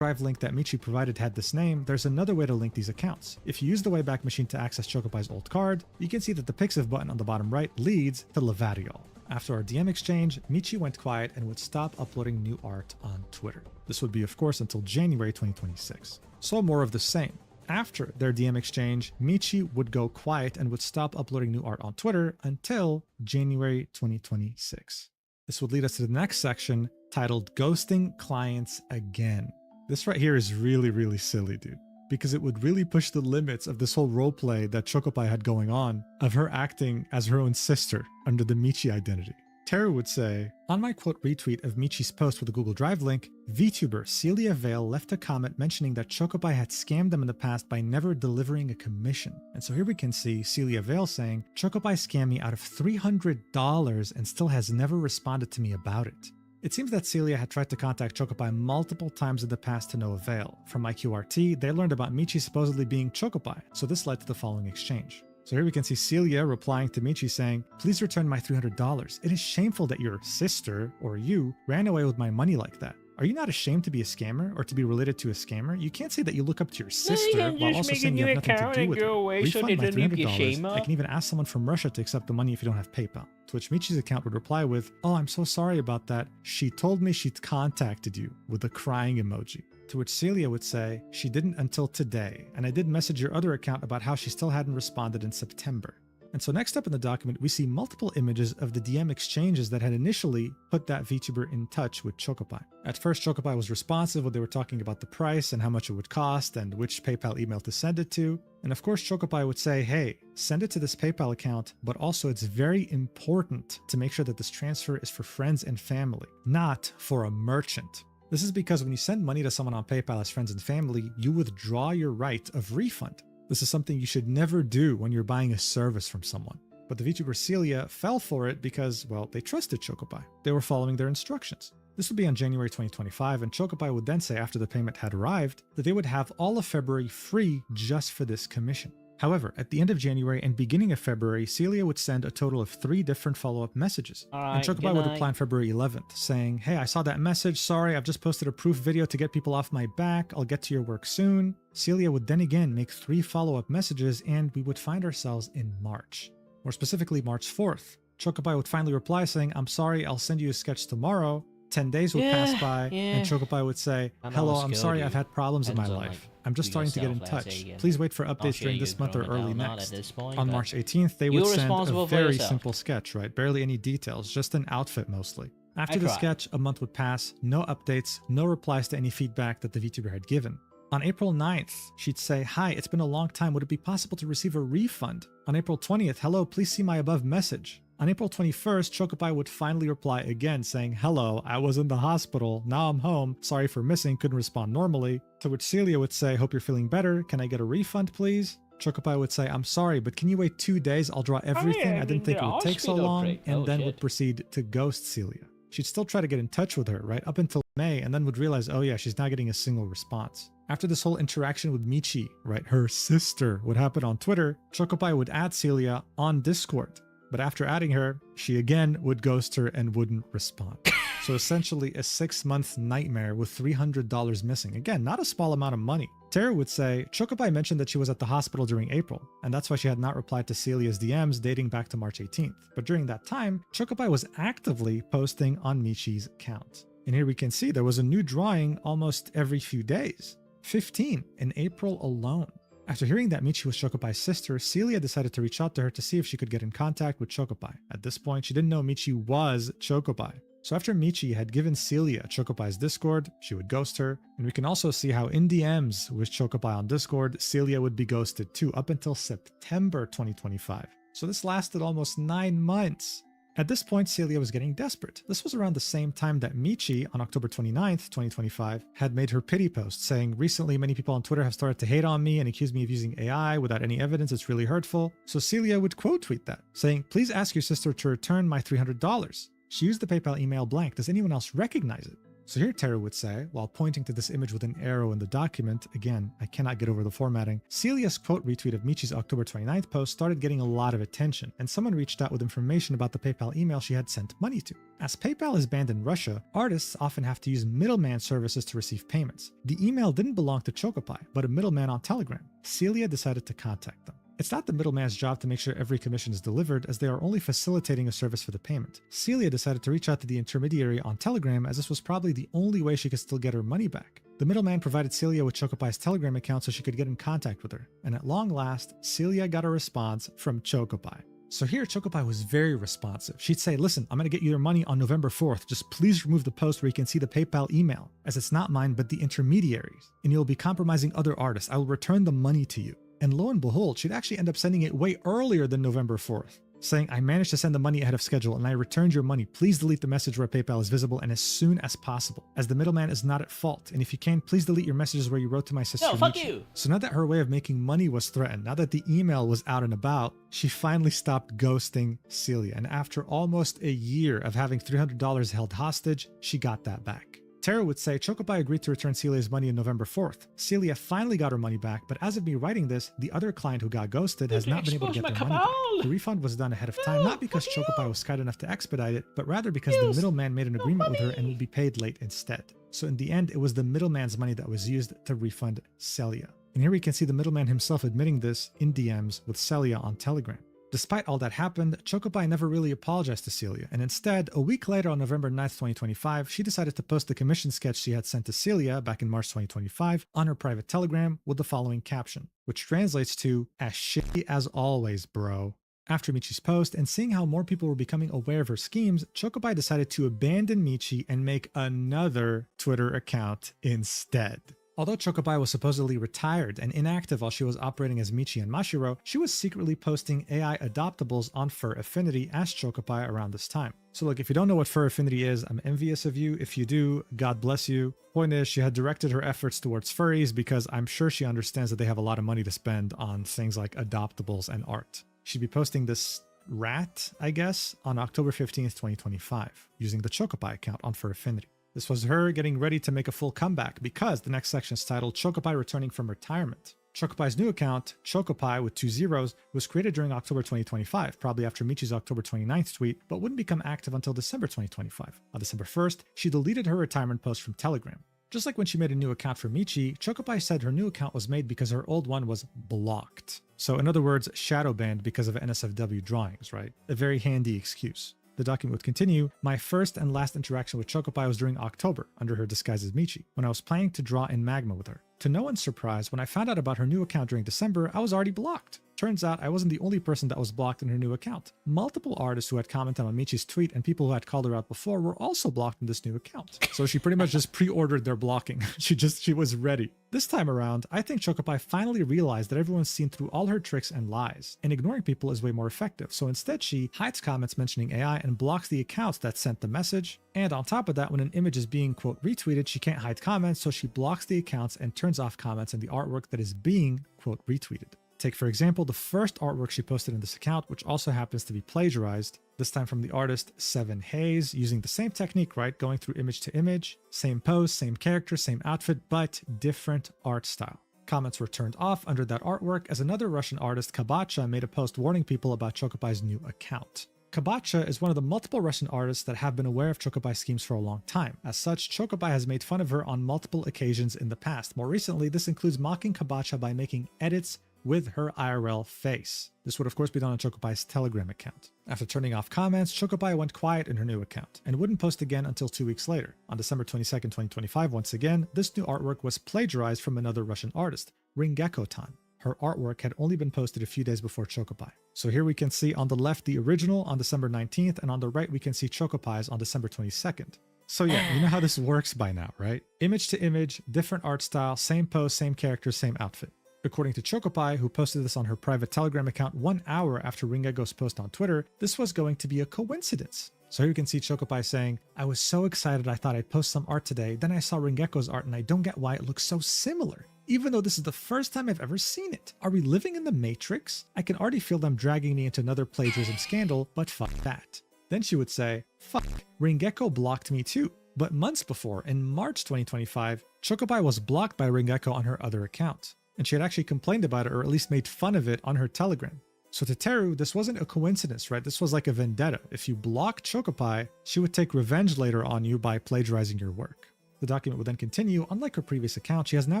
Drive link that Michi provided had this name, there's another way to link these accounts. If you use the Wayback Machine to access Chocobai's old card, you can see that the Pixiv button on the bottom right leads to Levariol. After our DM exchange, Michi went quiet and would stop uploading new art on Twitter. This would be, of course, until January 2026. So more of the same. After their DM exchange, Michi would go quiet and would stop uploading new art on Twitter until January 2026. This would lead us to the next section, titled Ghosting Clients Again. This right here is really, really silly, dude, because it would really push the limits of this whole roleplay that Chocobai had going on of her acting as her own sister under the Michi identity. Teru would say, on my quote retweet of Michi's post with a Google Drive link, Vtuber Celia Vale left a comment mentioning that Chocopi had scammed them in the past by never delivering a commission. And so here we can see Celia Vale saying, Chocopi scammed me out of $300 and still has never responded to me about it. It seems that Celia had tried to contact Chocopi multiple times in the past to no avail. From my QRT, they learned about Michi supposedly being Chocopi, so this led to the following exchange. So here we can see Celia replying to Michi saying, please return my $300. It is shameful that your sister, or you, ran away with my money like that. Are you not ashamed to be a scammer or to be related to a scammer? You can't say that you look up to your sister while also saying you have nothing to do with it. Refund my $300. I can even ask someone from Russia to accept the money if you don't have PayPal. To which Michi's account would reply with, oh, I'm so sorry about that. She told me she'd contacted you, with a crying emoji. To which Celia would say, she didn't until today, and I did message your other account about how she still hadn't responded in September. And so next up in the document, we see multiple images of the DM exchanges that had initially put that VTuber in touch with Chocopi. At first, Chocopi was responsive when they were talking about the price and how much it would cost and which PayPal email to send it to. And of course, Chocopi would say, hey, send it to this PayPal account, but also it's very important to make sure that this transfer is for friends and family, not for a merchant. This is because when you send money to someone on PayPal as friends and family, you withdraw your right of refund. This is something you should never do when you're buying a service from someone. But the VTuber Celia fell for it because, well, they trusted Chocopi. They were following their instructions. This would be on January 2025, and Chocopi would then say after the payment had arrived that they would have all of February free just for this commission. However, at the end of January and beginning of February, Celia would send a total of 3 different follow-up messages. And Chocopi would reply on February 11th, saying, hey, I saw that message, sorry, I've just posted a proof video to get people off my back, I'll get to your work soon. Celia would then again make 3 follow-up messages, and we would find ourselves in March. More specifically, March 4th. Chocopi would finally reply saying, I'm sorry, I'll send you a sketch tomorrow. 10 days would pass by, and Chocopi would say, hello, I'm sorry I've had problems in my life. I'm just starting to get in touch. Please wait for updates during this month or early next. On March 18th, they would send a very simple sketch, right? Barely any details, just an outfit mostly. After the sketch, a month would pass, no updates, no replies to any feedback that the VTuber had given. On April 9th, she'd say, hi, it's been a long time, would it be possible to receive a refund? On April 20th, hello, please see my above message. On April 21st, Chocopi would finally reply again saying, hello, I was in the hospital, now I'm home, sorry for missing, couldn't respond normally. To which Celia would say, hope you're feeling better, can I get a refund please? Chocopi would say, I'm sorry, but can you wait 2 days, I'll draw everything, I didn't think it would take so long, and then would proceed to ghost Celia. She'd still try to get in touch with her, right, up until May, and then would realize, oh yeah, she's not getting a single response. After this whole interaction with Michi, right, her sister, would happen on Twitter, Chocopi would add Celia on Discord. But after adding her, she again would ghost her and wouldn't respond. So essentially a 6-month nightmare with $300 missing. Again, not a small amount of money. Tara would say, Chocopi mentioned that she was at the hospital during April, and that's why she had not replied to Celia's DMs dating back to March 18th. But during that time, Chocopi was actively posting on Michi's account. And here we can see there was a new drawing almost every few days. 15 in April alone. After hearing that Michi was Chocopi's sister, Celia decided to reach out to her to see if she could get in contact with Chocopi. At this point, she didn't know Michi was Chocopi. So after Michi had given Celia Chocopi's Discord, she would ghost her, and we can also see how in DMs with Chocopi on Discord, Celia would be ghosted too, up until September 2025. So this lasted almost 9 months. At this point, Celia was getting desperate. This was around the same time that Michi, on October 29th, 2025, had made her pity post saying, recently many people on Twitter have started to hate on me and accuse me of using AI without any evidence. It's really hurtful. So Celia would quote tweet that, saying, please ask your sister to return my $300. She used the PayPal email blank. Does anyone else recognize it? So here Tara would say, while pointing to this image with an arrow in the document, again, I cannot get over the formatting, Celia's quote retweet of Michi's October 29th post started getting a lot of attention, and someone reached out with information about the PayPal email she had sent money to. As PayPal is banned in Russia, artists often have to use middleman services to receive payments. The email didn't belong to Chocopi, but a middleman on Telegram. Celia decided to contact them. It's not the middleman's job to make sure every commission is delivered, as they are only facilitating a service for the payment. Celia decided to reach out to the intermediary on Telegram, as this was probably the only way she could still get her money back. The middleman provided Celia with Chocopi's Telegram account so she could get in contact with her, and at long last, Celia got a response from Chocopi. So here, Chocopi was very responsive. She'd say, listen, I'm going to get you your money on November 4th. Just please remove the post where you can see the PayPal email, as it's not mine but the intermediaries, and you'll be compromising other artists. I will return the money to you. And lo and behold, she'd actually end up sending it way earlier than November 4th. saying, I managed to send the money ahead of schedule and I returned your money. Please delete the message where PayPal is visible and as soon as possible, as the middleman is not at fault. And if you can, please delete your messages where you wrote to my sister.
No, fuck
Michi.
you.
So now that her way of making money was threatened, now that the email was out and about, she finally stopped ghosting Celia. And after almost a year of having $300 held hostage, she got that back. Tara would say Chocopi agreed to return Celia's money on November 4th. Celia finally got her money back, but as of me writing this, the other client who got ghosted has not been able to get their money back. The refund was done ahead of time, not because Chocopi was kind enough to expedite it, but rather because the middleman made an agreement with her and would be paid late instead. So in the end, it was the middleman's money that was used to refund Celia. And here we can see the middleman himself admitting this in DMs with Celia on Telegram. Despite all that happened, Chocopi never really apologized to Celia, and instead, a week later on November 9th, 2025, she decided to post the commission sketch she had sent to Celia back in March 2025 on her private Telegram with the following caption, which translates to, as shitty as always, bro. After Michi's post and seeing how more people were becoming aware of her schemes, Chocopi decided to abandon Michi and make another Twitter account instead. Although Chocopi was supposedly retired and inactive while she was operating as Michi and Mashiro, she was secretly posting AI adoptables on Fur Affinity as Chocopi around this time. So look, if you don't know what Fur Affinity is, I'm envious of you. If you do, God bless you. Point is, she had directed her efforts towards furries because I'm sure she understands that they have a lot of money to spend on things like adoptables and art. She'd be posting this rat, I guess, on October 15th, 2025, using the Chocopi account on Fur Affinity. This was her getting ready to make a full comeback because the next section is titled Chocopi Returning from Retirement. Chocopi's new account, Chocopi with 2 zeros, was created during October 2025, probably after Michi's October 29th tweet, but wouldn't become active until December 2025. On December 1st, she deleted her retirement post from Telegram. Just like when she made a new account for Michi, Chocopi said her new account was made because her old one was blocked. So in other words, shadow banned because of NSFW drawings, right? A very handy excuse. The document would continue, my first and last interaction with Chocopi was during October, under her disguise as Michi, when I was planning to draw in Magma with her. To no one's surprise, when I found out about her new account during December, I was already blocked. Turns out I wasn't the only person that was blocked in her new account. Multiple artists who had commented on Michi's tweet and people who had called her out before were also blocked in this new account. So she pretty much just pre-ordered their blocking. She was ready. This time around, I think Chocopi finally realized that everyone's seen through all her tricks and lies, and ignoring people is way more effective. So instead she hides comments mentioning AI and blocks the accounts that sent the message. And on top of that, when an image is being, quote, retweeted, she can't hide comments, so she blocks the accounts and turns off comments in the artwork that is being, quote, retweeted. Take, for example, the first artwork she posted in this account, which also happens to be plagiarized, this time from the artist Seven Hayes, using the same technique, right? Going through image to image, same pose, same character, same outfit, but different art style. Comments were turned off under that artwork as another Russian artist, Kabacha, made a post warning people about Chocopi's new account. Kabacha is one of the multiple Russian artists that have been aware of Chocopi's schemes for a long time. As such, Chocopi has made fun of her on multiple occasions in the past. More recently, this includes mocking Kabacha by making edits with her IRL face. This would of course be done on Chocopi's Telegram account. After turning off comments, Chocopi went quiet in her new account and wouldn't post again until 2 weeks later. On December 22nd, 2025, once again, this new artwork was plagiarized from another Russian artist, Ringekko-tan. Her artwork had only been posted a few days before Chocopi. So here we can see on the left the original on December 19th, and on the right we can see Chocopi's on December 22nd. So yeah, you know how this works by now, right? Image to image, different art style, same pose, same character, same outfit. According to Chocopi, who posted this on her private Telegram account 1 hour after Ringekko's post on Twitter, this was going to be a coincidence. So here you can see Chocopi saying, I was so excited I thought I'd post some art today, then I saw Ringekko's art and I don't get why it looks so similar, even though this is the first time I've ever seen it. Are we living in the Matrix? I can already feel them dragging me into another plagiarism scandal, but fuck that. Then she would say, fuck, Ringekko blocked me too. But months before, in March 2025, Chocopi was blocked by Ringekko on her other account. And she had actually complained about it or at least made fun of it on her Telegram. So to Teru, this wasn't a coincidence, right? This was like a vendetta. If you blocked Chocopi, she would take revenge later on you by plagiarizing your work. The document would then continue. Unlike her previous account, she has now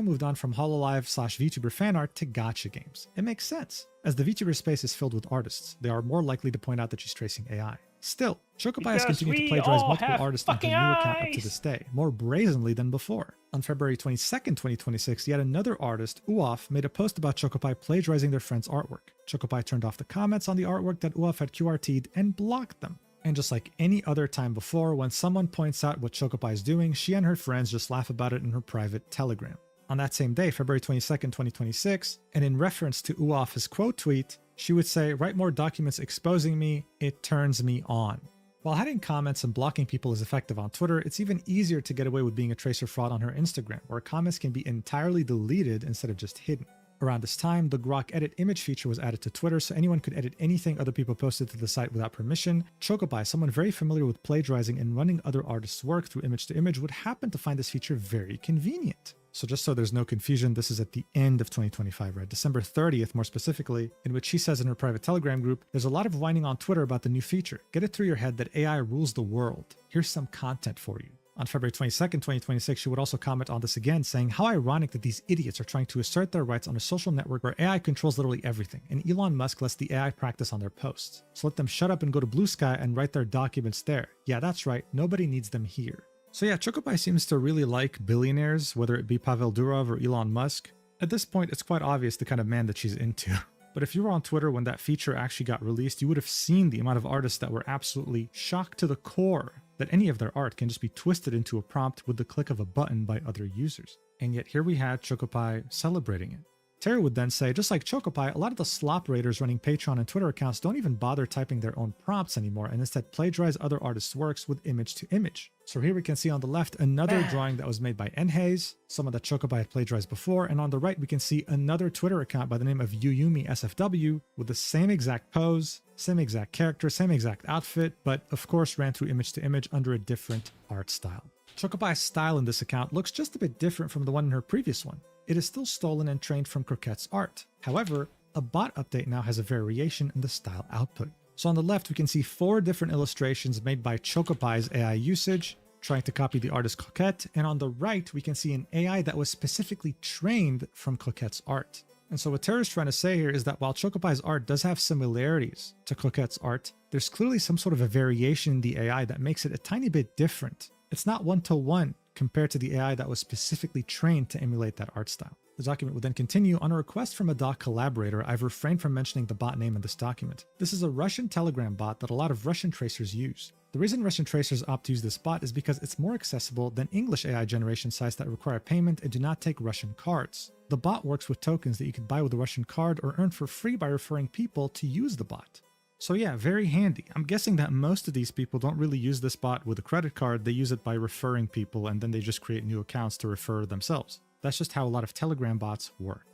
moved on from Hololive/VTuber fan art to gacha games. It makes sense. As the VTuber space is filled with artists, they are more likely to point out that she's tracing AI. Still, Chocopi has continued to plagiarize multiple artists onto her new account up to this day, more brazenly than before. On February 22nd, 2026, yet another artist, Uof, made a post about Chocopi plagiarizing their friend's artwork. Chocopi turned off the comments on the artwork that Uof had QRT'd and blocked them. And just like any other time before, when someone points out what Chocopi is doing, she and her friends just laugh about it in her private Telegram. On that same day, February 22nd, 2026, and in reference to Uof's quote tweet, She would say, write more documents exposing me, it turns me on. While hiding comments and blocking people is effective on Twitter, it's even easier to get away with being a tracer fraud on her Instagram, where comments can be entirely deleted instead of just hidden. Around this time, the Grok Edit image feature was added to Twitter, so anyone could edit anything other people posted to the site without permission. Chocopi, someone very familiar with plagiarizing and running other artists' work through image to image, would happen to find this feature very convenient. So just so there's no confusion, this is at the end of 2025, right? December 30th, more specifically, in which she says in her private Telegram group, there's a lot of whining on Twitter about the new feature. Get it through your head that AI rules the world. Here's some content for you. On February 22nd, 2026, she would also comment on this again, saying how ironic that these idiots are trying to assert their rights on a social network where AI controls literally everything, and Elon Musk lets the AI practice on their posts. So let them shut up and go to Blue Sky and write their documents there. Yeah, that's right, nobody needs them here. So yeah, Chocopi seems to really like billionaires, whether it be Pavel Durov or Elon Musk. At this point, it's quite obvious the kind of man that she's into. But if you were on Twitter when that feature actually got released, you would have seen the amount of artists that were absolutely shocked to the core that any of their art can just be twisted into a prompt with the click of a button by other users. And yet here we had Chocopi celebrating it. Terry would then say, just like Chocopi, a lot of the slop raiders running Patreon and Twitter accounts don't even bother typing their own prompts anymore and instead plagiarize other artists' works with image to image. So here we can see on the left another drawing that was made by Enhaze, someone that Chocopi had plagiarized before, and on the right we can see another Twitter account by the name of Yuyumi SFW with the same exact pose, same exact character, same exact outfit, but of course ran through image to image under a different art style. Chocopi's style in this account looks just a bit different from the one in her previous one. It is still stolen and trained from Croquette's art. However, a bot update now has a variation in the style output. So on the left, we can see 4 different illustrations made by Chocopi's AI usage, trying to copy the artist Croquette, and on the right, we can see an AI that was specifically trained from Croquette's art. And so what Tara's trying to say here is that while Chocopi's art does have similarities to Croquette's art, there's clearly some sort of a variation in the AI that makes it a tiny bit different. It's not one-to-one compared to the AI that was specifically trained to emulate that art style. The document would then continue. On a request from a doc collaborator, I've refrained from mentioning the bot name in this document. This is a Russian Telegram bot that a lot of Russian tracers use. The reason Russian tracers opt to use this bot is because it's more accessible than English AI generation sites that require payment and do not take Russian cards. The bot works with tokens that you can buy with a Russian card or earn for free by referring people to use the bot. So yeah, very handy. I'm guessing that most of these people don't really use this bot with a credit card, they use it by referring people and then they just create new accounts to refer themselves. That's just how a lot of Telegram bots work.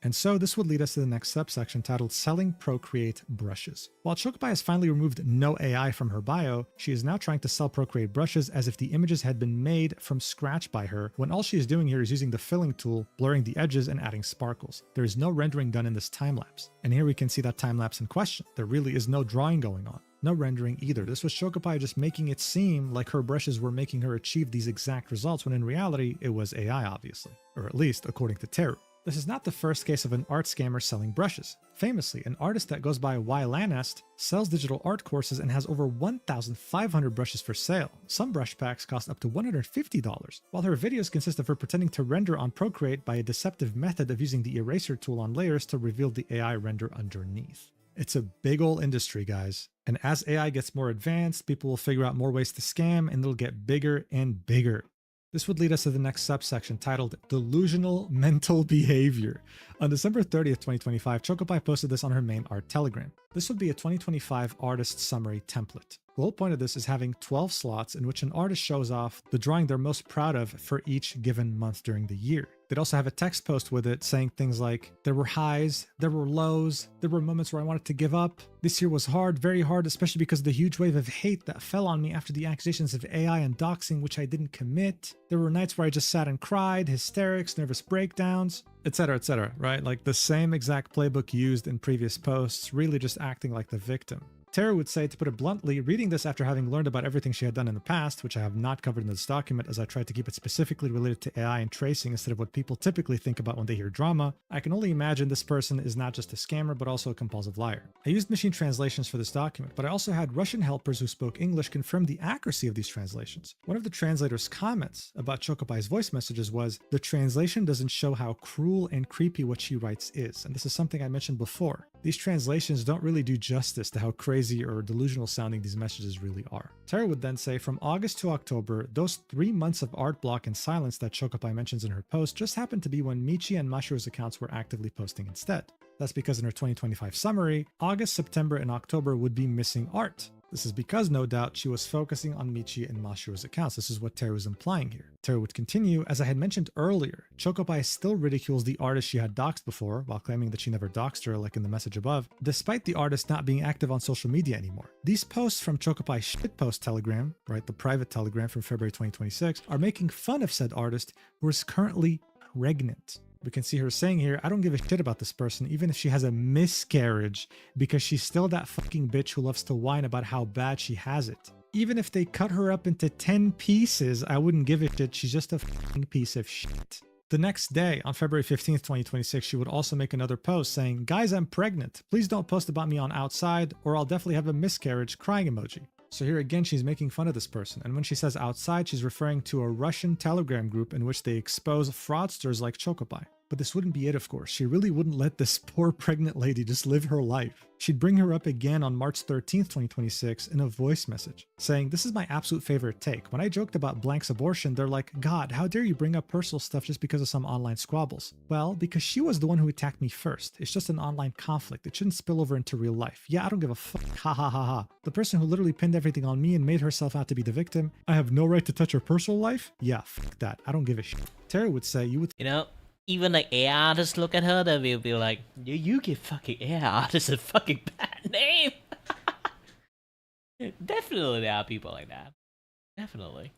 And so this would lead us to the next subsection titled Selling Procreate Brushes. While Chocopi has finally removed no AI from her bio, she is now trying to sell Procreate brushes as if the images had been made from scratch by her, when all she is doing here is using the filling tool, blurring the edges and adding sparkles. There is no rendering done in this time-lapse. And here we can see that time-lapse in question. There really is no drawing going on. No rendering either. This was Chocopi just making it seem like her brushes were making her achieve these exact results, when in reality, it was AI obviously. Or at least, according to Teru. This is not the first case of an art scammer selling brushes. Famously, an artist that goes by Ylanest sells digital art courses and has over 1,500 brushes for sale. Some brush packs cost up to $150, while her videos consist of her pretending to render on Procreate by a deceptive method of using the eraser tool on layers to reveal the AI render underneath. It's a big ol' industry, guys. And as AI gets more advanced, people will figure out more ways to scam and it'll get bigger and bigger. This would lead us to the next subsection titled Delusional Mental Behavior. On December 30th, 2025, Chocopi posted this on her main art Telegram. This would be a 2025 artist summary template. The whole point of this is having 12 slots in which an artist shows off the drawing they're most proud of for each given month during the year. They'd also have a text post with it saying things like, there were highs, there were lows, there were moments where I wanted to give up. This year was hard, very hard, especially because of the huge wave of hate that fell on me after the accusations of AI and doxing, which I didn't commit. There were nights where I just sat and cried, hysterics, nervous breakdowns, etc., right? Like the same exact playbook used in previous posts, really just acting like the victim. Tara would say, to put it bluntly, reading this after having learned about everything she had done in the past, which I have not covered in this document as I tried to keep it specifically related to AI and tracing instead of what people typically think about when they hear drama, I can only imagine this person is not just a scammer but also a compulsive liar. I used machine translations for this document, but I also had Russian helpers who spoke English confirm the accuracy of these translations. One of the translator's comments about Chocopi's voice messages was, the translation doesn't show how cruel and creepy what she writes is, and this is something I mentioned before. These translations don't really do justice to how crazy or delusional sounding these messages really are. Tara would then say, from August to October, those 3 months of art block and silence that Chocopi mentions in her post just happened to be when Michi and Mashiro's accounts were actively posting instead. That's because in her 2025 summary, August, September, and October would be missing art. This is because, no doubt, she was focusing on Michi and Mashiro's accounts. This is what Teru is implying here. Teru would continue, as I had mentioned earlier, Chocopie still ridicules the artist she had doxed before, while claiming that she never doxed her, like in the message above, despite the artist not being active on social media anymore. These posts from Chocopie's shitpost telegram, right, the private telegram from February 2026, are making fun of said artist, who is currently pregnant. We can see her saying here, I don't give a shit about this person, even if she has a miscarriage, because she's still that fucking bitch who loves to whine about how bad she has it. Even if they cut her up into 10 pieces, I wouldn't give a shit. She's just a fucking piece of shit. The next day, on February 15th, 2026, she would also make another post saying, guys, I'm pregnant. Please don't post about me on outside, or I'll definitely have a miscarriage, crying emoji. So here again, she's making fun of this person. And when she says outside, she's referring to a Russian Telegram group in which they expose fraudsters like Chocopie. But this wouldn't be it, of course. She really wouldn't let this poor pregnant lady just live her life. She'd bring her up again on March 13th, 2026 in a voice message, saying, this is my absolute favorite take. When I joked about Blank's abortion, they're like, God, how dare you bring up personal stuff just because of some online squabbles? Well, because she was the one who attacked me first. It's just an online conflict. It shouldn't spill over into real life. Yeah, I don't give a fuck. Ha ha ha ha. The person who literally pinned everything on me and made herself out to be the victim, I have no right to touch her personal life? Yeah, fuck that. I don't give a shit. Terry would say,
even like AI artists look at her, they will be like, you give fucking AI artists a fucking bad name. Definitely there are people like that. Definitely.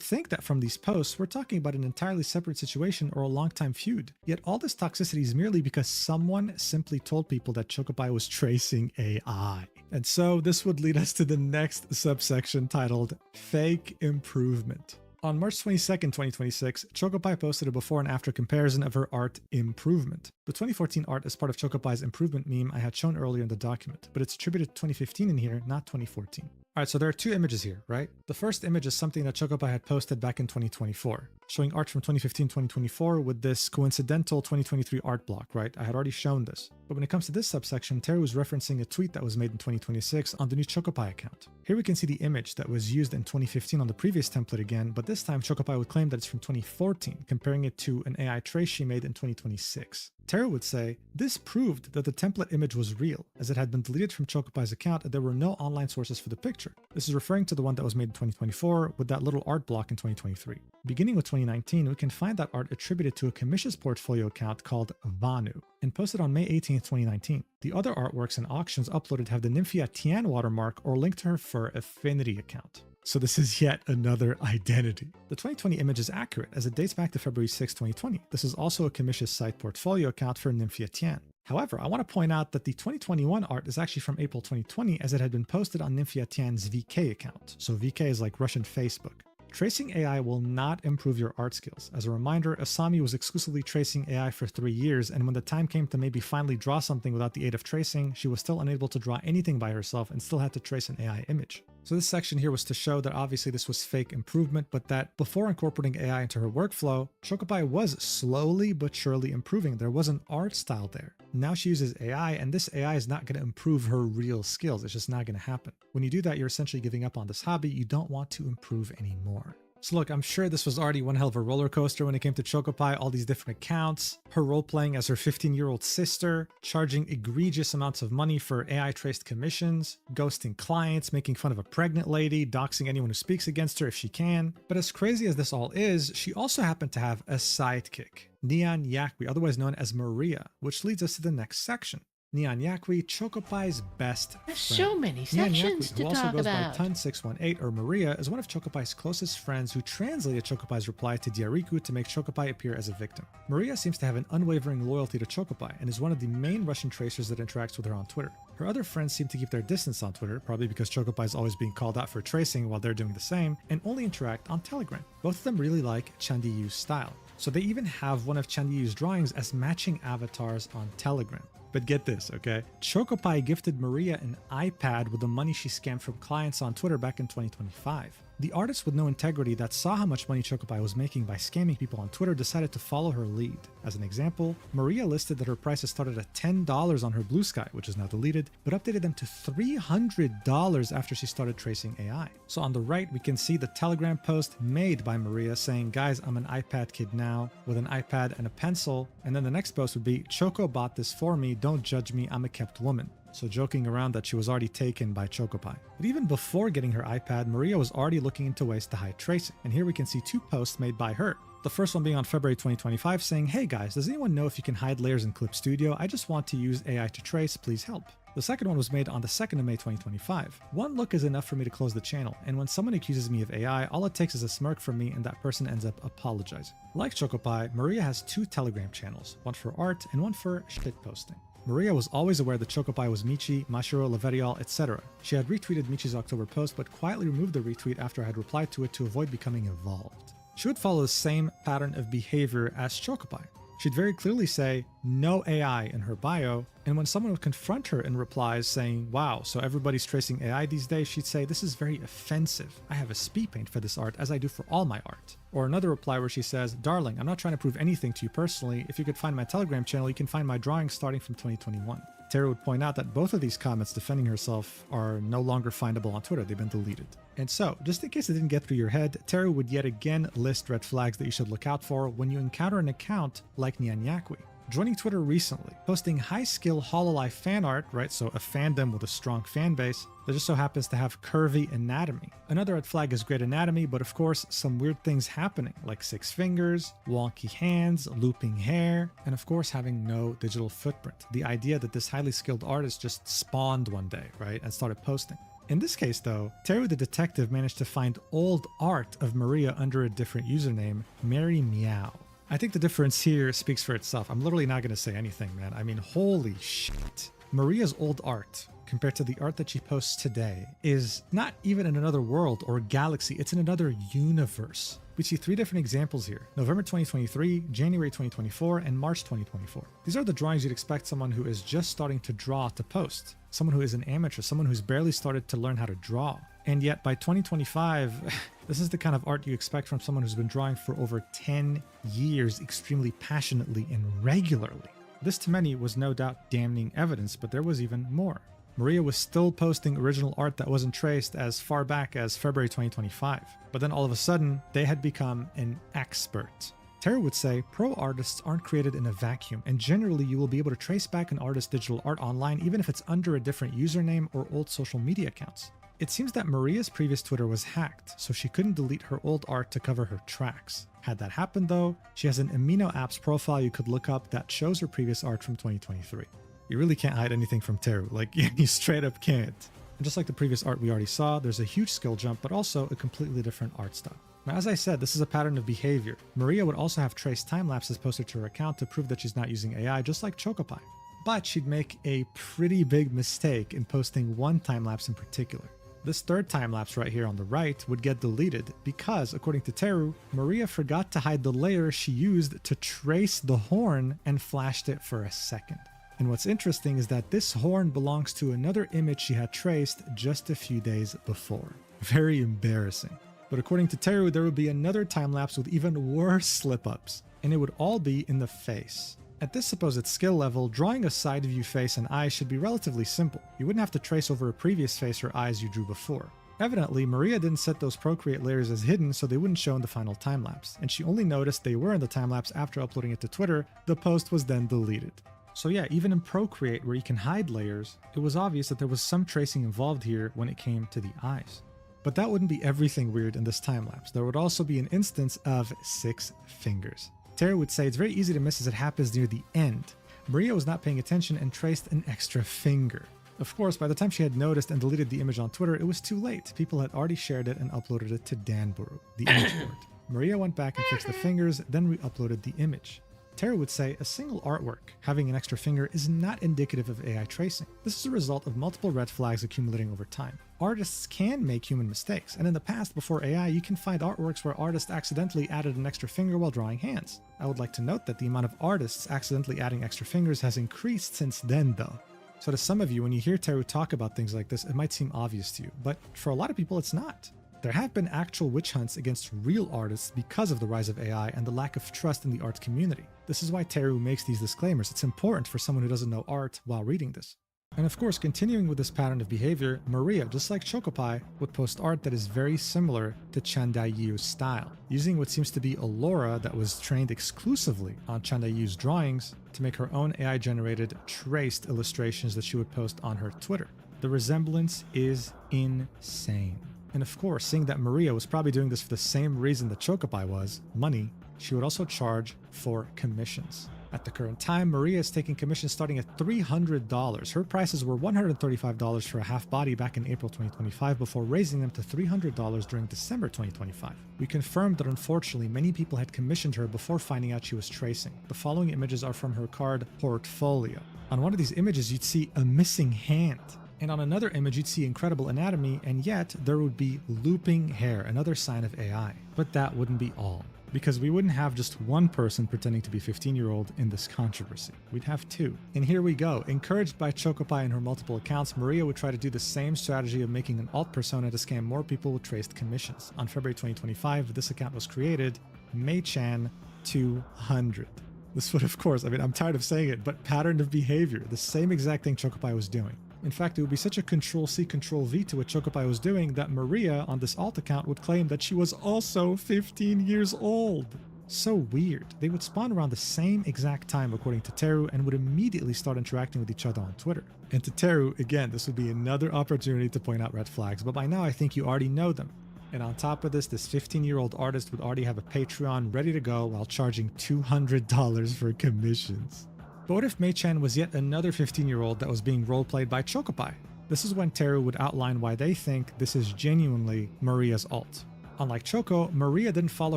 Think that from these posts, we're talking about an entirely separate situation or a long-time feud. Yet all this toxicity is merely because someone simply told people that Chocopie was tracing AI. And so this would lead us to the next subsection titled Fake Improvement. On March 22nd, 2026, Chocopie posted a before and after comparison of her art improvement. The 2014 art is part of Chocopie's improvement meme I had shown earlier in the document, but it's attributed to 2015 in here, not 2014. Alright, so there are two images here, right? The first image is something that Chocopie had posted back in 2024, showing art from 2015-2024 with this coincidental 2023 art block, right? I had already shown this. But when it comes to this subsection, Terry was referencing a tweet that was made in 2026 on the new Chocopie account. Here we can see the image that was used in 2015 on the previous template again, but this time Chocopie would claim that it's from 2014, comparing it to an AI trace she made in 2026. Terry would say, this proved that the template image was real, as it had been deleted from Chocopie's account and there were no online sources for the picture. This is referring to the one that was made in 2024 with that little art block in 2023. Beginning with 2019, we can find that art attributed to a Commission's portfolio account called Vanu, and posted on May 18, 2019. The other artworks and auctions uploaded have the Nymphia Tian watermark or linked to her Fur Affinity account. So this is yet another identity. The 2020 image is accurate as it dates back to February 6, 2020. This is also a Commission's site portfolio account for Nymphia Tian. However, I want to point out that the 2021 art is actually from April 2020 as it had been posted on Nymphia Tian's VK account. So VK is like Russian Facebook. Tracing AI will not improve your art skills. As a reminder, Asami was exclusively tracing AI for 3 years, and when the time came to maybe finally draw something without the aid of tracing, she was still unable to draw anything by herself and still had to trace an AI image. So this section here was to show that obviously this was fake improvement, but that before incorporating AI into her workflow, Chocopie was slowly but surely improving. There was an art style there. Now she uses AI, and this AI is not going to improve her real skills. It's just not going to happen. When you do that, you're essentially giving up on this hobby. You don't want to improve anymore. So look, I'm sure this was already one hell of a roller coaster when it came to Chocopie, all these different accounts, her role-playing as her 15-year-old sister, charging egregious amounts of money for AI-traced commissions, ghosting clients, making fun of a pregnant lady, doxing anyone who speaks against her if she can. But as crazy as this all is, she also happened to have a sidekick, Nian Yakwi, otherwise known as Maria, which leads us to the next section. Nian Yakwi, Chocopie's best friend.
There's so many
Nian
sections
Yakwi,
to
who also
talk
goes
about.
by Tun618 or Maria, is one of Chocopie's closest friends who translated Chocopie's reply to Diariku to make Chocopie appear as a victim. Maria seems to have an unwavering loyalty to Chocopie and is one of the main Russian tracers that interacts with her on Twitter. Her other friends seem to keep their distance on Twitter, probably because Chocopie is always being called out for tracing while they're doing the same, and only interact on Telegram. Both of them really like Chandiyu's style, so they even have one of Chandiyu's drawings as matching avatars on Telegram. But get this, okay? Chocopie gifted Maria an iPad with the money she scammed from clients on Twitter back in 2025. The artist with no integrity that saw how much money Chocopie was making by scamming people on Twitter decided to follow her lead. As an example, Maria listed that her prices started at $10 on her Blue Sky, which is now deleted, but updated them to $300 after she started tracing AI. So on the right, we can see the Telegram post made by Maria saying, guys, I'm an iPad kid now, with an iPad and a pencil. And then the next post would be, Choco bought this for me, don't judge me, I'm a kept woman. So joking around that she was already taken by Chocopie. But even before getting her iPad, Maria was already looking into ways to hide tracing. And here we can see 2 posts made by her. The first one being on February 2025 saying, hey guys, does anyone know if you can hide layers in Clip Studio? I just want to use AI to trace, please help. The second one was made on the 2nd of May 2025. One look is enough for me to close the channel, and when someone accuses me of AI, all it takes is a smirk from me and that person ends up apologizing. Like Chocopie, Maria has 2 Telegram channels, one for art and one for shitposting. Maria was always aware that Chocopie was Michi, Mashiro, Laverial, etc. She had retweeted Michi's October post, but quietly removed the retweet after I had replied to it to avoid becoming involved. She would follow the same pattern of behavior as Chocopie. She'd very clearly say, no AI in her bio, and when someone would confront her in replies saying, wow, so everybody's tracing AI these days, she'd say, this is very offensive. I have a speed paint for this art as I do for all my art. Or another reply where she says, darling, I'm not trying to prove anything to you personally. If you could find my Telegram channel, you can find my drawings starting from 2021. Tara would point out that both of these comments defending herself are no longer findable on Twitter. They've been deleted. And so, just in case it didn't get through your head, Tara would yet again list red flags that you should look out for when you encounter an account like Nyanyakwi. Joining Twitter recently, posting high-skill hololive fan art, right, so a fandom with a strong fan base that just so happens to have curvy anatomy. Another red flag is great anatomy, but of course, some weird things happening, like 6 fingers, wonky hands, looping hair, and of course having no digital footprint. The idea that this highly skilled artist just spawned one day, right, and started posting. In this case though, Teru the detective managed to find old art of Maria under a different username, Mary Meow. I think the difference here speaks for itself. I'm literally not going to say anything, man. I mean, holy shit. Maria's old art, compared to the art that she posts today, is not even in another world or galaxy. It's in another universe. We see 3 different examples here: November 2023, January 2024, and March 2024. These are the drawings you'd expect someone who is just starting to draw to post. Someone who is an amateur, someone who's barely started to learn how to draw. And yet by 2025, this is the kind of art you expect from someone who's been drawing for over 10 years extremely passionately and regularly. This to many was no doubt damning evidence, but there was even more. Maria was still posting original art that wasn't traced as far back as February 2025. But then all of a sudden, they had become an expert. Tara would say, pro artists aren't created in a vacuum, and generally you will be able to trace back an artist's digital art online even if it's under a different username or old social media accounts. It seems that Maria's previous Twitter was hacked, so she couldn't delete her old art to cover her tracks. Had that happened though, she has an Amino Apps profile you could look up that shows her previous art from 2023. You really can't hide anything from Teru, like you straight up can't. And just like the previous art we already saw, there's a huge skill jump, but also a completely different art style. Now, as I said, this is a pattern of behavior. Maria would also have traced time lapses posted to her account to prove that she's not using AI, just like Chocopie. But she'd make a pretty big mistake in posting one time lapse in particular. This third time lapse right here on the right would get deleted because, according to Teru, Maria forgot to hide the layer she used to trace the horn and flashed it for a second. And what's interesting is that this horn belongs to another image she had traced just a few days before. Very embarrassing. But according to Teru, there would be another time lapse with even worse slip-ups, and it would all be in the face. At this supposed skill level, drawing a side view face and eyes should be relatively simple. You wouldn't have to trace over a previous face or eyes you drew before. Evidently, Maria didn't set those Procreate layers as hidden so they wouldn't show in the final timelapse, and she only noticed they were in the timelapse after uploading it to Twitter. The post was then deleted. So yeah, even in Procreate where you can hide layers, it was obvious that there was some tracing involved here when it came to the eyes. But that wouldn't be everything weird in this timelapse. There would also be an instance of 6 fingers. Tara would say it's very easy to miss as it happens near the end. Maria was not paying attention and traced an extra finger. Of course, by the time she had noticed and deleted the image on Twitter, it was too late. People had already shared it and uploaded it to Danburu, the image board. Maria went back and fixed the fingers, then re-uploaded the image. Teru would say a single artwork having an extra finger is not indicative of AI tracing. This is a result of multiple red flags accumulating over time. Artists can make human mistakes, and in the past, before AI, you can find artworks where artists accidentally added an extra finger while drawing hands. I would like to note that the amount of artists accidentally adding extra fingers has increased since then though. So to some of you, when you hear Teru talk about things like this, it might seem obvious to you, but for a lot of people it's not. There have been actual witch hunts against real artists because of the rise of AI and the lack of trust in the art community. This is why Teru makes these disclaimers. It's important for someone who doesn't know art while reading this. And of course, continuing with this pattern of behavior, Maria, just like Chocopie, would post art that is very similar to Chandaiyu's style, using what seems to be a LoRa that was trained exclusively on Chandaiyu's drawings to make her own AI-generated traced illustrations that she would post on her Twitter. The resemblance is insane. And of course, seeing that Maria was probably doing this for the same reason that Chocopie was, money, she would also charge for commissions. At the current time, Maria is taking commissions starting at $300. Her prices were $135 for a half body back in April 2025 before raising them to $300 during December 2025. We confirmed that unfortunately many people had commissioned her before finding out she was tracing. The following images are from her card portfolio. On one of these images, you'd see a missing hand. And on another image, you'd see incredible anatomy, and yet there would be looping hair, another sign of AI. But that wouldn't be all, because we wouldn't have just one person pretending to be 15-year-old in this controversy. We'd have two. And here we go. Encouraged by Chocopie and her multiple accounts, Maria would try to do the same strategy of making an alt persona to scam more people with traced commissions. On February 2025, this account was created, Mei-chan 200. This would, of course, I'm tired of saying it, but pattern of behavior, the same exact thing Chocopie was doing. In fact, it would be such a Control-C, Control-V to what Chocopie was doing that Maria on this alt account would claim that she was also 15 years old. So weird. They would spawn around the same exact time according to Teru and would immediately start interacting with each other on Twitter. And to Teru, again, this would be another opportunity to point out red flags, but by now I think you already know them. And on top of this 15-year-old artist would already have a Patreon ready to go while charging $200 for commissions. But what if Mei-chan was yet another 15-year-old that was being roleplayed by Chocopie? This is when Teru would outline why they think this is genuinely Maria's alt. Unlike Choco, Maria didn't follow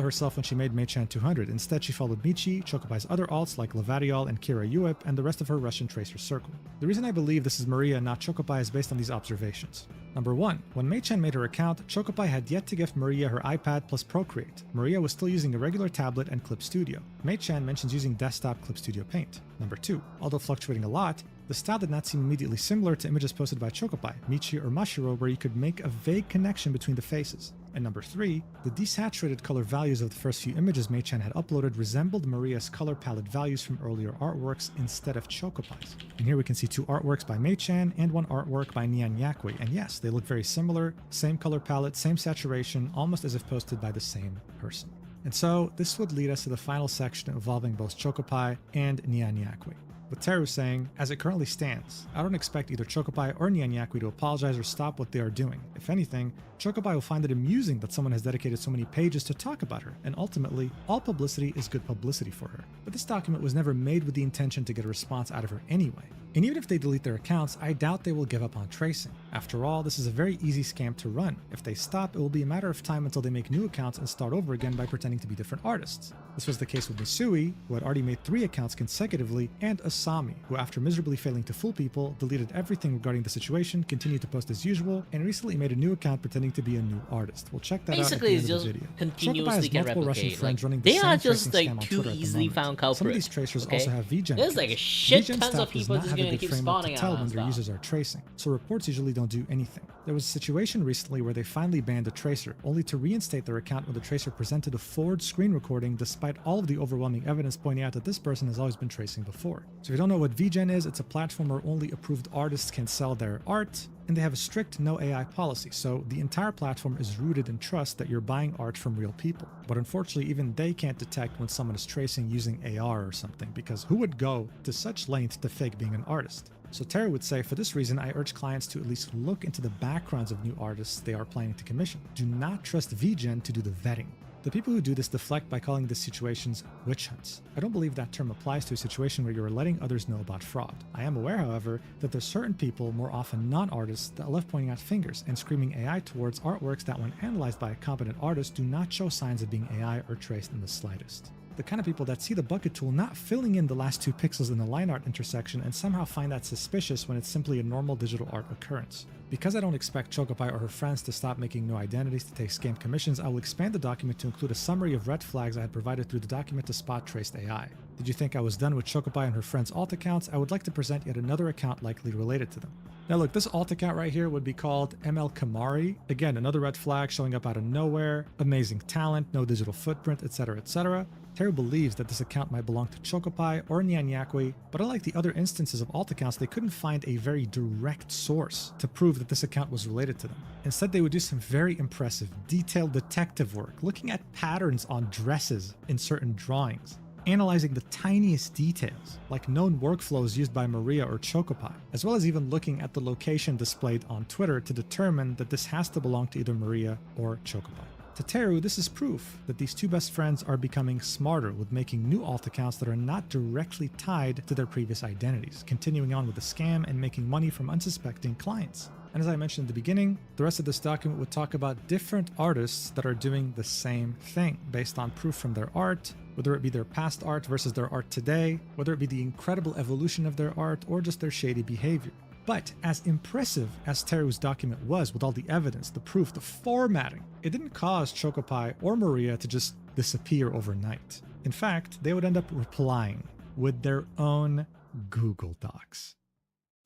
herself when she made Mei-chan 200. Instead, she followed Michi, Chocopie's other alts like Lavadiol and Kira Uep, and the rest of her Russian tracer circle. The reason I believe this is Maria and not Chocopie is based on these observations. Number 1. When Mei-chan made her account, Chocopie had yet to gift Maria her iPad plus Procreate. Maria was still using a regular tablet and Clip Studio. Mei-chan mentions using desktop Clip Studio Paint. Number 2. Although fluctuating a lot, the style did not seem immediately similar to images posted by Chocopie, Michi, or Mashiro where you could make a vague connection between the faces. And number 3, the desaturated color values of the first few images Mei-chan had uploaded resembled Maria's color palette values from earlier artworks instead of Chocopie's. And here we can see 2 artworks by Mei-chan and 1 artwork by Nian Yakui, and yes, they look very similar, same color palette, same saturation, almost as if posted by the same person. And so, this would lead us to the final section involving both Chocopie and Nian Yakui. With Teru saying, as it currently stands, I don't expect either Chocopie or Nian Yakui to apologize or stop what they are doing. If anything, Chocopie will find it amusing that someone has dedicated so many pages to talk about her, and ultimately, all publicity is good publicity for her. But this document was never made with the intention to get a response out of her anyway. And even if they delete their accounts, I doubt they will give up on tracing. After all, this is a very easy scam to run. If they stop, it will be a matter of time until they make new accounts and start over again by pretending to be different artists. This was the case with Misui, who had already made 3 accounts consecutively, and Asami, who after miserably failing to fool people, deleted everything regarding the situation, continued to post as usual, and recently made a new account pretending to be a new artist. We'll check that
Basically,
out at the end of the video.
Continuously get
replicated.
Like, they are just like too easily found culprits.
Some of these tracers
okay?
also have VGen.
There's like a shit
VGen
tons of
staff does
people
not
just
have a
gonna
good
keep
framework
spawning
to tell
out
when their
stuff.
users are tracing, so reports usually don't do anything. There was a situation recently where they finally banned a tracer, only to reinstate their account when the tracer presented a forward screen recording despite all of the overwhelming evidence pointing out that this person has always been tracing before. So if you don't know what VGen is, it's a platform where only approved artists can sell their art, and they have a strict no AI policy, so the entire platform is rooted in trust that you're buying art from real people. But unfortunately, even they can't detect when someone is tracing using AR or something, because who would go to such length to fake being an artist? So Terry would say, for this reason, I urge clients to at least look into the backgrounds of new artists they are planning to commission. Do not trust VGen to do the vetting. The people who do this deflect by calling these situations witch hunts. I don't believe that term applies to a situation where you're letting others know about fraud. I am aware, however, that there's certain people, more often non-artists, that love pointing out fingers and screaming AI towards artworks that when analyzed by a competent artist do not show signs of being AI or traced in the slightest. the kind of people that see the bucket tool not filling in the last 2 pixels in the line art intersection and somehow find that suspicious when it's simply a normal digital art occurrence. Because I don't expect Chocopie or her friends to stop making new identities to take scam commissions, I will expand the document to include a summary of red flags I had provided through the document to spot traced AI. Did you think I was done with Chocopie and her friends' alt accounts? I would like to present yet another account likely related to them. Now look, this alt account right here would be called ML Kamari. Again, another red flag showing up out of nowhere, amazing talent, no digital footprint, etc, etc. Teru believes that this account might belong to Chocopie or Nyanyakwi, but unlike the other instances of alt accounts, they couldn't find a very direct source to prove that this account was related to them. Instead, they would do some very impressive, detailed detective work, looking at patterns on dresses in certain drawings, analyzing the tiniest details, like known workflows used by Maria or Chocopie, as well as even looking at the location displayed on Twitter to determine that this has to belong to either Maria or Chocopie. To Teru, this is proof that these 2 best friends are becoming smarter with making new alt accounts that are not directly tied to their previous identities, continuing on with the scam and making money from unsuspecting clients. And as I mentioned in the beginning, the rest of this document would talk about different artists that are doing the same thing based on proof from their art, whether it be their past art versus their art today, whether it be the incredible evolution of their art or just their shady behavior. But as impressive as Teru's document was with all the evidence, the proof, the formatting, it didn't cause Chocopie or Maria to just disappear overnight. In fact, they would end up replying with their own Google Docs.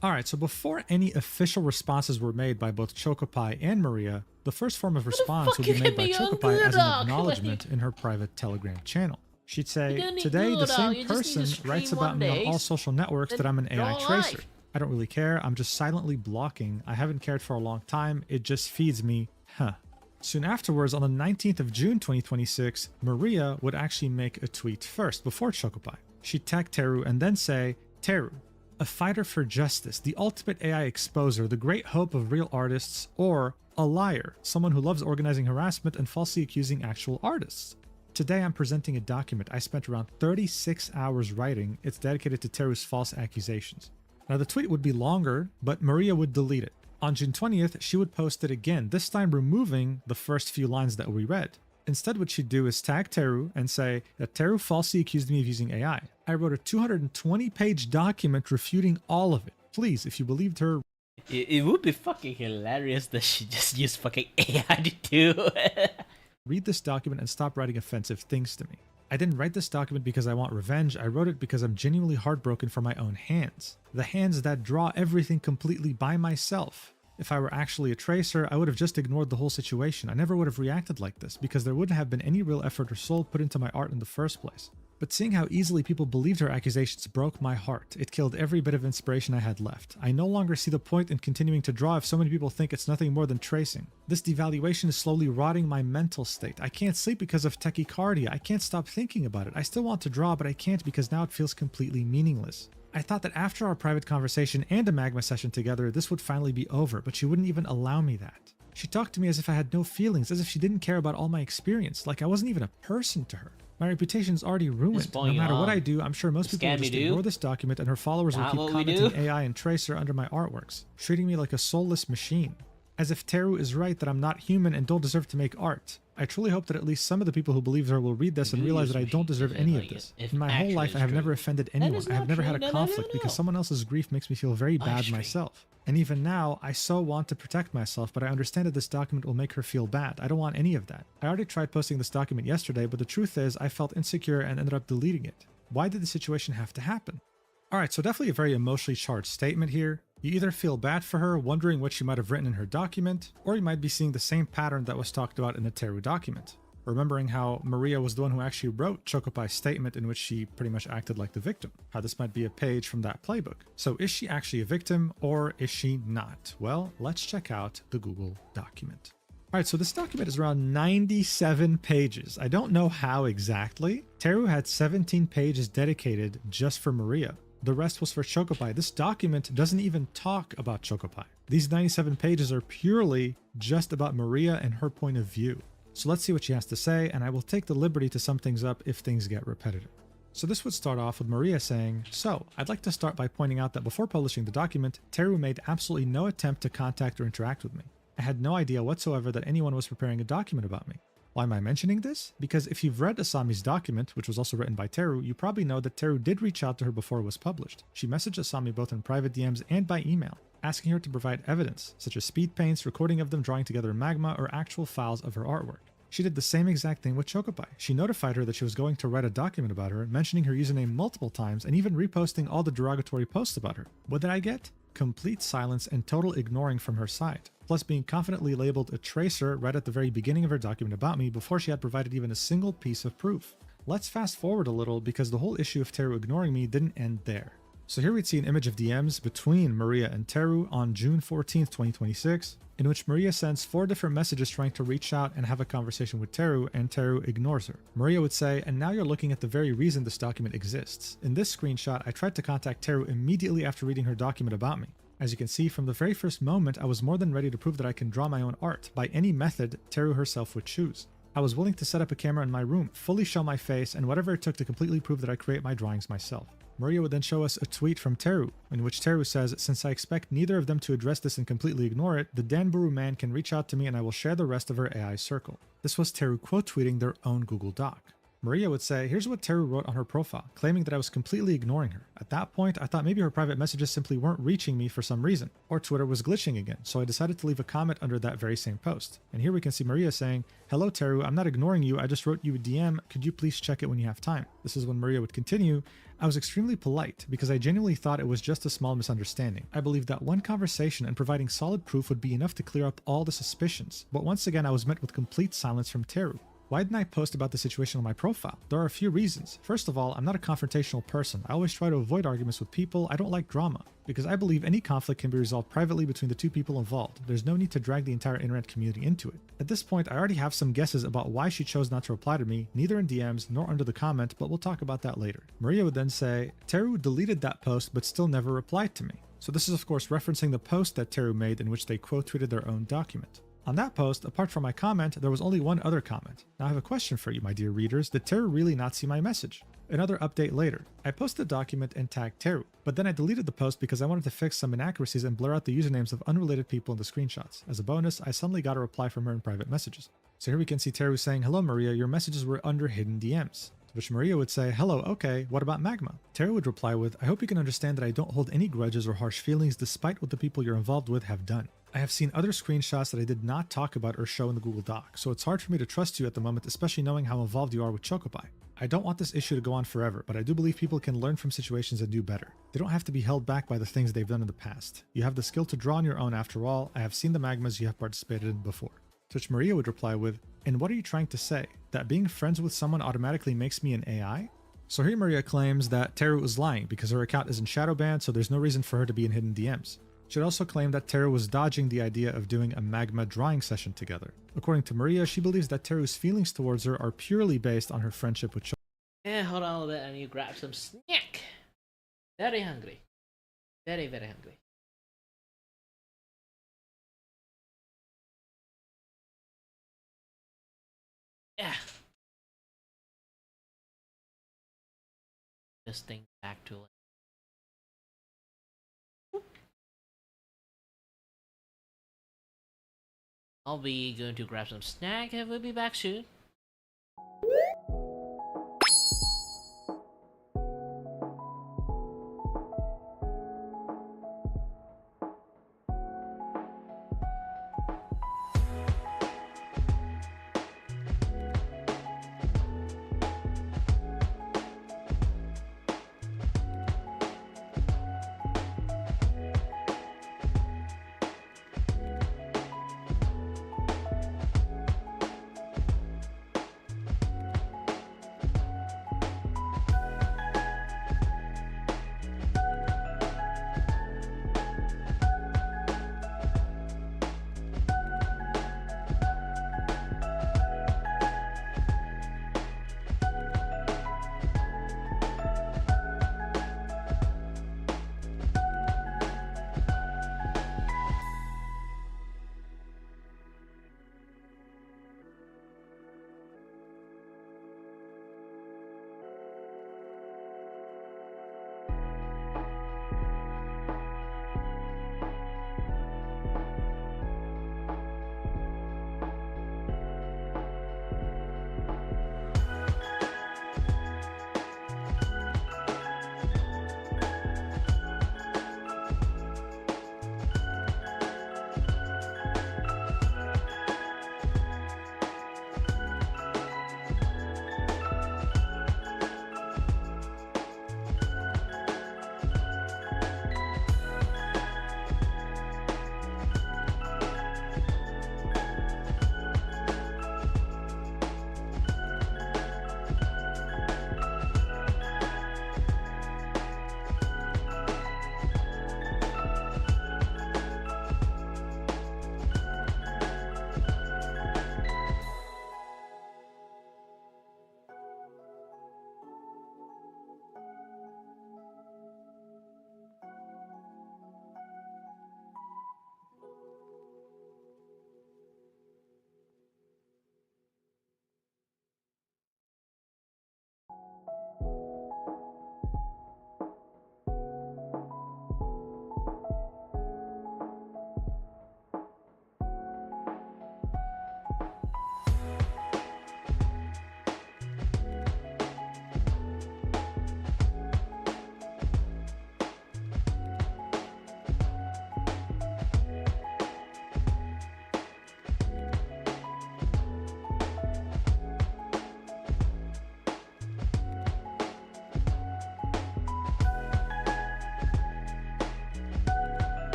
Alright, so before any official responses were made by both Chocopie and Maria, the first form of response would be made by Chocopie as an acknowledgement in her private Telegram channel. She'd say, "Today the same person writes about me on all social networks that I'm an AI tracer. I don't really care, I'm just silently blocking. I haven't cared for a long time, it just feeds me, huh." Soon afterwards, on the 19th of June 2026, Maria would actually make a tweet first, before Chocopie. She'd tag Teru and then say, "Teru, a fighter for justice, the ultimate AI exposer, the great hope of real artists, or a liar, someone who loves organizing harassment and falsely accusing actual artists. Today I'm presenting a document I spent around 36 hours writing. It's dedicated to Teru's false accusations." Now the tweet would be longer, but Maria would delete it. On June 20th, she would post it again, this time removing the first few lines that we read. Instead, what she'd do is tag Teru and say that Teru falsely accused me of using AI. I wrote a 220-page document refuting all of it. Please, if you believed her...
It would be fucking hilarious that she just used fucking AI to do it.
Read this document and stop writing offensive things to me. I didn't write this document because I want revenge. I wrote it because I'm genuinely heartbroken for my own hands. The hands that draw everything completely by myself. If I were actually a tracer, I would have just ignored the whole situation. I never would have reacted like this because there wouldn't have been any real effort or soul put into my art in the first place. But seeing how easily people believed her accusations broke my heart. It killed every bit of inspiration I had left. I no longer see the point in continuing to draw if so many people think it's nothing more than tracing. This devaluation is slowly rotting my mental state. I can't sleep because of tachycardia. I can't stop thinking about it. I still want to draw, but I can't because now it feels completely meaningless. I thought that after our private conversation and a magma session together, this would finally be over, but she wouldn't even allow me that. She talked to me as if I had no feelings, as if she didn't care about all my experience, like I wasn't even a person to her. My reputation is already ruined. No matter what I do, I'm sure most people will just ignore this document and her followers will keep commenting AI and Tracer under my artworks, treating me like a soulless machine. As if Teru is right that I'm not human and don't deserve to make art. I truly hope that at least some of the people who believe her will read this and realize that I don't deserve any of this. In my whole life, I have never offended anyone. I have never had a conflict because someone else's grief makes me feel very bad myself. And even now, I so want to protect myself, but I understand that this document will make her feel bad. I don't want any of that. I already tried posting this document yesterday, but the truth is I felt insecure and ended up deleting it. Why did the situation have to happen? Alright, so definitely a very emotionally charged statement here. You either feel bad for her, wondering what she might have written in her document, or you might be seeing the same pattern that was talked about in the Teru document. Remembering how Maria was the one who actually wrote Chocopie's statement in which she pretty much acted like the victim. How this might be a page from that playbook. So is she actually a victim or is she not? Well, let's check out the Google document. Alright, so this document is around 97 pages. I don't know how exactly. Teru had 17 pages dedicated just for Maria. The rest was for Chocopie. This document doesn't even talk about Chocopie. These 97 pages are purely just about Maria and her point of view. So let's see what she has to say, and I will take the liberty to sum things up if things get repetitive. So this would start off with Maria saying, "So, I'd like to start by pointing out that before publishing the document, Teru made absolutely no attempt to contact or interact with me. I had no idea whatsoever that anyone was preparing a document about me. Why am I mentioning this? Because if you've read Asami's document, which was also written by Teru, you probably know that Teru did reach out to her before it was published. She messaged Asami both in private DMs and by email, asking her to provide evidence, such as speed paints, recording of them drawing together magma, or actual files of her artwork. She did the same exact thing with Chocopi. She notified her that she was going to write a document about her, mentioning her username multiple times and even reposting all the derogatory posts about her. What did I get? Complete silence and total ignoring from her side, plus being confidently labeled a tracer right at the very beginning of her document about me before she had provided even a single piece of proof. Let's fast forward a little because the whole issue of Teru ignoring me didn't end there. So here we'd see an image of DMs between Maria and Teru on June 14th, 2026, in which Maria sends 4 different messages trying to reach out and have a conversation with Teru, and Teru ignores her. Maria would say, and now you're looking at the very reason this document exists. In this screenshot, I tried to contact Teru immediately after reading her document about me. As you can see, from the very first moment, I was more than ready to prove that I can draw my own art by any method Teru herself would choose. I was willing to set up a camera in my room, fully show my face, and whatever it took to completely prove that I create my drawings myself. Maria would then show us a tweet from Teru, in which Teru says, since I expect neither of them to address this and completely ignore it, the Danburu man can reach out to me and I will share the rest of her AI circle. This was Teru quote tweeting their own Google Doc. Maria would say, here's what Teru wrote on her profile, claiming that I was completely ignoring her. At that point, I thought maybe her private messages simply weren't reaching me for some reason, or Twitter was glitching again, so I decided to leave a comment under that very same post. And here we can see Maria saying, hello Teru, I'm not ignoring you, I just wrote you a DM, could you please check it when you have time? This is when Maria would continue, I was extremely polite because I genuinely thought it was just a small misunderstanding. I believed that one conversation and providing solid proof would be enough to clear up all the suspicions, but once again I was met with complete silence from Teru. Why didn't I post about the situation on my profile? There are a few reasons. First of all, I'm not a confrontational person. I always try to avoid arguments with people. I don't like drama, because I believe any conflict can be resolved privately between the 2 people involved. There's no need to drag the entire internet community into it. At this point, I already have some guesses about why she chose not to reply to me, neither in DMs nor under the comment, but we'll talk about that later. Maria would then say, Teru deleted that post but still never replied to me. So this is of course referencing the post that Teru made in which they quote tweeted their own document. On that post, apart from my comment, there was only one other comment. Now I have a question for you, my dear readers. Did Teru really not see my message? Another update later. I posted the document and tagged Teru, but then I deleted the post because I wanted to fix some inaccuracies and blur out the usernames of unrelated people in the screenshots. As a bonus, I suddenly got a reply from her in private messages. So here we can see Teru saying, hello Maria, your messages were under hidden DMs. To which Maria would say, hello, okay, what about Magma? Teru would reply with, I hope you can understand that I don't hold any grudges or harsh feelings despite what the people you're involved with have done. I have seen other screenshots that I did not talk about or show in the Google Doc, so it's hard for me to trust you at the moment, especially knowing how involved you are with Chocopi. I don't want this issue to go on forever, but I do believe people can learn from situations and do better. They don't have to be held back by the things they've done in the past. You have the skill to draw on your own after all. I have seen the magmas you have participated in before. To which Maria would reply with, and what are you trying to say? That being friends with someone automatically makes me an AI? So here Maria claims that Teru is lying because her account isn't shadow banned, so there's no reason for her to be in hidden DMs. She also claimed that Teru was dodging the idea of doing a magma drawing session together. According to Maria, she believes that Teru's feelings towards her are purely based on her friendship with Chocopi.
Yeah, hold on a little bit, I need to grab some snack. Very hungry. Very, very hungry. Yeah. This thing back to it. I'll be going to grab some snack and we'll be back soon.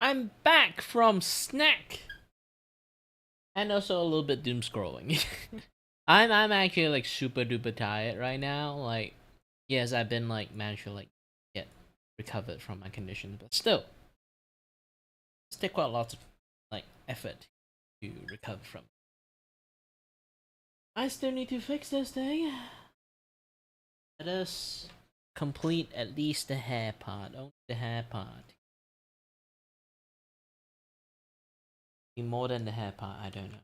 I'm back from snack. And also a little bit doom scrolling. I'm actually like super duper tired right now. Like, yes, I've been like managed to like get recovered from my condition, but still, it's take quite lots of like effort to recover from. I still need to fix this thing. Let us complete at least the hair part. Only the hair part. More than the hair part, I don't know.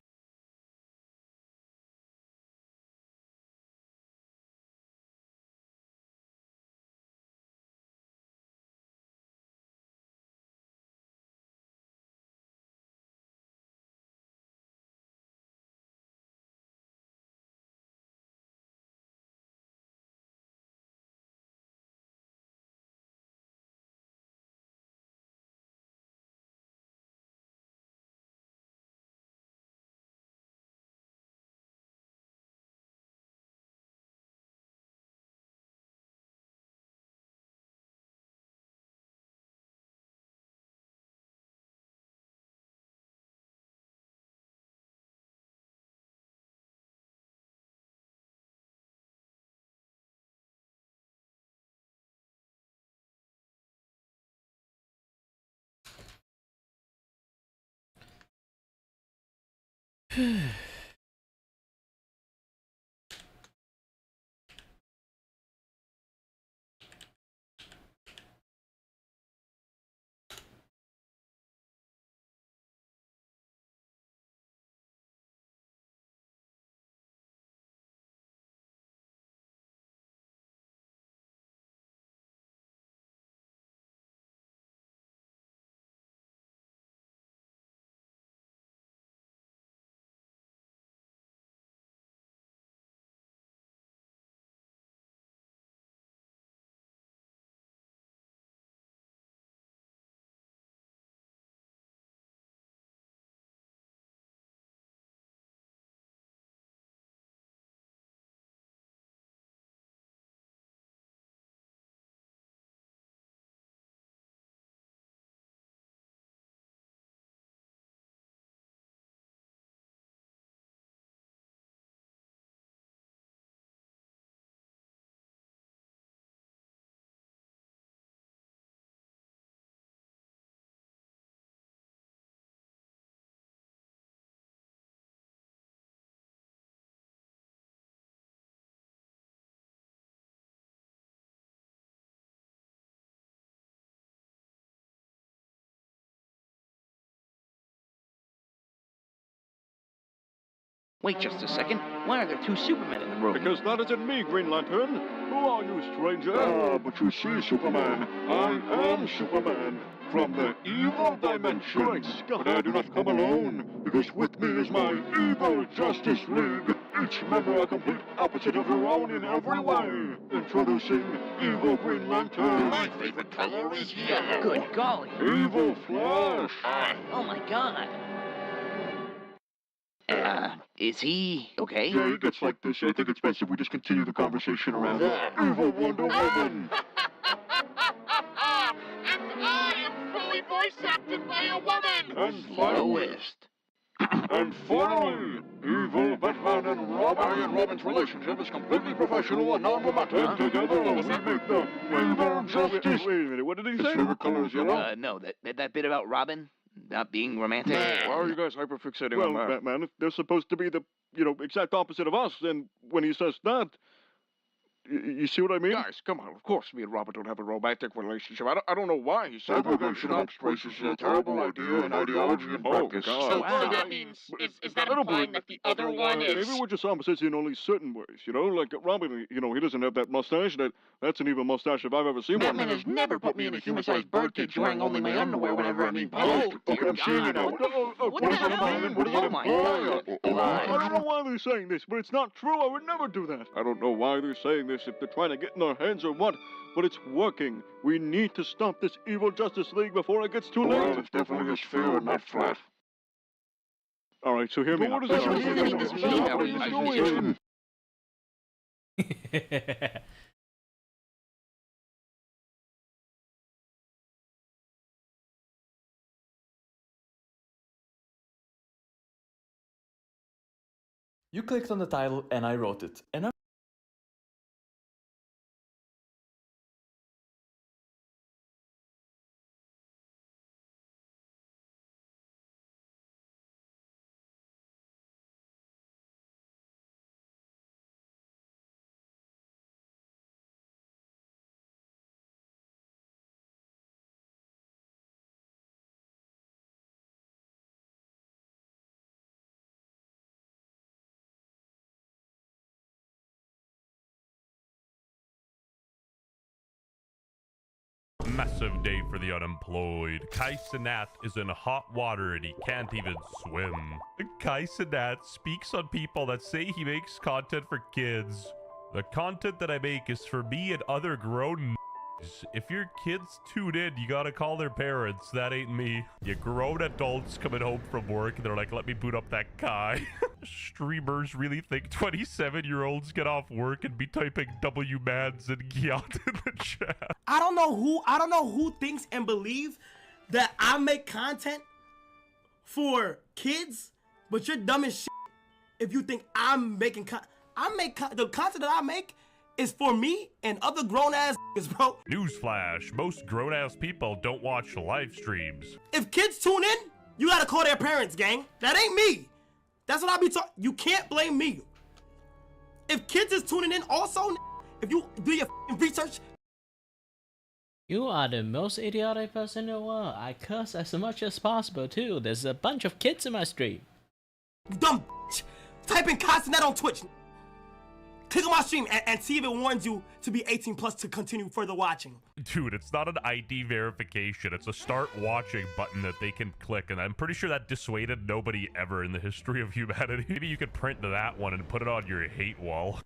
Wait just a second. Why are there two Supermen in the room?
Because that isn't me, Green Lantern. Who are you, stranger? But you see, Superman, I am Superman. From the evil dimension. Great Scott. But I do not come alone, because with me is my evil Justice League. Each member a complete opposite of their own in every way. Introducing Evil Green Lantern.
My favorite color is yellow. Good golly.
Evil Flash.
Oh my god. Is he okay?
Yeah, he gets like this. I think it's best if we just continue the conversation around Evil Wonder Woman.
And I am fully voice acted by a woman!
And finally, and finally, Evil Batman and Robin. I and Robin's relationship is completely professional and non-romantic. And together we make the Evil Justice. Wait a minute, what did he say? His favorite color is yellow?
No, that bit about Robin not being romantic.
Why are you guys hyperfixating on that? Well, Batman, if they're supposed to be the, exact opposite of us, and when he says that, you see what I mean?
Guys, come on. Of course, me and Robert don't have a romantic relationship. I don't know why he said
segregation of race is a terrible idea in ideology and practice.
So that means, is that implying that the other one is...
Maybe we're just opposites in only certain ways, Like Robin, he doesn't have that mustache. That's an evil mustache if I've ever seen one.
Batman has never put me in a human-sized birdcage wearing only my underwear whenever I'm in public.
Okay, I'm seeing it now.
What does that mean? Oh my god.
I don't know why they're saying this, but it's not true. I would never do that. I don't know why they're saying this, if they're trying to get in our heads or what, but it's working. We need to stop this evil Justice League before it gets too late. Well, it's definitely a sphere and not flat. All right, so hear me. What does
mean?
You clicked on the title and I wrote it. And
Massive day for the unemployed. Kai Cenat is in hot water and he can't even swim. Kai Cenat speaks on people that say he makes content for kids. The content that I make is for me and other grown If your kids tune in, you gotta call their parents. That ain't me. You grown adults coming home from work and they're like, let me boot up that Kai. Streamers really think 27-year-olds get off work and be typing W-mans and Gyat in the chat.
I don't know who thinks and believes that I make content for kids, but you're dumb as shit if you think I'm making the content that I make is for me and other grown-ass bro.
Newsflash, most grown-ass people don't watch live streams.
If kids tune in, you gotta call their parents, gang. That ain't me. That's what I be talking. You can't blame me. If kids is tuning in also, if you do your research.
You are the most idiotic person in the world. I curse as much as possible too. There's a bunch of kids in my stream.
You dumb bitch. Type in Constantine on Twitch. Click on my stream and see if it warns you to be 18 plus to continue further watching.
Dude, it's not an ID verification. It's a start watching button that they can click, and I'm pretty sure that dissuaded nobody ever in the history of humanity. Maybe you could print that one and put it on your hate wall.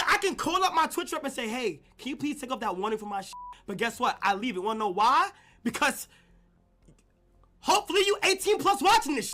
I can call up my Twitch rep and say, hey, can you please take off that warning for my shit? But guess what? I leave it. Wanna know why? Because hopefully you 18 plus watching this shit.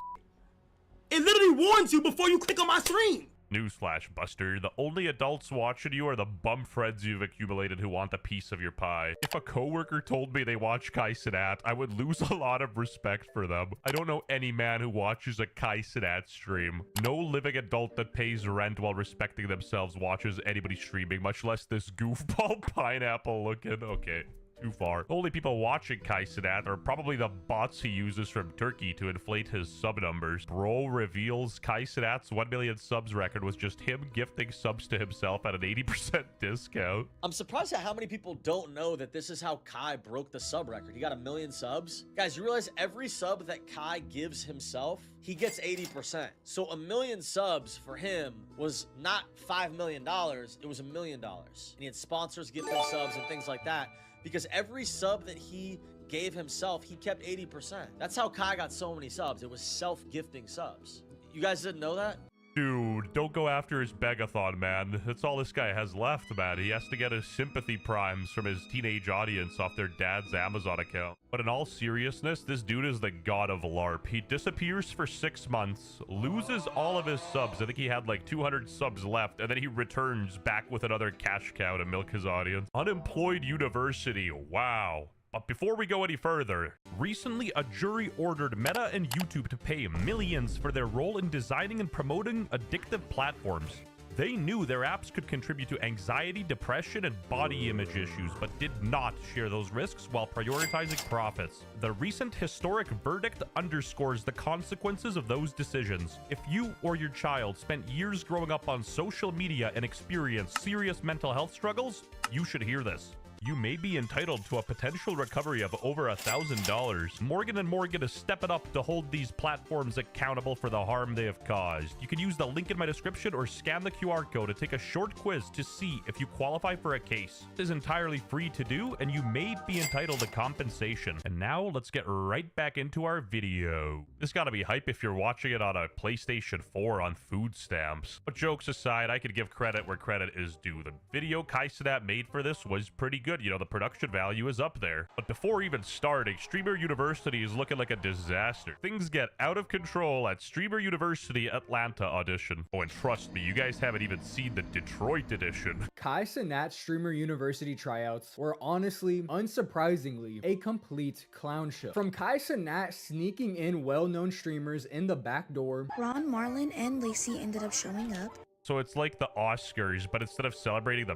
It literally warns you before you click on my stream.
Newsflash, Buster. The only adults watching you are the bum friends you've accumulated who want a piece of your pie. If a coworker told me they watch Kai Cenat, I would lose a lot of respect for them. I don't know any man who watches a Kai Cenat stream. No living adult that pays rent while respecting themselves watches anybody streaming, much less this goofball pineapple looking. Okay. Too far. The only people watching Kai Cenat are probably the bots he uses from Turkey to inflate his sub numbers. Bro reveals Kai Cenat's 1 million subs record was just him gifting subs to himself at an 80% discount.
I'm surprised at how many people don't know that this is how Kai broke the sub record. He got 1 million subs. Guys, you realize every sub that Kai gives himself, he gets 80%. So 1 million subs for him was not $5 million. It was $1 million. And he had sponsors give him subs and things like that. Because every sub that he gave himself, he kept 80%. That's how Kai got so many subs. It was self-gifting subs. You guys didn't know that?
Dude, don't go after his begathon, man. That's all this guy has left, man. He has to get his sympathy primes from his teenage audience off their dad's Amazon account. But in all seriousness, this dude is the god of LARP. He disappears for 6 months, loses all of his subs. I think he had like 200 subs left, and then he returns back with another cash cow to milk his audience. Unemployed University. Wow. But before we go any further, recently a jury ordered Meta and YouTube to pay millions for their role in designing and promoting addictive platforms. They knew their apps could contribute to anxiety, depression, and body image issues, but did not share those risks while prioritizing profits. The recent historic verdict underscores the consequences of those decisions. If you or your child spent years growing up on social media and experienced serious mental health struggles, you should hear this. You may be entitled to a potential recovery of over $1,000. Morgan & Morgan is stepping up to hold these platforms accountable for the harm they have caused. You can use the link in my description or scan the QR code to take a short quiz to see if you qualify for a case. It is entirely free to do, and you may be entitled to compensation. And now, let's get right back into our video. This gotta be hype if you're watching it on a PlayStation 4 on food stamps. But jokes aside, I could give credit where credit is due. The video Kai Cenat made for this was pretty good. good. You know, the production value is up there. But before even starting, Streamer University is looking like a disaster. Things get out of control at Streamer University Atlanta audition. Oh, and trust me, you guys haven't even seen the Detroit edition.
Kai Cenat Streamer University tryouts were honestly, unsurprisingly, a complete clown show. From Kai Cenat sneaking in well-known streamers in the back door.
Ron, Marlon, and Lacey ended up showing up.
So it's like the Oscars, but instead of celebrating the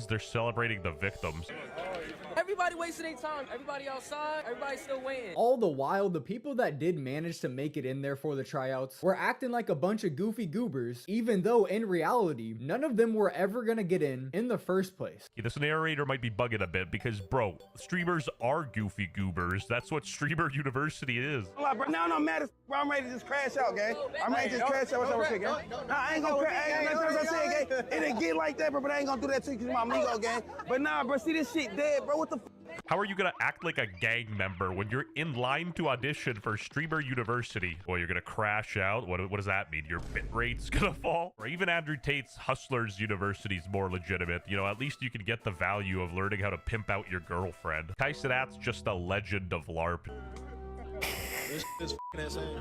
they're celebrating the victims.
Everybody wasting their time. Everybody outside. Everybody still waiting.
All the while, the people that did manage to make it in there for the tryouts were acting like a bunch of goofy goobers, even though in reality, none of them were ever gonna get in the first place.
Yeah, this narrator might be bugging a bit because, bro, streamers are goofy goobers. That's what Streamer University is.
Now I'm mad as bro. I'm ready to just crash out, gang. I'm ready to just crash out. What's up with you, gang? Nah, I ain't gonna crash. Gang. It didn't get like that, bro, but I ain't gonna do that to you because my amigo, gang. But nah, bro, see this shit dead, bro. What the
How are you gonna act like a gang member when you're in line to audition for Streamer University? Well, you're gonna crash out? What does that mean? Your bit rate's gonna fall? Or even Andrew Tate's Hustlers University is more legitimate. You know, at least you can get the value of learning how to pimp out your girlfriend. Kai Cenat's just a legend of LARP.
This is f***ing insane.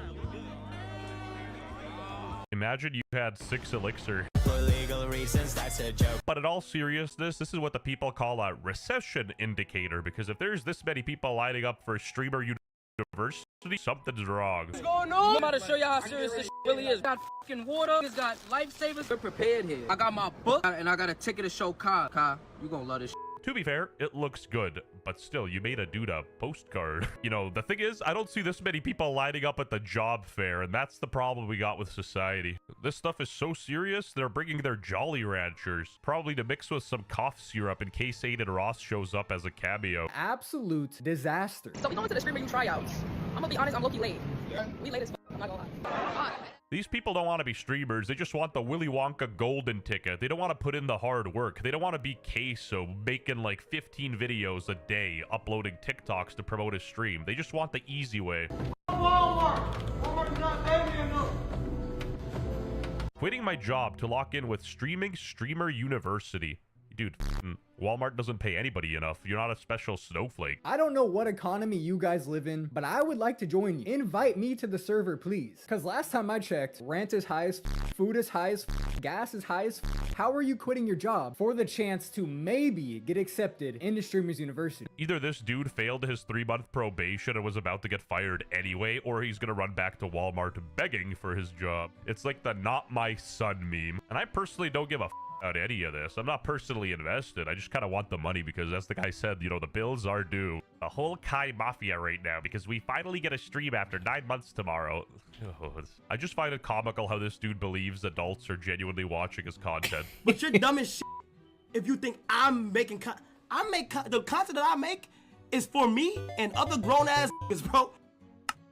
Imagine you had 6 elixir.
For legal reasons, that's a joke.
But in all seriousness, this is what the people call a recession indicator, because if there's this many people lining up for Streamer University, something's wrong.
What's going on? I'm about to show y'all how serious this really is. Got fucking water. It's got lifesavers. We're prepared here. I got my book and I got a ticket to show Kai. Kai, you gonna love this.
To be fair, it looks good, but still, you made a dude a postcard. You know, the thing is, I don't see this many people lining up at the job fair, and that's the problem we got with society. This stuff is so serious, they're bringing their Jolly Ranchers, probably to mix with some cough syrup in case Aiden Ross shows up as a cameo.
Absolute disaster.
So we going to the Streamer tryouts. I'm gonna be honest, I'm low-key late. We late as f***, I'm not gonna lie.
These people don't want to be streamers. They just want the Willy Wonka golden ticket. They don't want to put in the hard work. They don't want to be queso making like 15 videos a day, uploading TikToks to promote a stream. They just want the easy way.
Walmart's not paying me enough.
Quitting my job to lock in with streaming Streamer University. Dude, Walmart doesn't pay anybody enough. You're not a special snowflake.
I don't know what economy you guys live in, but I would like to join you. Invite me to the server, please. Because last time I checked, rent is high as food is high as gas is high as How are you quitting your job for the chance to maybe get accepted into Streamers University?
Either this dude failed his 3-month probation and was about to get fired anyway, or he's gonna run back to Walmart begging for his job. It's like the not my son meme. And I personally don't give a about any of this. I'm not personally invested. I just kind of want the money because, as the guy said, you know, the bills are due. The whole Kai Mafia right now because we finally get a stream after 9 months tomorrow. I just find it comical how this dude believes adults are genuinely watching his content.
But you're dumb as shit if you think I'm making the content that I make is for me and other grown ass bro.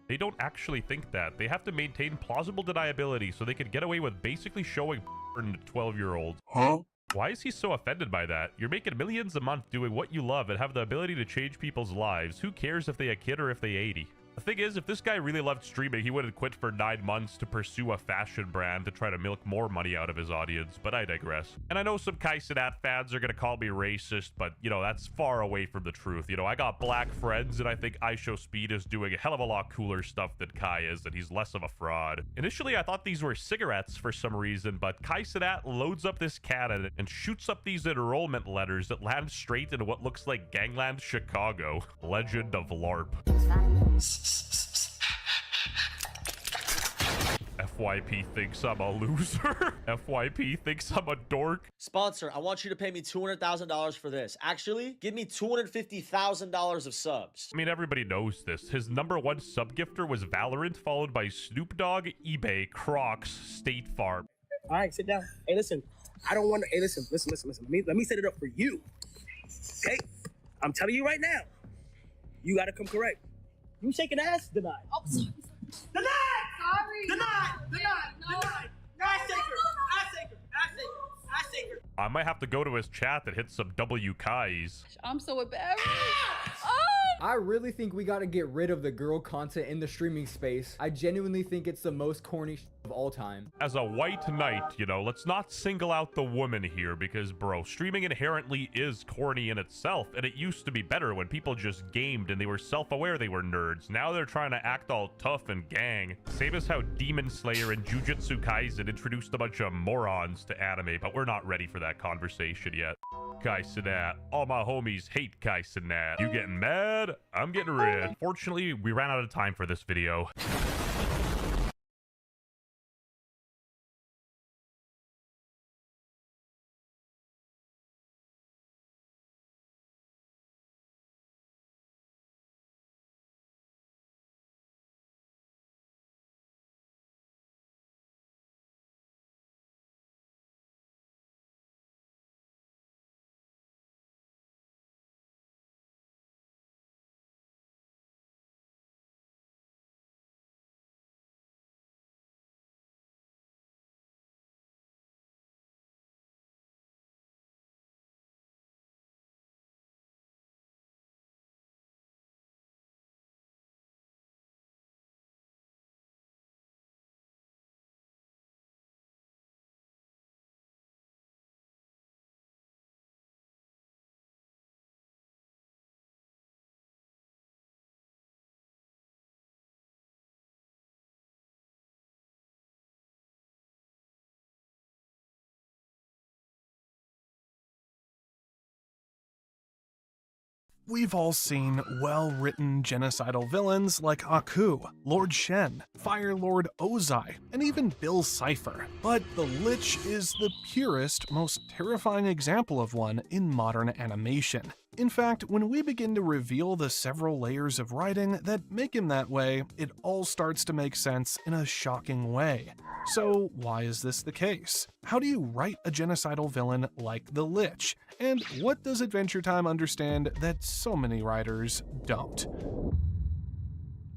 They don't actually think that. They have to maintain plausible deniability so they can get away with basically showing to 12-year-olds. Huh? Why is he so offended by that? You're making millions a month doing what you love and have the ability to change people's lives. Who cares if they a kid or if they 80? The thing is, if this guy really loved streaming, he wouldn't quit for 9 months to pursue a fashion brand to try to milk more money out of his audience, but I digress. And I know some Kai Cenat fans are gonna call me racist, but, you know, that's far away from the truth. You know, I got black friends, and I think iShowSpeed is doing a hell of a lot cooler stuff than Kai is, and he's less of a fraud. Initially, I thought these were cigarettes for some reason, but Kai Cenat loads up this cannon and shoots up these enrollment letters that land straight into what looks like Gangland, Chicago. Legend of LARP. FYP thinks I'm a loser. FYP thinks I'm a dork.
Sponsor, I want you to pay me $200,000 for this. Actually, give me $250,000 of subs.
I mean, everybody knows this. His #1 sub gifter was Valorant, followed by Snoop Dogg, eBay, Crocs, State Farm.
All right, sit down. Hey, listen. I don't want to. Hey, listen. Let me set it up for you. Okay? I'm telling you right now. You got to come correct. You shaking ass? Denied.
Oh, sorry.
Denied!
Sorry.
Denied! I take her.
I might have to go to his chat and hit some W Kais.
I'm so embarrassed. Oh
I really think we gotta get rid of the girl content in the streaming space. I genuinely think it's the most corny of all time.
As a white knight, you know, let's not single out the woman here because, bro, streaming inherently is corny in itself, and it used to be better when people just gamed and they were self-aware they were nerds. Now they're trying to act all tough and gang. Same as how Demon Slayer and Jujutsu Kaisen introduced a bunch of morons to anime, but we're not ready for that conversation yet. Kaisenat. All my homies hate Kaisenat. You getting mad? I'm getting red. Fortunately, we ran out of time for this video.
We've all seen well-written genocidal villains like Aku, Lord Shen, Fire Lord Ozai, and even Bill Cipher. But the Lich is the purest, most terrifying example of one in modern animation. In fact, when we begin to reveal the several layers of writing that make him that way, it all starts to make sense in a shocking way. So why is this the case? How do you write a genocidal villain like the Lich? And what does Adventure Time understand that so many writers don't?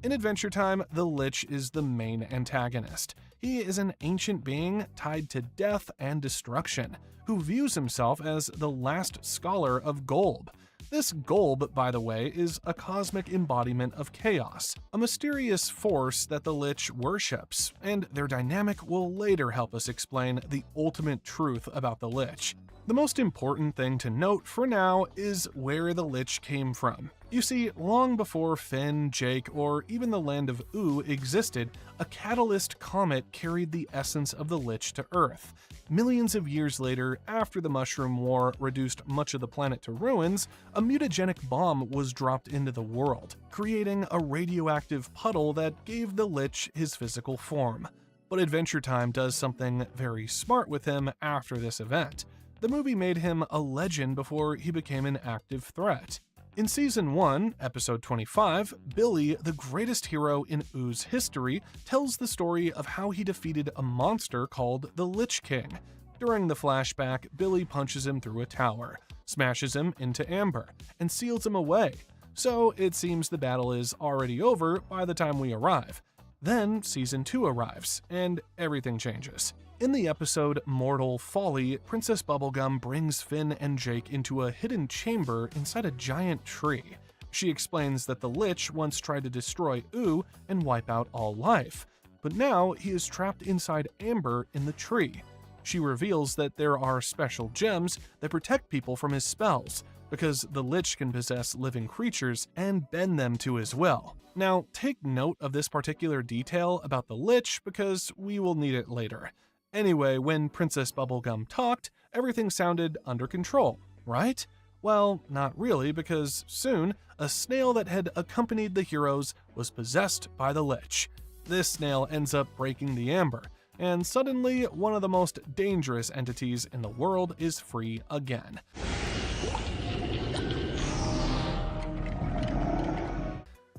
In Adventure Time, the Lich is the main antagonist. He is an ancient being tied to death and destruction, who views himself as the last scholar of Golb. This Golb, by the way, is a cosmic embodiment of chaos, a mysterious force that the Lich worships, and their dynamic will later help us explain the ultimate truth about the Lich. The most important thing to note for now is where the Lich came from. You see, long before Finn, Jake, or even the land of Oo existed, a catalyst comet carried the essence of the Lich to Earth. Millions of years later, after the Mushroom War reduced much of the planet to ruins, a mutagenic bomb was dropped into the world, creating a radioactive puddle that gave the Lich his physical form. But Adventure Time does something very smart with him after this event. The movie made him a legend before he became an active threat. In Season 1, Episode 25, Billy, the greatest hero in Oo's history, tells the story of how he defeated a monster called the Lich King. During the flashback, Billy punches him through a tower, smashes him into amber, and seals him away. So it seems the battle is already over by the time we arrive. Then Season 2 arrives, and everything changes. In the episode Mortal Folly, Princess Bubblegum brings Finn and Jake into a hidden chamber inside a giant tree. She explains that the Lich once tried to destroy Oo and wipe out all life, but now he is trapped inside amber in the tree. She reveals that there are special gems that protect people from his spells, because the Lich can possess living creatures and bend them to his will. Now, take note of this particular detail about the Lich because we will need it later. Anyway, when Princess Bubblegum talked, everything sounded under control, right? Well, not really, because soon, a snail that had accompanied the heroes was possessed by the Lich. This snail ends up breaking the amber, and suddenly, one of the most dangerous entities in the world is free again.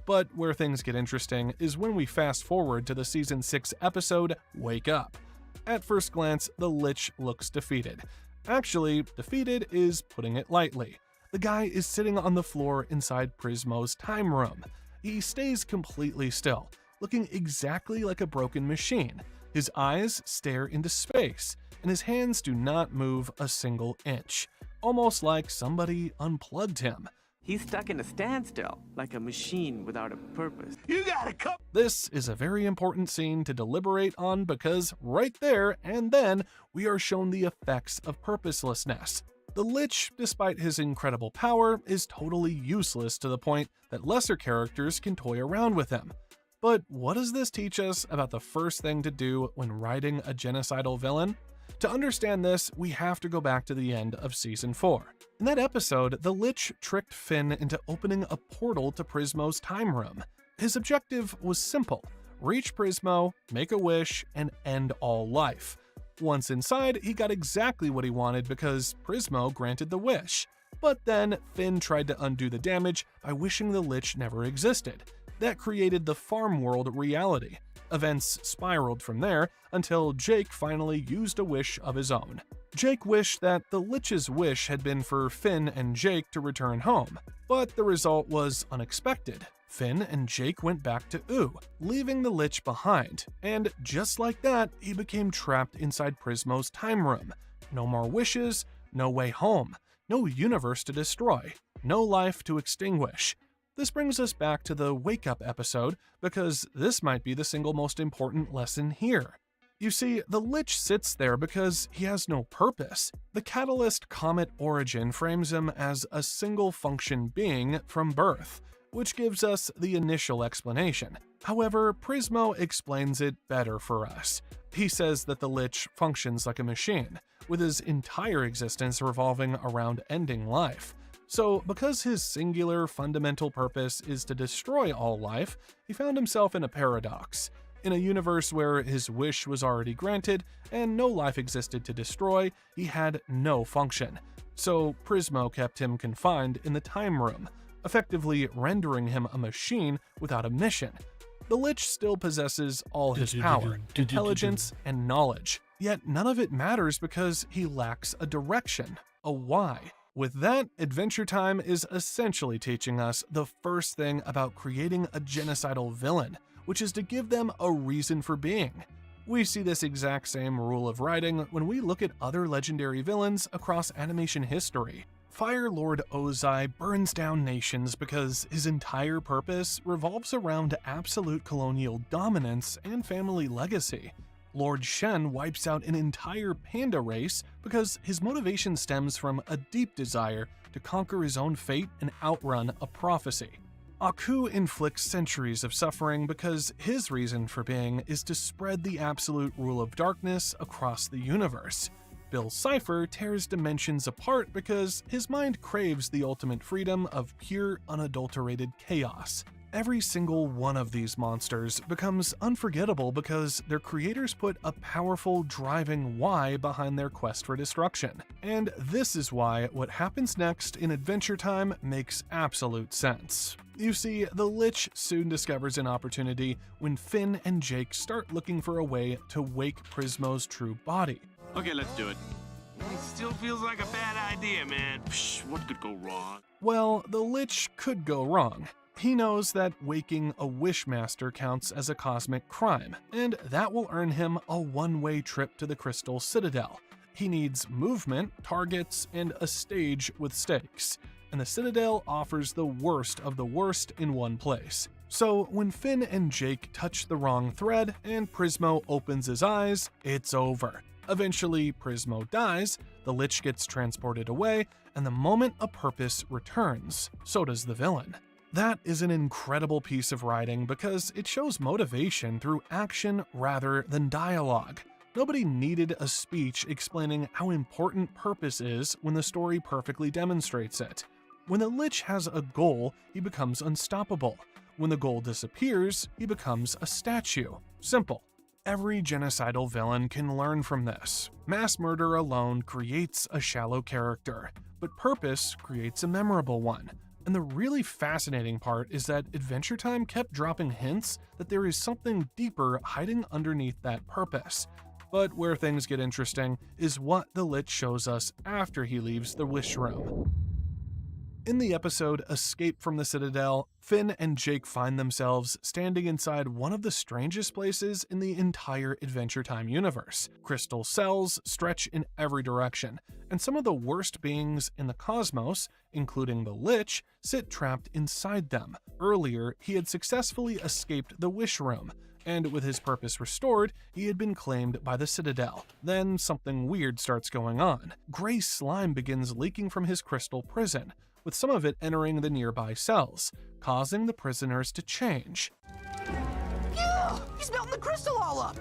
But where things get interesting is when we fast forward to the Season 6 episode, Wake Up. At first glance, the Lich looks defeated. Actually, defeated is putting it lightly. The guy is sitting on the floor inside Prismo's time room. He stays completely still, looking exactly like a broken machine. His eyes stare into space, and his hands do not move a single inch, almost like somebody unplugged him.
He's stuck in a standstill, like a machine without a purpose.
You gotta come.
This is a very important scene to deliberate on because right there and then we are shown the effects of purposelessness. The Lich, despite his incredible power, is totally useless to the point that lesser characters can toy around with him. But what does this teach us about the first thing to do when writing a genocidal villain? To understand this, we have to go back to the end of Season 4. In that episode, the Lich tricked Finn into opening a portal to Prismo's time room. His objective was simple: reach Prismo, make a wish, and end all life. Once inside, he got exactly what he wanted because Prismo granted the wish. But then, Finn tried to undo the damage by wishing the Lich never existed. That created the farm world reality. Events spiraled from there until Jake finally used a wish of his own. Jake wished that the Lich's wish had been for Finn and Jake to return home, but the result was unexpected. Finn and Jake went back to Oo, leaving the Lich behind, and just like that, he became trapped inside Prismo's time room. No more wishes, no way home, no universe to destroy, no life to extinguish. This brings us back to the Wake Up episode, because this might be the single most important lesson here. You see, the Lich sits there because he has no purpose. The Catalyst Comet origin frames him as a single function being from birth, which gives us the initial explanation. However, Prismo explains it better for us. He says that the Lich functions like a machine, with his entire existence revolving around ending life. So, because his singular fundamental purpose is to destroy all life, he found himself in a paradox. In a universe where his wish was already granted and no life existed to destroy, he had no function. So, Prismo kept him confined in the time room, effectively rendering him a machine without a mission. The Lich still possesses all his power, intelligence, and knowledge, yet none of it matters because he lacks a direction, a why. With that, Adventure Time is essentially teaching us the first thing about creating a genocidal villain, which is to give them a reason for being. We see this exact same rule of writing when we look at other legendary villains across animation history. Fire Lord Ozai burns down nations because his entire purpose revolves around absolute colonial dominance and family legacy. Lord Shen wipes out an entire panda race because his motivation stems from a deep desire to conquer his own fate and outrun a prophecy. Aku inflicts centuries of suffering because his reason for being is to spread the absolute rule of darkness across the universe. Bill Cipher tears dimensions apart because his mind craves the ultimate freedom of pure, unadulterated chaos. Every single one of these monsters becomes unforgettable because their creators put a powerful driving why behind their quest for destruction. And this is why what happens next in Adventure Time makes absolute sense. You see, the Lich soon discovers an opportunity when Finn and Jake start looking for a way to wake Prismo's true body.
Okay, let's do it. It still feels like a bad idea, man. Psh, what could go wrong?
Well, the Lich could go wrong. He knows that waking a Wishmaster counts as a cosmic crime, and that will earn him a one-way trip to the Crystal Citadel. He needs movement, targets, and a stage with stakes, and the Citadel offers the worst of the worst in one place. So when Finn and Jake touch the wrong thread and Prismo opens his eyes, it's over. Eventually, Prismo dies, the Lich gets transported away, and the moment a purpose returns, so does the villain. That is an incredible piece of writing because it shows motivation through action rather than dialogue. Nobody needed a speech explaining how important purpose is when the story perfectly demonstrates it. When the Lich has a goal, he becomes unstoppable. When the goal disappears, he becomes a statue. Simple. Every genocidal villain can learn from this. Mass murder alone creates a shallow character, but purpose creates a memorable one. And the really fascinating part is that Adventure Time kept dropping hints that there is something deeper hiding underneath that purpose. But where things get interesting is what the Lich shows us after he leaves the Wish Room. In the episode Escape from the Citadel, Finn and Jake find themselves standing inside one of the strangest places in the entire Adventure Time universe. Crystal cells stretch in every direction, and some of the worst beings in the cosmos, including the Lich, sit trapped inside them. Earlier, he had successfully escaped the Wish Room, and with his purpose restored, he had been claimed by the Citadel. Then something weird starts going on. Gray slime begins leaking from his crystal prison, with some of it entering the nearby cells, causing the prisoners to change.
Yeah, he's melting the crystal all up!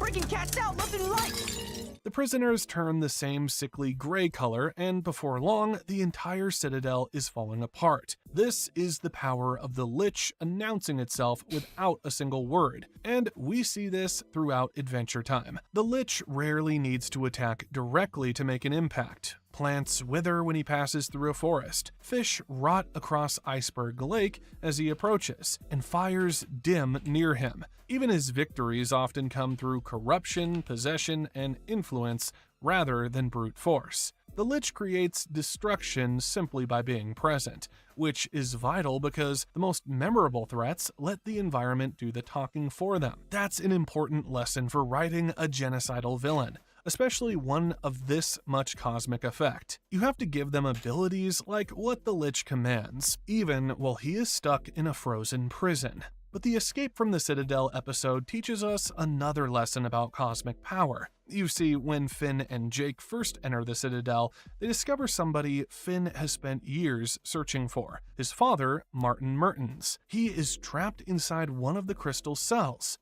Breaking cats out, nothing he likes!
The prisoners turn the same sickly gray color, and before long, the entire Citadel is falling apart. This is the power of the Lich announcing itself without a single word, and we see this throughout Adventure Time. The Lich rarely needs to attack directly to make an impact. Plants wither when he passes through a forest, fish rot across Iceberg Lake as he approaches, and fires dim near him. Even his victories often come through corruption, possession, and influence rather than brute force. The Lich creates destruction simply by being present, which is vital because the most memorable threats let the environment do the talking for them. That's an important lesson for writing a genocidal villain, especially one of this much cosmic effect. You have to give them abilities like what the Lich commands, even while he is stuck in a frozen prison. But the Escape from the Citadel episode teaches us another lesson about cosmic power. You see, when Finn and Jake first enter the Citadel, they discover somebody Finn has spent years searching for. His father, Martin Mertens. He is trapped inside one of the crystal cells.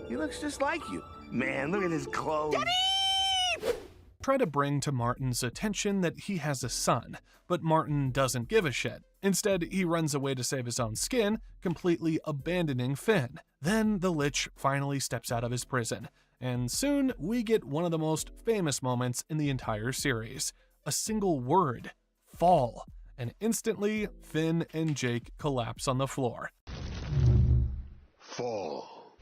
He looks just like you. Man, look at his clothes.
Try to bring to Martin's attention that he has a son, but Martin doesn't give a shit. Instead, he runs away to save his own skin, completely abandoning Finn. Then the Lich finally steps out of his prison, and soon we get one of the most famous moments in the entire series. A single word, fall, and instantly Finn and Jake collapse on the floor.
Fall.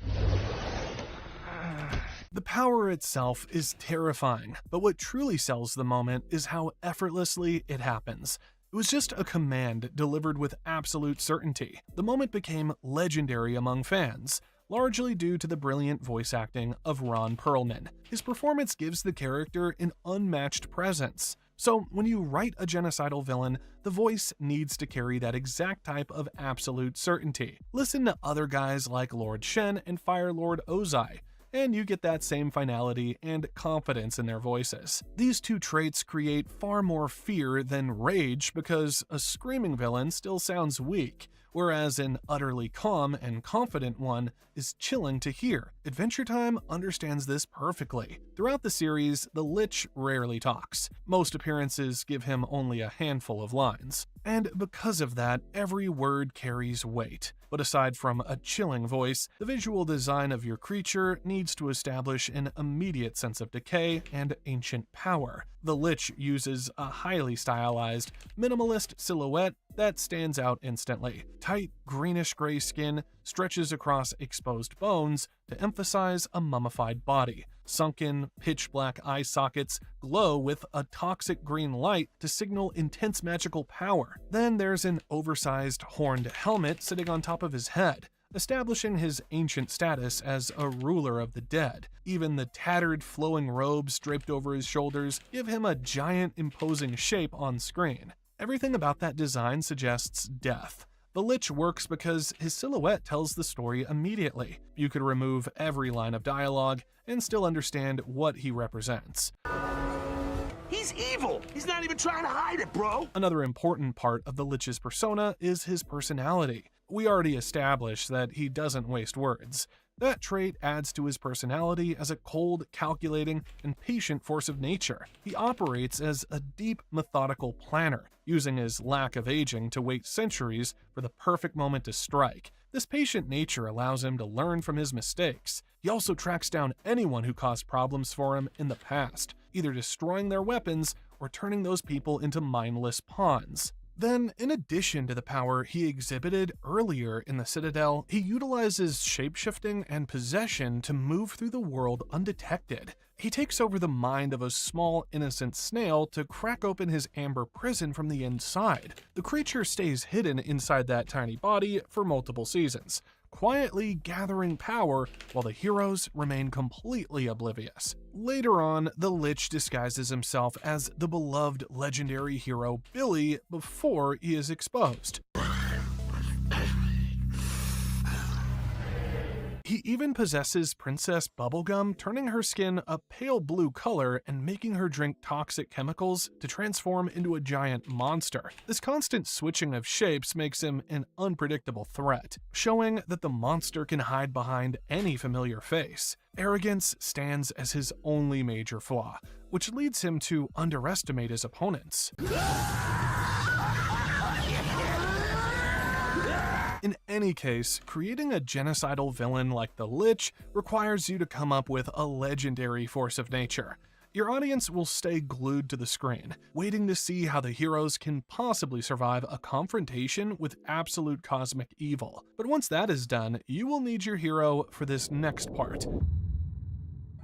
The power itself is terrifying, but what truly sells the moment is how effortlessly it happens. It was just a command delivered with absolute certainty. The moment became legendary among fans, largely due to the brilliant voice acting of Ron Perlman. His performance gives the character an unmatched presence. So when you write a genocidal villain, the voice needs to carry that exact type of absolute certainty. Listen to other guys like Lord Shen and Fire Lord Ozai, and you get that same finality and confidence in their voices. These two traits create far more fear than rage because a screaming villain still sounds weak, whereas an utterly calm and confident one is chilling to hear. Adventure Time understands this perfectly. Throughout the series, the Lich rarely talks. Most appearances give him only a handful of lines. And because of that, every word carries weight. But aside from a chilling voice, the visual design of your creature needs to establish an immediate sense of decay and ancient power. The Lich uses a highly stylized, minimalist silhouette that stands out instantly. Tight, greenish-gray skin stretches across exposed bones to emphasize a mummified body. Sunken, pitch-black eye sockets glow with a toxic green light to signal intense magical power. Then there's an oversized horned helmet sitting on top of his head, establishing his ancient status as a ruler of the dead. Even the tattered, flowing robes draped over his shoulders give him a giant, imposing shape on screen. Everything about that design suggests death. The Lich works because his silhouette tells the story immediately. You could remove every line of dialogue and still understand what he represents.
He's evil. He's not even trying to hide it, bro.
Another important part of the Lich's persona is his personality. We already established that he doesn't waste words. That trait adds to his personality as a cold, calculating, and patient force of nature. He operates as a deep, methodical planner, using his lack of aging to wait centuries for the perfect moment to strike. This patient nature allows him to learn from his mistakes. He also tracks down anyone who caused problems for him in the past, either destroying their weapons or turning those people into mindless pawns. Then, in addition to the power he exhibited earlier in the Citadel, he utilizes shapeshifting and possession to move through the world undetected. He takes over the mind of a small, innocent snail to crack open his amber prison from the inside. The creature stays hidden inside that tiny body for multiple seasons, quietly gathering power while the heroes remain completely oblivious. Later on, the Lich disguises himself as the beloved legendary hero Billy before he is exposed. He even possesses Princess Bubblegum, turning her skin a pale blue color and making her drink toxic chemicals to transform into a giant monster. This constant switching of shapes makes him an unpredictable threat, showing that the monster can hide behind any familiar face. Arrogance stands as his only major flaw, which leads him to underestimate his opponents. In any case, creating a genocidal villain like the Lich requires you to come up with a legendary force of nature. Your audience will stay glued to the screen, waiting to see how the heroes can possibly survive a confrontation with absolute cosmic evil. But once that is done, you will need your hero for this next part.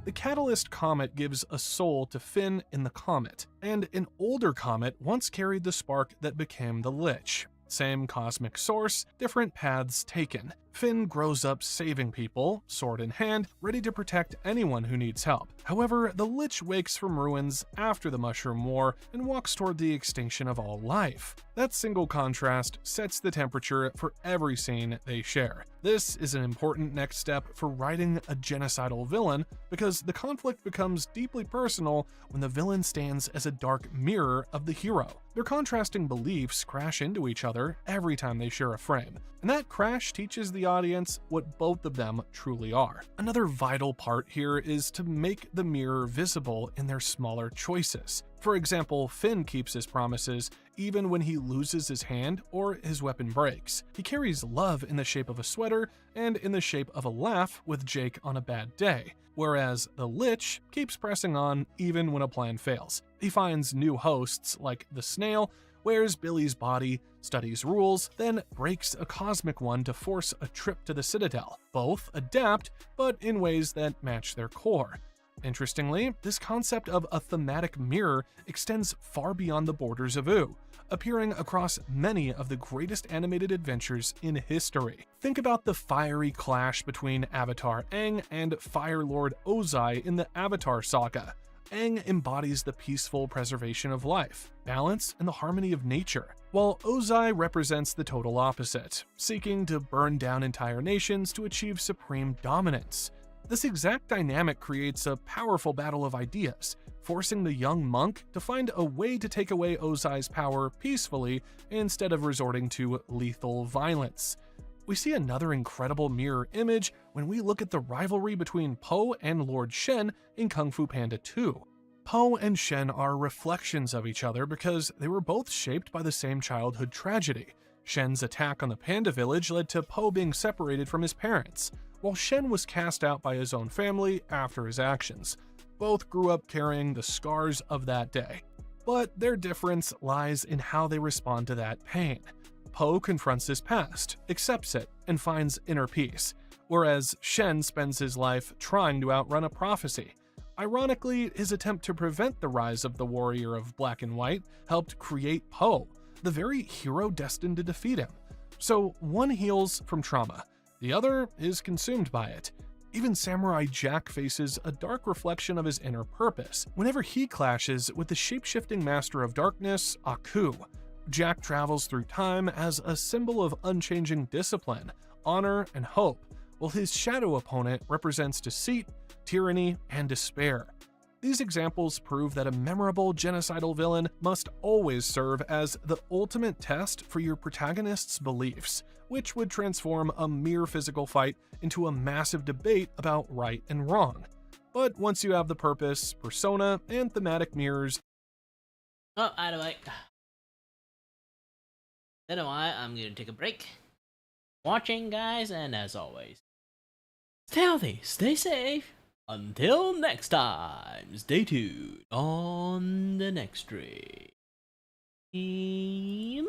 The Catalyst Comet gives a soul to Finn in the comet, and an older comet once carried the spark that became the Lich. Same cosmic source, different paths taken. Finn grows up saving people, sword in hand, ready to protect anyone who needs help. However, the Lich wakes from ruins after the Mushroom War and walks toward the extinction of all life. That single contrast sets the temperature for every scene they share. This is an important next step for writing a genocidal villain, because the conflict becomes deeply personal when the villain stands as a dark mirror of the hero. Their contrasting beliefs crash into each other every time they share a frame, and that crash teaches the audience what both of them truly are. Another vital part here is to make the mirror visible in their smaller choices. For example, Finn keeps his promises even when he loses his hand or his weapon breaks. He carries love in the shape of a sweater and in the shape of a laugh with Jake on a bad day, whereas the Lich keeps pressing on even when a plan fails. He finds new hosts like the snail, wears Billy's body, studies rules, then breaks a cosmic one to force a trip to the Citadel. Both adapt, but in ways that match their core. Interestingly, this concept of a thematic mirror extends far beyond the borders of Ooo, appearing across many of the greatest animated adventures in history. Think about the fiery clash between Avatar Aang and Fire Lord Ozai in the Avatar saga. Aang embodies the peaceful preservation of life, balance, and the harmony of nature, while Ozai represents the total opposite, seeking to burn down entire nations to achieve supreme dominance. This exact dynamic creates a powerful battle of ideas, forcing the young monk to find a way to take away Ozai's power peacefully instead of resorting to lethal violence. We see another incredible mirror image when we look at the rivalry between Po and Lord Shen in Kung Fu Panda 2. Po and Shen are reflections of each other because they were both shaped by the same childhood tragedy. Shen's attack on the Panda Village led to Po being separated from his parents, while Shen was cast out by his own family after his actions. Both grew up carrying the scars of that day, but their difference lies in how they respond to that pain. Po confronts his past, accepts it, and finds inner peace, whereas Shen spends his life trying to outrun a prophecy. Ironically, his attempt to prevent the rise of the warrior of black and white helped create Po, the very hero destined to defeat him. So one heals from trauma, the other is consumed by it. Even Samurai Jack faces a dark reflection of his inner purpose whenever he clashes with the shape-shifting master of darkness, Aku. Jack travels through time as a symbol of unchanging discipline, honor, and hope, while his shadow opponent represents deceit, tyranny, and despair. These examples prove that a memorable genocidal villain must always serve as the ultimate test for your protagonist's beliefs, which would transform a mere physical fight into a massive debate about right and wrong. But once you have the purpose, persona, and thematic mirrors,
I'm gonna take a break. Watching, guys, and as always, stay healthy, stay safe. Until next time, stay tuned on the next stream. Game.